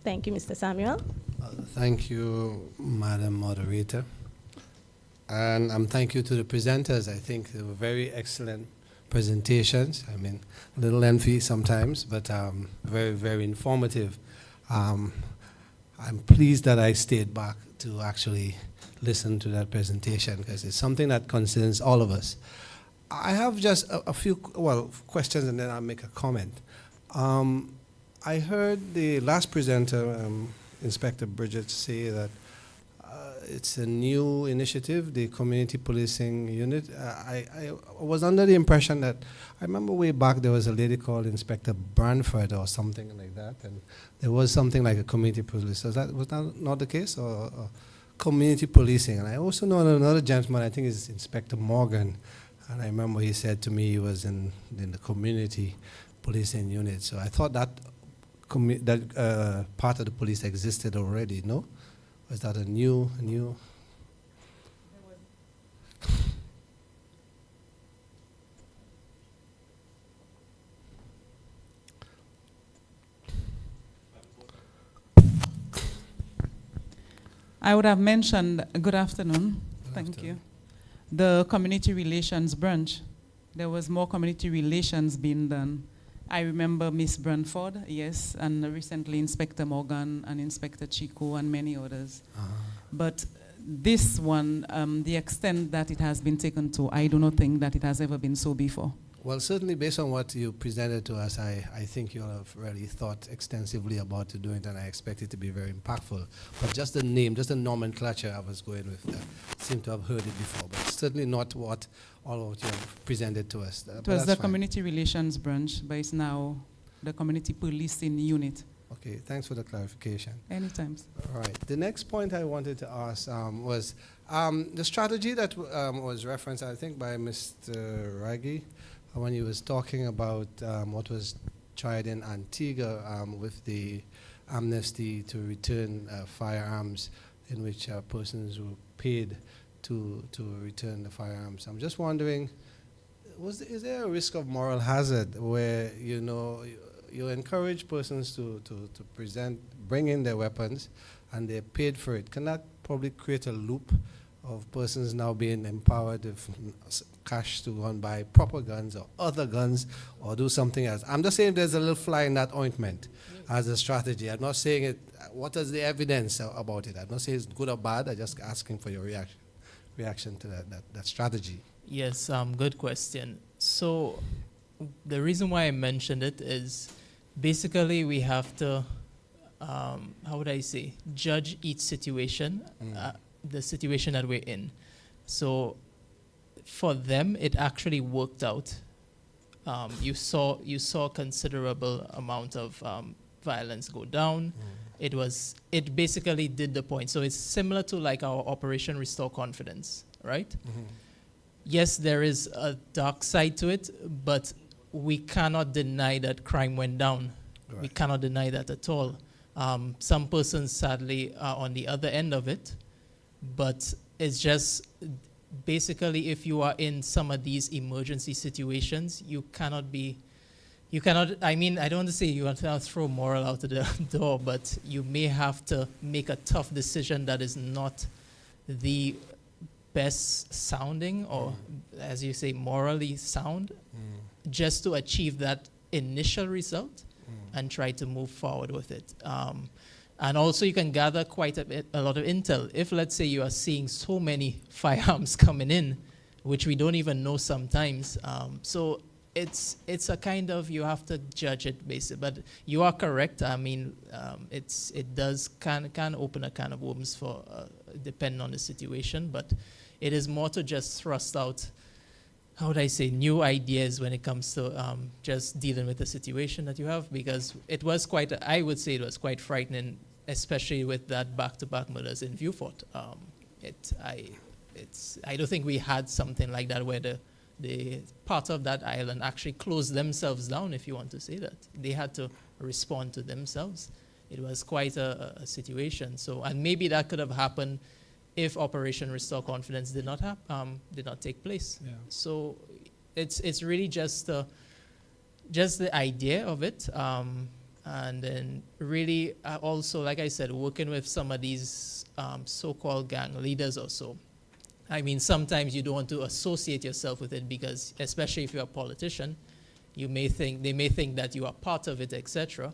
[SPEAKER 12] Thank you, Mr. Samuel.
[SPEAKER 7] Thank you, Madam Moderator. And thank you to the presenters. I think they were very excellent presentations. I mean, a little lengthy sometimes, but very, very informative. I'm pleased that I stayed back to actually listen to that presentation because it's something that concerns all of us. I have just a few questions and then I'll make a comment. I heard the last presenter, Inspector Bridget, say that it's a new initiative, the community policing unit. I was under the impression that, I remember way back there was a lady called Inspector Branford or something like that, and there was something like a community police. Was that not the case, or community policing? And I also know another gentleman, I think is Inspector Morgan, and I remember he said to me he was in the community policing unit. So I thought that part of the police existed already, no? Was that a new?
[SPEAKER 15] I would have mentioned, good afternoon, thank you. The community relations branch, there was more community relations being done. I remember Miss Branford, yes, and recently Inspector Morgan and Inspector Chico and many others. But this one, the extent that it has been taken to, I do not think that it has ever been so before.
[SPEAKER 7] Well, certainly based on what you presented to us, I think you'll have really thought extensively about doing it, and I expect it to be very impactful. But just the name, just the nomenclature I was going with, seem to have heard it before, but certainly not what all of what you have presented to us.
[SPEAKER 15] It was the Community Relations Branch, but it's now the Community Policing Unit.
[SPEAKER 7] Okay, thanks for the clarification.
[SPEAKER 15] Anytime.
[SPEAKER 7] All right. The next point I wanted to ask was the strategy that was referenced, I think, by Mr. Raggi when he was talking about what was tried in Antigua with the amnesty to return firearms, in which persons were paid to return the firearms. I'm just wondering, is there a risk of moral hazard where, you know, you encourage persons to bring in their weapons and they're paid for it? Can that probably create a loop of persons now being empowered with cash to go and buy proper guns or other guns or do something else? I'm just saying there's a little fly in that ointment as a strategy. I'm not saying it, what is the evidence about it? I'm not saying it's good or bad. I'm just asking for your reaction to that strategy.
[SPEAKER 13] Yes, good question. So the reason why I mentioned it is basically we have to, how would I say, judge each situation, the situation that we're in. So for them, it actually worked out. You saw considerable amount of violence go down. It basically did the point. So it's similar to like our Operation Restore Confidence, right? Yes, there is a dark side to it, but we cannot deny that crime went down. Right. We cannot deny that at all. Some persons sadly are on the other end of it, but it's just basically if you are in some of these emergency situations, you cannot, I mean, I don't want to say you want to throw moral out of the door, but you may have to make a tough decision that is not the best sounding or, as you say, morally sound, just to achieve that initial result and try to move forward with it. And also you can gather quite a lot of intel. If, let's say, you are seeing so many firearms coming in, which we don't even know sometimes. So it's a kind of, you have to judge it basically. But you are correct. I mean, it does can open a can of worms for, depending on the situation. But it is more to just thrust out, how would I say, new ideas when it comes to just dealing with the situation that you have, because it was quite, I would say it was quite frightening, especially with that back-to-back murders in Vieux-Fort. I don't think we had something like that where the part of that island actually closed themselves down, if you want to say that. They had to respond to themselves. It was quite a situation. So, and maybe that could have happened if Operation Restore Confidence did not take place. Yeah. So it's really just the idea of it, and then really also, like I said, working with some of these so-called gang leaders or so. I mean, sometimes you don't want to associate yourself with it because, especially if you're a politician, they may think that you are part of it, etc.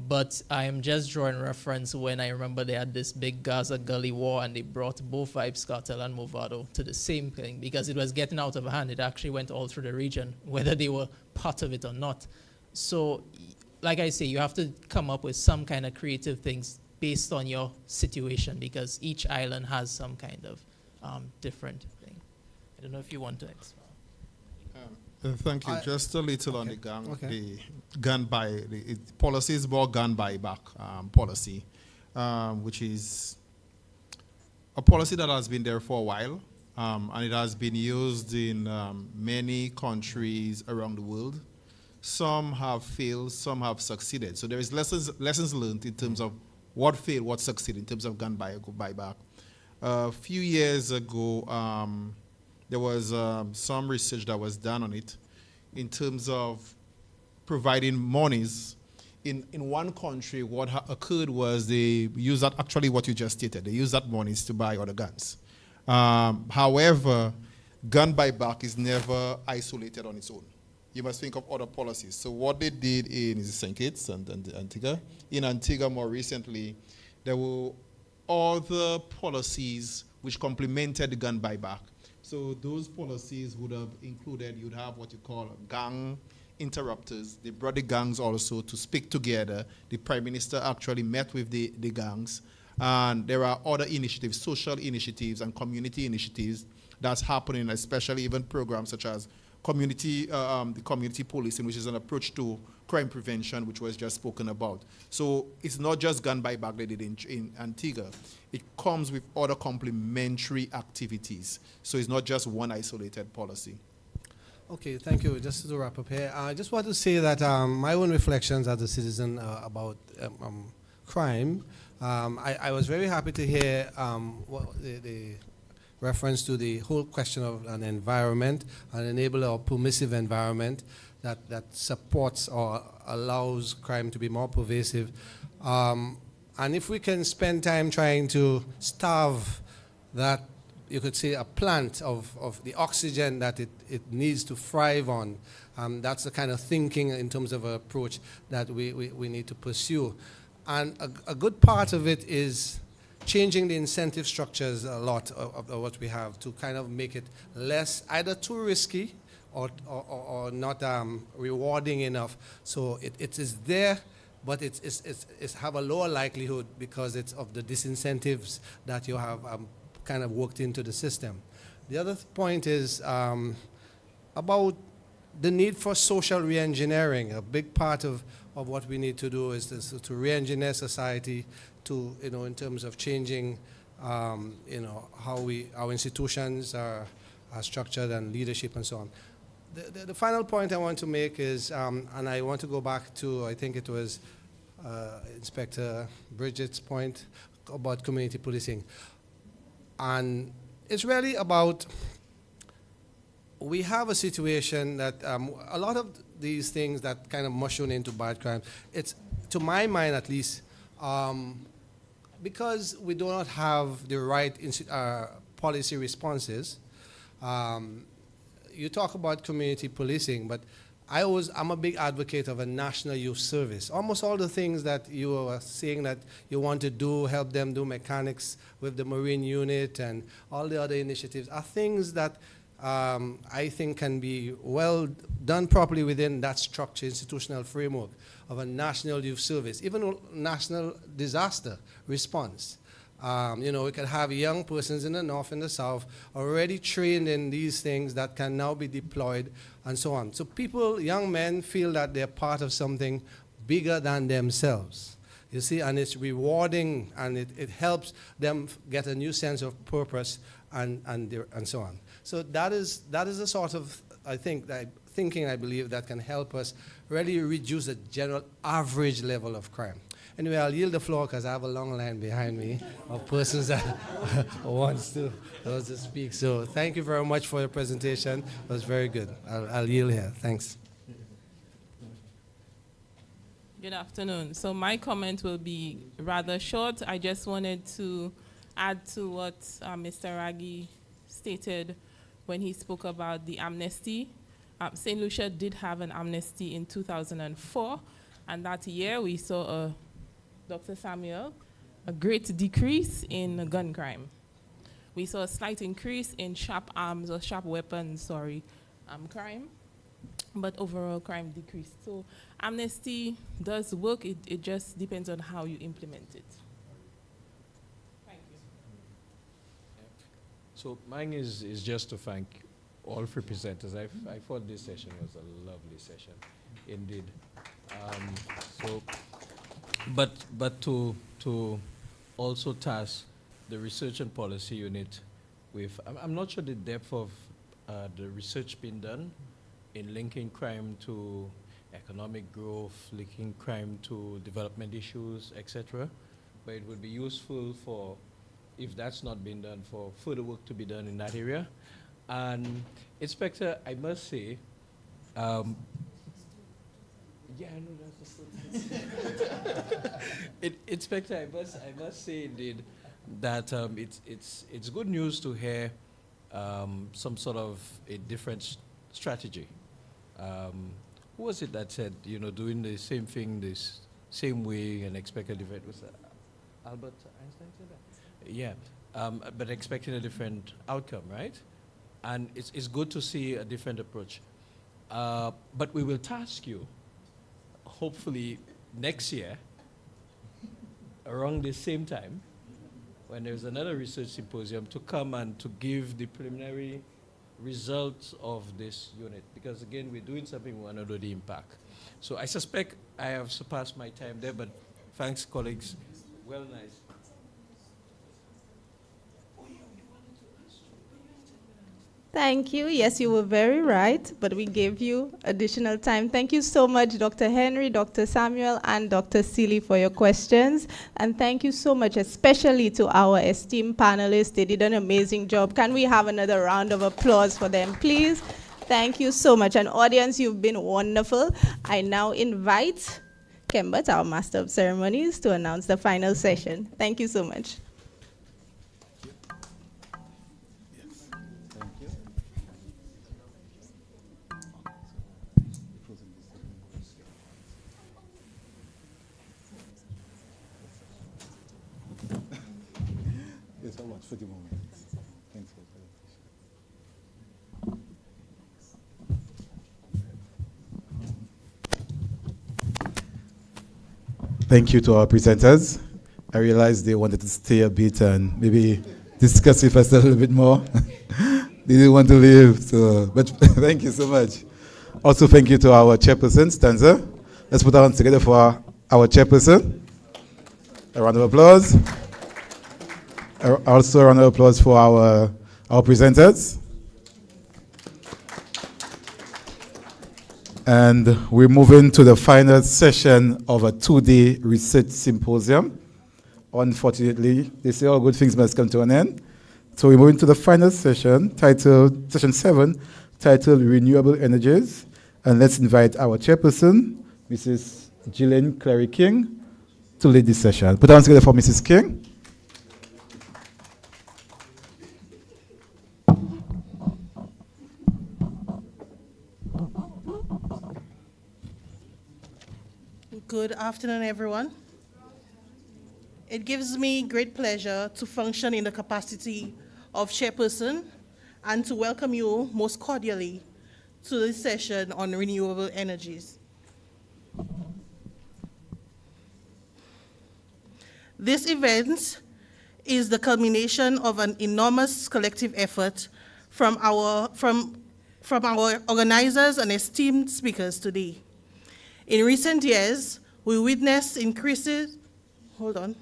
[SPEAKER 13] But I am just drawing reference when I remember they had this big Gaza Gully war and they brought both Vibes Cartel and Movado to the same thing because it was getting out of hand. It actually went all through the region, whether they were part of it or not. So, like I say, you have to come up with some kind of creative things based on your situation because each island has some kind of different thing. I don't know if you want to explain.
[SPEAKER 14] Thank you. Just a little on the gun buy. The policy is more gun buyback policy, which is a policy that has been there for a while, and it has been used in many countries around the world. Some have failed, some have succeeded. So there is lessons learned in terms of what failed, what succeeded in terms of gun buyback. A few years ago, there was some research that was done on it in terms of providing monies. In one country, what occurred was they used that, actually what you just stated, they used that monies to buy other guns. However, gun buyback is never isolated on its own. You must think of other policies. So what they did in St. Kitts and Antigua, in Antigua more recently, there were other policies which complemented the gun buyback.
[SPEAKER 16] So those policies would have included, you'd have what you call gang interrupters. They brought the gangs also to speak together. The Prime Minister actually met with the gangs. And there are other initiatives, social initiatives and community initiatives that's happening, especially even programs such as the community policing, which is an approach to crime prevention, which was just spoken about. So it's not just gun by bag they did in Antigua. It comes with other complementary activities. So it's not just one isolated policy.
[SPEAKER 7] Okay, thank you. Just to wrap up here, I just want to say that my own reflections as a citizen about crime, I was very happy to hear the reference to the whole question of an environment, an enabler or permissive environment that supports or allows crime to be more pervasive. And if we can spend time trying to starve that, you could say, a plant of the oxygen that it needs to thrive on, that's the kind of thinking in terms of an approach that we need to pursue. And a good part of it is changing the incentive structures a lot of what we have to kind of make it less either too risky or not rewarding enough. So it is there, but it's have a lower likelihood because it's of the disincentives that you have kind of worked into the system. The other point is about the need for social reengineering. A big part of what we need to do is to re-engineer society to, in terms of changing, how our institutions are structured and leadership and so on. The final point I want to make is, and I want to go back to, I think it was Inspector Bridget's point about community policing. And it's really about, we have a situation that a lot of these things that kind of mushroom into bad crime, it's, to my mind at least, because we do not have the right policy responses. You talk about community policing, but I'm a big advocate of a national youth service. Almost all the things that you are saying that you want to do, help them do mechanics with the Marine unit and all the other initiatives, are things that I think can be well done properly within that structure, institutional framework of a national youth service, even national disaster response. We can have young persons in the north and the south already trained in these things that can now be deployed and so on. So people, young men, feel that they're part of something bigger than themselves. You see, and it's rewarding, and it helps them get a new sense of purpose and so on. So that is the sort of, thinking I believe that can help us really reduce the general average level of crime. Anyway, I'll yield the floor because I have a long line behind me of persons that wants to speak. So thank you very much for your presentation. It was very good. I'll yield here. Thanks.
[SPEAKER 17] Good afternoon. So my comment will be rather short. I just wanted to add to what Mr. Raggi stated when he spoke about the amnesty. St. Lucia did have an amnesty in 2004, and that year we saw Dr. Samuel, a great decrease in gun crime. We saw a slight increase in sharp arms or sharp weapons, crime, but overall crime decreased. So amnesty does work, it just depends on how you implement it. Thank you.
[SPEAKER 2] So mine is just to thank all three presenters. I thought this session was a lovely session, indeed. But to also task the research and policy unit with, I'm not sure the depth of the research being done in linking crime to economic growth, linking crime to development issues, etc. But it would be useful for, if that's not been done, for further work to be done in that area. And Inspector, I must say, yeah, I know that's the Inspector, I must say indeed that it's good news to hear some sort of a different strategy. Who was it that said, doing the same thing this same way and expect a different? Was that Albert Einstein said that? Yeah, but expecting a different outcome, right? And it's good to see a different approach. But we will task you, hopefully next year, around the same time, when there's another research symposium, to come and to give the preliminary results of this unit. Because again, we're doing something we want to do the impact. So I suspect I have surpassed my time there, but thanks, colleagues. Well, nice.
[SPEAKER 12] Thank you. Yes, you were very right, but we gave you additional time. Thank you so much, Dr. Henry, Dr. Samuel, and Dr. Seeley for your questions. And thank you so much, especially to our esteemed panelists. They did an amazing job. Can we have another round of applause for them, please? Thank you so much. And audience, you've been wonderful. I now invite Kembert, our Master of Ceremonies, to announce the final session. Thank you so much.
[SPEAKER 1] Yes, I watch for the moment. Thanks for the presentation. Thank you to our presenters. I realized they wanted to stay a bit and maybe discuss with us a little bit more. They didn't want to leave, so, but thank you so much. Also, thank you to our chairperson, Stanza. Let's put our hands together for our chairperson. A round of applause. Also, a round of applause for our presenters. And we're moving to the final session of a 2-day research symposium. Unfortunately, they say all good things must come to an end. So we're moving to the final session, titled, session 7, titled Renewable Energies. And let's invite our chairperson, Mrs. Gillian Clary King, to lead this session. Put our hands together for Mrs. King.
[SPEAKER 18] Good afternoon, everyone. It gives me great pleasure to function in the capacity of chairperson and to welcome you most cordially to this session on renewable energies. This event is the culmination of an enormous collective effort from our organizers and esteemed speakers today. In recent years, we witnessed increases, hold on.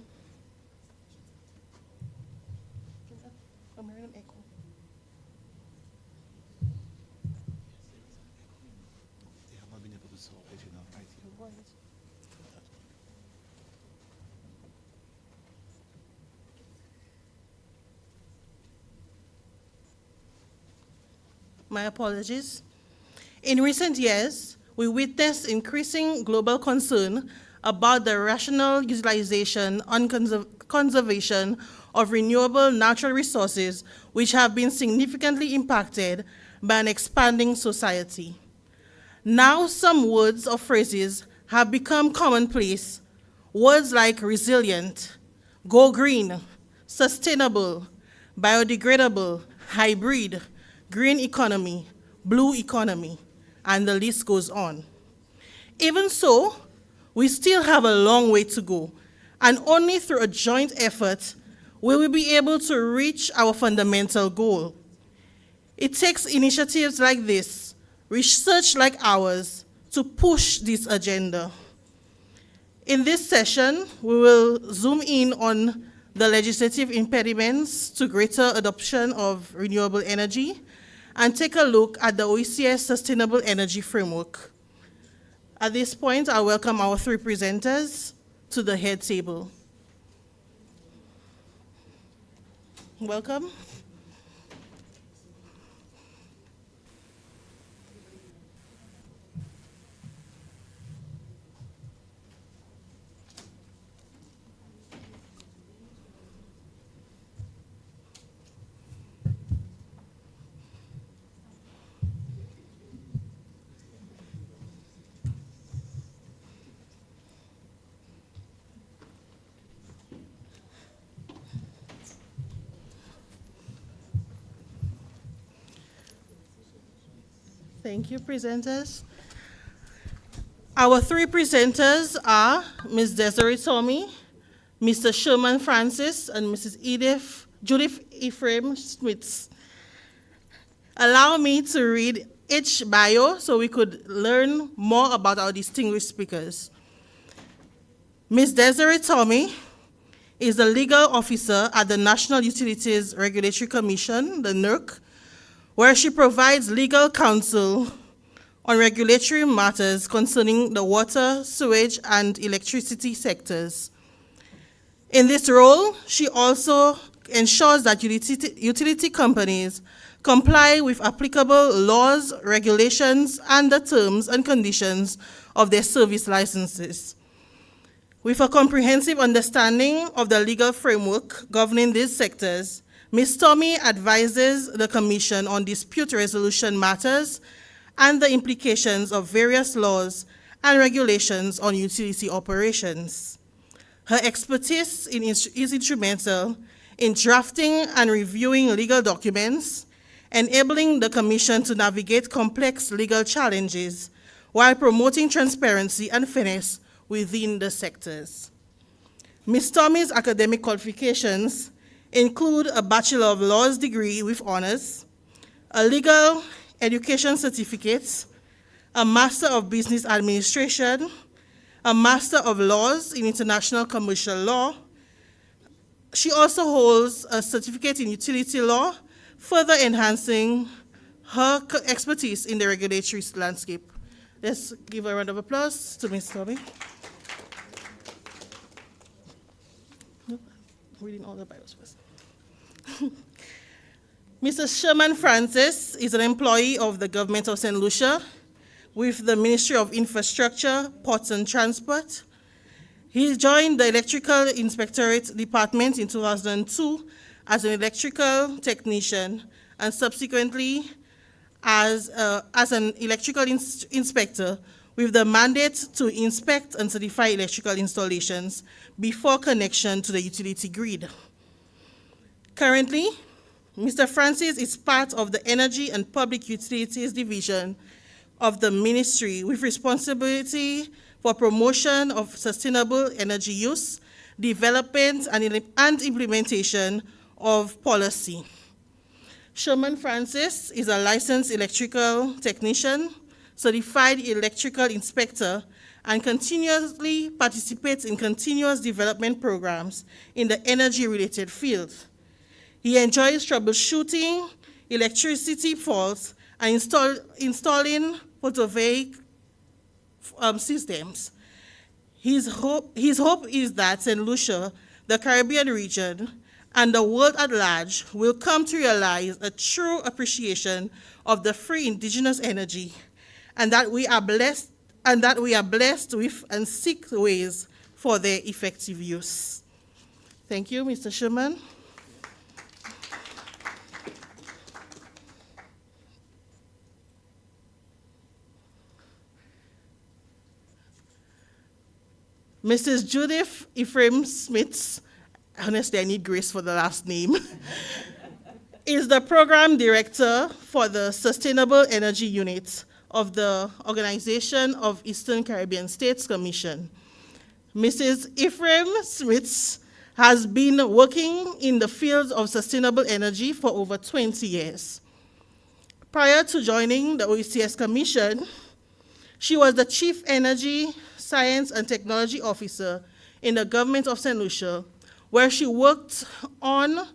[SPEAKER 18] My apologies. In recent years, we witnessed increasing global concern about the rational utilization and conservation of renewable natural resources, which have been significantly impacted by an expanding society. Now, some words or phrases have become commonplace. Words like resilient, go green, sustainable, biodegradable, hybrid, green economy, blue economy, and the list goes on. Even so, we still have a long way to go, and only through a joint effort will we be able to reach our fundamental goal. It takes initiatives like this, research like ours, to push this agenda. In this session, we will zoom in on the legislative impediments to greater adoption of renewable energy and take a look at the OECS Sustainable Energy Framework. At this point, I welcome our three presenters to the head table. Welcome. Thank you, presenters. Our three presenters are Ms. Desiree Tommy, Mr. Sherman Francis, and Mrs. Judith Ephraim Smith. Allow me to read each bio so we could learn more about our distinguished speakers. Ms. Desiree Tommy is the legal officer at the National Utilities Regulatory Commission, the NERC, where she provides legal counsel on regulatory matters concerning the water, sewage, and electricity sectors. In this role, she also ensures that utility companies comply with applicable laws, regulations, and the terms and conditions of their service licenses. With a comprehensive understanding of the legal framework governing these sectors, Ms. Tommy advises the Commission on dispute resolution matters and the implications of various laws and regulations on utility operations. Her expertise is instrumental in drafting and reviewing legal documents, enabling the Commission to navigate complex legal challenges while promoting transparency and fairness within the sectors. Ms. Tommy's academic qualifications include a Bachelor of Laws degree with honors, a legal education certificate, a Master of Business Administration, a Master of Laws in International Commercial Law. She also holds a certificate in utility law, further enhancing her expertise in the regulatory landscape. Let's give a round of applause to Ms. Tommy. Reading all the bios first. Mr. Sherman Francis is an employee of the government of St. Lucia with the Ministry of Infrastructure, Ports and Transport. He joined the Electrical Inspectorate Department in 2002 as an electrical technician and subsequently as an electrical inspector with the mandate to inspect and certify electrical installations before connection to the utility grid. Currently, Mr. Francis is part of the Energy and Public Utilities Division of the Ministry with responsibility for promotion of sustainable energy use, development, and implementation of policy. Sherman Francis is a licensed electrical technician, certified electrical inspector, and continuously participates in continuous development programs in the energy-related field. He enjoys troubleshooting electricity faults and installing photovoltaic systems. His hope is that St. Lucia, the Caribbean region, and the world at large will come to realize a true appreciation of the free indigenous energy, and that we are blessed with and seek ways for their effective use. Thank you, Mr. Sherman. Mrs. Judith Ephraim Smith, honestly, I need grace for the last name, is the program director for the Sustainable Energy Unit of the Organization of Eastern Caribbean States Commission. Mrs. Ephraim Smith has been working in the field of sustainable energy for over 20 years. Prior to joining the OECS Commission, she was the Chief Energy, Science and Technology Officer in the government of St. Lucia, where she worked on,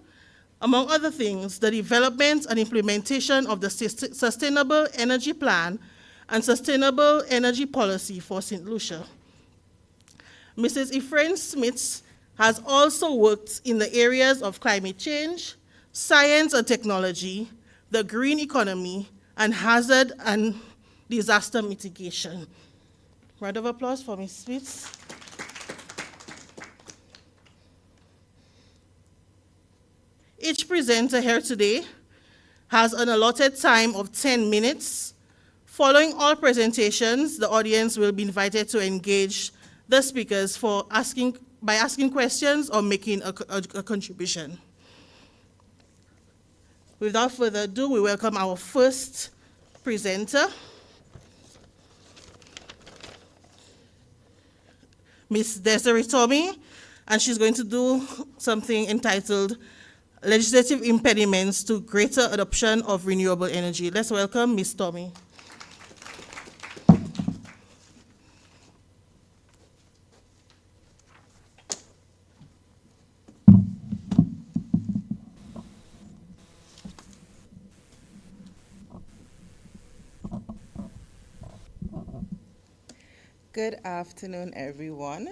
[SPEAKER 18] among other things, the development and implementation of the Sustainable Energy Plan and Sustainable Energy Policy for St. Lucia. Mrs. Ephraim Smith has also worked in the areas of climate change, science and technology, the green economy, and hazard and disaster mitigation. Round of applause for Ms. Smith. Each presenter here today has an allotted time of 10 minutes. Following all presentations, the audience will be invited to engage the speakers by asking questions or making a contribution. Without further ado, we welcome our first presenter, Ms. Desiree Tommy, and she's going to do something entitled Legislative Impediments to Greater Adoption of Renewable Energy. Let's welcome Ms. Tommy.
[SPEAKER 19] Good afternoon, everyone.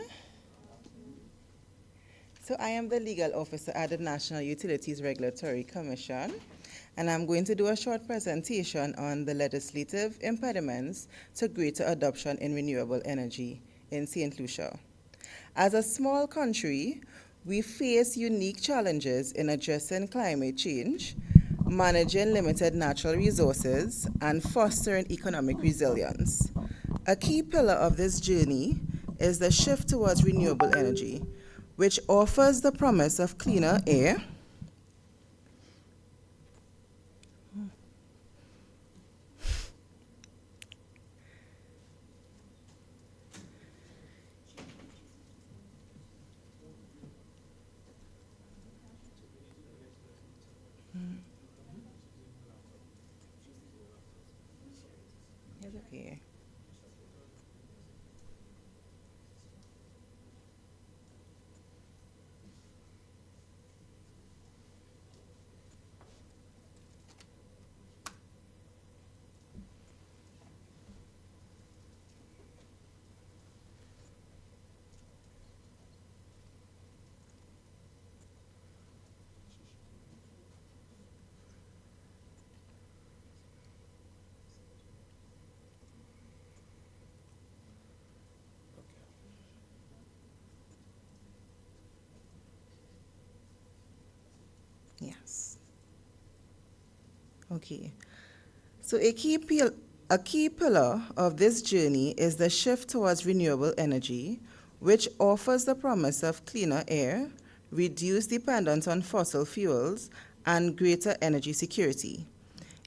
[SPEAKER 19] So I am the legal officer at the National Utilities Regulatory Commission, and I'm going to do a short presentation on the legislative impediments to greater adoption in renewable energy in St. Lucia. As a small country, we face unique challenges in addressing climate change, managing limited natural resources, and fostering economic resilience. A key pillar of this journey is the shift towards renewable energy, which offers the promise of cleaner air, Yes. Okay. So a key pillar of this journey is the shift towards renewable energy, which offers the promise of cleaner air, reduced dependence on fossil fuels, and greater energy security.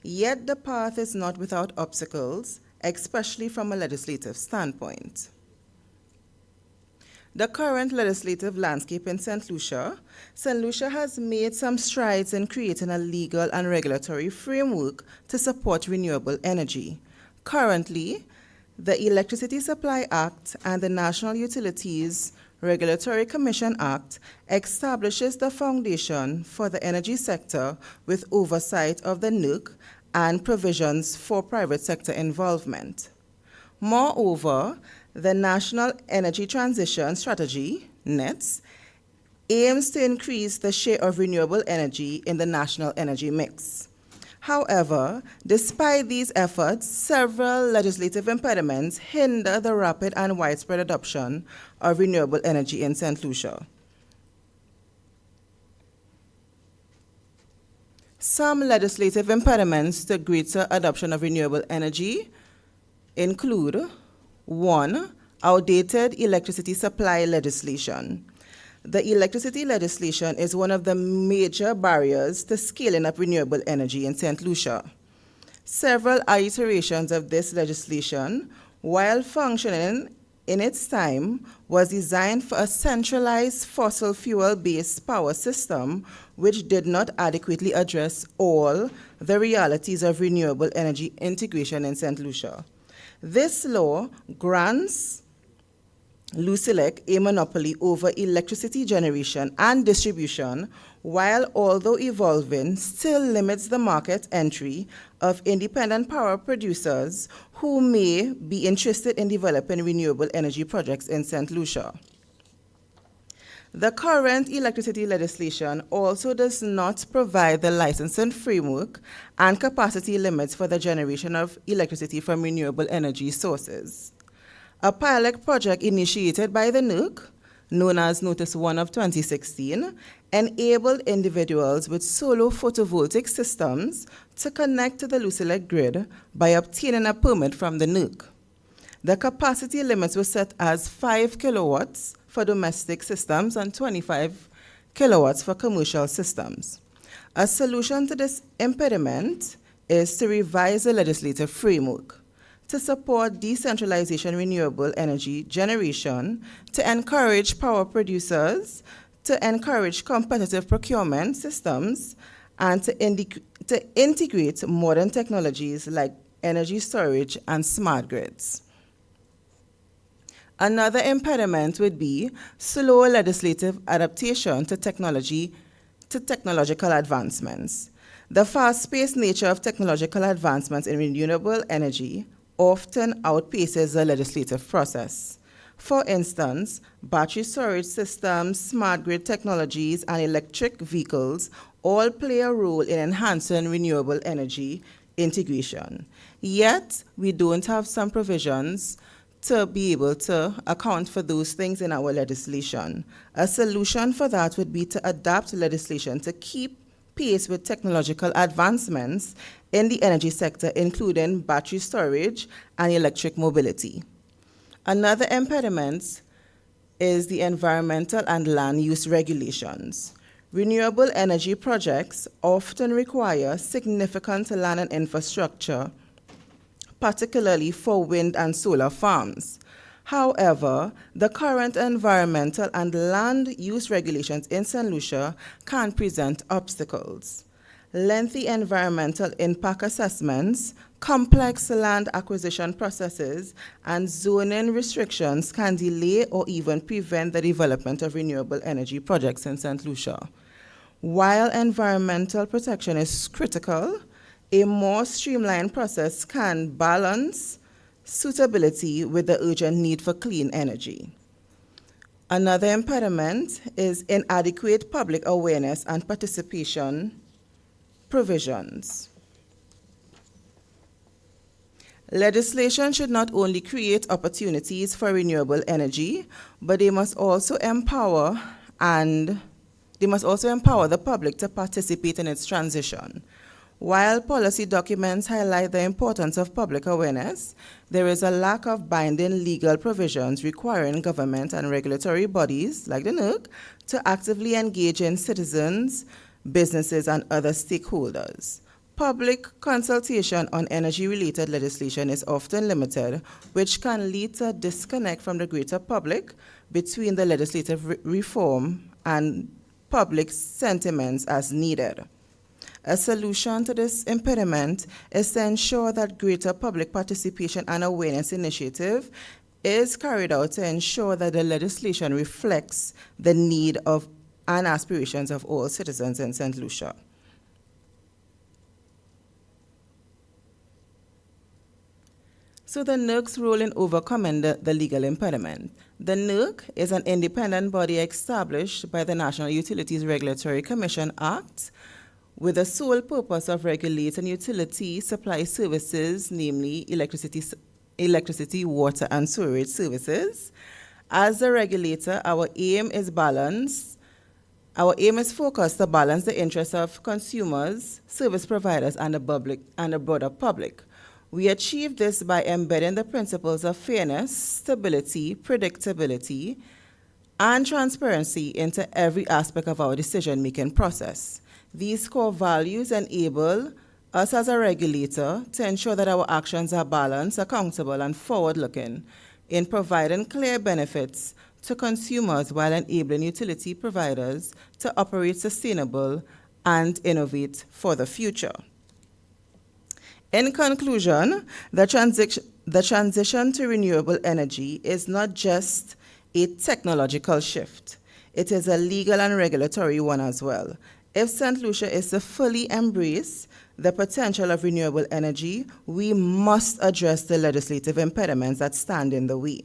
[SPEAKER 19] Yet the path is not without obstacles, especially from a legislative standpoint. The current legislative landscape in St. Lucia has made some strides in creating a legal and regulatory framework to support renewable energy. Currently, the Electricity Supply Act and the National Utilities Regulatory Commission Act establishes the foundation for the energy sector with oversight of the NERC and provisions for private sector involvement. Moreover, the National Energy Transition Strategy, NETS, aims to increase the share of renewable energy in the national energy mix. However, despite these efforts, several legislative impediments hinder the rapid and widespread adoption of renewable energy in St. Lucia. Some legislative impediments to greater adoption of renewable energy include: 1. Outdated electricity supply legislation. The electricity legislation is one of the major barriers to scaling up renewable energy in St. Lucia. Several iterations of this legislation, while functioning in its time, was designed for a centralized fossil fuel-based power system which did not adequately address all the realities of renewable energy integration in St. Lucia. This law grants LUCILEC a monopoly over electricity generation and distribution, while, although evolving, still limits the market entry of independent power producers who may be interested in developing renewable energy projects in St. Lucia. The current electricity legislation also does not provide the licensing framework and capacity limits for the generation of electricity from renewable energy sources. A pilot project initiated by the NERC, known as Notice 1 of 2016, enabled individuals with solar photovoltaic systems to connect to the LUCILEC grid by obtaining a permit from the NERC. The capacity limits were set as 5 kilowatts for domestic systems and 25 kilowatts for commercial systems. A solution to this impediment is to revise the legislative framework to support decentralization renewable energy generation, to encourage power producers, to encourage competitive procurement systems, and to integrate modern technologies like energy storage and smart grids. Another impediment would be slow legislative adaptation to technological advancements. The fast-paced nature of technological advancements in renewable energy often outpaces the legislative process. For instance, battery storage systems, smart grid technologies, and electric vehicles all play a role in enhancing renewable energy integration. Yet, we don't have some provisions to be able to account for those things in our legislation. A solution for that would be to adapt legislation to keep pace with technological advancements in the energy sector, including battery storage and electric mobility. Another impediment is the environmental and land use regulations. Renewable energy projects often require significant land and infrastructure, particularly for wind and solar farms. However, the current environmental and land use regulations in St. Lucia can present obstacles. Lengthy environmental impact assessments, complex land acquisition processes, and zoning restrictions can delay or even prevent the development of renewable energy projects in St. Lucia. While environmental protection is critical, a more streamlined process can balance suitability with the urgent need for clean energy. Another impediment is inadequate public awareness and participation provisions. Legislation should not only create opportunities for renewable energy, but they must also empower the public to participate in its transition. While policy documents highlight the importance of public awareness, there is a lack of binding legal provisions requiring government and regulatory bodies, like the NERC, to actively engage in citizens, businesses, and other stakeholders. Public consultation on energy-related legislation is often limited, which can lead to a disconnect from the greater public between the legislative reform and public sentiments as needed. A solution to this impediment is to ensure that greater public participation and awareness initiative is carried out to ensure that the legislation reflects the need of and aspirations of all citizens in St. Lucia. So the NERC's role in overcoming the legal impediment. The NERC is an independent body established by the National Utilities Regulatory Commission Act with the sole purpose of regulating utility supply services, namely electricity, water, and sewerage services. As a regulator, our aim is focused to balance the interests of consumers, service providers, and the broader public. We achieve this by embedding the principles of fairness, stability, predictability, and transparency into every aspect of our decision-making process. These core values enable us as a regulator to ensure that our actions are balanced, accountable, and forward-looking in providing clear benefits to consumers while enabling utility providers to operate sustainable and innovate for the future. In conclusion, the transition to renewable energy is not just a technological shift. It is a legal and regulatory one as well. If St. Lucia is to fully embrace the potential of renewable energy, we must address the legislative impediments that stand in the way.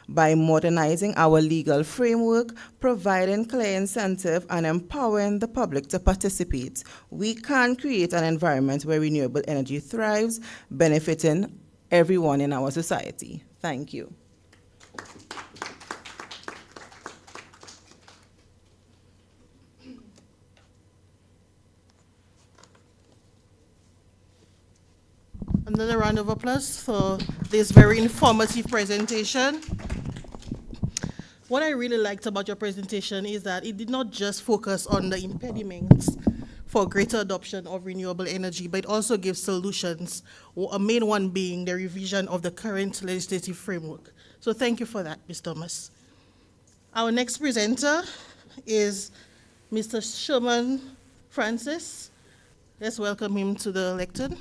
[SPEAKER 19] By modernizing our legal framework, providing clear incentive, and empowering the public to participate, we can create an environment where renewable energy thrives, benefiting everyone in our society. Thank you.
[SPEAKER 18] Another round of applause for this very informative presentation. What I really liked about your presentation is that it did not just focus on the impediments for greater adoption of renewable energy, but it also gives solutions, a main one being the revision of the current legislative framework. So thank you for that, Ms. Thomas. Our next presenter is Mr. Sherman Francis. Let's welcome him to the lectern.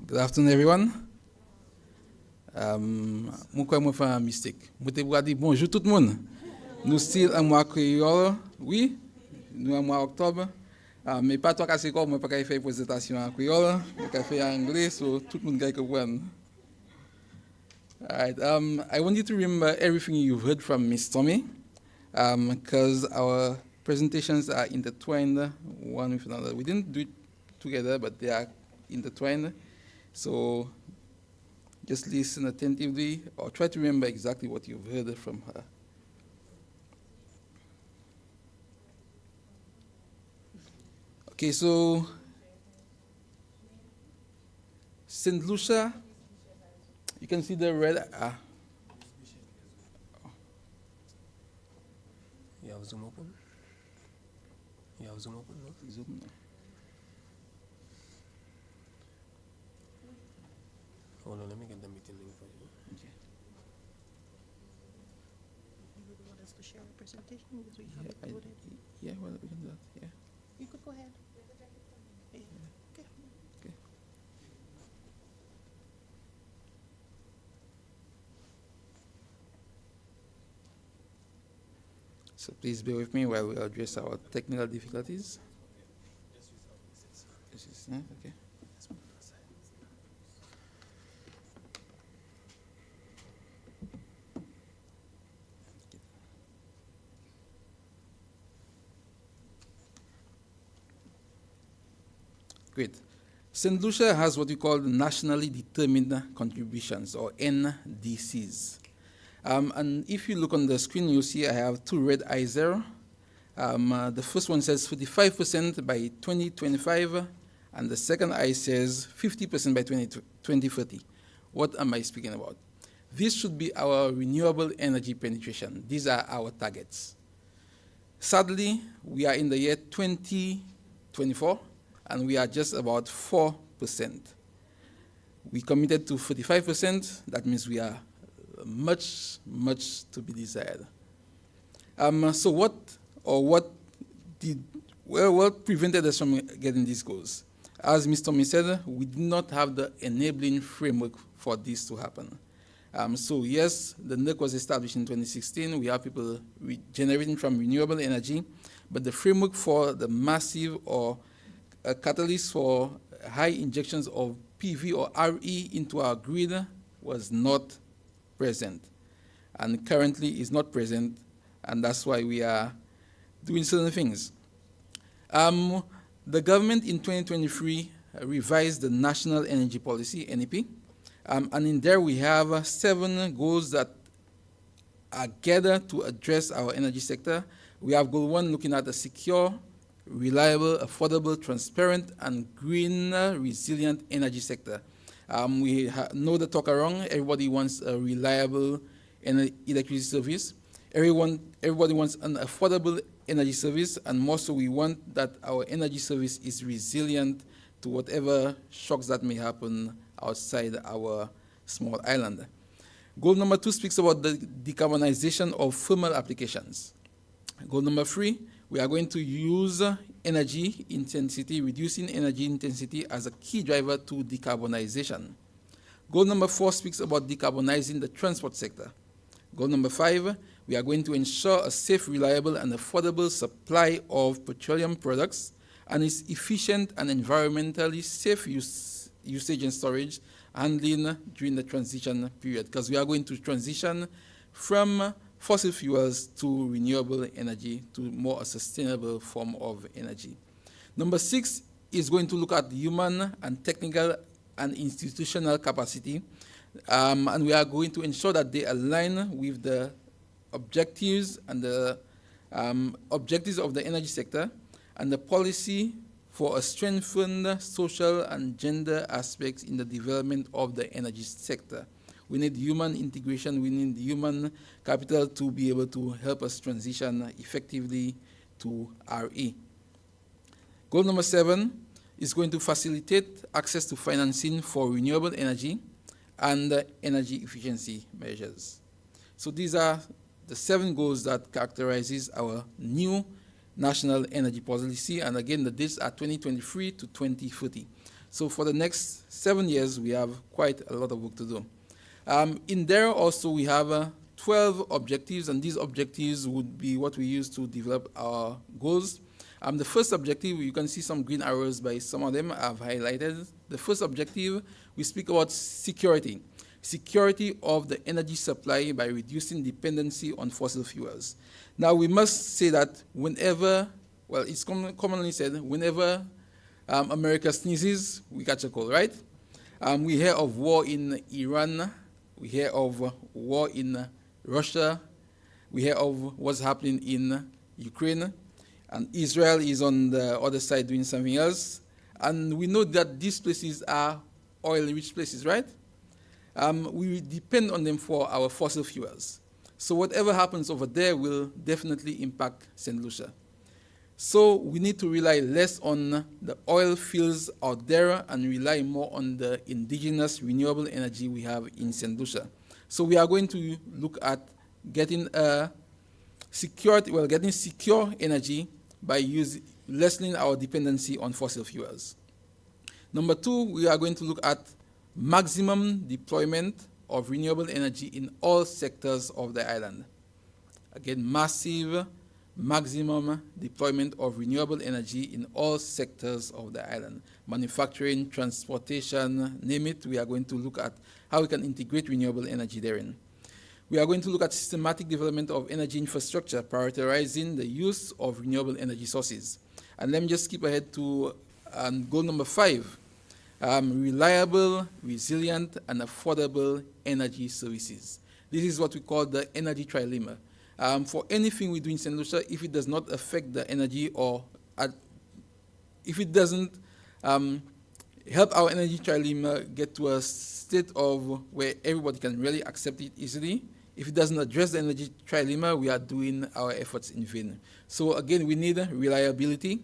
[SPEAKER 20] Good afternoon, everyone. Moi, fais un mistake. Moi, te dire bonjour tout le monde. Nous sommes en mois créole, oui. Nous en mois octobre. Mais pas toi qui moi pas faire présentation en créole, je faire en anglais, so tout le monde va comprendre. All right. I want you to remember everything you've heard from Ms. Tommy, because our presentations are intertwined one with another. We didn't do it together, but they are intertwined. So just listen attentively or try to remember exactly what you've heard from her. Okay, so St. Lucia, you can see the red.
[SPEAKER 21] You have Zoom open? You have Zoom open? No?
[SPEAKER 20] Zoom, no.
[SPEAKER 21] Hold on, let me get the meeting link for you.
[SPEAKER 20] Okay.
[SPEAKER 18] You want us to share a presentation? Because we have
[SPEAKER 20] Yeah, yeah, well, we can do that, yeah.
[SPEAKER 18] You could go ahead. Yeah. Okay.
[SPEAKER 20] Okay. So please bear with me while we address our technical difficulties. Okay. Great. St. Lucia has what we call nationally determined contributions, or NDCs. And if you look on the screen, you'll see I have two red eyes there. The first one says 45% by 2025, and the second eye says 50% by 2030. What am I speaking about? This should be our renewable energy penetration. These are our targets. Sadly, we are in the year 2024, and we are just about 4%. We committed to 45%. That means we are much, much to be desired. So what prevented us from getting these goals? As Mr. Tommy said, we did not have the enabling framework for this to happen. So yes, the NERC was established in 2016. We have people generating from renewable energy, but the framework for the massive or a catalyst for high injections of PV or RE into our grid was not present, and currently is not present, and that's why we are doing certain things. The government in 2023 revised the National Energy Policy, NEP, and in there we have 7 goals that are gathered to address our energy sector. We have goal 1 looking at a secure, reliable, affordable, transparent, and green, resilient energy sector. We know the talk around. Everybody wants a reliable electricity service. Everybody wants an affordable energy service, and more so we want that our energy service is resilient to whatever shocks that may happen outside our small island. Goal number 2 speaks about the decarbonization of thermal applications. Goal number 3, we are going to use energy intensity, reducing energy intensity as a key driver to decarbonization. Goal number 4 speaks about decarbonizing the transport sector. Goal number 5, we are going to ensure a safe, reliable, and affordable supply of petroleum products and its efficient and environmentally safe usage and storage handling during the transition period, because we are going to transition from fossil fuels to renewable energy, to more a sustainable form of energy. Number 6 is going to look at human and technical and institutional capacity, and we are going to ensure that they align with the objectives and the objectives of the energy sector and the policy for a strengthened social and gender aspects in the development of the energy sector. We need human integration, we need human capital to be able to help us transition effectively to RE. Goal number 7 is going to facilitate access to financing for renewable energy and energy efficiency measures. So these are the 7 goals that characterizes our new national energy policy, and again the dates are 2023 to 2030. So for the next 7 years we have quite a lot of work to do. In there also we have 12 objectives, and these objectives would be what we use to develop our goals. The first objective, you can see some green arrows by some of them I've highlighted. The first objective, we speak about security. Security of the energy supply by reducing dependency on fossil fuels. Now we must say that whenever, well, it's commonly said, whenever America sneezes, we catch a cold, right? We hear of war in Iran, we hear of war in Russia, we hear of what's happening in Ukraine, and Israel is on the other side doing something else. And we know that these places are oil-rich places, right? We depend on them for our fossil fuels. So whatever happens over there will definitely impact St. Lucia. So we need to rely less on the oil fields out there and rely more on the indigenous renewable energy we have in St. Lucia. So we are going to look at getting secure energy by lessening our dependency on fossil fuels. Number 2, we are going to look at maximum deployment of renewable energy in all sectors of the island. Again, massive maximum deployment of renewable energy in all sectors of the island. Manufacturing, transportation, name it, we are going to look at how we can integrate renewable energy therein. We are going to look at systematic development of energy infrastructure, prioritizing the use of renewable energy sources. And let me just skip ahead to goal number 5, reliable, resilient, and affordable energy services. This is what we call the energy trilemma. For anything we do in St. Lucia, if it does not affect the energy or if it doesn't help our energy trilemma get to a state of where everybody can really accept it easily, if it doesn't address the energy trilemma, we are doing our efforts in vain. So again, we need reliability,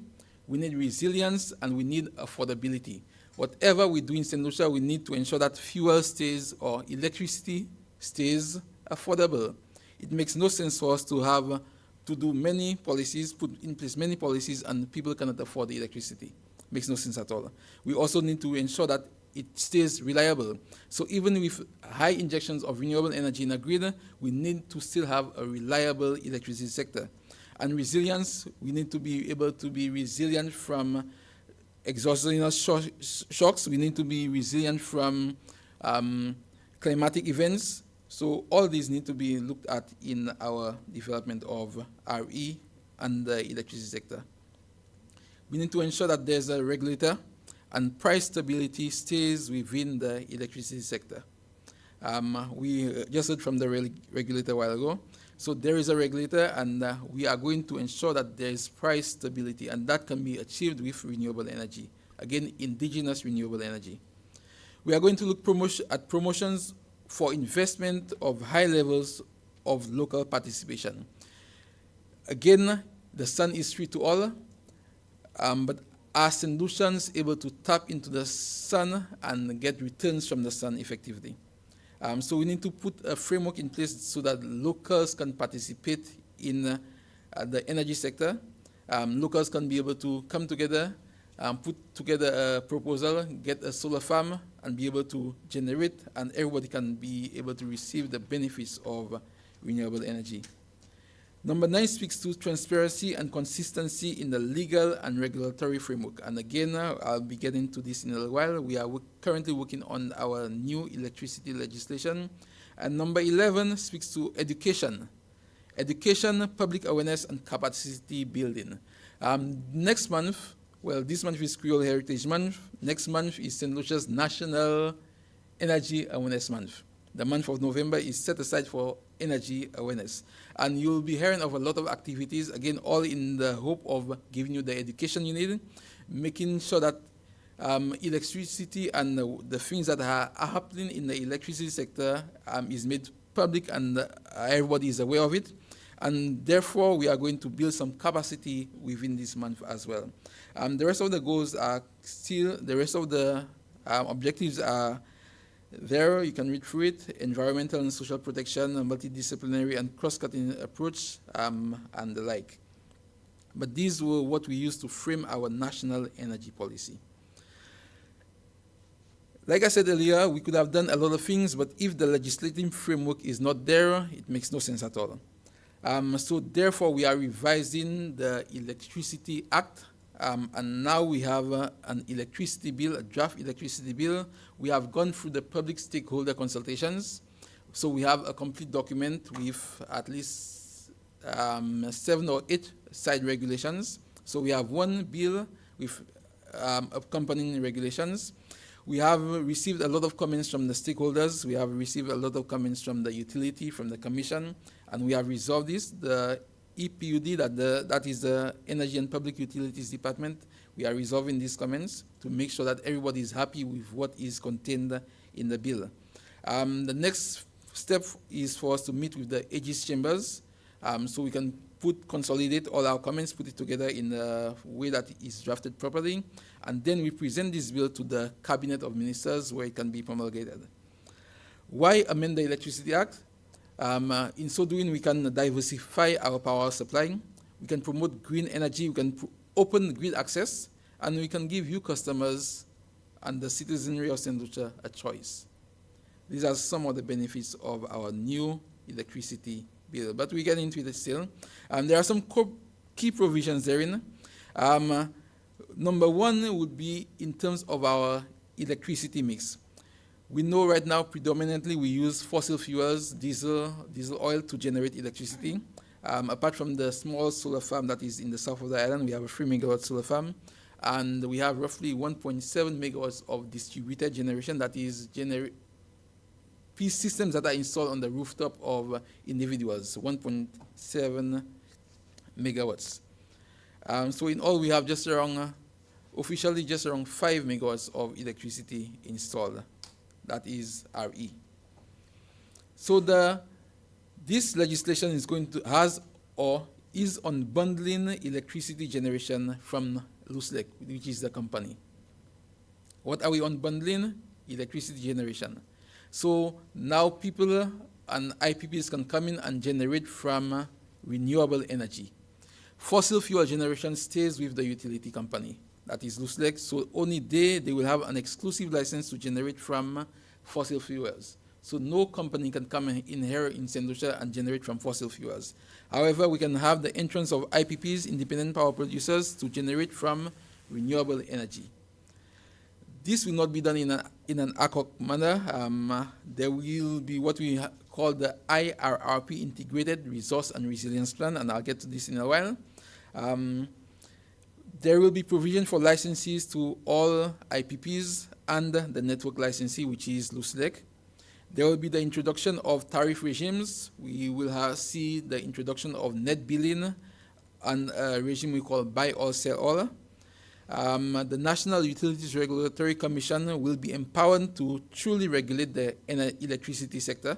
[SPEAKER 20] we need resilience, and we need affordability. Whatever we do in St. Lucia, we need to ensure that fuel stays or electricity stays affordable. It makes no sense for us to have to do many policies, put in place many policies, and people cannot afford the electricity. Makes no sense at all. We also need to ensure that it stays reliable. So even with high injections of renewable energy in a grid, we need to still have a reliable electricity sector. And resilience, we need to be able to be resilient from exogenous shocks. We need to be resilient from climatic events. So all these need to be looked at in our development of RE and the electricity sector. We need to ensure that there's a regulator and price stability stays within the electricity sector. We just heard from the regulator a while ago. So there is a regulator, and we are going to ensure that there is price stability, and that can be achieved with renewable energy. Again, indigenous renewable energy. We are going to look at promotions for investment of high levels of local participation. Again, the sun is free to all, but are St. Lucians able to tap into the sun and get returns from the sun effectively? So we need to put a framework in place so that locals can participate in the energy sector. Locals can be able to come together, put together a proposal, get a solar farm, and be able to generate, and everybody can be able to receive the benefits of renewable energy. Number 9 speaks to transparency and consistency in the legal and regulatory framework. And again, I'll be getting to this in a little while. We are currently working on our new electricity legislation. And number 11 speaks to education. Education, public awareness, and capacity building. Next month, well, this month is Creole Heritage Month. Next month is St. Lucia's National Energy Awareness Month. The month of November is set aside for energy awareness. And you'll be hearing of a lot of activities, again, all in the hope of giving you the education you need, making sure that electricity and the things that are happening in the electricity sector is made public and everybody is aware of it. And therefore, we are going to build some capacity within this month as well. The rest of the goals are still, the rest of the objectives are there. You can read through it: environmental and social protection, a multidisciplinary and cross-cutting approach, and the like. But these were what we used to frame our national energy policy. Like I said earlier, we could have done a lot of things, but if the legislative framework is not there, it makes no sense at all. So therefore, we are revising the Electricity Act, and now we have an electricity bill, a draft electricity bill. We have gone through the public stakeholder consultations, so we have a complete document with at least 7 or 8 side regulations. So we have one bill with accompanying regulations. We have received a lot of comments from the stakeholders. We have received a lot of comments from the utility, from the commission, and we have resolved this. The EPUD, that is the Energy and Public Utilities Department, we are resolving these comments to make sure that everybody is happy with what is contained in the bill. The next step is for us to meet with the Aegis chambers, so we can consolidate all our comments, put it together in a way that is drafted properly, and then we present this bill to the Cabinet of Ministers where it can be promulgated. Why amend the Electricity Act? In so doing, we can diversify our power supply, we can promote green energy, we can open grid access, and we can give you customers and the citizenry of St. Lucia a choice. These are some of the benefits of our new electricity bill, but we get into it still. There are some key provisions therein. Number one would be in terms of our electricity mix. We know right now predominantly we use fossil fuels, diesel oil to generate electricity. Apart from the small solar farm that is in the south of the island, we have a 3 megawatt solar farm, and we have roughly 1.7 megawatts of distributed generation, that is systems that are installed on the rooftop of individuals, 1.7 megawatts. So in all, we have just around, officially just around 5 megawatts of electricity installed. That is RE. So this legislation is is unbundling electricity generation from Loose Lake, which is the company. What are we unbundling? Electricity generation. So now people and IPPs can come in and generate from renewable energy. Fossil fuel generation stays with the utility company, that is Loose Lake, so only they will have an exclusive license to generate from fossil fuels. So no company can come in here in St. Lucia and generate from fossil fuels. However, we can have the entrance of IPPs, independent power producers, to generate from renewable energy. This will not be done in an ad hoc manner. There will be what we call the IRRP, Integrated Resource and Resilience Plan, and I'll get to this in a while. There will be provision for licenses to all IPPs and the network licensee, which is Loose Lake. There will be the introduction of tariff regimes. We will see the introduction of net billing and a regime we call buy all, sell all. The National Utilities Regulatory Commission will be empowered to truly regulate the electricity sector.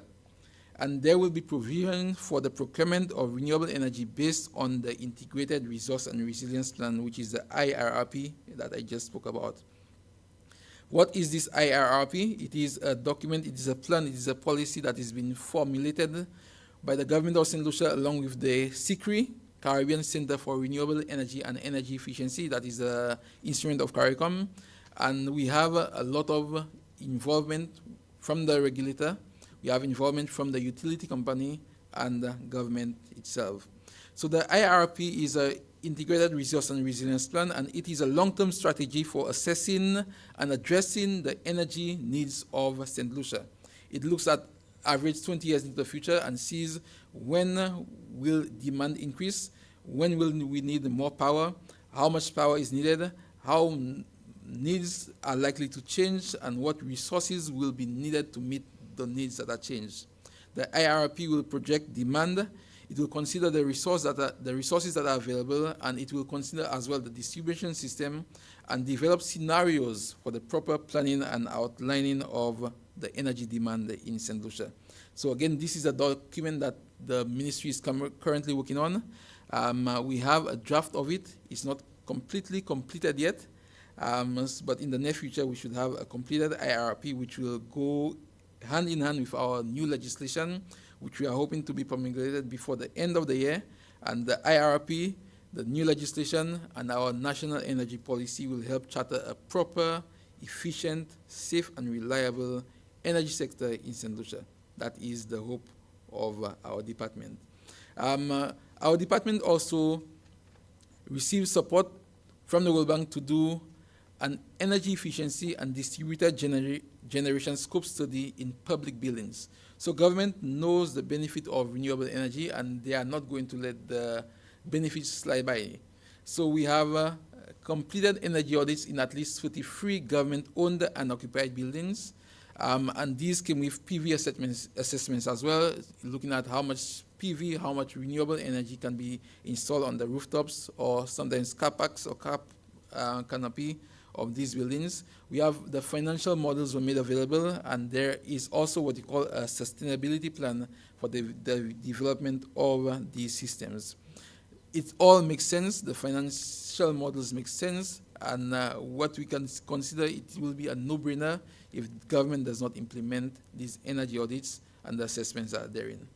[SPEAKER 20] And there will be provision for the procurement of renewable energy based on the Integrated Resource and Resilience Plan, which is the IRRP that I just spoke about. What is this IRRP? It is a document, it is a plan, it is a policy that has been formulated by the government of St. Lucia along with the CICRI, Caribbean Center for Renewable Energy and Energy Efficiency, that is the instrument of CARICOM. And we have a lot of involvement from the regulator. We have involvement from the utility company and the government itself. So the IRP is an Integrated Resource and Resilience Plan, and it is a long-term strategy for assessing and addressing the energy needs of St. Lucia. It looks at average 20 years into the future and sees when will demand increase, when will we need more power, how much power is needed, how needs are likely to change, and what resources will be needed to meet the needs that are changed. The IRP will project demand. It will consider the resources that are available, and it will consider as well the distribution system and develop scenarios for the proper planning and outlining of the energy demand in St. Lucia. So again, this is a document that the ministry is currently working on. We have a draft of it. It's not completely completed yet, but in the near future, we should have a completed IRP, which will go hand in hand with our new legislation, which we are hoping to be promulgated before the end of the year. And the IRP, the new legislation, and our national energy policy will help charter a proper, efficient, safe, and reliable energy sector in St. Lucia. That is the hope of our department. Our department also receives support from the World Bank to do an energy efficiency and distributed generation scope study in public buildings. So government knows the benefit of renewable energy, and they are not going to let the benefits slide by. So we have completed energy audits in at least 33 government-owned and occupied buildings. And these came with PV assessments as well, looking at how much PV, how much renewable energy can be installed on the rooftops or sometimes car parks or car canopy of these buildings. We have the financial models were made available, and there is also what you call a sustainability plan for the development of these systems. It all makes sense. The financial models make sense, and what we can consider, it will be a no-brainer if government does not implement these energy audits and the assessments that are therein.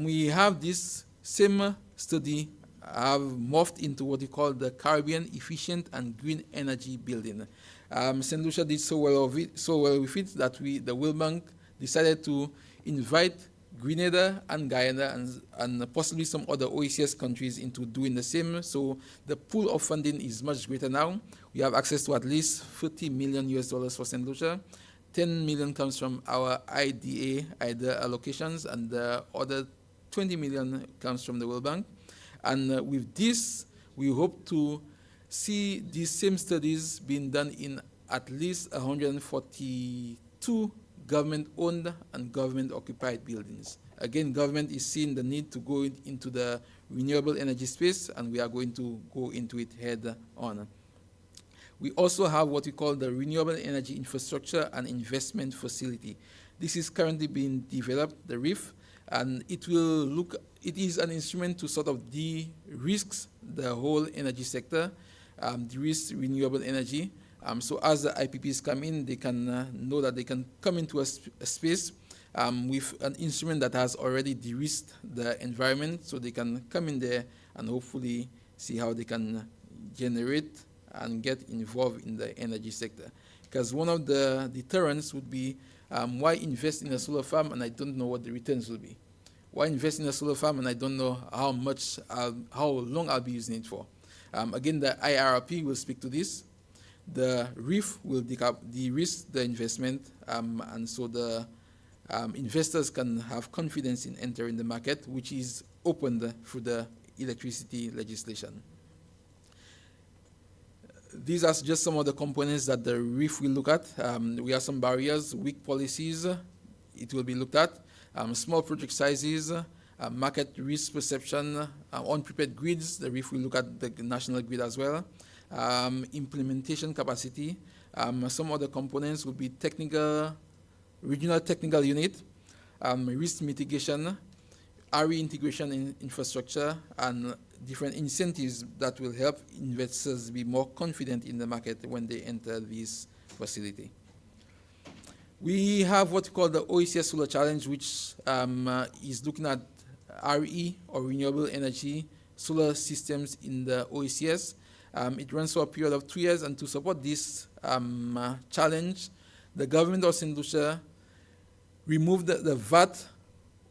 [SPEAKER 20] We have this same study have morphed into what we call the Caribbean Efficient and Green Energy Building. St. Lucia did so well with it that the World Bank decided to invite Grenada and Guyana and possibly some other OECS countries into doing the same. So the pool of funding is much greater now. We have access to at least $30 million for St. Lucia. 10 million comes from our IDA allocations, and the other 20 million comes from the World Bank. And with this, we hope to see these same studies being done in at least 142 government-owned and government-occupied buildings. Again, government is seeing the need to go into the renewable energy space, and we are going to go into it head on. We also have what we call the Renewable Energy Infrastructure and Investment Facility. This is currently being developed, the RIF, and it is an instrument to sort of de-risk the whole energy sector, de-risk renewable energy. So as the IPPs come in, they can know that they can come into a space with an instrument that has already de-risked the environment, so they can come in there and hopefully see how they can generate and get involved in the energy sector. Because one of the deterrents would be, why invest in a solar farm and I don't know what the returns will be? Why invest in a solar farm and I don't know how long I'll be using it for? Again, the IRP will speak to this. The RIF will de-risk the investment, and so the investors can have confidence in entering the market, which is opened through the electricity legislation. These are just some of the components that the RIF will look at. We have some barriers, weak policies, it will be looked at, small project sizes, market risk perception, unprepared grids, the RIF will look at the national grid as well, implementation capacity. Some other components will be regional technical unit, risk mitigation, RE integration in infrastructure, and different incentives that will help investors be more confident in the market when they enter this facility. We have what we call the OECS Solar Challenge, which is looking at RE, or renewable energy, solar systems in the OECS. It runs for a period of 2 years, and to support this challenge, the government of St. Lucia removed the VAT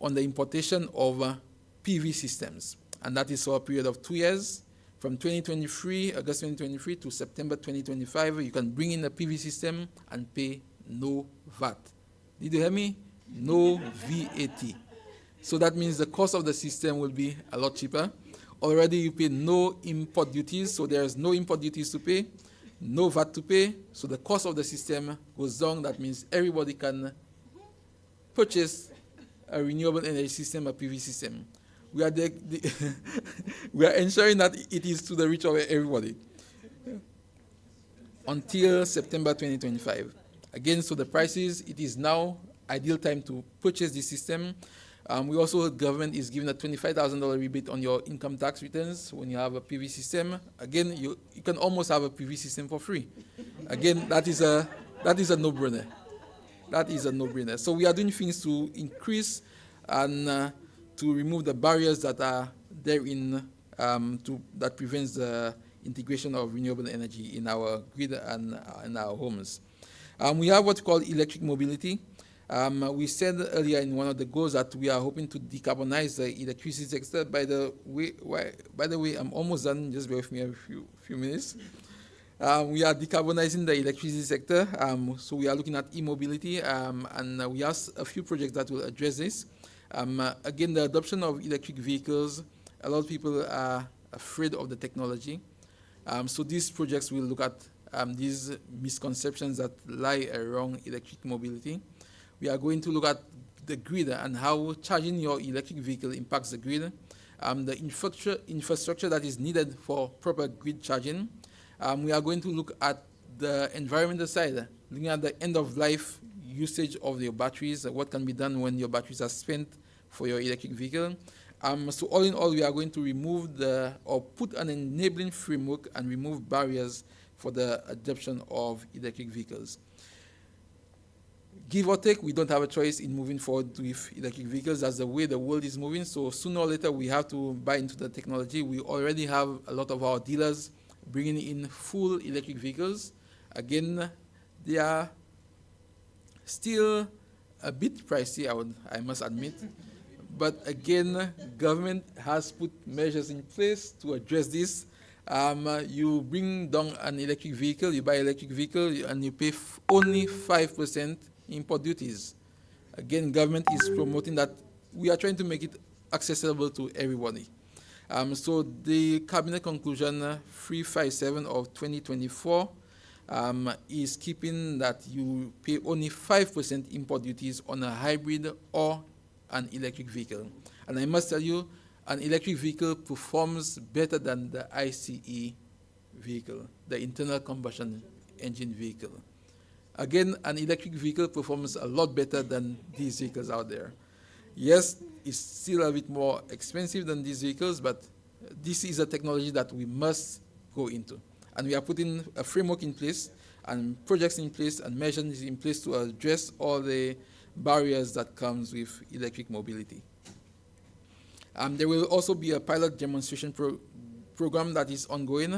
[SPEAKER 20] on the importation of PV systems, and that is for a period of 2 years. From August 2023 to September 2025, you can bring in a PV system and pay no VAT. Did you hear me? No VAT. So that means the cost of the system will be a lot cheaper. Already you pay no import duties, so there's no import duties to pay, no VAT to pay, so the cost of the system goes down. That means everybody can purchase a renewable energy system, a PV system. we are we are ensuring that it is to the reach of everybody until September 2025. Again, so the prices, it is now ideal time to purchase this system. We also heard government is giving a $25,000 rebate on your income tax returns when you have a PV system. Again, you can almost have a PV system for free. Again, that is a no-brainer. That is a no-brainer. So we are doing things to increase and to remove the barriers that are therein that prevents the integration of renewable energy in our grid and in our homes. We have what's called electric mobility. We said earlier in one of the goals that we are hoping to decarbonize the electricity sector. By the way, I'm almost done. Just bear with me a few minutes. We are decarbonizing the electricity sector. So we are looking at e-mobility, and we have a few projects that will address this. Again, the adoption of electric vehicles, a lot of people are afraid of the technology. So these projects will look at these misconceptions that lie around electric mobility. We are going to look at the grid and how charging your electric vehicle impacts the grid, the infrastructure that is needed for proper grid charging. We are going to look at the environmental side, looking at the end-of-life usage of your batteries, what can be done when your batteries are spent for your electric vehicle. So all in all, we are going to remove or put an enabling framework and remove barriers for the adoption of electric vehicles. Give or take, we don't have a choice in moving forward with electric vehicles. That's the way the world is moving. So sooner or later, we have to buy into the technology. We already have a lot of our dealers bringing in full electric vehicles. Again, they are still a bit pricey, I must admit. But again, government has put measures in place to address this. You bring down an electric vehicle, you buy an electric vehicle, and you pay only 5% import duties. Again, government is promoting that. We are trying to make it accessible to everybody. So the cabinet conclusion 357 of 2024 is keeping that you pay only 5% import duties on a hybrid or an electric vehicle. And I must tell you, an electric vehicle performs better than the ICE vehicle, the internal combustion engine vehicle. Again, an electric vehicle performs a lot better than these vehicles out there. Yes, it's still a bit more expensive than these vehicles, but this is a technology that we must go into. And we are putting a framework in place and projects in place and measures in place to address all the barriers that comes with electric mobility. There will also be a pilot demonstration program that is ongoing,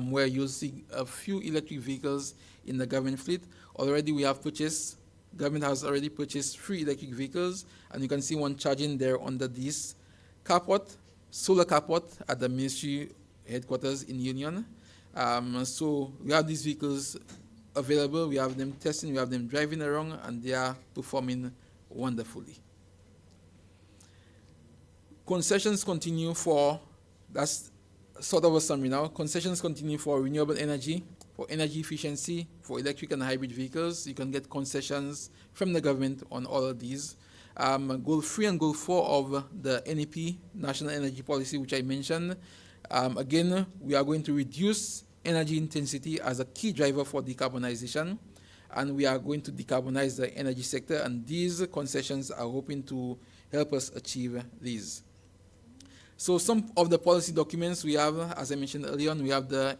[SPEAKER 20] where you'll see a few electric vehicles in the government fleet. Already we have purchased, government has already purchased 3 electric vehicles, and you can see one charging there under this carport, solar carport at the ministry headquarters in Union. So we have these vehicles available, we have them testing, we have them driving around, and they are performing wonderfully. Concessions continue for, that's sort of a summary now, concessions continue for renewable energy, for energy efficiency, for electric and hybrid vehicles. You can get concessions from the government on all of these. Goal 3 and Goal 4 of the NEP, National Energy Policy, which I mentioned. Again, we are going to reduce energy intensity as a key driver for decarbonization, and we are going to decarbonize the energy sector, and these concessions are hoping to help us achieve these. So some of the policy documents we have, as I mentioned earlier on, we have the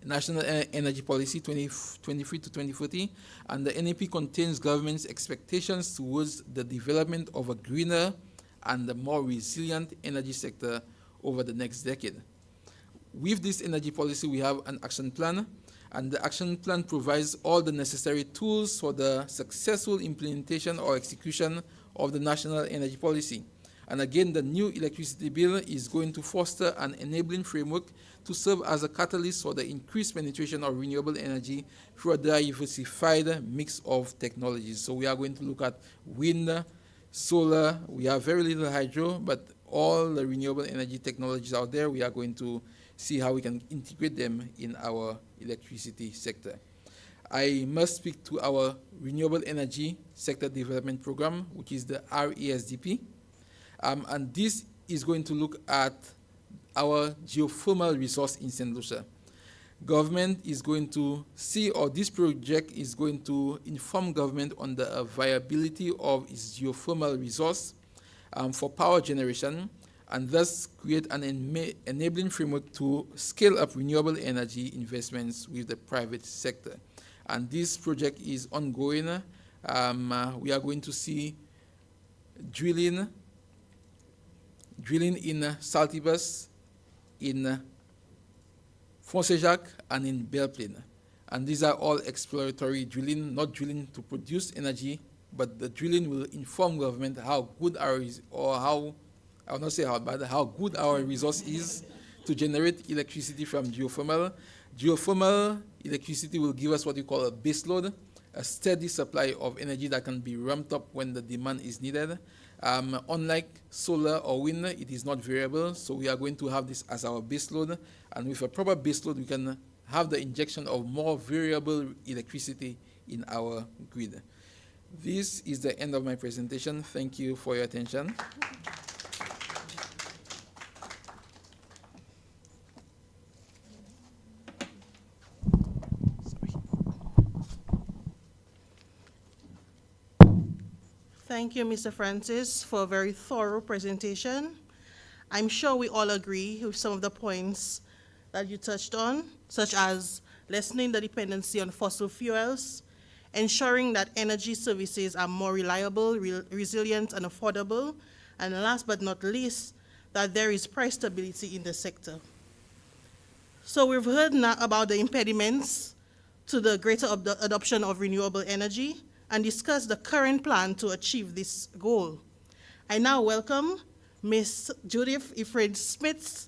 [SPEAKER 20] National Energy Policy 2023 to 2040, and the NEP contains government's expectations towards the development of a greener and a more resilient energy sector over the next decade. With this energy policy, we have an action plan, and the action plan provides all the necessary tools for the successful implementation or execution of the National Energy Policy. And again, the new electricity bill is going to foster an enabling framework to serve as a catalyst for the increased penetration of renewable energy through a diversified mix of technologies. So we are going to look at wind, solar, we have very little hydro, but all the renewable energy technologies out there, we are going to see how we can integrate them in our electricity sector. I must speak to our Renewable Energy Sector Development Program, which is the RESDP. And this is going to look at our geothermal resource in St. Lucia. Government is going to see, or this project is going to inform government on the viability of its geothermal resource for power generation, and thus create an enabling framework to scale up renewable energy investments with the private sector. And this project is ongoing. We are going to see drilling in Saltibus, in Fonsejac, and in Belplaine. And these are all exploratory drilling, not drilling to produce energy, but the drilling will inform government how good our, or how, I will not say how bad, how good our resource is to generate electricity from geothermal. Geothermal electricity will give us what we call a base load, a steady supply of energy that can be ramped up when the demand is needed. Unlike solar or wind, it is not variable, so we are going to have this as our base load, and with a proper base load, we can have the injection of more variable electricity in our grid. This is the end of my presentation. Thank you for your attention.
[SPEAKER 18] Thank you, Mr. Francis, for a very thorough presentation. I'm sure we all agree with some of the points that you touched on, such as lessening the dependency on fossil fuels, ensuring that energy services are more reliable, resilient, and affordable, and last but not least, that there is price stability in the sector. So we've heard now about the impediments to the greater adoption of renewable energy, and discuss the current plan to achieve this goal. I now welcome Ms. Judith Ifred-Smith,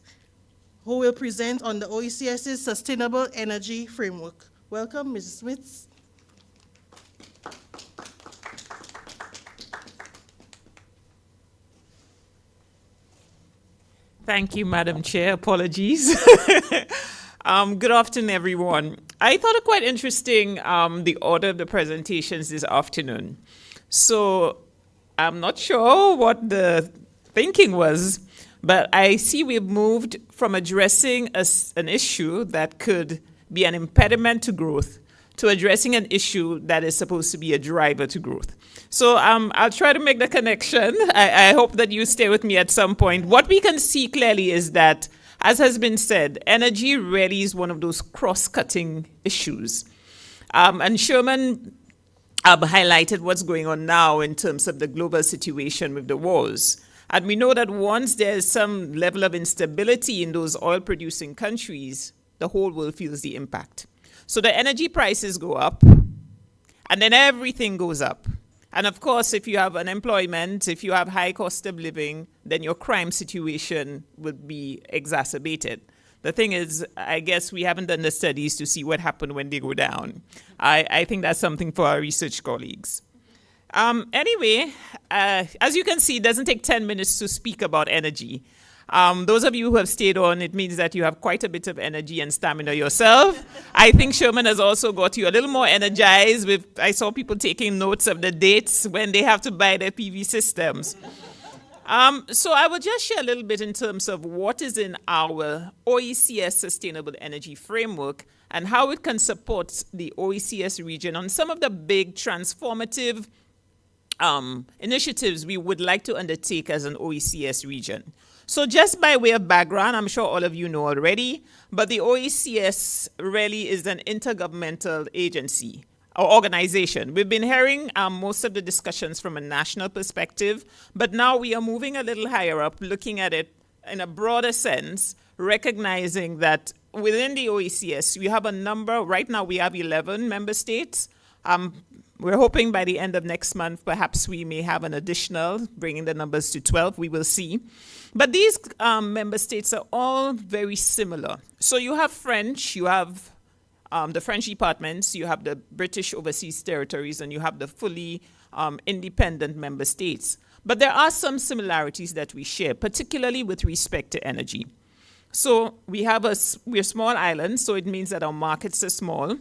[SPEAKER 18] who will present on the OECS's Sustainable Energy Framework. Welcome, Ms. Smith.
[SPEAKER 6] Thank you, Madam Chair. Apologies. Good afternoon, everyone. I thought it quite interesting, the order of the presentations this afternoon. So I'm not sure what the thinking was, but I see we've moved from addressing an issue that could be an impediment to growth to addressing an issue that is supposed to be a driver to growth. So I'll try to make the connection. I hope that you stay with me at some point. What we can see clearly is that, as has been said, energy really is one of those cross-cutting issues. And Sherman highlighted what's going on now in terms of the global situation with the wars. And we know that once there's some level of instability in those oil-producing countries, the whole world feels the impact. So the energy prices go up, and then everything goes up. And of course, if you have unemployment, if you have high cost of living, then your crime situation would be exacerbated. The thing is, I guess we haven't done the studies to see what happened when they go down. I think that's something for our research colleagues. Anyway, as you can see, it doesn't take 10 minutes to speak about energy. Those of you who have stayed on, it means that you have quite a bit of energy and stamina yourself. I think Sherman has also got you a little more energized with, I saw people taking notes of the dates when they have to buy their PV systems. So I will just share a little bit in terms of what is in our OECS Sustainable Energy Framework and how it can support the OECS region on some of the big transformative initiatives we would like to undertake as an OECS region. So just by way of background, I'm sure all of you know already, but the OECS really is an intergovernmental agency or organization. We've been hearing most of the discussions from a national perspective, but now we are moving a little higher up, looking at it in a broader sense, recognizing that within the OECS, we have a number, right now we have 11 member states. We're hoping by the end of next month, perhaps we may have an additional, bringing the numbers to 12, we will see. But these member states are all very similar. So you have French, you have the French departments, you have the British overseas territories, and you have the fully independent member states. But there are some similarities that we share, particularly with respect to energy. So we're small islands, so it means that our markets are small.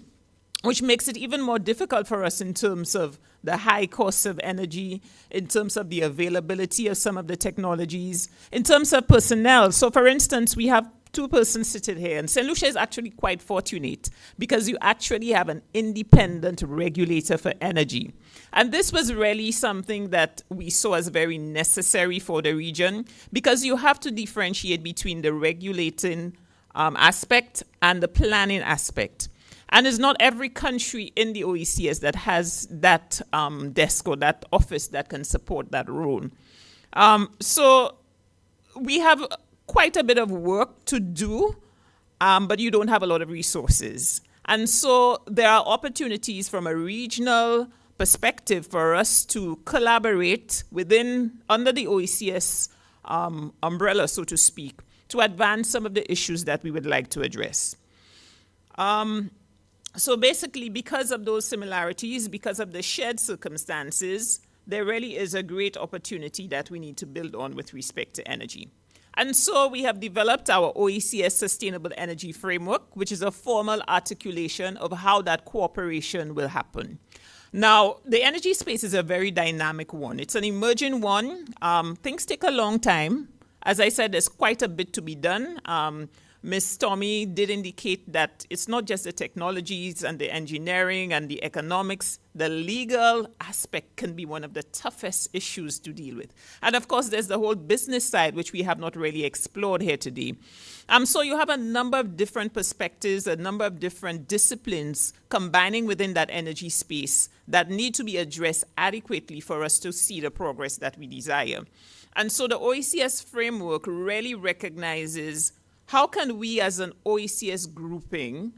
[SPEAKER 6] which makes it even more difficult for us in terms of the high cost of energy, in terms of the availability of some of the technologies, in terms of personnel. So for instance, we have 2 persons sitting here, and St. Lucia is actually quite fortunate because you actually have an independent regulator for energy. And this was really something that we saw as very necessary for the region, because you have to differentiate between the regulating aspect and the planning aspect. And it's not every country in the OECS that has that desk or that office that can support that role. So we have quite a bit of work to do, but you don't have a lot of resources. And so there are opportunities from a regional perspective for us to collaborate under the OECS umbrella, so to speak, to advance some of the issues that we would like to address. So basically, because of those similarities, because of the shared circumstances, there really is a great opportunity that we need to build on with respect to energy. And so we have developed our OECS Sustainable Energy Framework, which is a formal articulation of how that cooperation will happen. Now, the energy space is a very dynamic one. It's an emerging one. Things take a long time. As I said, there's quite a bit to be done. Ms. Tommy did indicate that it's not just the technologies and the engineering and the economics. The legal aspect can be one of the toughest issues to deal with. And of course, there's the whole business side, which we have not really explored here today. So you have a number of different perspectives, a number of different disciplines combining within that energy space that need to be addressed adequately for us to see the progress that we desire. And so the OECS framework really recognizes how can we as an OECS grouping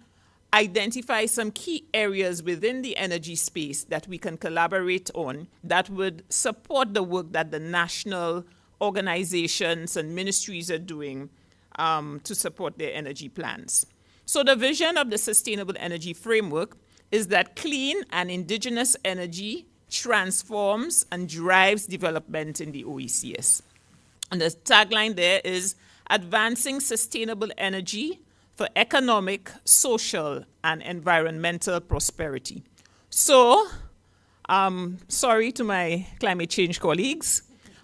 [SPEAKER 6] identify some key areas within the energy space that we can collaborate on that would support the work that the national organizations and ministries are doing to support their energy plans. So the vision of the Sustainable Energy Framework is that clean and indigenous energy transforms and drives development in the OECS. And the tagline there is advancing sustainable energy for economic, social, and environmental prosperity. So, sorry to my climate change colleagues,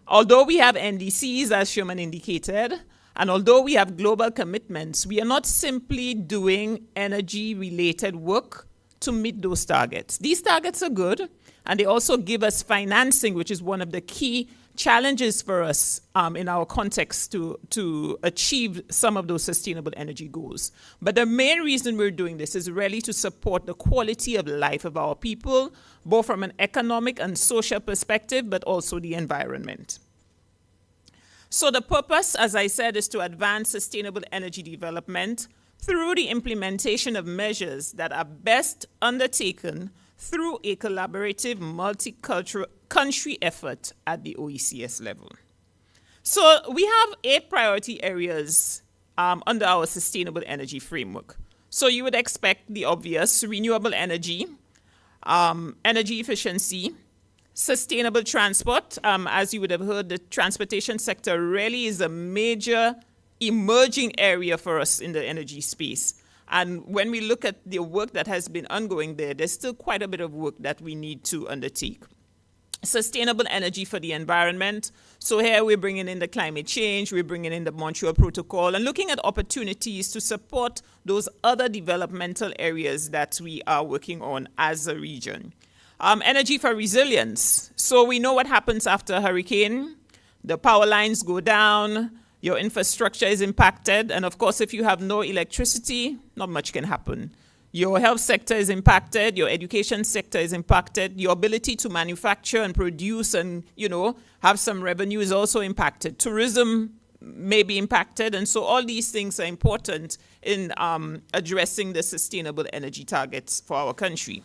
[SPEAKER 6] although we have NDCs, as Sherman indicated, and although we have global commitments, we are not simply doing energy-related work to meet those targets. These targets are good, and they also give us financing, which is one of the key challenges for us in our context to achieve some of those sustainable energy goals. But the main reason we're doing this is really to support the quality of life of our people, both from an economic and social perspective, but also the environment. So the purpose, as I said, is to advance sustainable energy development through the implementation of measures that are best undertaken through a collaborative multicultural country effort at the OECS level. So we have 8 priority areas under our Sustainable Energy Framework. So you would expect the obvious: renewable energy, energy efficiency, sustainable transport. As you would have heard, the transportation sector really is a major emerging area for us in the energy space. And when we look at the work that has been ongoing there, there's still quite a bit of work that we need to undertake. Sustainable energy for the environment. So here we're bringing in the climate change, we're bringing in the Montreal Protocol, and looking at opportunities to support those other developmental areas that we are working on as a region. Energy for resilience. So we know what happens after a hurricane. The power lines go down, your infrastructure is impacted, and of course, if you have no electricity, not much can happen. Your health sector is impacted, your education sector is impacted, your ability to manufacture and produce and, have some revenue is also impacted. Tourism may be impacted, and so all these things are important in addressing the sustainable energy targets for our country.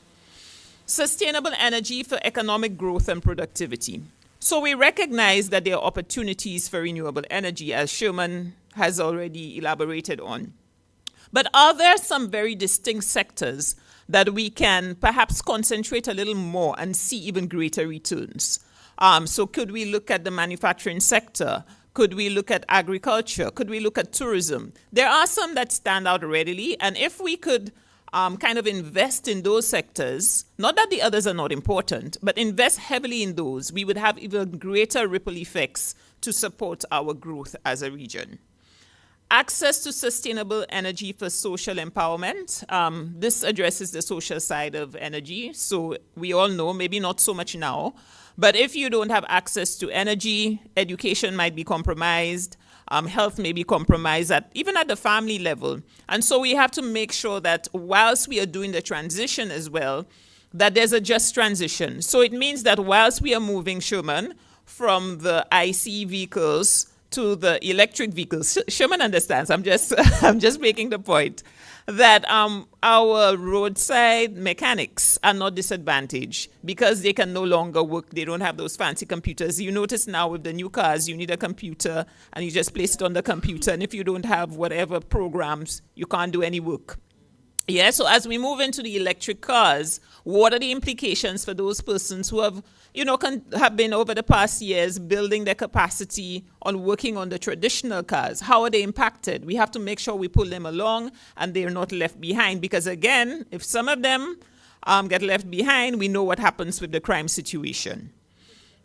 [SPEAKER 6] Sustainable energy for economic growth and productivity. So we recognize that there are opportunities for renewable energy, as Sherman has already elaborated on. But are there some very distinct sectors that we can perhaps concentrate a little more and see even greater returns? So could we look at the manufacturing sector? Could we look at agriculture? Could we look at tourism? There are some that stand out readily, and if we could kind of invest in those sectors, not that the others are not important, but invest heavily in those, we would have even greater ripple effects to support our growth as a region. Access to sustainable energy for social empowerment. This addresses the social side of energy. So we all know, maybe not so much now, but if you don't have access to energy, education might be compromised, health may be compromised, even at the family level. And so we have to make sure that whilst we are doing the transition as well, that there's a just transition. So it means that whilst we are moving, Sherman, from the IC vehicles to the electric vehicles, Sherman understands, I'm just making the point, that our roadside mechanics are not disadvantaged because they can no longer work, they don't have those fancy computers. You notice now with the new cars, you need a computer and you just place it on the computer, and if you don't have whatever programs, you can't do any work. Yeah, so as we move into the electric cars, what are the implications for those persons who have, have been over the past years building their capacity on working on the traditional cars? How are they impacted? We have to make sure we pull them along and they're not left behind, because again, if some of them get left behind, we know what happens with the crime situation.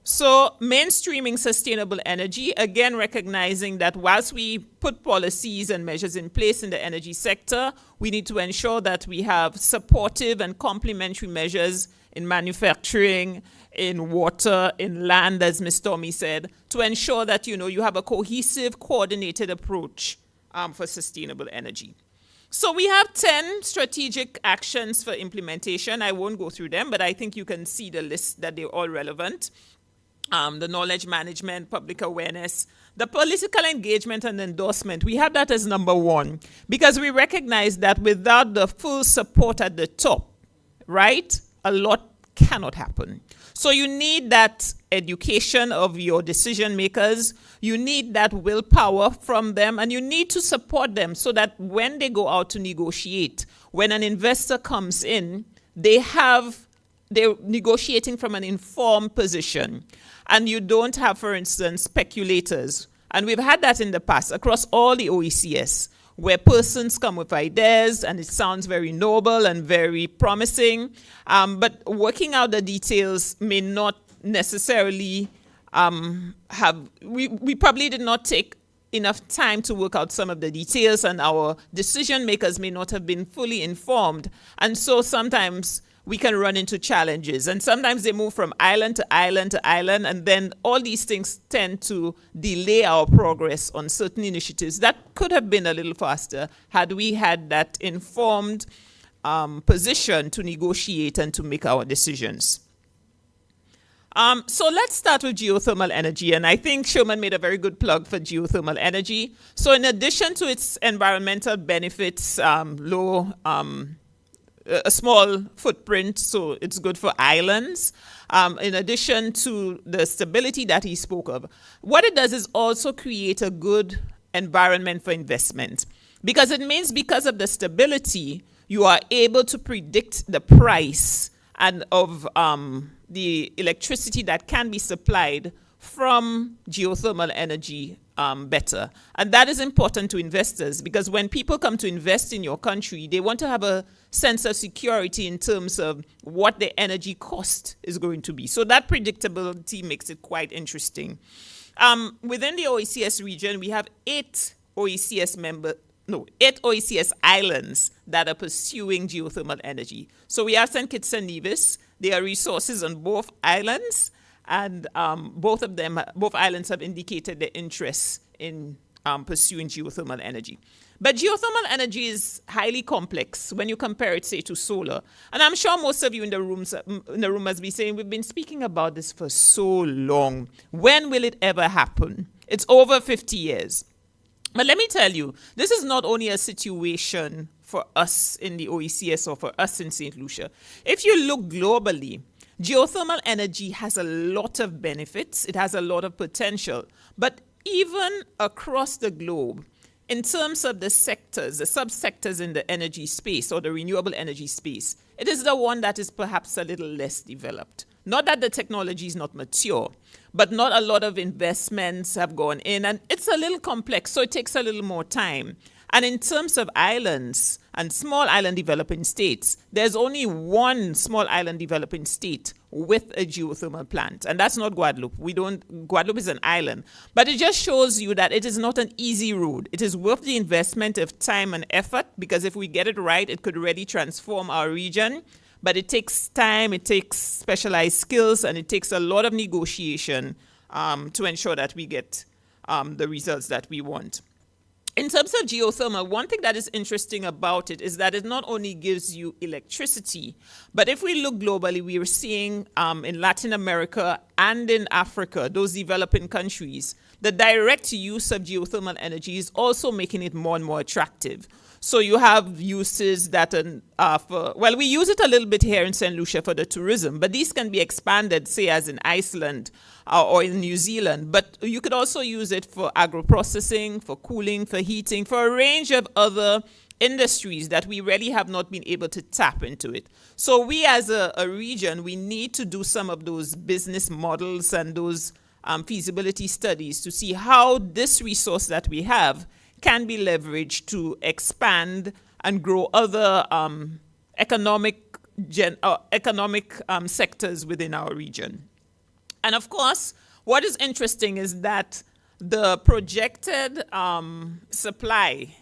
[SPEAKER 6] So mainstreaming sustainable energy, again recognizing that whilst we put policies and measures in place in the energy sector, we need to ensure that we have supportive and complementary measures in manufacturing, in water, in land, as Ms. Tommy said, to ensure that you have a cohesive, coordinated approach for sustainable energy. So we have 10 strategic actions for implementation. I won't go through them, but I think you can see the list that they're all relevant. The knowledge management, public awareness, the political engagement and endorsement, we have that as number one, because we recognize that without the full support at the top, right, a lot cannot happen. So you need that education of your decision makers, you need that willpower from them, and you need to support them so that when they go out to negotiate, when an investor comes in, they're negotiating from an informed position. And you don't have, for instance, speculators. And we've had that in the past across all the OECS, where persons come with ideas and it sounds very noble and very promising, but working out the details may not necessarily we probably did not take enough time to work out some of the details, and our decision makers may not have been fully informed. And so sometimes we can run into challenges. And sometimes they move from island to island to island, and then all these things tend to delay our progress on certain initiatives that could have been a little faster had we had that informed position to negotiate and to make our decisions. So let's start with geothermal energy, and I think Sherman made a very good plug for geothermal energy. So in addition to its environmental benefits, a small footprint, so it's good for islands. In addition to the stability that he spoke of, what it does is also create a good environment for investment, because it means because of the stability, you are able to predict the price and of the electricity that can be supplied from geothermal energy better. And that is important to investors, because when people come to invest in your country, they want to have a sense of security in terms of what the energy cost is going to be. So that predictability makes it quite interesting. Within the OECS region, we have 8 OECS islands that are pursuing geothermal energy. So we have St. Kitts and Nevis. There are resources on both islands, and both islands have indicated their interest in pursuing geothermal energy. But geothermal energy is highly complex when you compare it, say, to solar. And I'm sure most of you in the room must be saying, we've been speaking about this for so long. When will it ever happen? It's over 50 years. But let me tell you, this is not only a situation for us in the OECS or for us in St. Lucia. If you look globally, geothermal energy has a lot of benefits. It has a lot of potential. But even across the globe, in terms of the sectors, the subsectors in the energy space or the renewable energy space, it is the one that is perhaps a little less developed. Not that the technology is not mature, but not a lot of investments have gone in, and it's a little complex, so it takes a little more time. And in terms of islands and small island developing states, there's only one small island developing state with a geothermal plant, and that's not Guadeloupe. Guadeloupe is an island. But it just shows you that it is not an easy road. It is worth the investment of time and effort, because if we get it right, it could really transform our region. But it takes time, it takes specialized skills, and it takes a lot of negotiation to ensure that we get the results that we want. In terms of geothermal, one thing that is interesting about it is that it not only gives you electricity, but if we look globally, we are seeing in Latin America and in Africa, those developing countries, the direct use of geothermal energy is also making it more and more attractive. So you have uses that we use it a little bit here in St. Lucia for the tourism, but these can be expanded, say, as in Iceland or in New Zealand. But you could also use it for agro-processing, for cooling, for heating, for a range of other industries that we really have not been able to tap into it. So we as a region, we need to do some of those business models and those feasibility studies to see how this resource that we have can be leveraged to expand and grow other economic sectors within our region. And of course, what is interesting is that the projected supply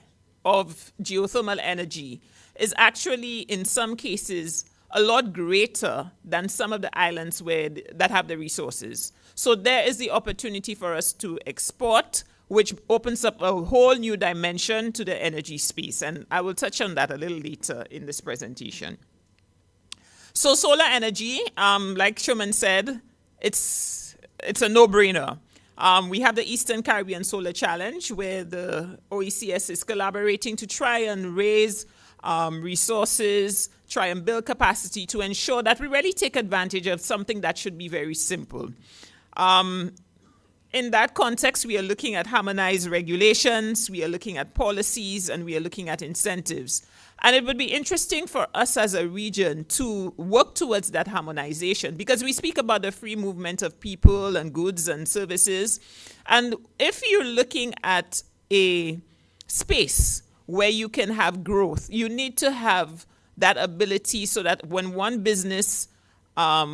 [SPEAKER 6] of geothermal energy is actually, in some cases, a lot greater than some of the islands that have the resources. So there is the opportunity for us to export, which opens up a whole new dimension to the energy space. And I will touch on that a little later in this presentation. So solar energy, like Sherman said, it's a no-brainer. We have the Eastern Caribbean Solar Challenge, where the OECS is collaborating to try and raise resources, try and build capacity to ensure that we really take advantage of something that should be very simple. In that context, we are looking at harmonized regulations, we are looking at policies, and we are looking at incentives. And it would be interesting for us as a region to work towards that harmonization, because we speak about the free movement of people and goods and services. And if you're looking at a space where you can have growth, you need to have that ability so that when one business,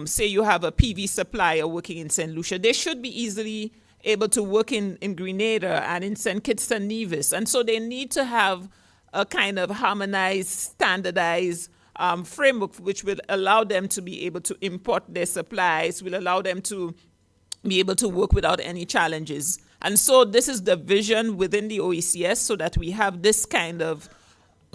[SPEAKER 6] say you have a PV supplier working in St. Lucia, they should be easily able to work in Grenada and in St. Kitts and Nevis. And so they need to have a kind of harmonized, standardized framework which will allow them to be able to import their supplies, will allow them to be able to work without any challenges. And so this is the vision within the OECS, so that we have this kind of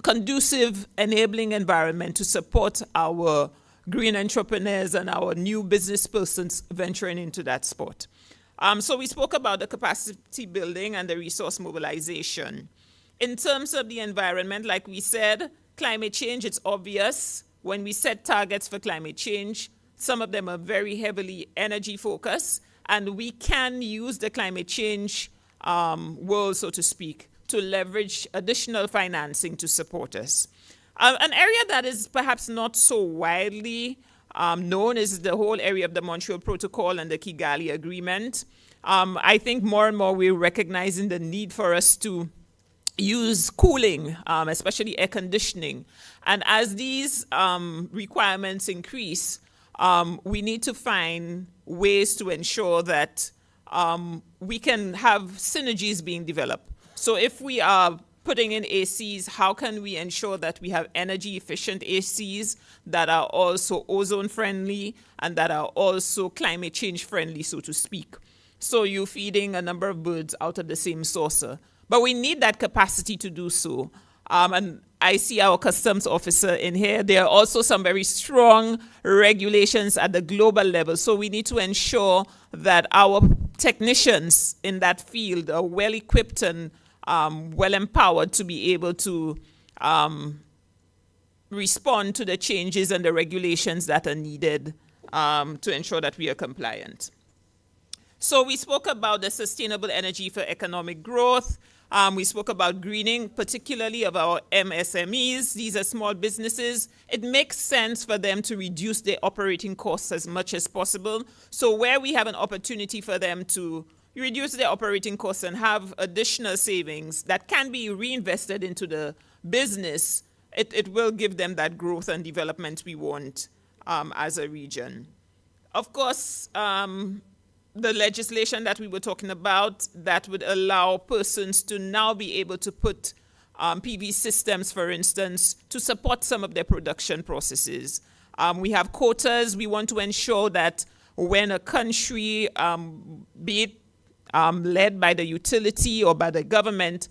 [SPEAKER 6] conducive, enabling environment to support our green entrepreneurs and our new business persons venturing into that sport. So we spoke about the capacity building and the resource mobilization. In terms of the environment, like we said, climate change, it's obvious. When we set targets for climate change, some of them are very heavily energy focused, and we can use the climate change world, so to speak, to leverage additional financing to support us. An area that is perhaps not so widely known is the whole area of the Montreal Protocol and the Kigali Agreement. I think more and more we're recognizing the need for us to use cooling, especially air conditioning. And as these requirements increase, we need to find ways to ensure that we can have synergies being developed. So if we are putting in ACs, how can we ensure that we have energy efficient ACs that are also ozone friendly and that are also climate change friendly, so to speak? So you're feeding a number of birds out of the same saucer. But we need that capacity to do so. And I see our customs officer in here. There are also some very strong regulations at the global level. So we need to ensure that our technicians in that field are well equipped and well empowered to be able to respond to the changes and the regulations that are needed to ensure that we are compliant. So we spoke about the sustainable energy for economic growth. We spoke about greening, particularly of our MSMEs. These are small businesses. It makes sense for them to reduce their operating costs as much as possible. So where we have an opportunity for them to reduce their operating costs and have additional savings that can be reinvested into the business, it will give them that growth and development we want as a region. Of course, the legislation that we were talking about that would allow persons to now be able to put PV systems, for instance, to support some of their production processes. We have quotas. We want to ensure that when a country, be it led by the utility or by the government,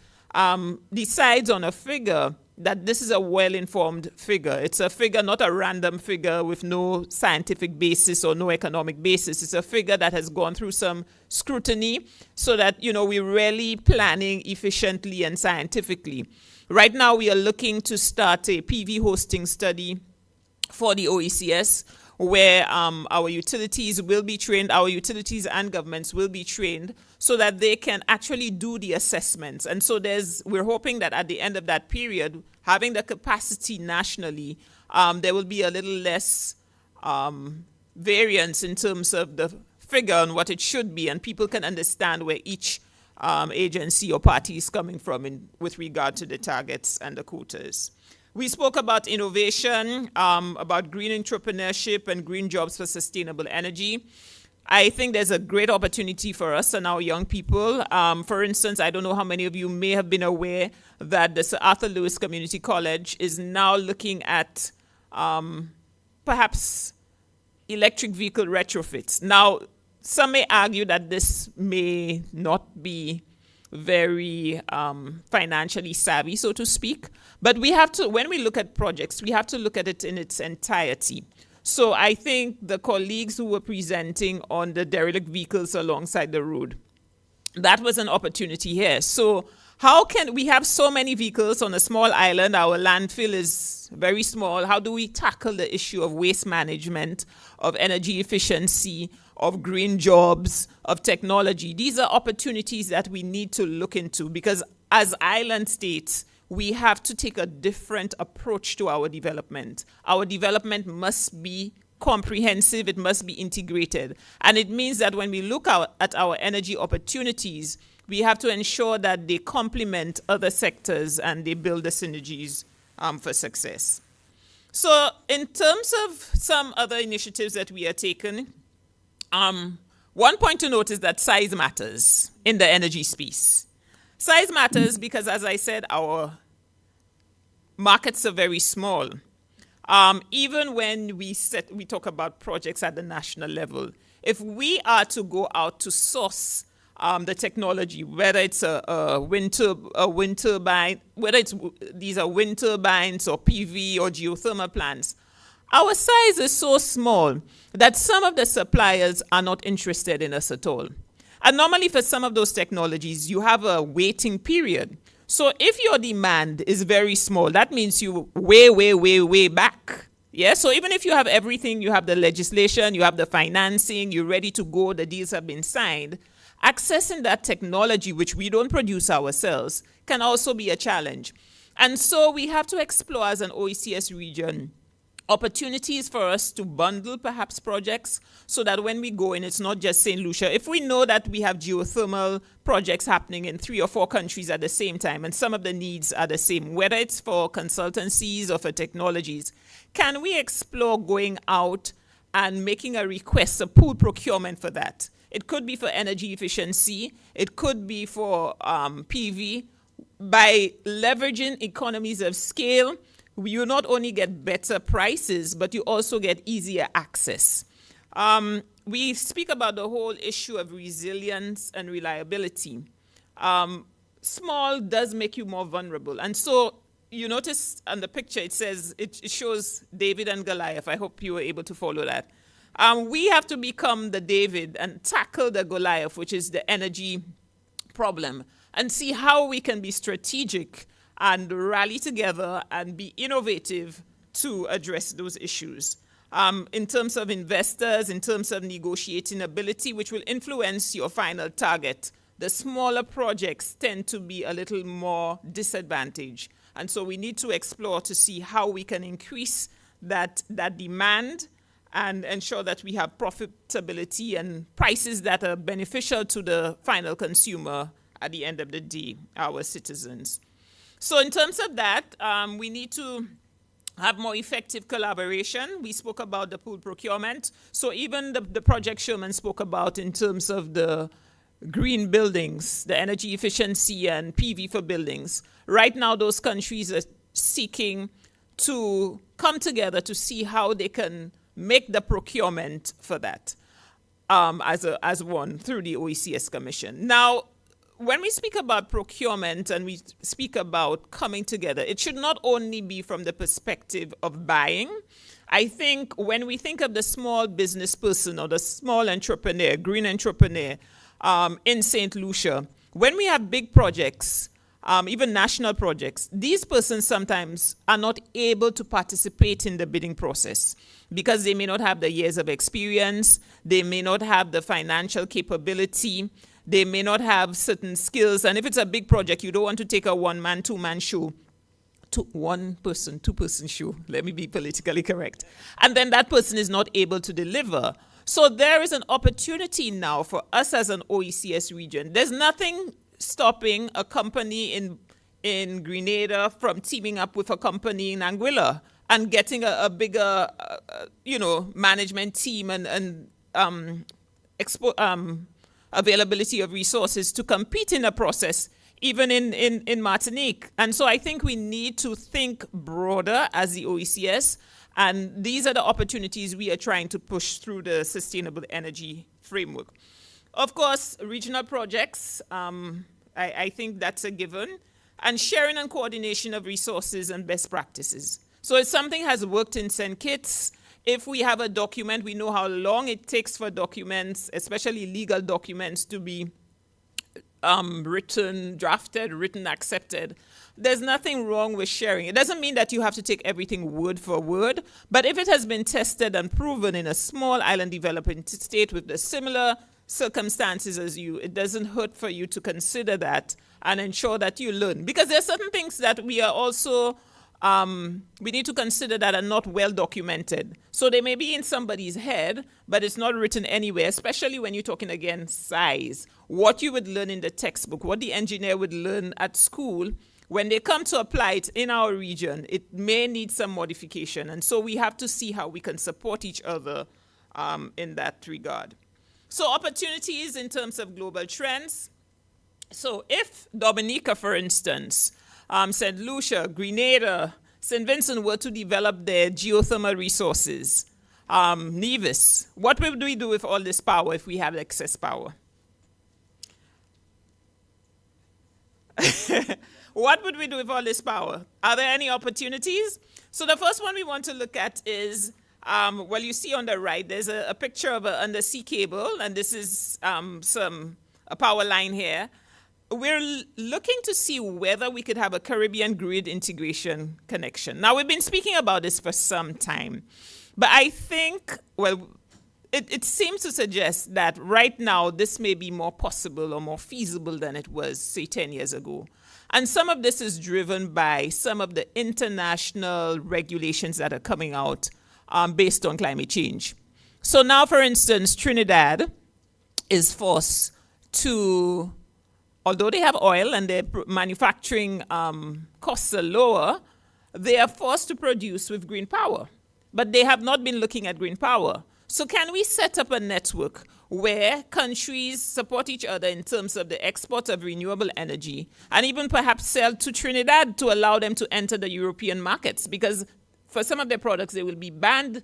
[SPEAKER 6] decides on a figure, that this is a well-informed figure. It's a figure, not a random figure with no scientific basis or no economic basis. It's a figure that has gone through some scrutiny so that, we're really planning efficiently and scientifically. Right now, we are looking to start a PV hosting study for the OECS, where our utilities will be trained, our utilities and governments will be trained so that they can actually do the assessments. And so we're hoping that at the end of that period, having the capacity nationally, there will be a little less variance in terms of the figure and what it should be, and people can understand where each agency or party is coming from with regard to the targets and the quotas. We spoke about innovation, about green entrepreneurship and green jobs for sustainable energy. I think there's a great opportunity for us and our young people. For instance, I don't know how many of you may have been aware that the Sir Arthur Lewis Community College is now looking at perhaps electric vehicle retrofits. Now, some may argue that this may not be very financially savvy, so to speak. But we have to, when we look at projects, we have to look at it in its entirety. So I think the colleagues who were presenting on the derelict vehicles alongside the road, that was an opportunity here. So how can we have so many vehicles on a small island? Our landfill is very small. How do we tackle the issue of waste management, of energy efficiency, of green jobs, of technology? These are opportunities that we need to look into, because as island states, we have to take a different approach to our development. Our development must be comprehensive, it must be integrated. And it means that when we look at our energy opportunities, we have to ensure that they complement other sectors and they build the synergies for success. So in terms of some other initiatives that we are taking, one point to note is that size matters in the energy space. Size matters because, as I said, our markets are very small. Even when we talk about projects at the national level, if we are to go out to source the technology, whether it's a wind turbine, whether these are wind turbines or PV or geothermal plants, our size is so small that some of the suppliers are not interested in us at all. And normally for some of those technologies, you have a waiting period. So if your demand is very small, that means you way back. Yeah, so even if you have everything, you have the legislation, you have the financing, you're ready to go, the deals have been signed, accessing that technology, which we don't produce ourselves, can also be a challenge. And so we have to explore as an OECS region opportunities for us to bundle perhaps projects so that when we go in, it's not just St. Lucia. If we know that we have geothermal projects happening in 3 or 4 countries at the same time and some of the needs are the same, whether it's for consultancies or for technologies, can we explore going out and making a request, a pool procurement for that? It could be for energy efficiency. It could be for PV. By leveraging economies of scale, you not only get better prices, but you also get easier access. We speak about the whole issue of resilience and reliability. Small does make you more vulnerable. And so you notice on the picture, it shows David and Goliath. I hope you were able to follow that. We have to become the David and tackle the Goliath, which is the energy problem, and see how we can be strategic and rally together and be innovative to address those issues. In terms of investors, in terms of negotiating ability, which will influence your final target, the smaller projects tend to be a little more disadvantaged. And so we need to explore to see how we can increase that demand and ensure that we have profitability and prices that are beneficial to the final consumer at the end of the day, our citizens. So in terms of that, we need to have more effective collaboration. We spoke about the pool procurement. So even the project Sherman spoke about in terms of the green buildings, the energy efficiency and PV for buildings. Right now, those countries are seeking to come together to see how they can make the procurement for that as one through the OECS Commission. Now, when we speak about procurement and we speak about coming together, it should not only be from the perspective of buying. I think when we think of the small business person or the small entrepreneur, green entrepreneur in St. Lucia, when we have big projects, even national projects, these persons sometimes are not able to participate in the bidding process because they may not have the years of experience, they may not have the financial capability, they may not have certain skills. And if it's a big project, you don't want to take a one-man, two-man show to one person, two-person show. Let me be politically correct. And then that person is not able to deliver. So there is an opportunity now for us as an OECS region. There's nothing stopping a company in Grenada from teaming up with a company in Anguilla and getting a bigger, management team and availability of resources to compete in a process, even in Martinique. And so I think we need to think broader as the OECS, and these are the opportunities we are trying to push through the sustainable energy framework. Of course, regional projects, I think that's a given, and sharing and coordination of resources and best practices. So if something has worked in St. Kitts, if we have a document, we know how long it takes for documents, especially legal documents, to be drafted, written, accepted. There's nothing wrong with sharing. It doesn't mean that you have to take everything word for word, but if it has been tested and proven in a small island developing state with the similar circumstances as you, it doesn't hurt for you to consider that and ensure that you learn. Because there are certain things that we are also we need to consider that are not well documented. So they may be in somebody's head, but it's not written anywhere, especially when you're talking again size. What you would learn in the textbook, what the engineer would learn at school, when they come to apply it in our region, it may need some modification. And so we have to see how we can support each other in that regard. So opportunities in terms of global trends. So if Dominica, for instance, St. Lucia, Grenada, St. Vincent were to develop their geothermal resources, Nevis, what would we do with all this power if we have excess power? What would we do with all this power? Are there any opportunities? So the first one we want to look at is, well, you see on the right, there's a picture of an undersea cable, and this is a power line here. We're looking to see whether we could have a Caribbean grid integration connection. Now, we've been speaking about this for some time, but I think, well, it seems to suggest that right now this may be more possible or more feasible than it was, say, 10 years ago. And some of this is driven by some of the international regulations that are coming out based on climate change. So now, for instance, Trinidad is forced to, although they have oil and their manufacturing costs are lower, they are forced to produce with green power. But they have not been looking at green power. So can we set up a network where countries support each other in terms of the export of renewable energy and even perhaps sell to Trinidad to allow them to enter the European markets? Because for some of their products, they will be banned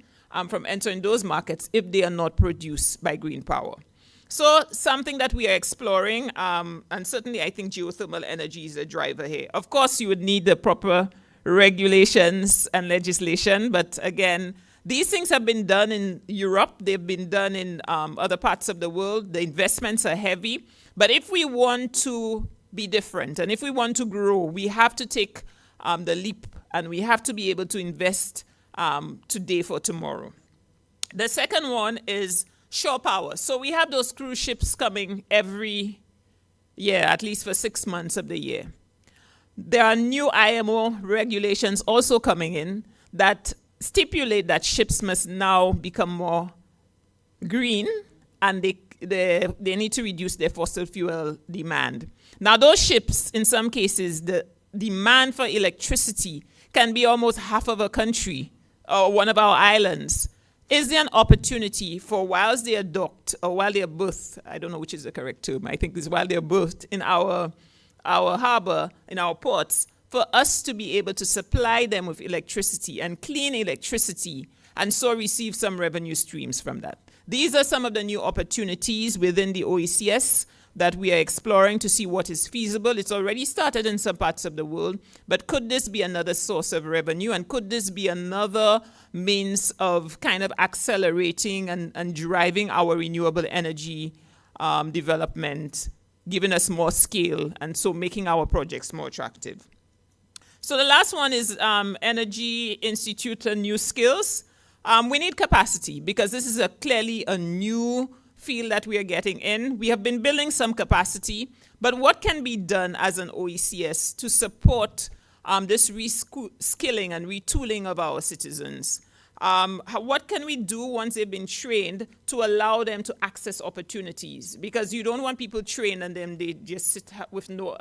[SPEAKER 6] from entering those markets if they are not produced by green power. So something that we are exploring, and certainly I think geothermal energy is a driver here. Of course, you would need the proper regulations and legislation, but again, these things have been done in Europe. They've been done in other parts of the world. The investments are heavy. But if we want to be different and if we want to grow, we have to take the leap and we have to be able to invest today for tomorrow. The second one is shore power. So we have those cruise ships coming every year, at least for 6 months of the year. There are new IMO regulations also coming in that stipulate that ships must now become more green, and they need to reduce their fossil fuel demand. Now, those ships, in some cases, the demand for electricity can be almost half of a country or one of our islands. Is there an opportunity for, whilst they are docked or while they are berthed, I don't know which is the correct term, I think it's while they are berthed in our harbor, in our ports, for us to be able to supply them with electricity and clean electricity, and so receive some revenue streams from that? These are some of the new opportunities within the OECS that we are exploring to see what is feasible. It's already started in some parts of the world, but could this be another source of revenue, and could this be another means of kind of accelerating and driving our renewable energy development, giving us more scale, and so making our projects more attractive? So the last one is Energy Institute and New Skills. We need capacity, because this is clearly a new field that we are getting in. We have been building some capacity, but what can be done as an OECS to support this reskilling and retooling of our citizens? What can we do once they've been trained to allow them to access opportunities? Because you don't want people trained and then they just sit with no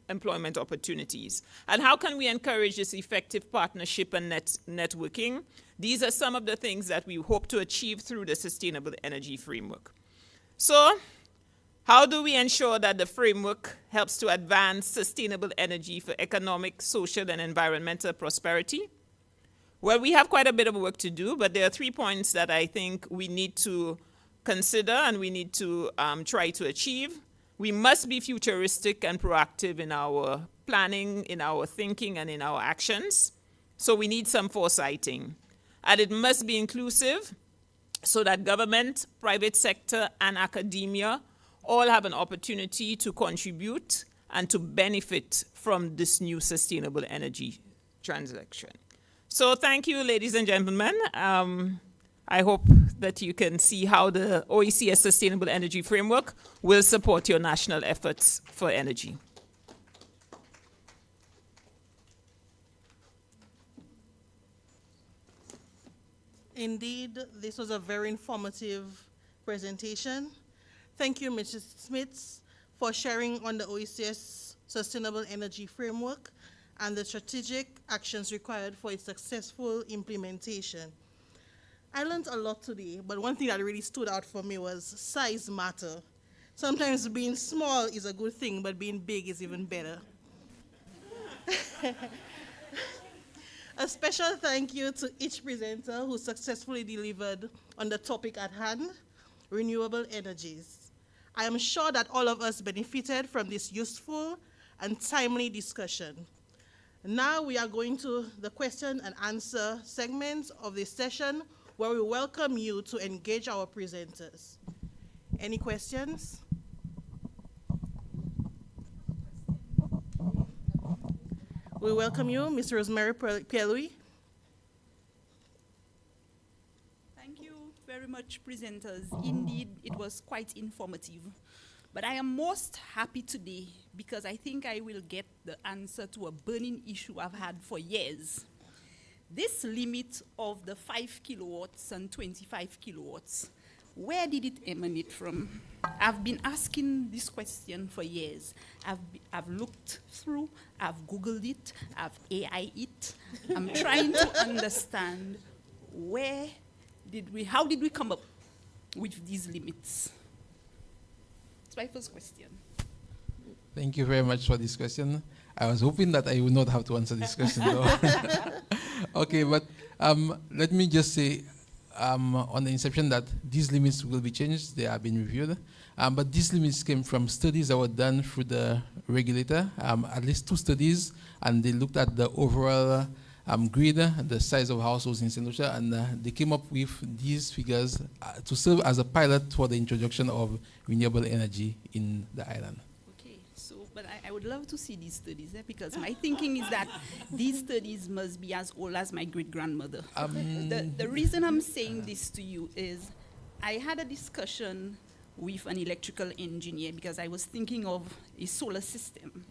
[SPEAKER 6] employment opportunities. And how can we encourage this effective partnership and networking? These are some of the things that we hope to achieve through the Sustainable Energy Framework. So, how do we ensure that the framework helps to advance sustainable energy for economic, social, and environmental prosperity? Well, we have quite a bit of work to do, but there are 3 points that I think we need to consider and we need to try to achieve. We must be futuristic and proactive in our planning, in our thinking, and in our actions. So we need some foresighting. And it must be inclusive, so that government, private sector, and academia all have an opportunity to contribute and to benefit from this new sustainable energy transaction. So thank you, ladies and gentlemen. I hope that you can see how the OECS Sustainable Energy Framework will support your national efforts for energy.
[SPEAKER 18] Indeed, this was a very informative presentation. Thank you, Mrs. Smith, for sharing on the OECS Sustainable Energy Framework and the strategic actions required for its successful implementation. I learned a lot today, but one thing that really stood out for me was size matter. Sometimes being small is a good thing, but being big is even better. A special thank you to each presenter who successfully delivered on the topic at hand, renewable energies. I am sure that all of us benefited from this useful and timely discussion. Now we are going to the question and answer segment of this session, where we welcome you to engage our presenters. Any questions? We welcome you, Ms. Rosemary Pierre-Louis.
[SPEAKER 4] Thank you very much, presenters. Indeed, it was quite informative. But I am most happy today because I think I will get the answer to a burning issue I've had for years. This limit of the 5 kilowatts and 25 kilowatts, where did it emanate from? I've been asking this question for years. I've looked through, I've Googled it, I've AI it. I'm trying to understand how did we come up with these limits? That's my first question.
[SPEAKER 20] Thank you very much for this question. I was hoping that I would not have to answer this question though. Okay, but let me just say on the inception that these limits will be changed. They have been reviewed. But these limits came from studies that were done through the regulator, at least 2 studies, and they looked at the overall grid, the size of households in St. Lucia, and they came up with these figures to serve as a pilot for the introduction of renewable energy in the island.
[SPEAKER 4] Okay, so, but I would love to see these studies because my thinking is that these studies must be as old as my great-grandmother. The reason I'm saying this to you is I had a discussion with an electrical engineer because I was thinking of a solar system.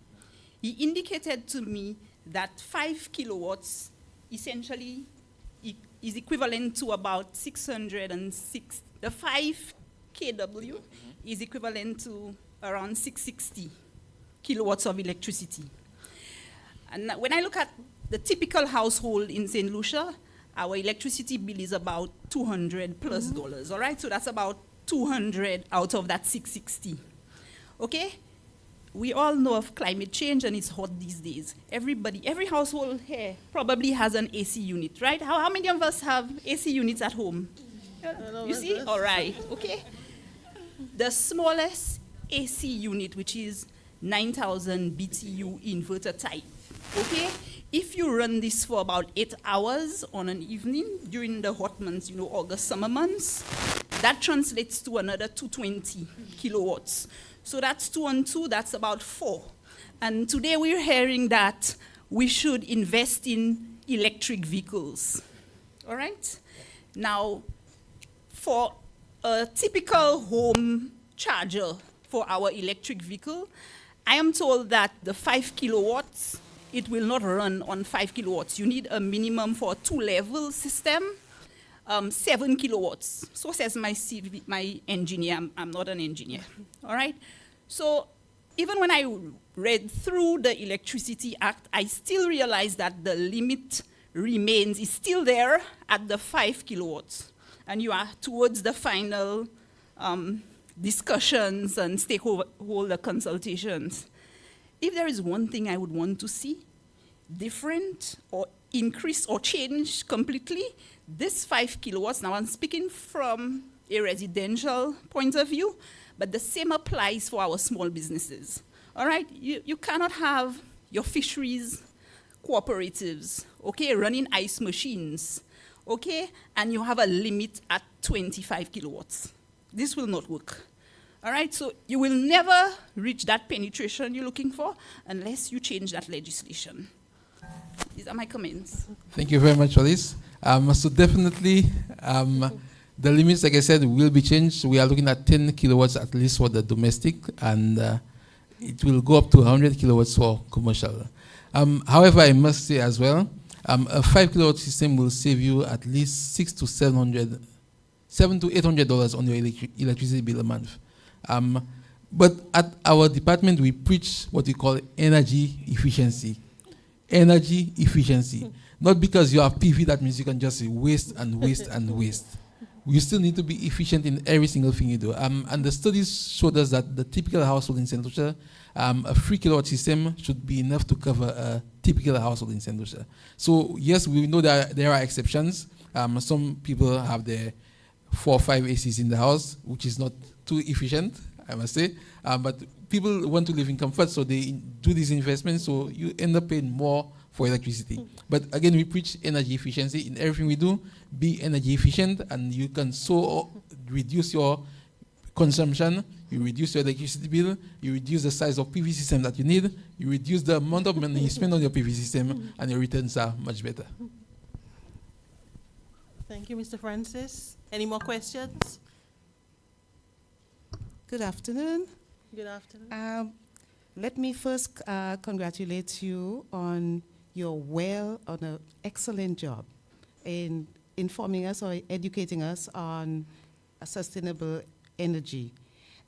[SPEAKER 4] He indicated to me that 5 kilowatts essentially is equivalent to about 606. The 5 kW is equivalent to around 660 kilowatts of electricity. And when I look at the typical household in St. Lucia, our electricity bill is about $200 plus dollars, all right? So that's about 200 out of that 660, okay? We all know of climate change and it's hot these days. Every household here probably has an AC unit, right? How many of us have AC units at home? You see? All right, okay. The smallest AC unit, which is 9,000 BTU inverter type, okay? If you run this for about 8 hours on an evening during the hot months, August, summer months, that translates to another 220 kilowatts. So that's 2 on 2, that's about 4. And today we're hearing that we should invest in electric vehicles, all right? Now, for a typical home charger for our electric vehicle, I am told that the 5 kilowatts, it will not run on 5 kilowatts. You need a minimum for a 2-level system, 7 kilowatts. So says my engineer. I'm not an engineer. All right? So even when I read through the Electricity Act, I still realized that the limit is still there at the 5 kilowatts. And you are towards the final discussions and stakeholder consultations. If there is one thing I would want to see different or increase or change completely, this 5 kilowatts, now I'm speaking from a residential point of view, but the same applies for our small businesses. All right, you cannot have your fisheries cooperatives, okay, running ice machines, okay, and you have a limit at 25 kilowatts. This will not work. All right, so you will never reach that penetration you're looking for unless you change that legislation. These are my comments.
[SPEAKER 20] Thank you very much for this. So definitely, the limits, like I said, will be changed. We are looking at 10 kilowatts at least for the domestic, and it will go up to 100 kilowatts for commercial. However, I must say as well, a 5 kilowatt system will save you at least $700 to $800 on your electricity bill a month. But at our department, we preach what we call energy efficiency. Energy efficiency. Not because you have PV, that means you can just waste and waste and waste. You still need to be efficient in every single thing you do. And the studies showed us that the typical household in St. Lucia, a 3 kilowatt system should be enough to cover a typical household in St. Lucia. So yes, we know that there are exceptions. Some people have their 4 or 5 ACs in the house, which is not too efficient, I must say. But people want to live in comfort, so they do these investments, so you end up paying more for electricity. But again, we preach energy efficiency in everything we do. Be energy efficient, and you can so reduce your consumption, you reduce your electricity bill, you reduce the size of PV system that you need, you reduce the amount of money you spend on your PV system, and your returns are much better.
[SPEAKER 18] Thank you, Mr. Francis. Any more questions?
[SPEAKER 5] Good afternoon.
[SPEAKER 18] Good afternoon.
[SPEAKER 5] Let me first congratulate you on on an excellent job in informing us or educating us on sustainable energy.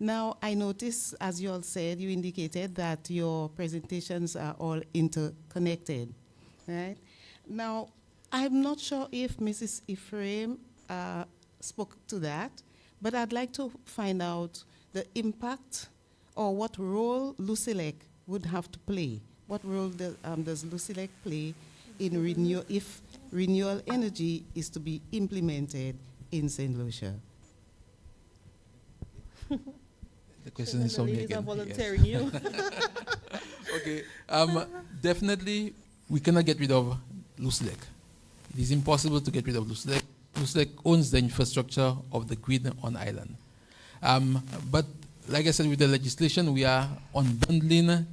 [SPEAKER 5] Now, I noticed, as you all said, you indicated that your presentations are all interconnected, right? Now, I'm not sure if Mrs. Ephraim spoke to that, but I'd like to find out the impact or what role Lucilec would have to play. What role does Lucilec play in if renewable energy is to be implemented in St. Lucia?
[SPEAKER 20] The question is on me again.
[SPEAKER 18] Volunteering you.
[SPEAKER 20] Okay. Definitely, we cannot get rid of Lucilec. It is impossible to get rid of Lucilec. Lucilec owns the infrastructure of the grid on island. But like I said, with the legislation, we are unbundling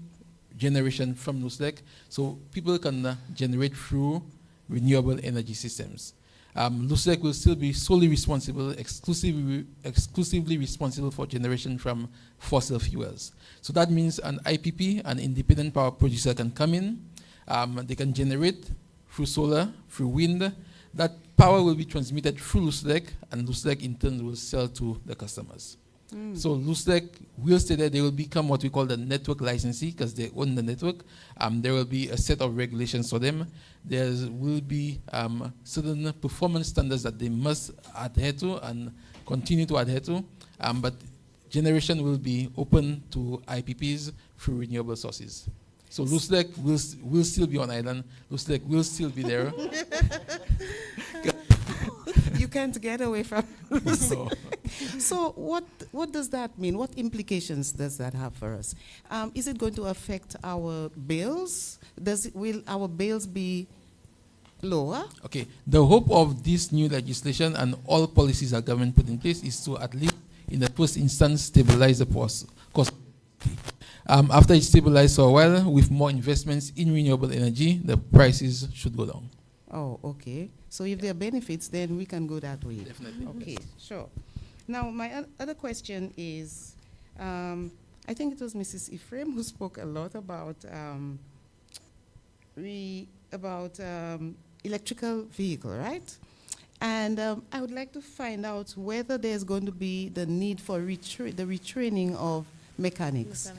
[SPEAKER 20] generation from Lucilec, so people can generate through renewable energy systems. Lucilec will still be solely responsible, exclusively responsible for generation from fossil fuels. So that means an IPP, an independent power producer, can come in. They can generate through solar, through wind. That power will be transmitted through Lucelec, and Lucelec in turn will sell to the customers. So Lucelec will stay there. They will become what we call the network licensee because they own the network. There will be a set of regulations for them. There will be certain performance standards that they must adhere to and continue to adhere to. But generation will be open to IPPs through renewable sources. So Lucelec will still be on island. Lucelec will still be there.
[SPEAKER 5] You can't get away from it.
[SPEAKER 20] No.
[SPEAKER 5] So what does that mean? What implications does that have for us? Is it going to affect our bills? Will our bills be lower?
[SPEAKER 20] Okay. The hope of this new legislation and all policies that government put in place is to at least, in the first instance, stabilize the cost. After it's stabilized for a while, with more investments in renewable energy, the prices should go down.
[SPEAKER 5] Oh, okay. So if there are benefits, then we can go that way.
[SPEAKER 20] Definitely.
[SPEAKER 5] Okay, sure. Now, my other question is, I think it was Mrs. Ephraim who spoke a lot about electrical vehicle, right? And I would like to find out whether there's going to be the need for the retraining of mechanics,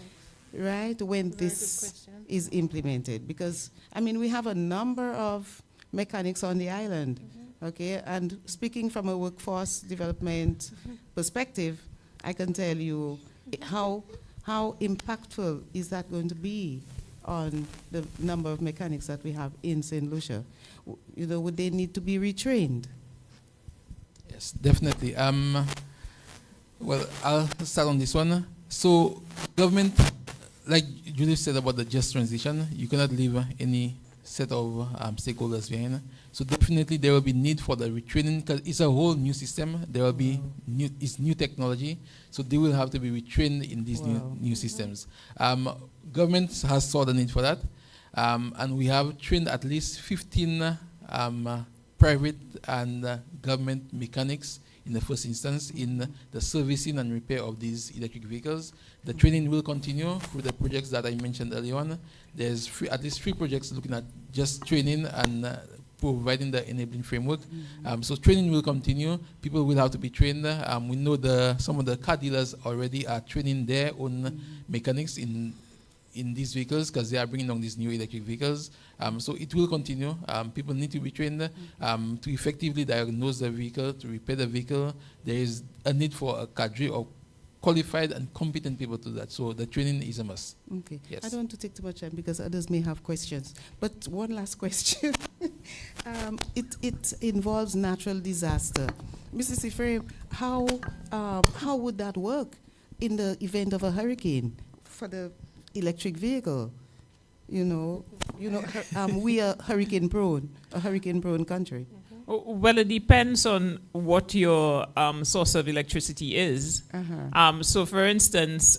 [SPEAKER 5] right, when this is implemented. Because, I mean, we have a number of mechanics on the island, okay? And speaking from a workforce development perspective, I can tell you how impactful is that going to be on the number of mechanics that we have in St. Lucia. You know, would they need to be retrained?
[SPEAKER 20] Yes, definitely. Well, I'll start on this one. So government, like Julie said about the just transition, you cannot leave any set of stakeholders behind. So definitely there will be need for the retraining because it's a whole new system. There will be new technology, so they will have to be retrained in these new systems. Government has saw the need for that, and we have trained at least 15 private and government mechanics in the first instance in the servicing and repair of these electric vehicles. The training will continue through the projects that I mentioned earlier on. There's at least 3 projects looking at just training and providing the enabling framework. So training will continue. People will have to be trained. We know some of the car dealers already are training their own mechanics in these vehicles because they are bringing along these new electric vehicles. So it will continue. People need to be trained to effectively diagnose the vehicle, to repair the vehicle. There is a need for a cadre of qualified and competent people to do that. So the training is a must.
[SPEAKER 5] Okay.
[SPEAKER 20] Yes.
[SPEAKER 5] I don't want to take too much time because others may have questions. But one last question. It involves natural disaster. Mrs. Ephraim, how would that work in the event of a hurricane for the electric vehicle? We are hurricane prone country.
[SPEAKER 6] Well, it depends on what your source of electricity is. So, for instance,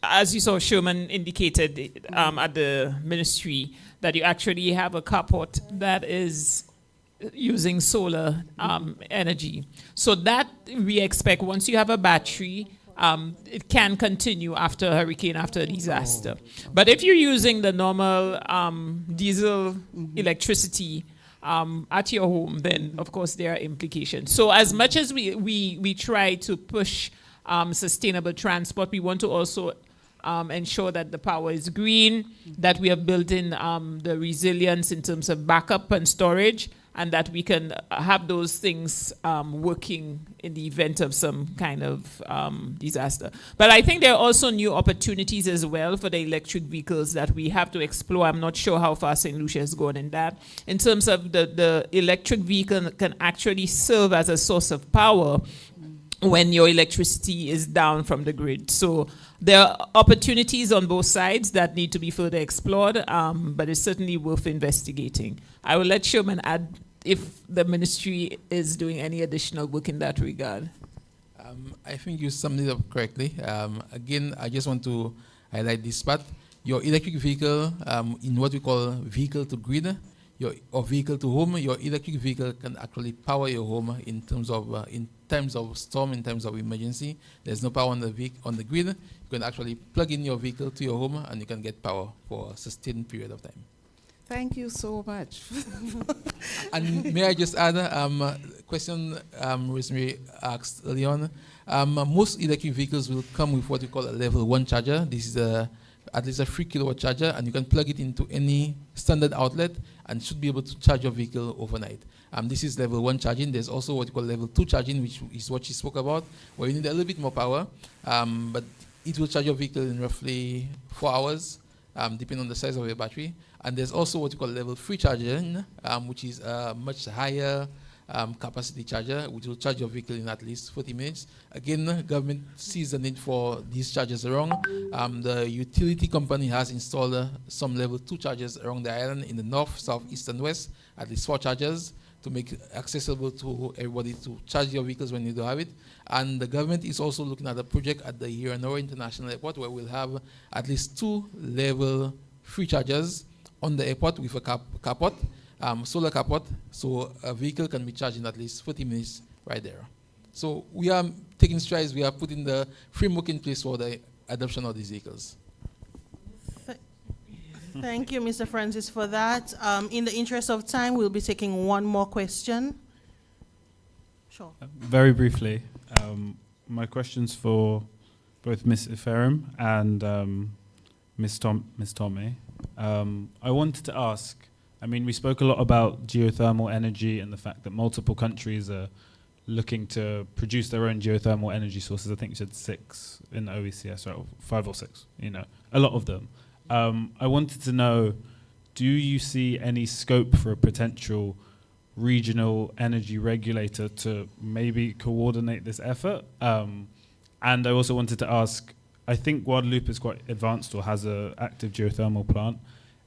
[SPEAKER 6] as you saw, Sherman indicated at the ministry that you actually have a carport that is using solar energy. So that we expect once you have a battery, it can continue after a hurricane, after a disaster. But if you're using the normal diesel electricity at your home, then of course there are implications. So as much as we try to push sustainable transport, we want to also ensure that the power is green, that we have built in the resilience in terms of backup and storage, and that we can have those things working in the event of some kind of disaster. But I think there are also new opportunities as well for the electric vehicles that we have to explore. I'm not sure how far St. Lucia has gone in that. In terms of the electric vehicle can actually serve as a source of power when your electricity is down from the grid. So there are opportunities on both sides that need to be further explored, but it's certainly worth investigating. I will let Sherman add if the ministry is doing any additional work in that regard.
[SPEAKER 20] I think you summed it up correctly. Again, I just want to highlight this part. Your electric vehicle, in what we call vehicle to grid, or vehicle to home, your electric vehicle can actually power your home in times of storm, in times of emergency. There's no power on the grid. You can actually plug in your vehicle to your home and you can get power for a sustained period of time.
[SPEAKER 5] Thank you so much.
[SPEAKER 20] And may I just add a question Rosemary asked early on. Most electric vehicles will come with what we call a level 1 charger. This is at least a 3 kilowatt charger, and you can plug it into any standard outlet and should be able to charge your vehicle overnight. This is level 1 charging. There's also what you call level 2 charging, which is what she spoke about, where you need a little bit more power, but it will charge your vehicle in roughly 4 hours, depending on the size of your battery. And there's also what you call level 3 charging, which is a much higher capacity charger, which will charge your vehicle in at least 40 minutes. Again, government sees the need for these chargers around. The utility company has installed some level 2 chargers around the island in the north, south, east, and west, at least 4 chargers to make it accessible to everybody to charge your vehicles when you don't have it. And the government is also looking at a project at the Renewable International Airport where we'll have at least 2 level 3 chargers on the airport with a carport, solar carport, so a vehicle can be charged in at least 40 minutes right there. So we are taking strides. We are putting the framework in place for the adoption of these vehicles.
[SPEAKER 18] Thank you, Mr. Francis, for that. In the interest of time, we'll be taking one more question. Sure.
[SPEAKER 9] Very briefly, my question's for both Ms. Iferim and Ms. Tomei. I wanted to ask, I mean, we spoke a lot about geothermal energy and the fact that multiple countries are looking to produce their own geothermal energy sources. I think you said 6 in the OECS, or 5 or 6, you know, a lot of them. I wanted to know, do you see any scope for a potential regional energy regulator to maybe coordinate this effort? And I also wanted to ask, I think Guadeloupe is quite advanced or has an active geothermal plant.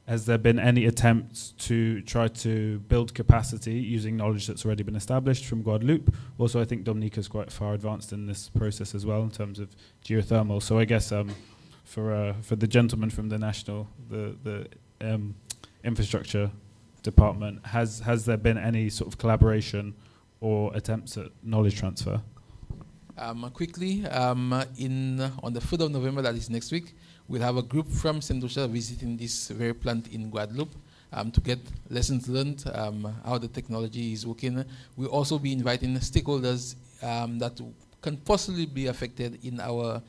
[SPEAKER 9] Has there been any attempts to try to build capacity using knowledge that's already been established from Guadeloupe? Also, I think Dominica is quite far advanced in this process as well in terms of geothermal. So I guess for the gentleman from the national, the infrastructure department, has there been any sort of collaboration or attempts at knowledge transfer?
[SPEAKER 20] Quickly, on the 3rd of November, that is next week, we'll have a group from St. Lucia visiting this very plant in Guadeloupe to get lessons learned, how the technology is working. We'll also be inviting stakeholders that can possibly be affected in our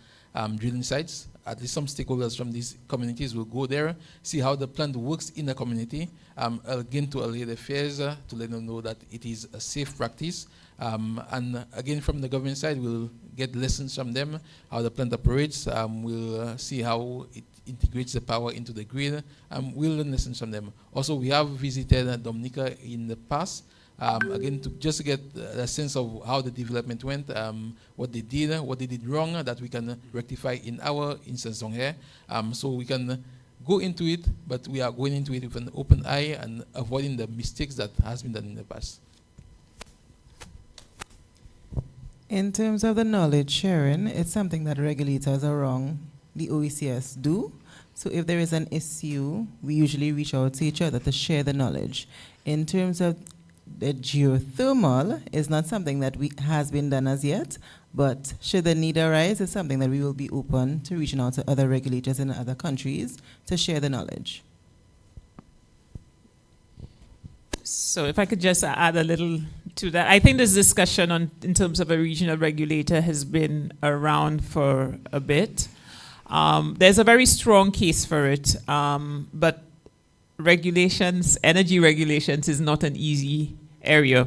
[SPEAKER 20] drilling sites. At least some stakeholders from these communities will go there, see how the plant works in the community, again to allay the fears, to let them know that it is a safe practice. And again, from the government side, we'll get lessons from them, how the plant operates. We'll see how it integrates the power into the grid. We'll learn lessons from them. Also, we have visited Dominica in the past, again, to just get a sense of how the development went, what they did wrong, that we can rectify in our instance on here. So we can go into it, but we are going into it with an open eye and avoiding the mistakes that has been done in the past.
[SPEAKER 19] In terms of the knowledge sharing, it's something that regulators around the OECS do. So if there is an issue, we usually reach out to each other to share the knowledge. In terms of the geothermal, is not something that has been done as yet, but should the need arise, it's something that we will be open to reaching out to other regulators in other countries to share the knowledge.
[SPEAKER 6] So if I could just add a little to that. I think this discussion in terms of a regional regulator has been around for a bit. There's a very strong case for it, but energy regulations is not an easy area.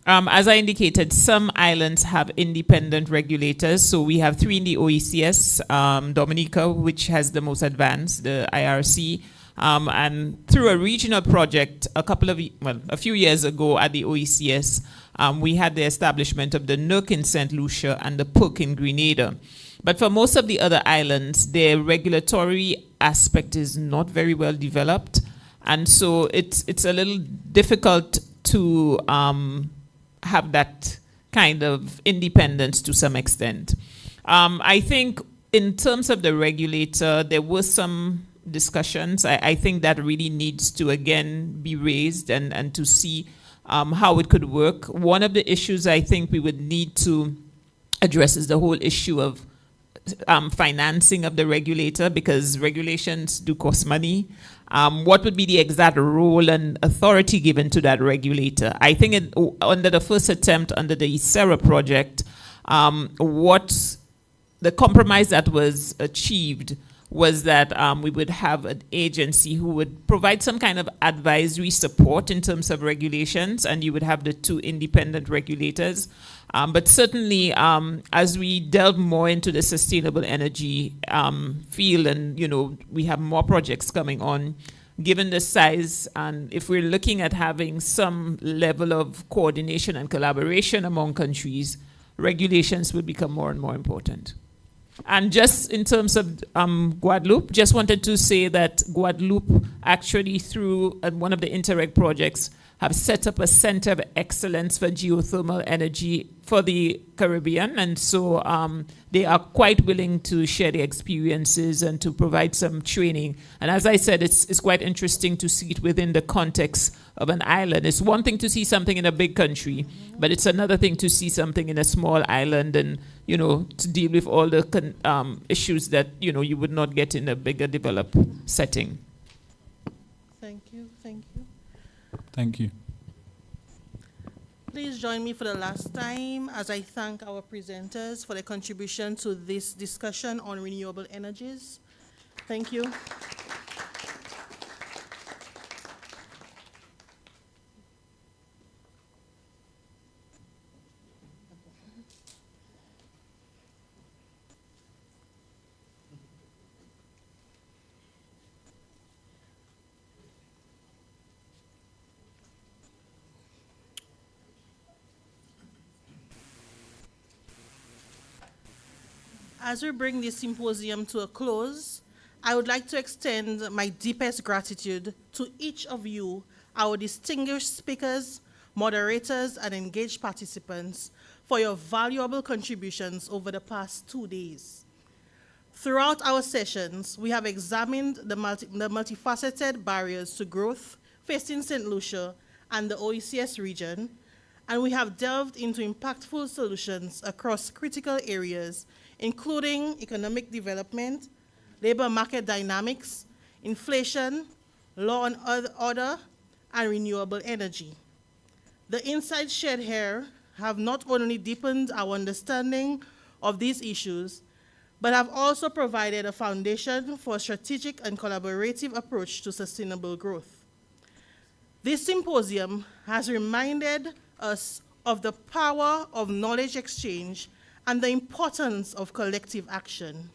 [SPEAKER 6] As I indicated, some islands have independent regulators. So we have 3 in the OECS, Dominica, which has the most advanced, the IRC, and through a regional project a few years ago at the OECS, we had the establishment of the NUC in St. Lucia and the PUC in Grenada. But for most of the other islands, their regulatory aspect is not very well developed. And so it's a little difficult to have that kind of independence to some extent. I think in terms of the regulator, there were some discussions. I think that really needs to again be raised and to see how it could work. One of the issues I think we would need to address is the whole issue of financing of the regulator, because regulations do cost money. What would be the exact role and authority given to that regulator? I think under the first attempt under the SERA project, what the compromise that was achieved was that we would have an agency who would provide some kind of advisory support in terms of regulations, and you would have the two independent regulators. But certainly, as we delve more into the sustainable energy field, and we have more projects coming on, given the size, and if we're looking at having some level of coordination and collaboration among countries, regulations will become more and more important. And just in terms of Guadeloupe, just wanted to say that Guadeloupe actually, through one of the Interreg projects, have set up a center of excellence for geothermal energy for the Caribbean. And so they are quite willing to share their experiences and to provide some training. And as I said, it's quite interesting to see it within the context of an island. It's one thing to see something in a big country, but it's another thing to see something in a small island and, to deal with all the issues that, you would not get in a bigger developed setting.
[SPEAKER 18] Thank you. Thank you.
[SPEAKER 9] Thank you.
[SPEAKER 18] Please join me for the last time as I thank our presenters for their contribution to this discussion on renewable energies. Thank you. As we bring this symposium to a close, I would like to extend my deepest gratitude to each of you, our distinguished speakers, moderators, and engaged participants for your valuable contributions over the past 2 days. Throughout our sessions, we have examined the multifaceted barriers to growth facing St. Lucia and the OECS region, and we have delved into impactful solutions across critical areas, including economic development, labor market dynamics, inflation, law and order, and renewable energy. The insights shared here have not only deepened our understanding of these issues, but have also provided a foundation for a strategic and collaborative approach to sustainable growth. This symposium has reminded us of the power of knowledge exchange and the importance of collective action.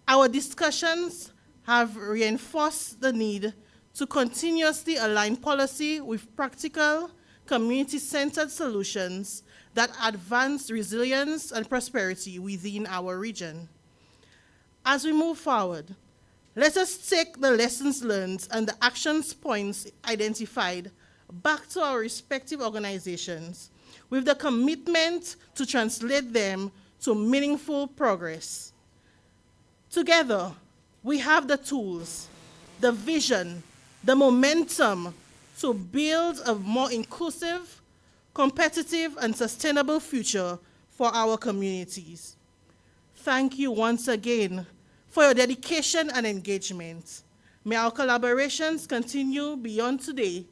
[SPEAKER 18] Our discussions have reinforced the need to continuously align policy with practical, community-centered solutions that advance resilience and prosperity within our region. As we move forward, let us take the lessons learned and the action points identified back to our respective organizations with the commitment to translate them to meaningful progress. Together, we have the tools, the vision, the momentum to build a more inclusive, competitive, and sustainable future for our communities. Thank you once again for your dedication and engagement. May our collaborations continue beyond today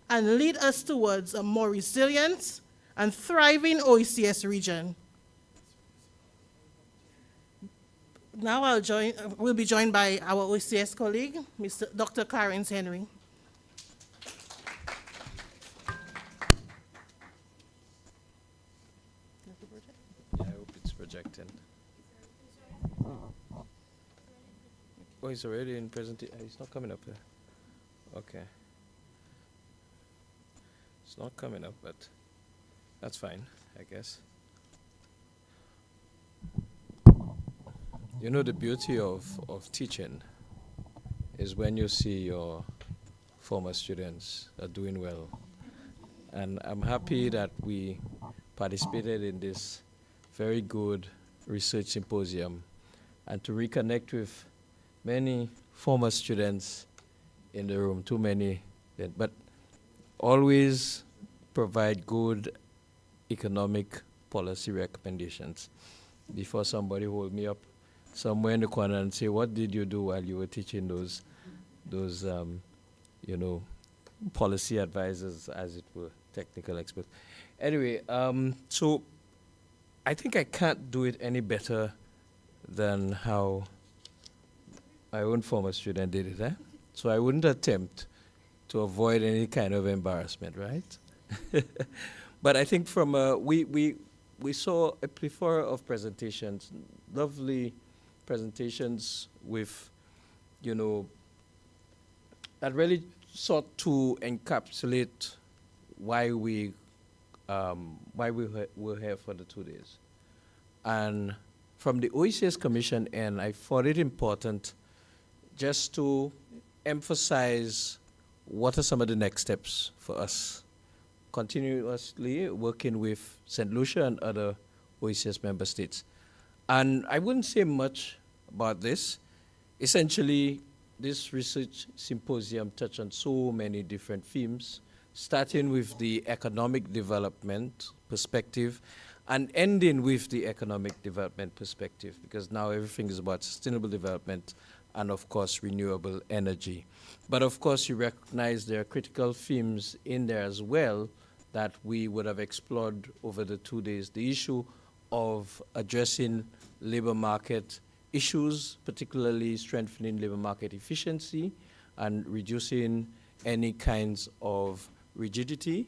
[SPEAKER 18] and lead us towards a more resilient and thriving OECS region. Now we'll be joined by our OECS colleague, Dr. Clarence Henry.
[SPEAKER 2] I hope it's projecting. Oh, it's already in presentation. It's not coming up there. Okay. It's not coming up, but that's fine, I guess. You know, the beauty of teaching is when you see your former students are doing well. And I'm happy that we participated in this very good research symposium and to reconnect with many former students in the room, too many, but always provide good economic policy recommendations. Before somebody hold me up somewhere in the corner and say, what did you do while you were teaching those policy advisors, as it were, technical experts. Anyway, so I think I can't do it any better than how my own former student did it. So I wouldn't attempt to avoid any kind of embarrassment, right? But I think from we saw a plethora of presentations, lovely presentations with, that really sought to encapsulate why we were here for the 2 days. And from the OECS Commission end, I thought it important just to emphasize what are some of the next steps for us, continuously working with St. Lucia and other OECS member states. And I wouldn't say much about this. Essentially, this research symposium touched on so many different themes, starting with the economic development perspective and ending with the economic development perspective, because now everything is about sustainable development and, of course, renewable energy. But, of course, you recognize there are critical themes in there as well that we would have explored over the 2 days. The issue of addressing labor market issues, particularly strengthening labor market efficiency and reducing any kinds of rigidity,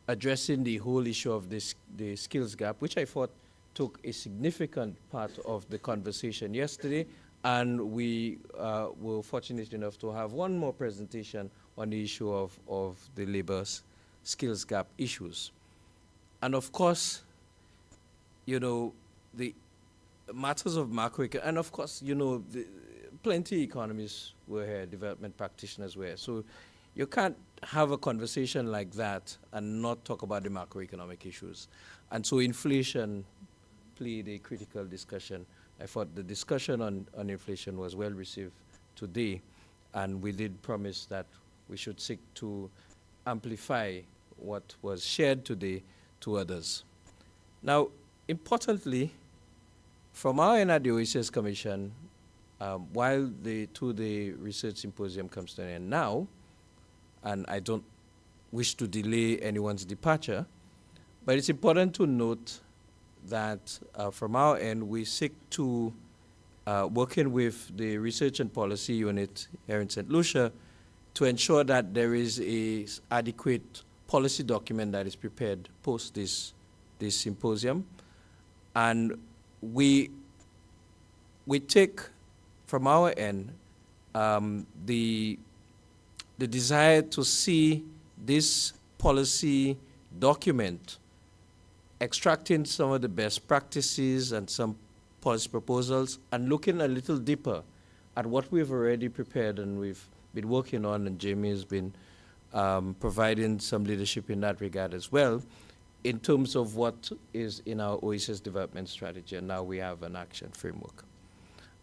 [SPEAKER 2] addressing the whole issue of the skills gap, which I thought took a significant part of the conversation yesterday, and we were fortunate enough to have one more presentation on the issue of the labor skills gap issues. And of course, the matters of macroeconomic, and of course, plenty economists were here, development practitioners were. So you can't have a conversation like that and not talk about the macroeconomic issues. And so inflation played a critical discussion. I thought the discussion on inflation was well received today, and we did promise that we should seek to amplify what was shared today to others. Now, importantly, from our end at the OECS Commission, while the 2-day research symposium comes to an end now, and I don't wish to delay anyone's departure, but it's important to note that from our end, we seek to, working with the Research and Policy Unit here in St. Lucia, to ensure that there is a adequate policy document that is prepared post this symposium. And we take from our end the desire to see this policy document extracting some of the best practices and some policy proposals and looking a little deeper at what we've already prepared and we've been working on, and Jamie has been providing some leadership in that regard as well, in terms of what is in our OECS development strategy, and now we have an action framework.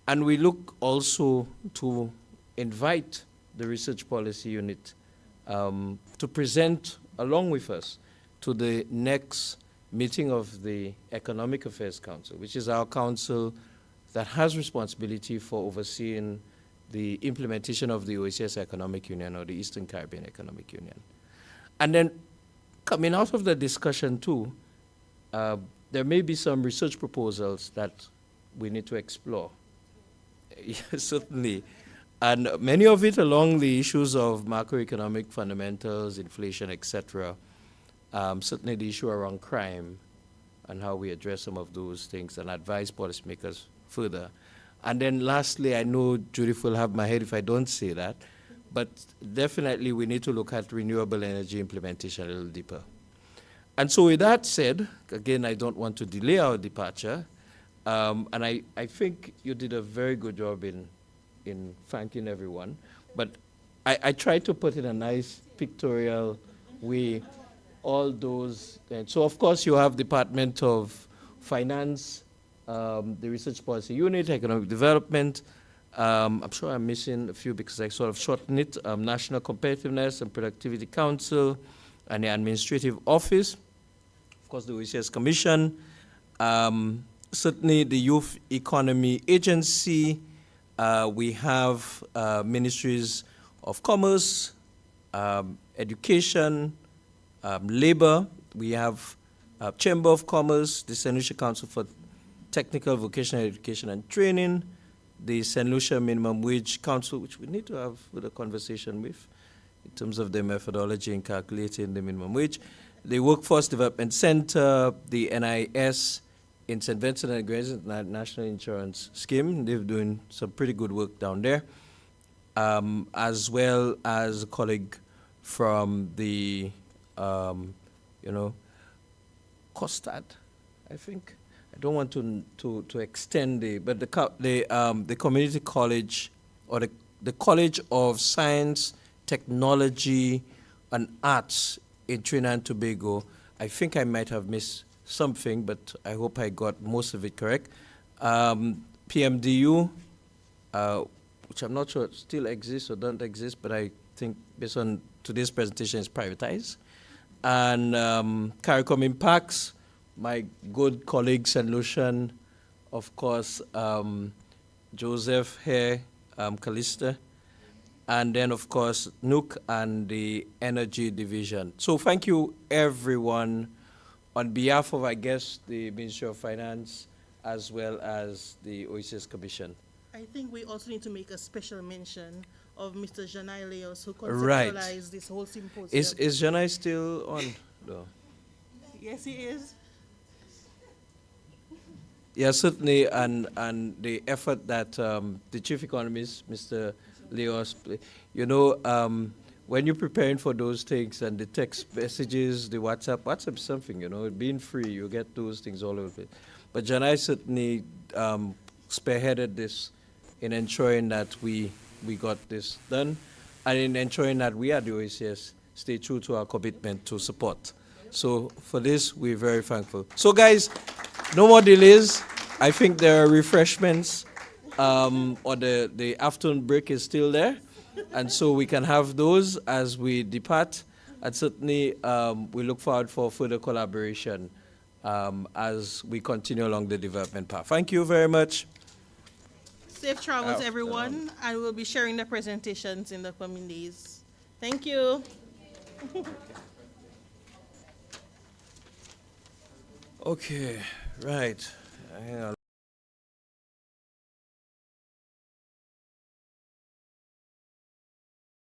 [SPEAKER 2] And we look also to invite the Research Policy Unit to present along with us to the next meeting of the Economic Affairs Council, which is our council that has responsibility for overseeing the implementation of the OECS Economic Union or the Eastern Caribbean Economic Union. And then coming out of the discussion too, there may be some research proposals that we need to explore. Certainly. And many of it along the issues of macroeconomic fundamentals, inflation, etc. Certainly the issue around crime and how we address some of those things and advise policymakers further. And then lastly, I know Judith will have my head if I don't say that, but definitely we need to look at renewable energy implementation a little deeper. And so with that said, again, I don't want to delay our departure, and I think you did a very good job in thanking everyone, but I tried to put in a nice pictorial way all those. And so of course you have Department of Finance, the Research Policy Unit, Economic Development. I'm sure I'm missing a few because I sort of shortened it. National Competitiveness and Productivity Council and the Administrative Office. Of course, the OECS Commission. certainly the Youth Economy Agency. We have ministries of commerce, education, labor. We have Chamber of Commerce, the St. Lucia Council for Technical Vocational Education and Training, the St. Lucia Minimum Wage Council, which we need to have a conversation with in terms of the methodology in calculating the minimum wage, the Workforce Development Center, the NIS in St. Vincent and Grenada National Insurance Scheme. They're doing some pretty good work down there, as well as a colleague from the, COSTAD, I think. I don't want to extend but the community college, or the College of Science, Technology, and Arts in Trinidad and Tobago. I think I might have missed something, but I hope I got most of it correct. PMDU, which I'm not sure still exists or don't exist, but I think based on today's presentation is privatized. And CARICOM Impacts, my good colleague St. Lucian, of course, Joseph here, Callista, and then of course NUC and the Energy Division. So thank you everyone on behalf of, I guess, the Ministry of Finance as well as the OECS Commission.
[SPEAKER 18] I think we also need to make a special mention of Mr. Janai Leos, who conceptualized this whole symposium.
[SPEAKER 2] Is Janai still on, though?
[SPEAKER 18] Yes, he is.
[SPEAKER 2] Yeah, certainly, and the effort that the chief economist, Mr. Leos, when you're preparing for those things and the text messages, the WhatsApp is something, being free, you get those things all over it. But Janai certainly spearheaded this in ensuring that we got this done, and in ensuring that we at the OECS stay true to our commitment to support. So for this, we're very thankful. So guys, no more delays. I think there are refreshments, or the afternoon break is still there, and so we can have those as we depart. And certainly, we look forward for further collaboration as we continue along the development path. Thank you very much.
[SPEAKER 18] Safe travels, everyone, and we'll be sharing the presentations in the coming days. Thank you.
[SPEAKER 2] Okay, right. Hang on.